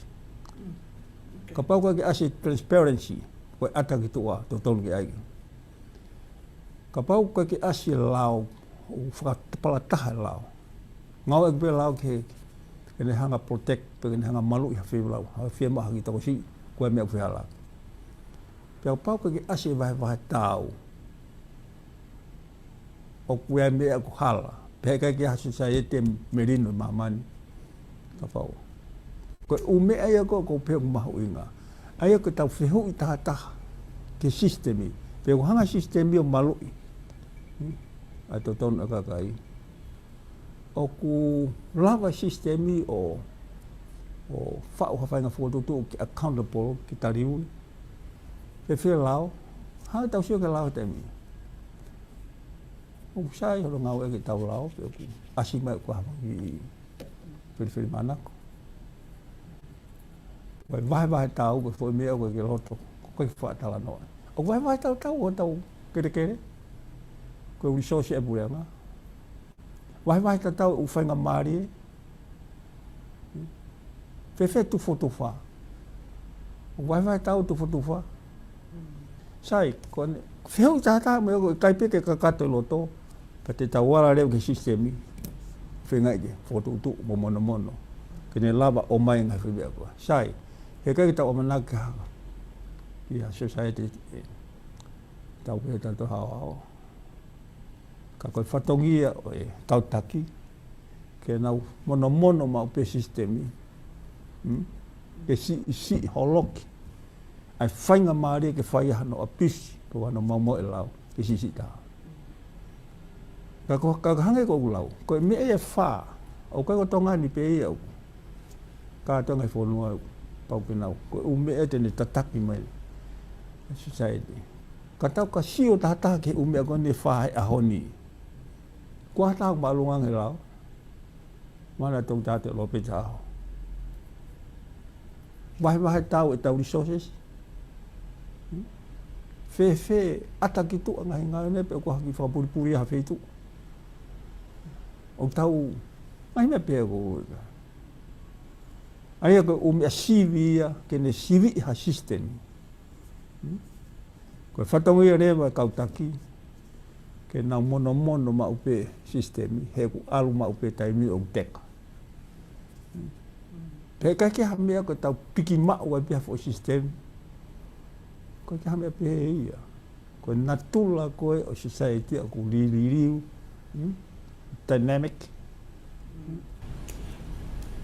Ka pau koe ke asi transparency, koe ata ki tua, tolu ke ai. Ka pau koe ke asi lau, o whakapalataha lau. Ngau e kwe lau ke ne hanga protect, pe ne hanga malu i hawhi lau, hawhi maha ki tako si, koe mea kwhi hala. Pea pau koe ke asi vahe tāu, o kue mea ku hala, pe kai ke hasu sa e te merino mamani, ka pau. Koe umea ia ko peo mahu inga. Aia ko tau whihu i taha ke sistemi. Pe ko hanga sistemi o malui. Ai to tonu a kakai. O ku lava sistemi o whau hawhainga whuatutu ki accountable ki tariui. Pe whia lau, hanga tau sio ke lau temi. O sai horo ngau e ki tau lau, pe ku asi mai ku hawa ki whiri manako. Koe vahe tau, koe foi mea koe ke loto, koe whaatala noa. O vahe tau o tau kere. Koe resource e burenga. Vahe tau u whainga maari. Whewhe tuwha. O vahe tau tuwha. Sai, kone, whiu tātā mea koe kaipeke ka kato loto, pa te tawara reo ke sistemi. Whengai ke, whotutu, mono. Kene lava o mai ngai whiwea koe. Sai, he kai tau amanaki hanga. Ia society tau ke tato hao. Ka koe whatongia o e tautaki. Ke nau mono ma upe sistemi. Ke si holoki. Ai whainga maari ke whai hano a pisi. Ko wano maumo e lau. Ke si taha. Ka hange ko lau. Koe mea e wha. O kai ko tonga ni pe ia. Kātua ngai whonua pau ke nau. Ko ume e tene tataki mai. Society. Ka tau ka sio tata ke ume ko ne whae a honi. Kua tau malunga nge lau. Mana tau tate lope taho. Wahe tau e tau resources. Fe ata ki tu ngai ngai ne pe ko haki whapuripuri ha feitu. O tau mai me pe ko. Ai ko a sivia ke ne sivi ha system. Ko whatongi re wa kautaki ke na mono ma upe system he ku alu ma upe taimi o teka. Pe ka ke ha mea ko tau piki ma wa pia fo system. Ko ke ha mea pe ia. Ko natula ko o society ko liriu dynamic.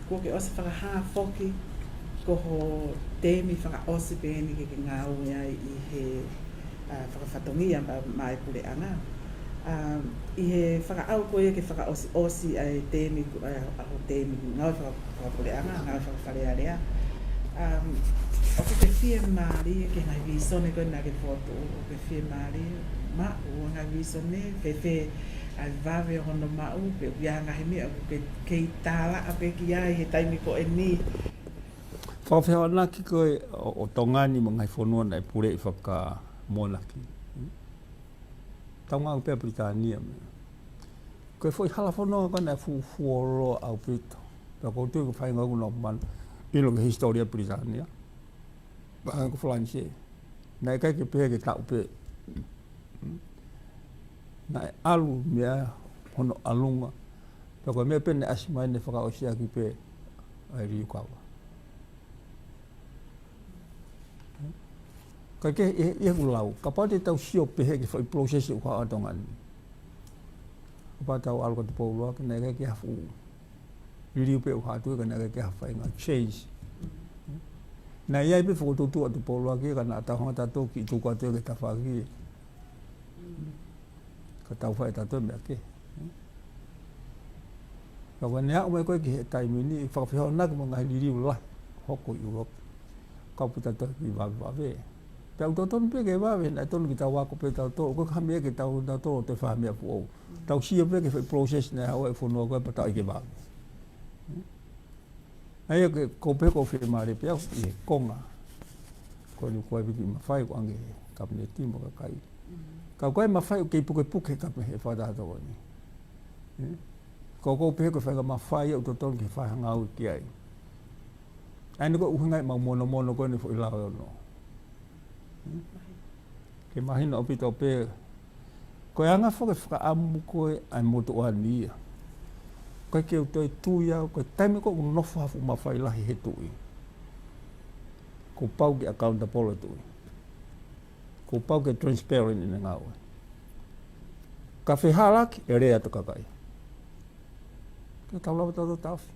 Ko ke osa whakaha whoki ko ho temi whakaosi pēni ke ngā ua i he whakawhatongia mai pureanga. I he whakaau koe ke whakaosi ai temi aho temi ngau whakapureanga, ngau whakawharearea. O ke whia maari ke ngai visone koe nā ke whoto o ke whia maari ma ua ngai visone whewhe ai vawe hono mau pe ia ngahi mea ke kei tāla a pe ki ai he taimi ko e ni. Whawhewha nā ki koe o tongani mo ngai whonua nei pure i whaka monaki. Tau ngā upea Britania me. Koe whoi hala whanua ka nei fuoro au pito. Pea kou tui ko whainga kuna man ilo ke historia Britania. Bahan ko Flanche. Nei kai ke pēhe ke tau pe. Nai alu mea hono alunga. Pea koe mea pene asimai ne whakaosia ki pe ai riu kawa. Ka ke e lau. Ka pate tau sio pehe ke whai prosesi uka atongani. Ka pate tau alu ka te paulua ke nai ke hafu. Riu pe uka atu ka nai ke hawhai ngā change. Nai iai pe whakotutu atu paulua ke ka nā tauhanga tato ki tuku atu ke tawhaki. Ka tau whai tato mea ke. Ka wanea umai koe ki he taimi ni whakawhiho naka mo ngahi riu lai. Hoko Europe. Ka puta to ki wawe. Pea uto tonu pe ke wawe, nai tonu ki tau wako pe tau toro. Koe kamea ke tau toro te whamea pu au. Tau sia pe ke whai process nei hawa e whunua koe pa tau i ke wawe. Aia ke kope ko whi maare pia i konga. Koe ni koe wiki mawhai ko ange kapne timo ka kai. Ka koe mawhai o kei puke kapne he whatato ko ni. Ko kope ko whai ka mawhai au to tonu ki whai ngau ki ai. Aina ko uhingai ma mono koe ni whi lao no. Ke mahina o pito pe. Koe anga whake whakaamu koe ai moto oa nia. Koe ke utoi tuia, koe taimi ko nofo hafu mawhai lahi he tui. Ko pau ke accountable tui. Ko pau ke transparent ina ngau. Ka whihalaki e rea to kakai. Ke tau lawa tau tawhi.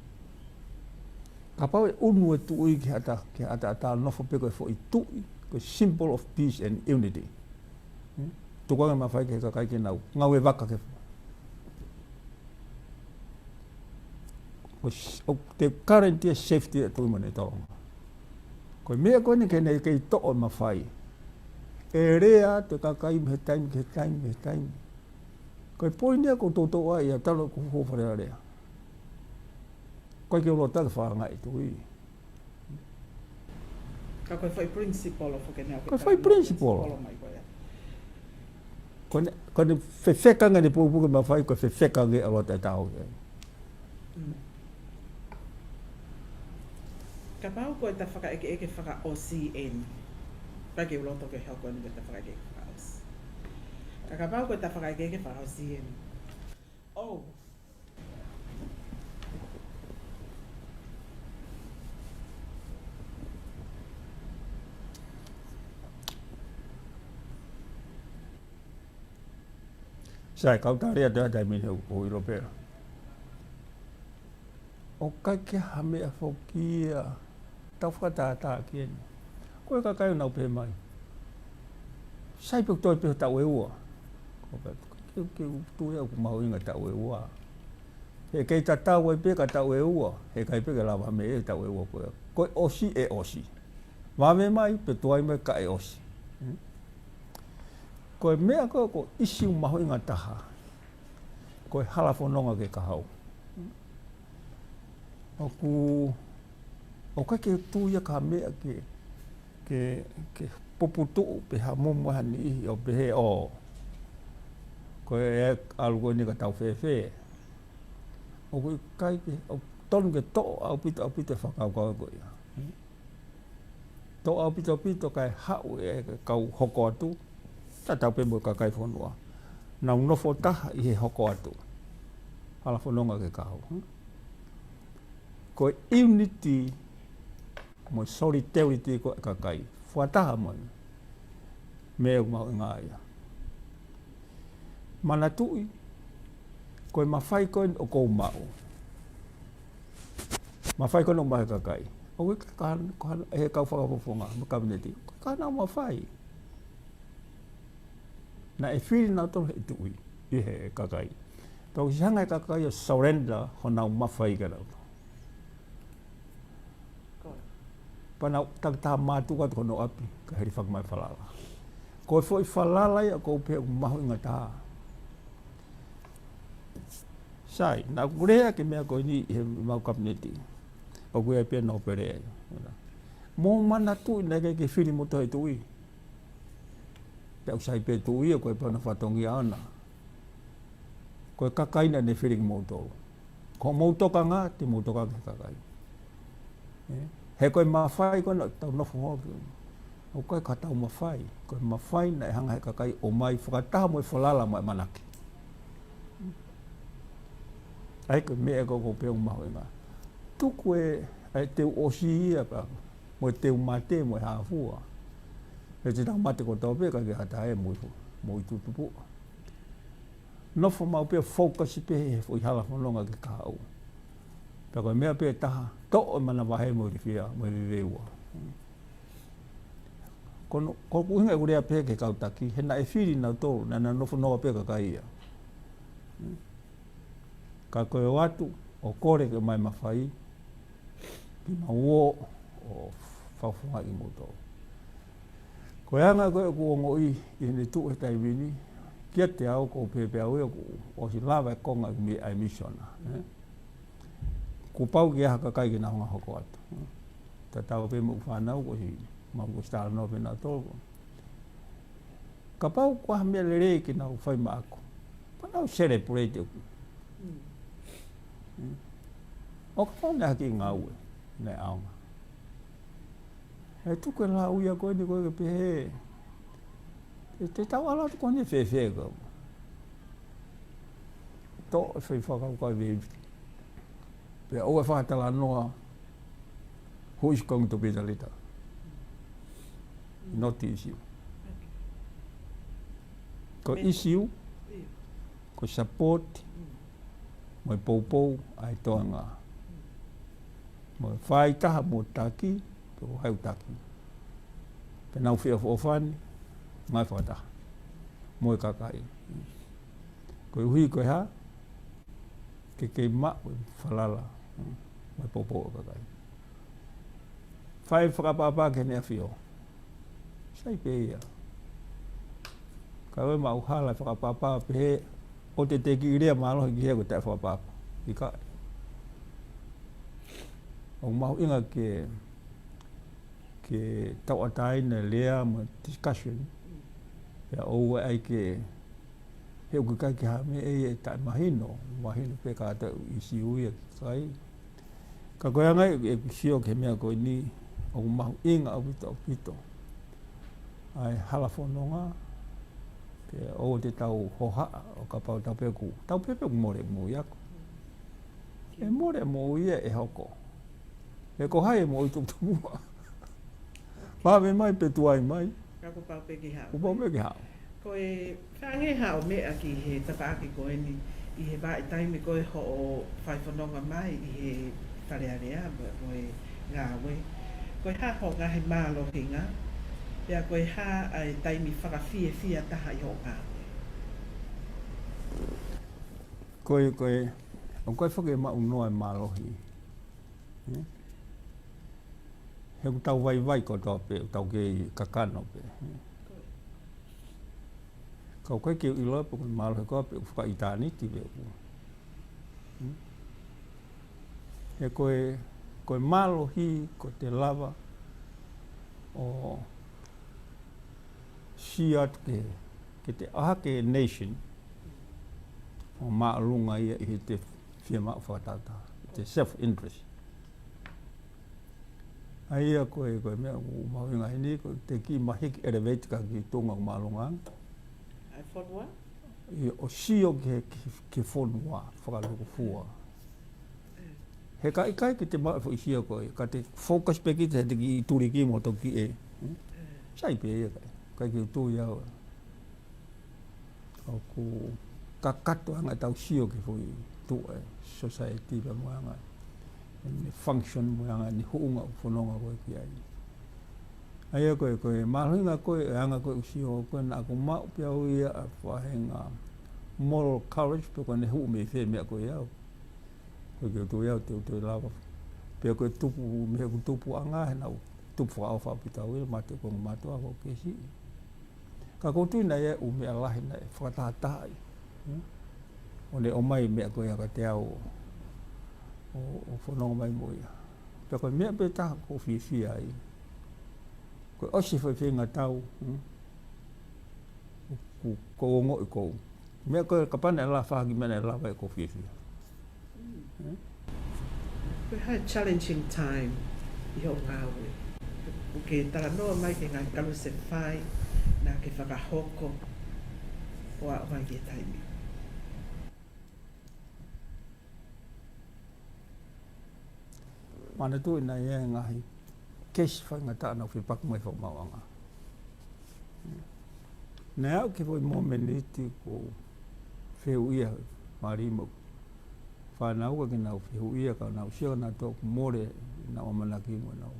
Ka pau e unu e tui ke ata nofo pe koe fo i tui. Koe symbol of peace and unity. Tukuanga mawhai ke kakai ke nau. Ngau e waka ke o te current safety e tui mane tau. Koe mea koe ni kei kei to'o mawhai. E rea te kakai me taimi. Koe poinia ko toto a ia talo ko hofarea rea. Koe ke ulo taka whaanga i tui. Ka koe whai principle o whakenea. Koe whai principle. Koe ne whewhekanga ni pupuke mawhai, koe whewhekanga e rota e tau. Ka pau koe ta whakaeke whaka OCN. Ka ke uloto ke hau koe ni ta whakaeke whaka OCN. Ka pau koe ta whakaeke whaka OCN. Oh. Sai kau tari ada taimi o Europea. O kai ke hame a whokia. Tau whakatata ki eni. Koe ka kai nau pe mai. Sai pek toi pe tau e ua. Ke tui au ku mau inga tau e ua. he kei tatau e pe ka tau e ua, he kai pe ke lava me e tau e ua koe. Koe osi e osi. Mame mai pe tuai mai ka e osi. Koe mea koe ko isi umaho inga taha. Koe halafononga ke kahau. O kai ke tuia ka mea ke poputu pe ha momo hani ihi o pe he o. Koe e alu koe ni ka tau whewhe. O koe kai ke, o tonu ke to au pito whakau kau koe. To au pito kai hau e kau hoko atu. Ta tau pe mo ka kai whanua. Nau nofo taha i he hoko atu. Hala whanonga ke kahau. Koe unity mo solidarity ko ka kai. Whataha mo. Me mau ngā ia. Mana tui. Koe mawhai koe o kou mau. Mawhai koe no mahe ka kai. O koe kahana e kau whakapofonga ma kabineti. Koe kahana o mawhai. Na e whiri nau tonu he tui. I he ka kai. Tau si hanga e ka kai o surrender honau mawhai ka rau. Pana tak matu ka kono api ka heri whak mai whalala. Koe fo i whalala ia ko pe mahu inga taha. Sai, na kurea ke mea koe ni he mau kabineti. O koe pia no perea. Mō mana tui na ke whiri moto he tui. Pe usai pe tui o koe pana whatongi ana. Koe kakaina ne whiri moto. Ko motoka ngā te motoka ke kakai. He koe mawhai koe na tau nofo hoki. O koe ka tau mawhai. Koe mawhai na e hanga he kakai o mai whakataha mo e whalala mai manaki. Ai koe mea ko peo maho e ngā. Tuku e teu osi ia pa. Mo e teu mate mo e hawhua. E te tau mate ko tau peka ke hata e mo i tutupu. Nofo mau peo focus pe he fo i hala whanonga ke kahau. Pea koe mea pea taha. To'o mana wahe mo i whia, mo i rewa. Ko kuhinga e kurea pea ke kautaki, he na e whiri nau tōru, na nofo noa pea ka kaia. Ka koe o atu, o kore ke mai mawhai, ki mauo o whawhunga i moto. Koe anga koe ku ongo i ne tu e taimini, kia te au ko pepea ue o si lava e konga i mi ai misiona. Ko pau ki aha kakai ki nahonga hoko atu. Ta tau pe mo whanau ko si mau ko stara no pe na tōko. Ka pau ko aha mea lere ki nau whai ma ako. Pa nau celebrate oku. O ka pau ne haki ngā ue, ne aunga. He tuku e la uia koe ni koe ke pehe. Te tau ala tu koe ni whewhe koe. Tō e whai whakau koe veviti. Pea o e whakatala noa hui kong to pita lita. Not issue. Ko issue, ko support, mo e poupou ai toa ngā. Mo e whai taha mo taki, pe o hau taki. Pe nau whia whofani, ngai whakataha. Mo e kakai. Ko e hui koe ha, ke kei ma o whalala. Mai popo o kakai. Whai whakapapa ke nea whio. Sai pe ia. Ka oi ma uhala whakapapa pe o te ki rea malo ki hea ko te whakapapa. I kai. O mahu inga ke tau atai na lea ma discussion. Pea o ai ke he uki kai ki hame e tai mahino. Mahino pe ka ata isi uia ki kai. Ka koe angai e sio ke mea koe ni o mahu inga au pito. Ai hala whanonga. Pe o te tau hoha o ka pau tau peku. Tau peku more mo iako. E more mo ia e hoko. E ko hai mo i tuktumua. Pāwe mai pe tuai mai. Ka ko pau peki hao. Ko pau peki hao. Koe whange hao mea ki he tapaaki koe ni. I he vai taimi koe ho o whai whanonga mai i he wharearea koe ngā we. Koe ha ho ngā he mālo ki ngā. Pea koe ha ai taimi whakawhie whia taha i ho ngā we. Koe O koe whake ma unoa e mālohi. He ku tau vai ko tau pe, tau ke kakano pe. Kau koe ke iloa pe koe mālohi koe pe whaka itāniti pe. He koe mālohi ko te lava o siat ke te aha ke nation o maalunga ia i te whia maa whakatata, te self-interest. Aia koe mea mahuinga hini, te ki mahiki elevate ka ki tonga o maalunga. Ai whanua? O sio ke whanua, whakaloko fua. He kai ki te maa whaisia koe, ka te focus pe ki te ki turi ki mo toki e. Sai pe ia kai ki tu iau. O ku kakato anga tau sio ki fui tu e society pa moanga. Ni function moanga ni huunga whanonga koe ki ai. Aia koe mahuinga koe anga koe usio koe na ako mau pia uia a whahenga moral courage pe koe ne huu me whee mea koe iau. Koe ki tu iau te utoi lava. Pia koe tupu, mehe ku tupu anga he nau tupu wha au whapita uia ma te koe matua ko kesi. Ka koutu na ia u mea lahi na e whakatatai. O ne o mai mea koe aka te au o whanonga mai moia. Pia koe mea pe taha ko whiwhia ai. Koe osi whaiwhenga tau. Ko ongo i kou. Mea koe kapana e la whahagi mena e lawa e ko whiwhia. We had a challenging time i ho ngawe. Ke tala noa mai ke ngā kalu se whai nā ke whakahoko o a mai ke taimi. Mana tu ina ia ngahi kesi whaingata ana whipaku mai whamauanga. Nē au ke voi momeniti ko wheu ia marimo. Whanau ka ki nau wheu ia ka nau sia ka nau tōku more na o manaki mo nau.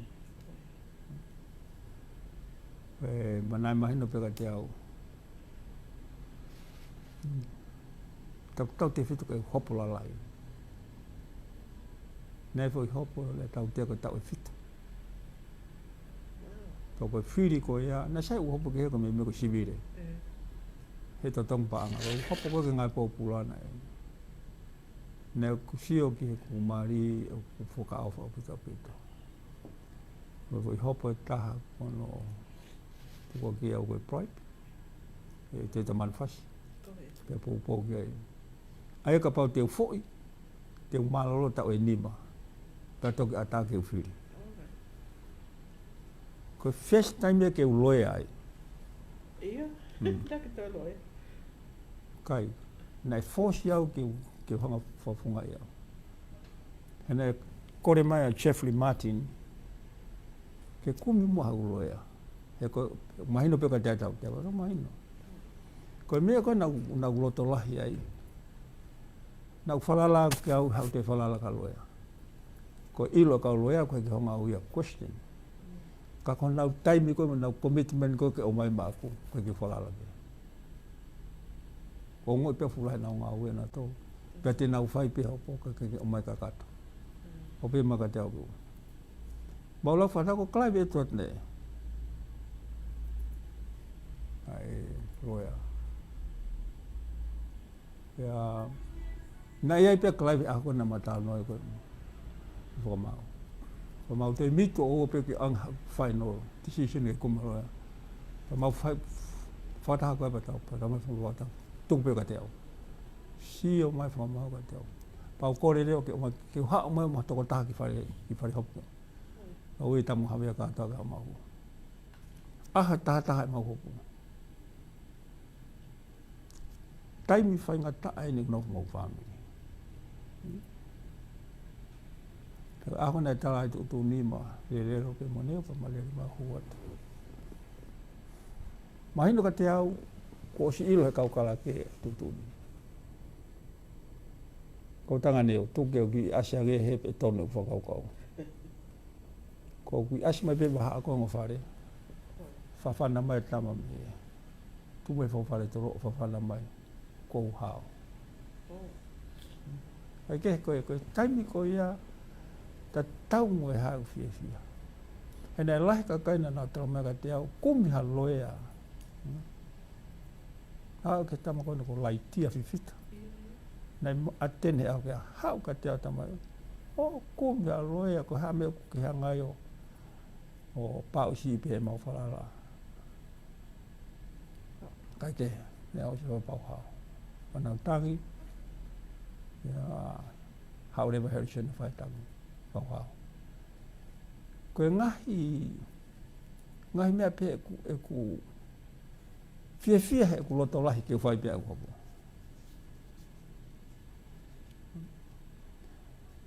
Manai mahino peka te au. Tau te whitu kai hopo lalai. Nei fo i hopo le tau te ka tau e whitu. Tau koe whiri ko ia, na sai u hopo ke heko me me ko sivire. He to tong paanga, hopo koe ke ngai populana e. Nei ku sio ki he ku mari o ku whuka awha o pita pita. Koe fo i hopo e taha kono tuko ki au koe pride. E te manfasi. Pea pōpō ki ai. Aia ka pau te u foi, te u malolo tau e nima. Pea toki ata ke u whiri. Koe first time e ke u loe ai. Ia, nake tau loe. Kai, nei force iau ke u hanga whafunga iau. Hene kore mai a Jeffrey Martin, ke kumi mua hau loe a. He koe, mahino peka te atau, te waro mahino. Koe mea koe nau loto lahi ai. Nau whalala ke au hau te whalala ka loea. Koe ilo ka loea koe ke honga au ia question. Ka koe nau taimi koe nau commitment koe ke o mai maaku koe ke whalala ke. Ko ngoi pia fulahi nau ngā ue na tō. Pia te nau whai pia hopo ke o mai kakata. O pia maka te au kua. Maulau whanako klaiwe e tuat ne. Ai, loea. Pia, na iai pia klaiwe ako na mata noi koe. Whamau. Whamau te mito o pe ki ang final decision e kumaroa. Whamau whataha koe patau, patamai whatau. Tung pe ka te au. Si o mai whamau ka te au. Pau kore reo ke haa mai ma toko taha ki whare hopo. Au e tamu hawea ka atawa ka mahu. Aha taha e mahu hopo. Taimi whainga taa e ni nofu mau whamiri. Ako nei tala i tutu nima, rero ke moneo pa maleri ma huata. Mahino ka te au, ko si ilo he kaukala ke tutu ni. Ko tanga neo, tuke o ki asia ge he pe tonu u whakaukau. Ko ki asia mai pe maha ako ngo whare. Whawhana mai tama me. Tu mai whawhare toro whawhana mai. Ko hao. Ai ke koe taimi ko ia ta tau ngoe hau fia. E nei lahi ka kaina nā tau mea ka te au kumi ha loea. Hau ke tama koe ko laitia fifita. Nei atene au ke hau ka te au tamai. O kumi ha loea ko ha mea ke hangai o pau si pe mau whalala. Kai te, ne au se pau hau. Wanau tangi, hau rewa heri na whai tangi, pau hau. Koe ngahi mea pe e ku fia he ku loto lahi ke whai pe au hopo.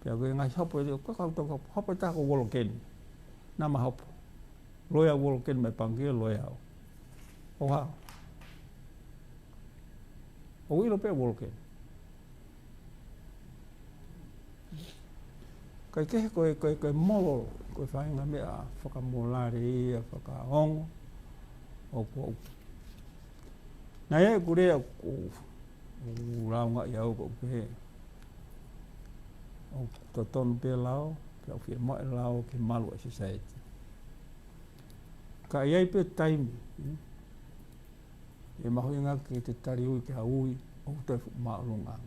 Pea koe ngahi hopo e leo, hopo ta ko wolo keni, nama hopo. Loia wolo keni mai pangia loia au. O hau. O ilo pe wolo keni. Kai kehe koe molo, koe whainga mea whakamolare ia, whakaongo, o ko. Nā e kurea ko raunga i au ko pehe. O to tonu pe lao, pe au whia mai lao ke malu a society. Ka iai pe taimi, e mahu inga ke te tari ui ke haui, o te maalunga.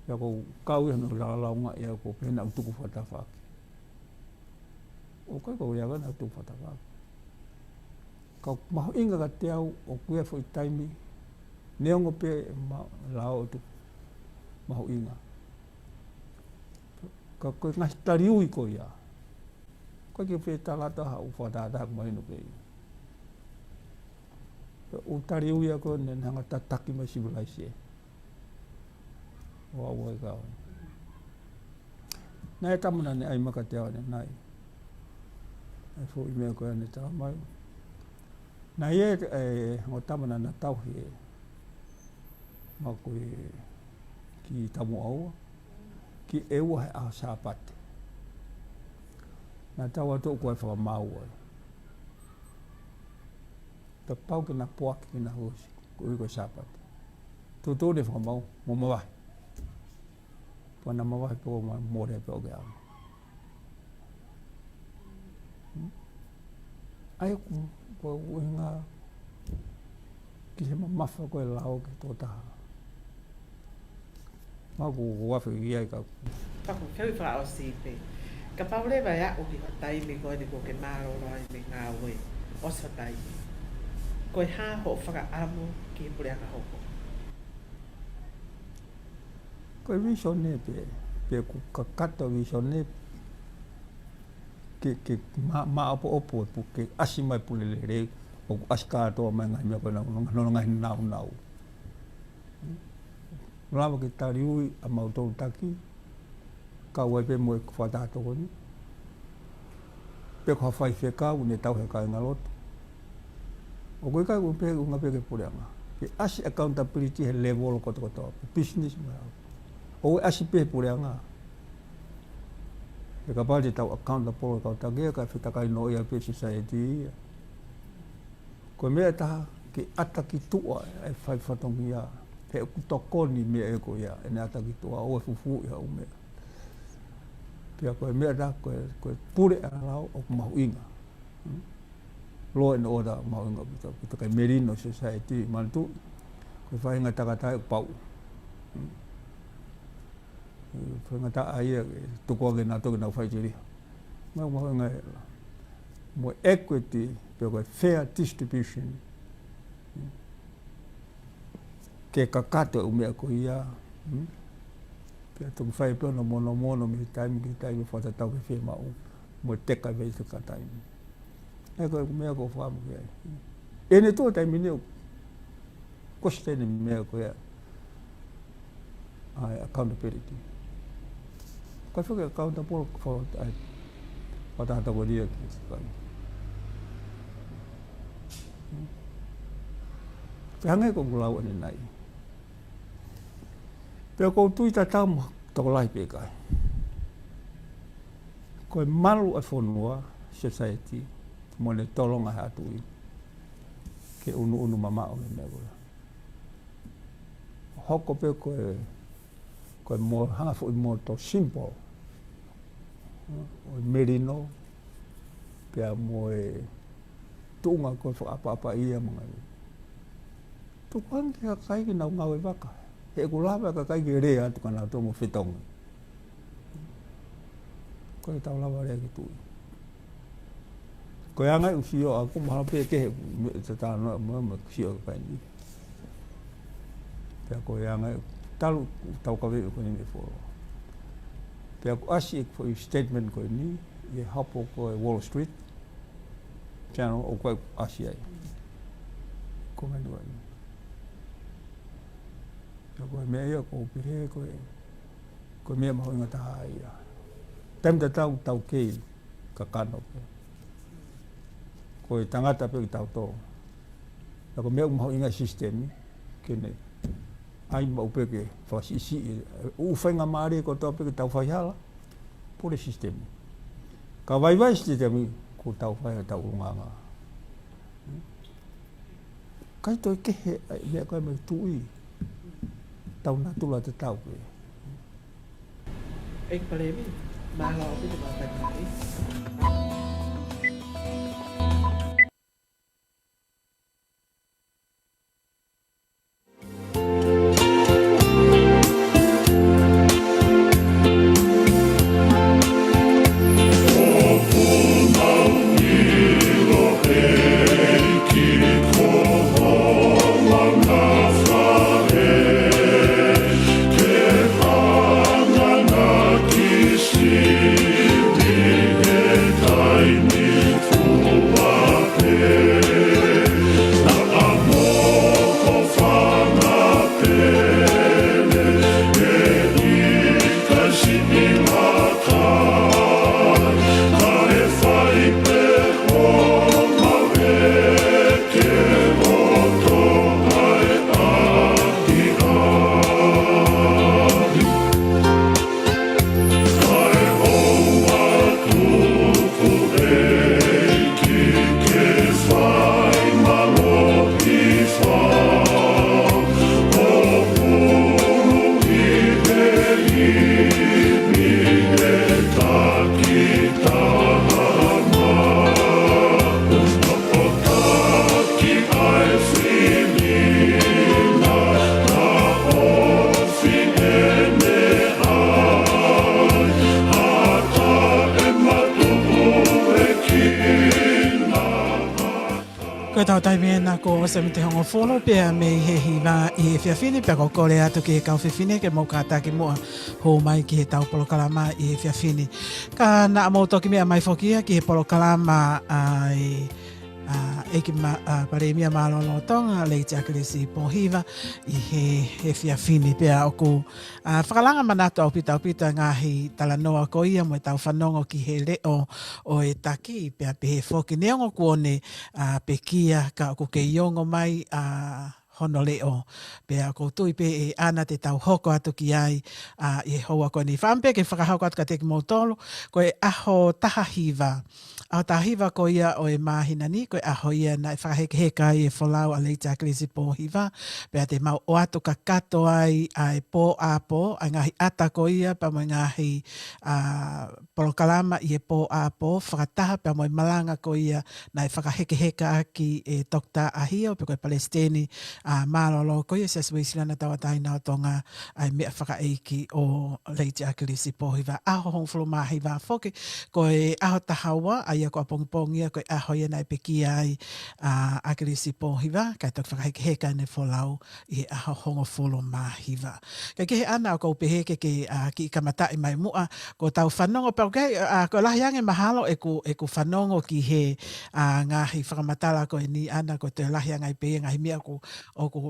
Ia ko kau hano launga ia ko pena utuku whatawhaki. O kai ko ia gana utuku whatawhaki. Ka mahu inga ka te au o kuia fwoi taimi, neongo pe lao utuku mahu inga. Ka koe ngahi tari ui ko ia. Koe ke whee tangata hau whatataha kumainu pe ia. O tari ui ako ne hanga tataki mai civilization. O au e kau. Nai tamuna ne ai maka te awane nai. E fo i mea koe ane taha mai. Nai ngo tamuna na tauhi e. Ma koe ki tamu aua. Ki eua he aho sāpate. Nā tau ato koe whakamau ai. Ta pau ke na poaki ki na hosi. Koe koe sāpate. Tō ne whakamau. Mo mawahi. Pana mawahi po more pe o ke au. Ai ko uinga ki he mawha koe lao ke tō taha. Mako wafi i ai ka. Paku keu wha o sipe. Ka paure vai a uhi o taimi koe ni ko ke maro roi me ngā ue. Osa taimi. Koe hā ho whaka amu ki he pure anga hoko. Koe visione pe ku kata visione ke ma opo ke asi mai pulele o aska to mai ngai me ko no ngai nau. Lava ke tari ui a mautou taki ka wai pe mo ko fata to ko ni. Pe ko fai fe ka une tau he ka ngaloto. O ko ka ko pe unga pe ke pulanga. Ke asi accountability he level ko to business ma. O asi pe pureanga. E ka pāti tau account polo kau tagia ka whitakai no ia pe society. Ko mea taha ke ata ki tua e whai whatongi ia. He kutokoni mea e ko ia. E ne ata ki tua o e fufu ia o mea. Pia koe mea taha koe pure a rao o mahu inga. Law and order mahu inga. Whitakai merino society. Mantu koe whainga takatai o pau. Whainga ta aia tuko ake nā toki nau whaitiri. Mau mahu inga mo equity, pia koe fair distribution. Ke kakato u mea ko ia. Pia tuku whai pia no mono mi taimi ki taimi whata tau ke whee mau. Mo teka vei te ka taimi. E koe mea ko whaamu ki ai. Ene tō taimi neo. Koste ne mea ko ia. Accountability. Kai whaka accountable for whatata ko ria ki kai. Pehangai ko kulau ane nai. Pea kou tui ta tau toko lai pe kai. Koe malu a whonua society mo ne tolonga ha tui. Ke unu mama o me mea koe. hoko pe koe mo hanga fu mo to simple o merino pe mo e tunga ko fa apa ia mga tu kan ke kai ki nau ngau e waka he ko lava ka kai ki rea tu kana to mo fitong ko tau lava rea ki tu ko anga usio aku maha pe ke ta no mo usio ka ni pe ko anga tau ka ve ko ni fo pe ko asi ko statement ko ni ye hapo ko Wall Street channel o ko asi ai ko me do ko me ia ko pire ko me ma ho ngata ia tem da tau ke ka kano ko tangata pe tau to ko me ma ho inga system ke ne ai ma upe ke fa si u fenga mare ko to pe tau fa hala por system ka vai system ko tau fa tau nganga kai to ke me ko me tui tau na tula te tau ke Ek palevi malo pe te matai Ko tau tai mena ko se me te hongo whono pia me he hiwa i he whiawhine pia ko kore atu ki he kau whiawhine ke mau kātā ki mua ho mai ki he tau polokalama i he whiawhine. Ka na amau toki mea mai whokia ki he polokalama ai eki paremia malolo tonga le Jacques Pohiva i he whiawhine pia o ku whakalanga manato au pita ngahi talanoa ko ia mo e tau whanongo ki he leo o e taki pia pe he whoki neongo kuone pe kia ka o ke iongo mai hono leo pia ko tui pe e ana te tau hoko atu ki ai i he hoa ko ni whampe ke whakahoko atu ka teki mautolo ko e aho taha hiva. Au tahiwa ko ia o e mahina ni, ko e aho ia na e whakahekeheka i e wholau a leita Jacques Pohiva. Pea te mau o atu ka kato ai ai pō a pō, ai ngahi ata ko ia, pa mo ngahi polokalama i e pō a pō, whakataha pea mo e malanga ko ia na e whakahekeheka ki e Dr. Ahio, pe ko e Palestini malolo ko ia, se suisina na tawatai na o tonga ai mea whakaeiki o leita Jacques Pohiva. Aho hongfulu mahi wā whoke, ko e aho tahawa, ai ko apongpongia ko aho ia nai peki ai Jacques Pohiva kai tok whakahekeheka ne wholau i aho hongo wholo mahiwa. Kai kehe ana ko upeheke ki kamatai mai mua ko tau whanongo pau kei ko lahi ange mahalo e ku whanongo ki he ngahi whakamatala ko e ni ana ko te lahi angai pe ngahi mea ko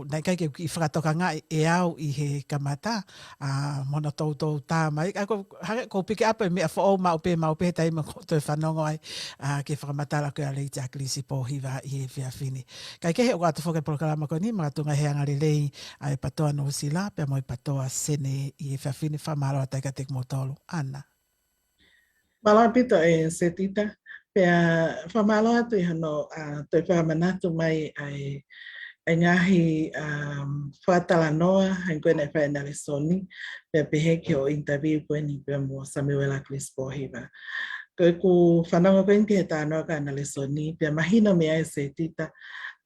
nai kai ki whakatoka ngai e au i he kamata mona tautou tā mai ko piki apa e mea who ma upe taima ko te whanongo ai ke whakamatala ko a lei Jacques Pohiva i he whiawhine. Kai kehe o atu whoke polokalama ko ni, mga tunga heanga lelei ai patoa no sila, pia moi patoa sene i he whiawhine whamaro atai ka tek motolo. Ana. Malo pito e setita, pia whamalo atu i hano te whamanatu mai ai ai ngahi whatalanoa hai koe nei whae nare soni pia pehe ki o interview koe ni pia mo Samuela Crispohiva. Koe ku whananga koe ki he tānoa ka nare soni pia mahina mea e se tita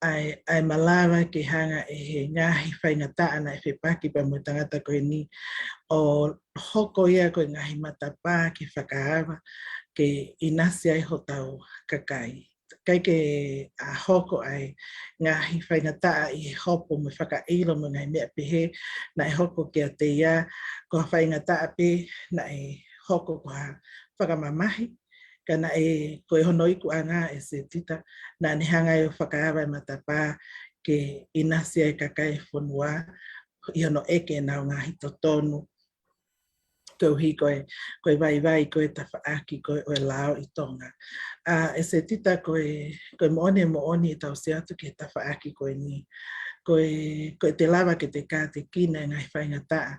ai malawa ki hanga e he ngahi whaingata ana e whepaki pia mo tangata koe ni o hoko ia koe ngahi matapā ki whakaawa ke inasi ai ho tau kakai. Kai ke a hoko ai ngahi whaingata i hopo me whakailo mo ngai mea pehe na e hoko ki a te ia ko whaingata pe na e hoko ko ha whakamamahi ka na e koe hono iku anga e se tita na ni hanga e whakaawa e matapā ke inasi ai kakai whonua i hono eke nao ngahi totonu tau hi koe vai koe tawhaaki koe o e lao i tonga. E se tita koe moone i tau se atu ke tawhaaki koe ni. Koe te lawa ke te kā te kina e ngai whaingataa.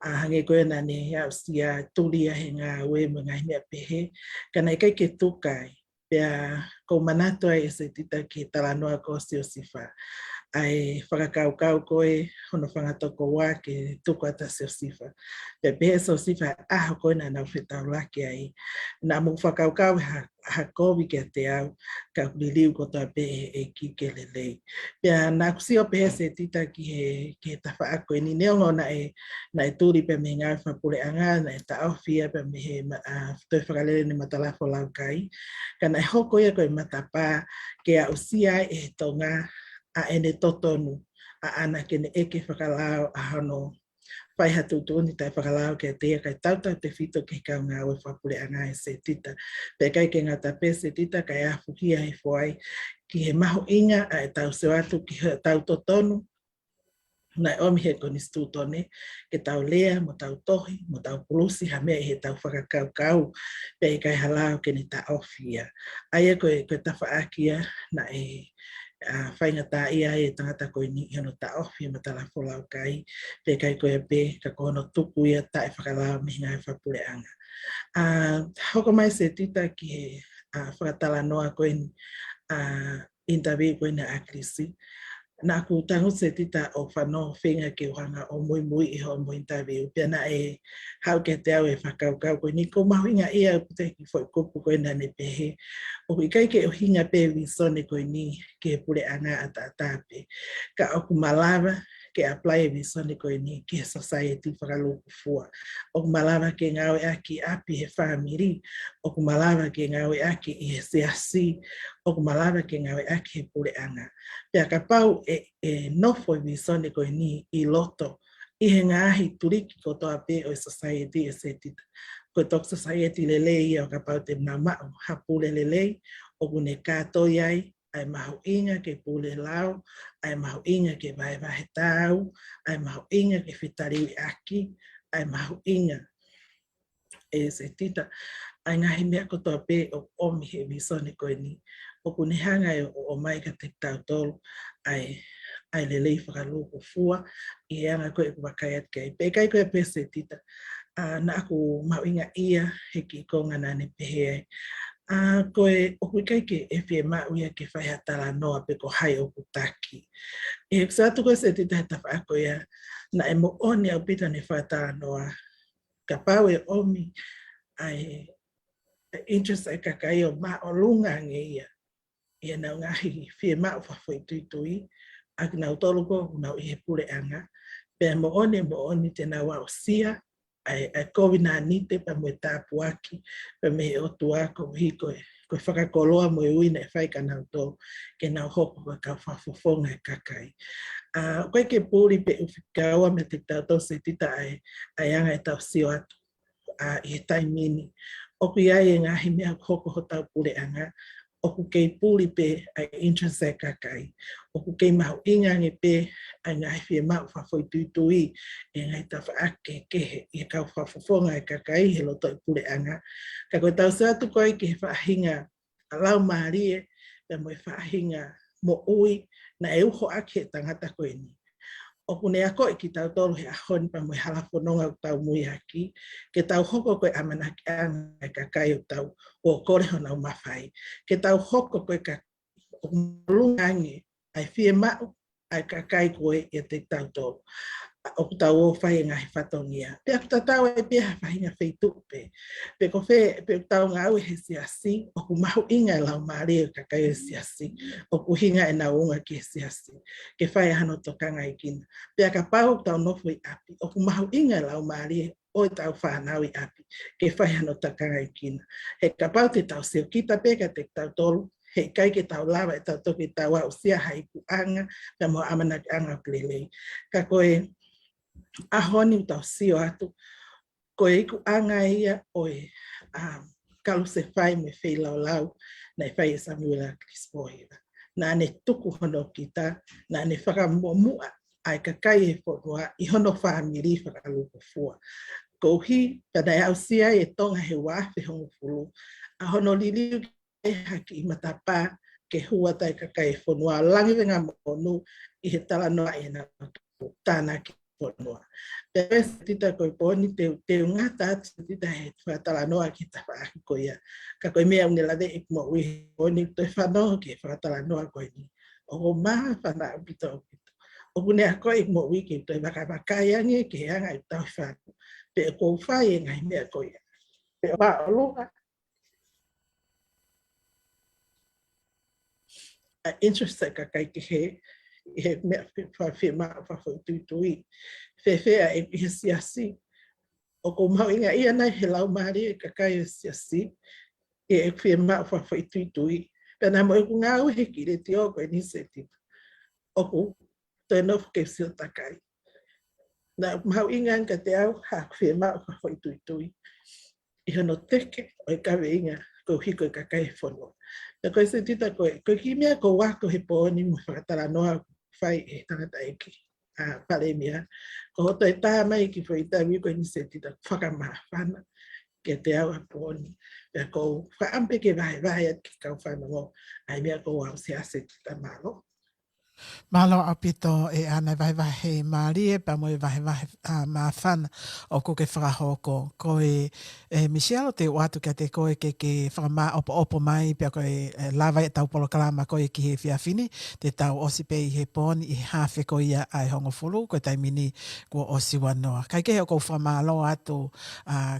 Hange koe na ne au sia tulia he ngā ue mo ngai mea pehe. Kana i kai ke tukai. Pea kou manatua e se tita ke talanoa ko si o sifa. Ai whakakau koe hono whangatoko wā ke tuku ata se o sifa. Pea pehe se o sifa aho koe na nau whetau laki ai. Nā mu whakakau ha kovi ke te au ka kuliliu ko toa pehe e ki ke lelei. Pea nā kusi o pehe se tita ki he tawhaako e ni neongo na e tūri pe me ngā whapure anga na e ta awhia pe me he toi whakalere ni matalafo lau kai. Kana e hoko ia koe matapā ke a usia e tonga a ene totonu a ana ke ne eke whakalao a hono whai hatu tūni tai whakalao ke te kai tautau te whito ke kau ngā ue whapure anga e se tita. Pe kai ke ngā tape se tita kai a whukia he whai ki he maho inga a e tau se atu ki he tau totonu na omi he koni stūtone ke tau lea mo tau tohi mo tau pulusi ha mea he tau whakakau pe kai halao ke ni ta ofia. Aia koe tawhaakia na whaingata ia e tangata koe ni hono ta ofi ma tala wholau kai pe kai koe pe ka kono tuku ia tae whakalao mihi ngai whapure anga. Hoko mai se tita ki he whakatala noa koe ni interview koe na akrisi. Nā ku tangu se tita o whanau whenga ke uhanga o mui i ho mo interview. Pia na e hau ke te au e whakaukau koe ni ko mahuinga ia pute ki whoi kupu koe na ne pehe. O i kai ke o hinga pe visone koe ni ke pure anga ata atape. Ka oku malawa ke apply e visone koe ni ke society whakaloku fua. Oku malawa ke ngawe aki api he whamiri. Oku malawa ke ngawe aki i he seasi. Oku malawa ke ngawe aki he pure anga. Pea ka pau nofo i visone koe ni i loto. I he ngāhi turiki ko toa pe o society e se tita. Ko tok society lelei o ka pau te mamau hapule lelei. O kune kāto iai, ai mahu inga ke pule lau, ai mahu inga ke vai vahe tau, ai mahu inga ke whitariwi aki, ai mahu inga e se tita. Ai ngahi mea ko toa pe o omi he visone koe ni. O kune hanga e o mai ka te tau tolu, ai lelei whakaloko fua, i anga koe wakai at kei. Pe kai koe pe se tita, na aku mau inga ia he ki konga nane pehe ai. Koe o kui kai ke e whie mau ia ke whai hatala noa pe ko hai o kutaki. E kusatu koe se tita he tawha ako ia, na e mo oni au pita ne whai hatala noa. Ka pau e omi, ai interest ai kakai o ma o lunga nge ia. Ia nau ngahi whie mau whawhoi tui, ak nau tolu ko nau i he pure anga. Pea mo oni te nau au sia, ai kovi nā nite pa mo e tāpuaki, pa me he otu ako hi koe whakakoloa mo e uina e whai ka nau tō, ke nau hoko ka kau whawhawhonga e kakai. Koe ke pūri pe uwhikaua me te tau tō se tita ai anga e tau sio atu i he taimini. Oku iai e ngahi mea hoko ho tau pure anga, oku kei pūri pe ai interest e kakai. Oku kei mahu inga nge pe ai ngahi whie mau whawhoi tui e ngai ta whaake kehe i kau whawhawhonga e kakai he loto i pure anga. Ka koe tau se atu koe ke he whahinga a lau maarie pe mo e whahinga mo ui na e uho ake he tangata koe ni. Oku ne ako i ki tau tolu he ahoni pa mo e halafononga o tau mui haki, ke tau hoko koe amanaki anga e kakai o tau o kore hona o mawhai. Ke tau hoko koe ka lungangi ai whie mau ai ka kai koe e te tautolo. O ku tau o whai ngā he whatongia. Pea ku tatau e pia whai ngā whaitu pe. Pe ko whe, pe ku tau ngā ue he siasi, o ku mahu inga e lau maari e ka kai e siasi, o ku hinga e nau unga ki e siasi, ke whai hano tokanga i kina. Pea ka pau tau nofu i api, o ku mahu inga e lau maari e o tau whanau i api, ke whai hano tokanga i kina. He ka pau te tau seo kita pe ka te tau tolu, he kai ke tau lawa e tau toki tau au sia hai ku anga, ka mo amana ki anga plelei. Ka koe, ahoni tau sio atu, ko e iku anga ia oe kalu se whai me whai lau lau, na e whai e Samuela Crispoira. Na ne tuku hono kita, na ne whakamomua ai ka kai e whonua i hono whaamiri whakaluko fua. Ko hi, pada e au sia e tonga he wafe hongo fulu, a hono liliu e haki i matapa ke hua tai ka kai e whonua, langi venga monu i he tala noa e na tāna ki whonua. Pero tita koe poni te ngata tita he whatala noa ki ta whaahi ko ia. Ka koe mea unela de ik mo ui poni toi whanau ki whatala noa koe ni. O ko maa whanau pito o pito. O kune a koe ik mo ui ki toi wakawakai ange ki anga i tau whanau. Pe ko whai e ngai mea koe ia. Pe o wha o loa. Interested ka kai ki he mea whawhima whawhautui. Whewhea e piha siasi. O ko mau inga ia nei he lau maari e kakai e siasi. E whewhima whawhautui. Pena mo e ku ngā uhe ki re te oko e nise tipa. O ko te nofu ke sio takai. Na mau inga ka te au ha whewhima whawhautui. I hono teke o e kawe inga ko hiko e kakai e whonua. Na koe se tita koe ki mea ko wako he pōni mo whakatara noa whai e tangata eki. Pare mea. Ko hoto e tā mai ki whaita wiko ni se tita whakamahana ke te au a pōni. Pea ko whaampe ke vahe at ki kau whanau ai mea ko wau se ase tita malo. Malo apito e ana vai maari e pa mo e vai mawhana o ko ke whakahoko. Ko e Michelle te watu kia te koe ke whakama opo mai pia koe lava e tau polo kalama koe ki he whiawhini te tau osi pe i he pōni i hawhe ko ia ai hongo fulu koe taimini ko osi wanoa. Kai ke o ko whamalo atu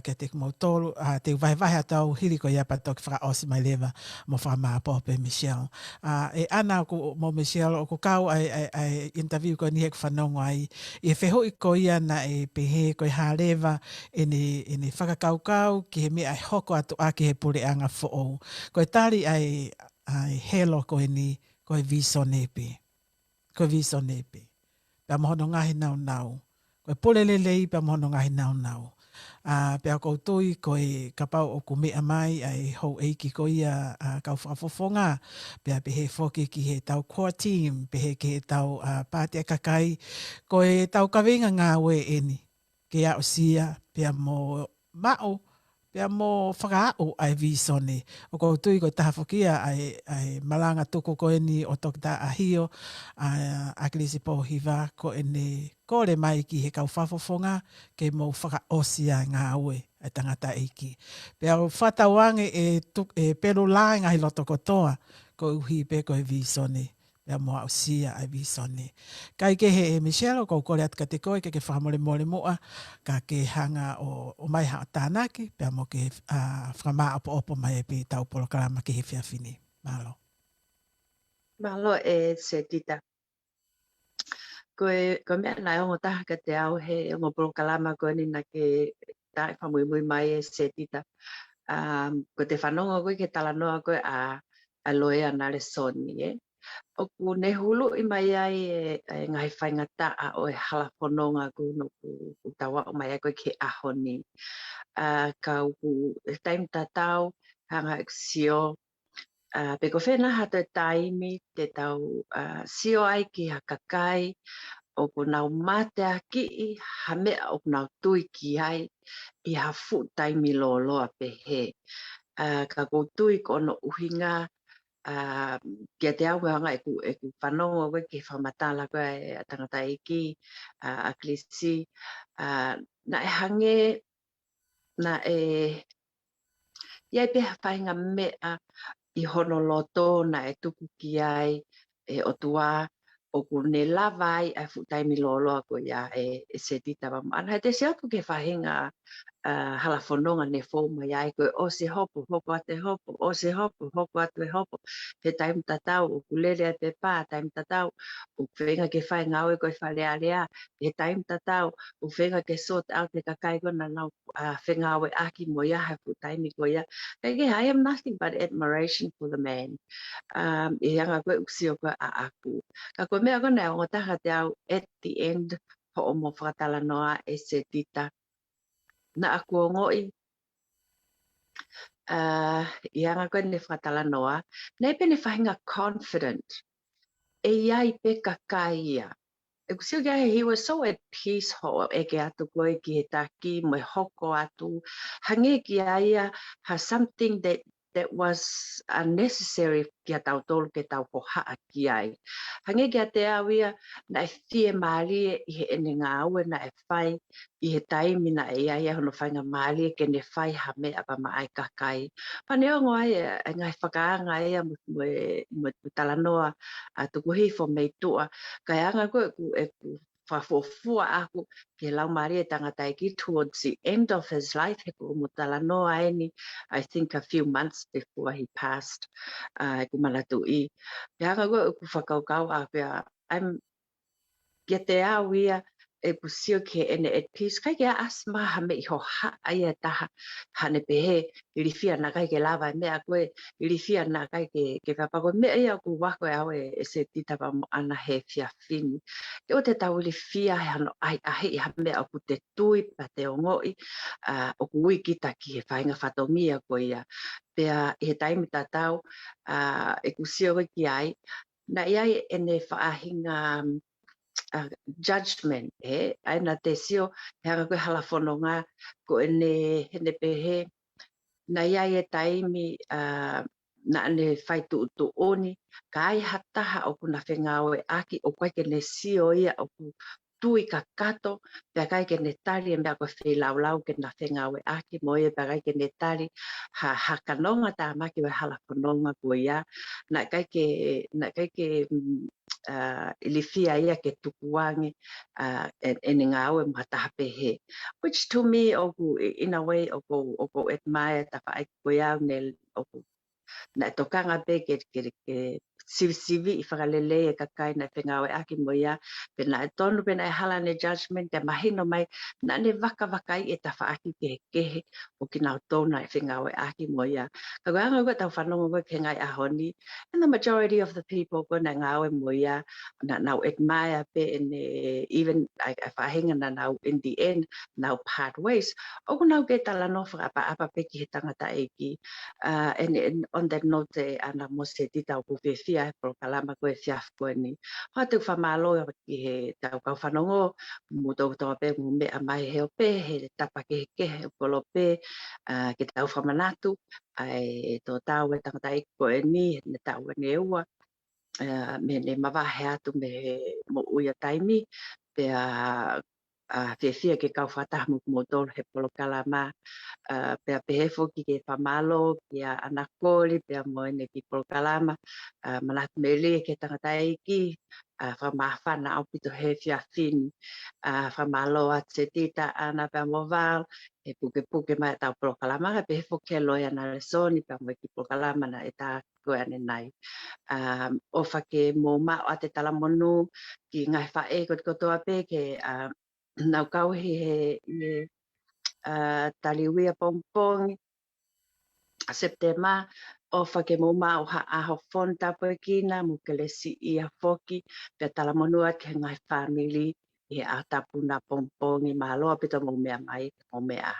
kia te kumautolu te vai atau hiri ko ia pato ki whaka osi mai lewa mo whakama po pe Michelle. E ana ko mo Michelle o ko kau ai interview ko ni hek whanongo ai e wheho i ko ia na e pehe ko i hārewa e ne whakakaukau ki he mea ai hoko atu a ki he pure anga who'o. Ko e tari ai helo ko e ni ko e viso nepe. Ko e viso nepe. Pea mohono ngahi nau. Ko e pule lelei pea mohono ngahi nau. Pea koutui ko e kapau o ku mea mai ai hou eiki ko ia kau whakafofonga. Pea pehe whoki ki he tau core team, pehe ki he tau pātia kakai. Ko e tau kawenga ngā ue eni. Ke a o sia, pea mo mao, pea mo whakaau ai visone. O koutui ko taha whokia ai malanga tuku ko eni o tokita ahio, a kilisi pohiva ko ene kore mai ki he kau whafofonga ke mo whakaosia ngā ue ai tangata eiki. Pea o whatawange e pero lai ngai loto kotoa ko uhi pe ko e visone. Pea mo au sia ai visone. Kai ke he Michelle ko kore atu ka te koe ke whamole moa ka ke hanga o mai hao tānaki pea mo ke whama opo mai e pe tau polo karama ke he whiawhini. Malo. Malo e se tita. Ko mea nai ongo taha ka te au he ongo polo kalama ko ni na ke tae whamui mai e se tita. Ko te whanonga koe ke tala noa koe a loea nare soni e. O ku ne hulu i mai ai e ngai whainga taa o e hala whanonga ku no ku tawa o mai ai koe ke ahoni. Ka ku taim tatau hanga sio. Pe ko whena hata taimi te tau sio ai ki hakakai o ku nau mate a ki i ha mea o nau tui ki ai i ha fu taimi lo loa pe he. Ka ko tui ko no uhinga kia te au hanga e ku whanonga koe ki whamatala koe a tangata eki a klisi na e hange na e iai pe whainga mea i hono loto na e tuku ki ai e o tua o ku ne lava ai a futaimi loloa ko ia e se tita wa ana te sia ku ke fahinga halafononga ne fo mai ai ko o se hopo ate hopo o se hopo ate hopo he taim tatau o kulele te pa taim tatau o whenga ke whai ngau e koe whale alea he taim tatau o whenga ke sort out te kakai kona nau whenga awe aki mo ia hapu taimi ko ia kage I have nothing but admiration for the man e anga koe uksio koe a aku ka koe mea kona o taha te au at the end ho o mo whakatala noa e se tita na aku o ngoi i anga koe ne whakatala noa nei pene whahinga confident e iai pe kakai ia e kusio kia he was so at peace ho e ke atu koe ki he taki mo e hoko atu hange ki ia ha something that was unnecessary kia tau tolu ke tau ko haa ki ai hange kia te awia na e fie maari i he ene ngā aue na e whai i he taimi na e ia hono whainga maari ke ne whai ha me apa ma ai kakai pane o ngoa e ngai whakaanga ea mo talanoa a tuku hifo mei tua kai anga koe e ku whafofua aku ke lau maari e tangata e ki towards the end of his life he ku umutala noa eni I think a few months before he passed e ku manatu i ke anga koe ku whakaukau a pia I'm kia te au ia e pusio ke ene at peace kai ke asma ha me ho ha ai taha ha ne pehe ilifia na kai ke lava me a koe ilifia na kai ke papago me ia ku wako au e se tita pa mo ana he fia fini ke o te tau ilifia he ano ai a he ha me a ku te tui pa te ongoi o ku wiki taki he whainga whatomia ko ia pea he taimi tatau e kusio ki ai na ia ene whaahinga judgment aina te sio he anga koe halafononga ko ene pehe na ia e taimi na ane whai tu oni ka ai hataha o kuna whengao e aki o koe ke ne sio ia o ku tui ka kato pia kai ke ne tari e mea koe whi lau ke na whengao e aki mo ia pia kai ke ne tari ha kanonga ta maki wa halafononga ko ia na kai ke ilifia ia ke tukuangi ene ngā aue mataha pehe which to me oku in a way oku admire ta whaai koe au ne oku na tokanga pe ke sivi i whakalele e kakai na whengawe aki mo ia pe na e tonu pe na e hala ne judgment te mahino mai na ne waka i e ta whaaki kehe o ki nau tona e whengawe aki mo ia ka koe anga koe tau whanonga koe ke ngai ahoni and the majority of the people koe na ngawe mo ia na nau admire pe ene even I whahinga na nau in the end nau part ways o ku nau ke tala no apa pe ki he tangata e ki and on that note ana mo se tita o ku fia pro kalama ko e fiaf ko ni ha te whamalo ki he tau kau whanongo mo tau tau pe mo me amai he o pe he tapa ke polo pe ki tau whamanatu ai tō tau e tangata i ko e ni ne tau e ne ua me ne mawahe atu me mo uia taimi pe fia ke kau whatah mo tōru he polo kalama pea pehefo ki ke whamalo ki a anakori pea moene ki polo kalama manatu mele ke tangata eiki whamawhana au pito he fia fini whamalo at se tita ana pea moval e puke mai tau polo kalama ka pehefo ke loia na resoni pea moe ki polo kalama na e tā koe ane nai o whake mō mao a te talamonu ki ngai whae kotoa pe ke nau kauhi he taliwia pompong September o whake mo mau ha aho fonta po kina mo kelesi ia foki pe talamonua ke ngai family e atapuna pompong i malo apito mo mea mai mo mea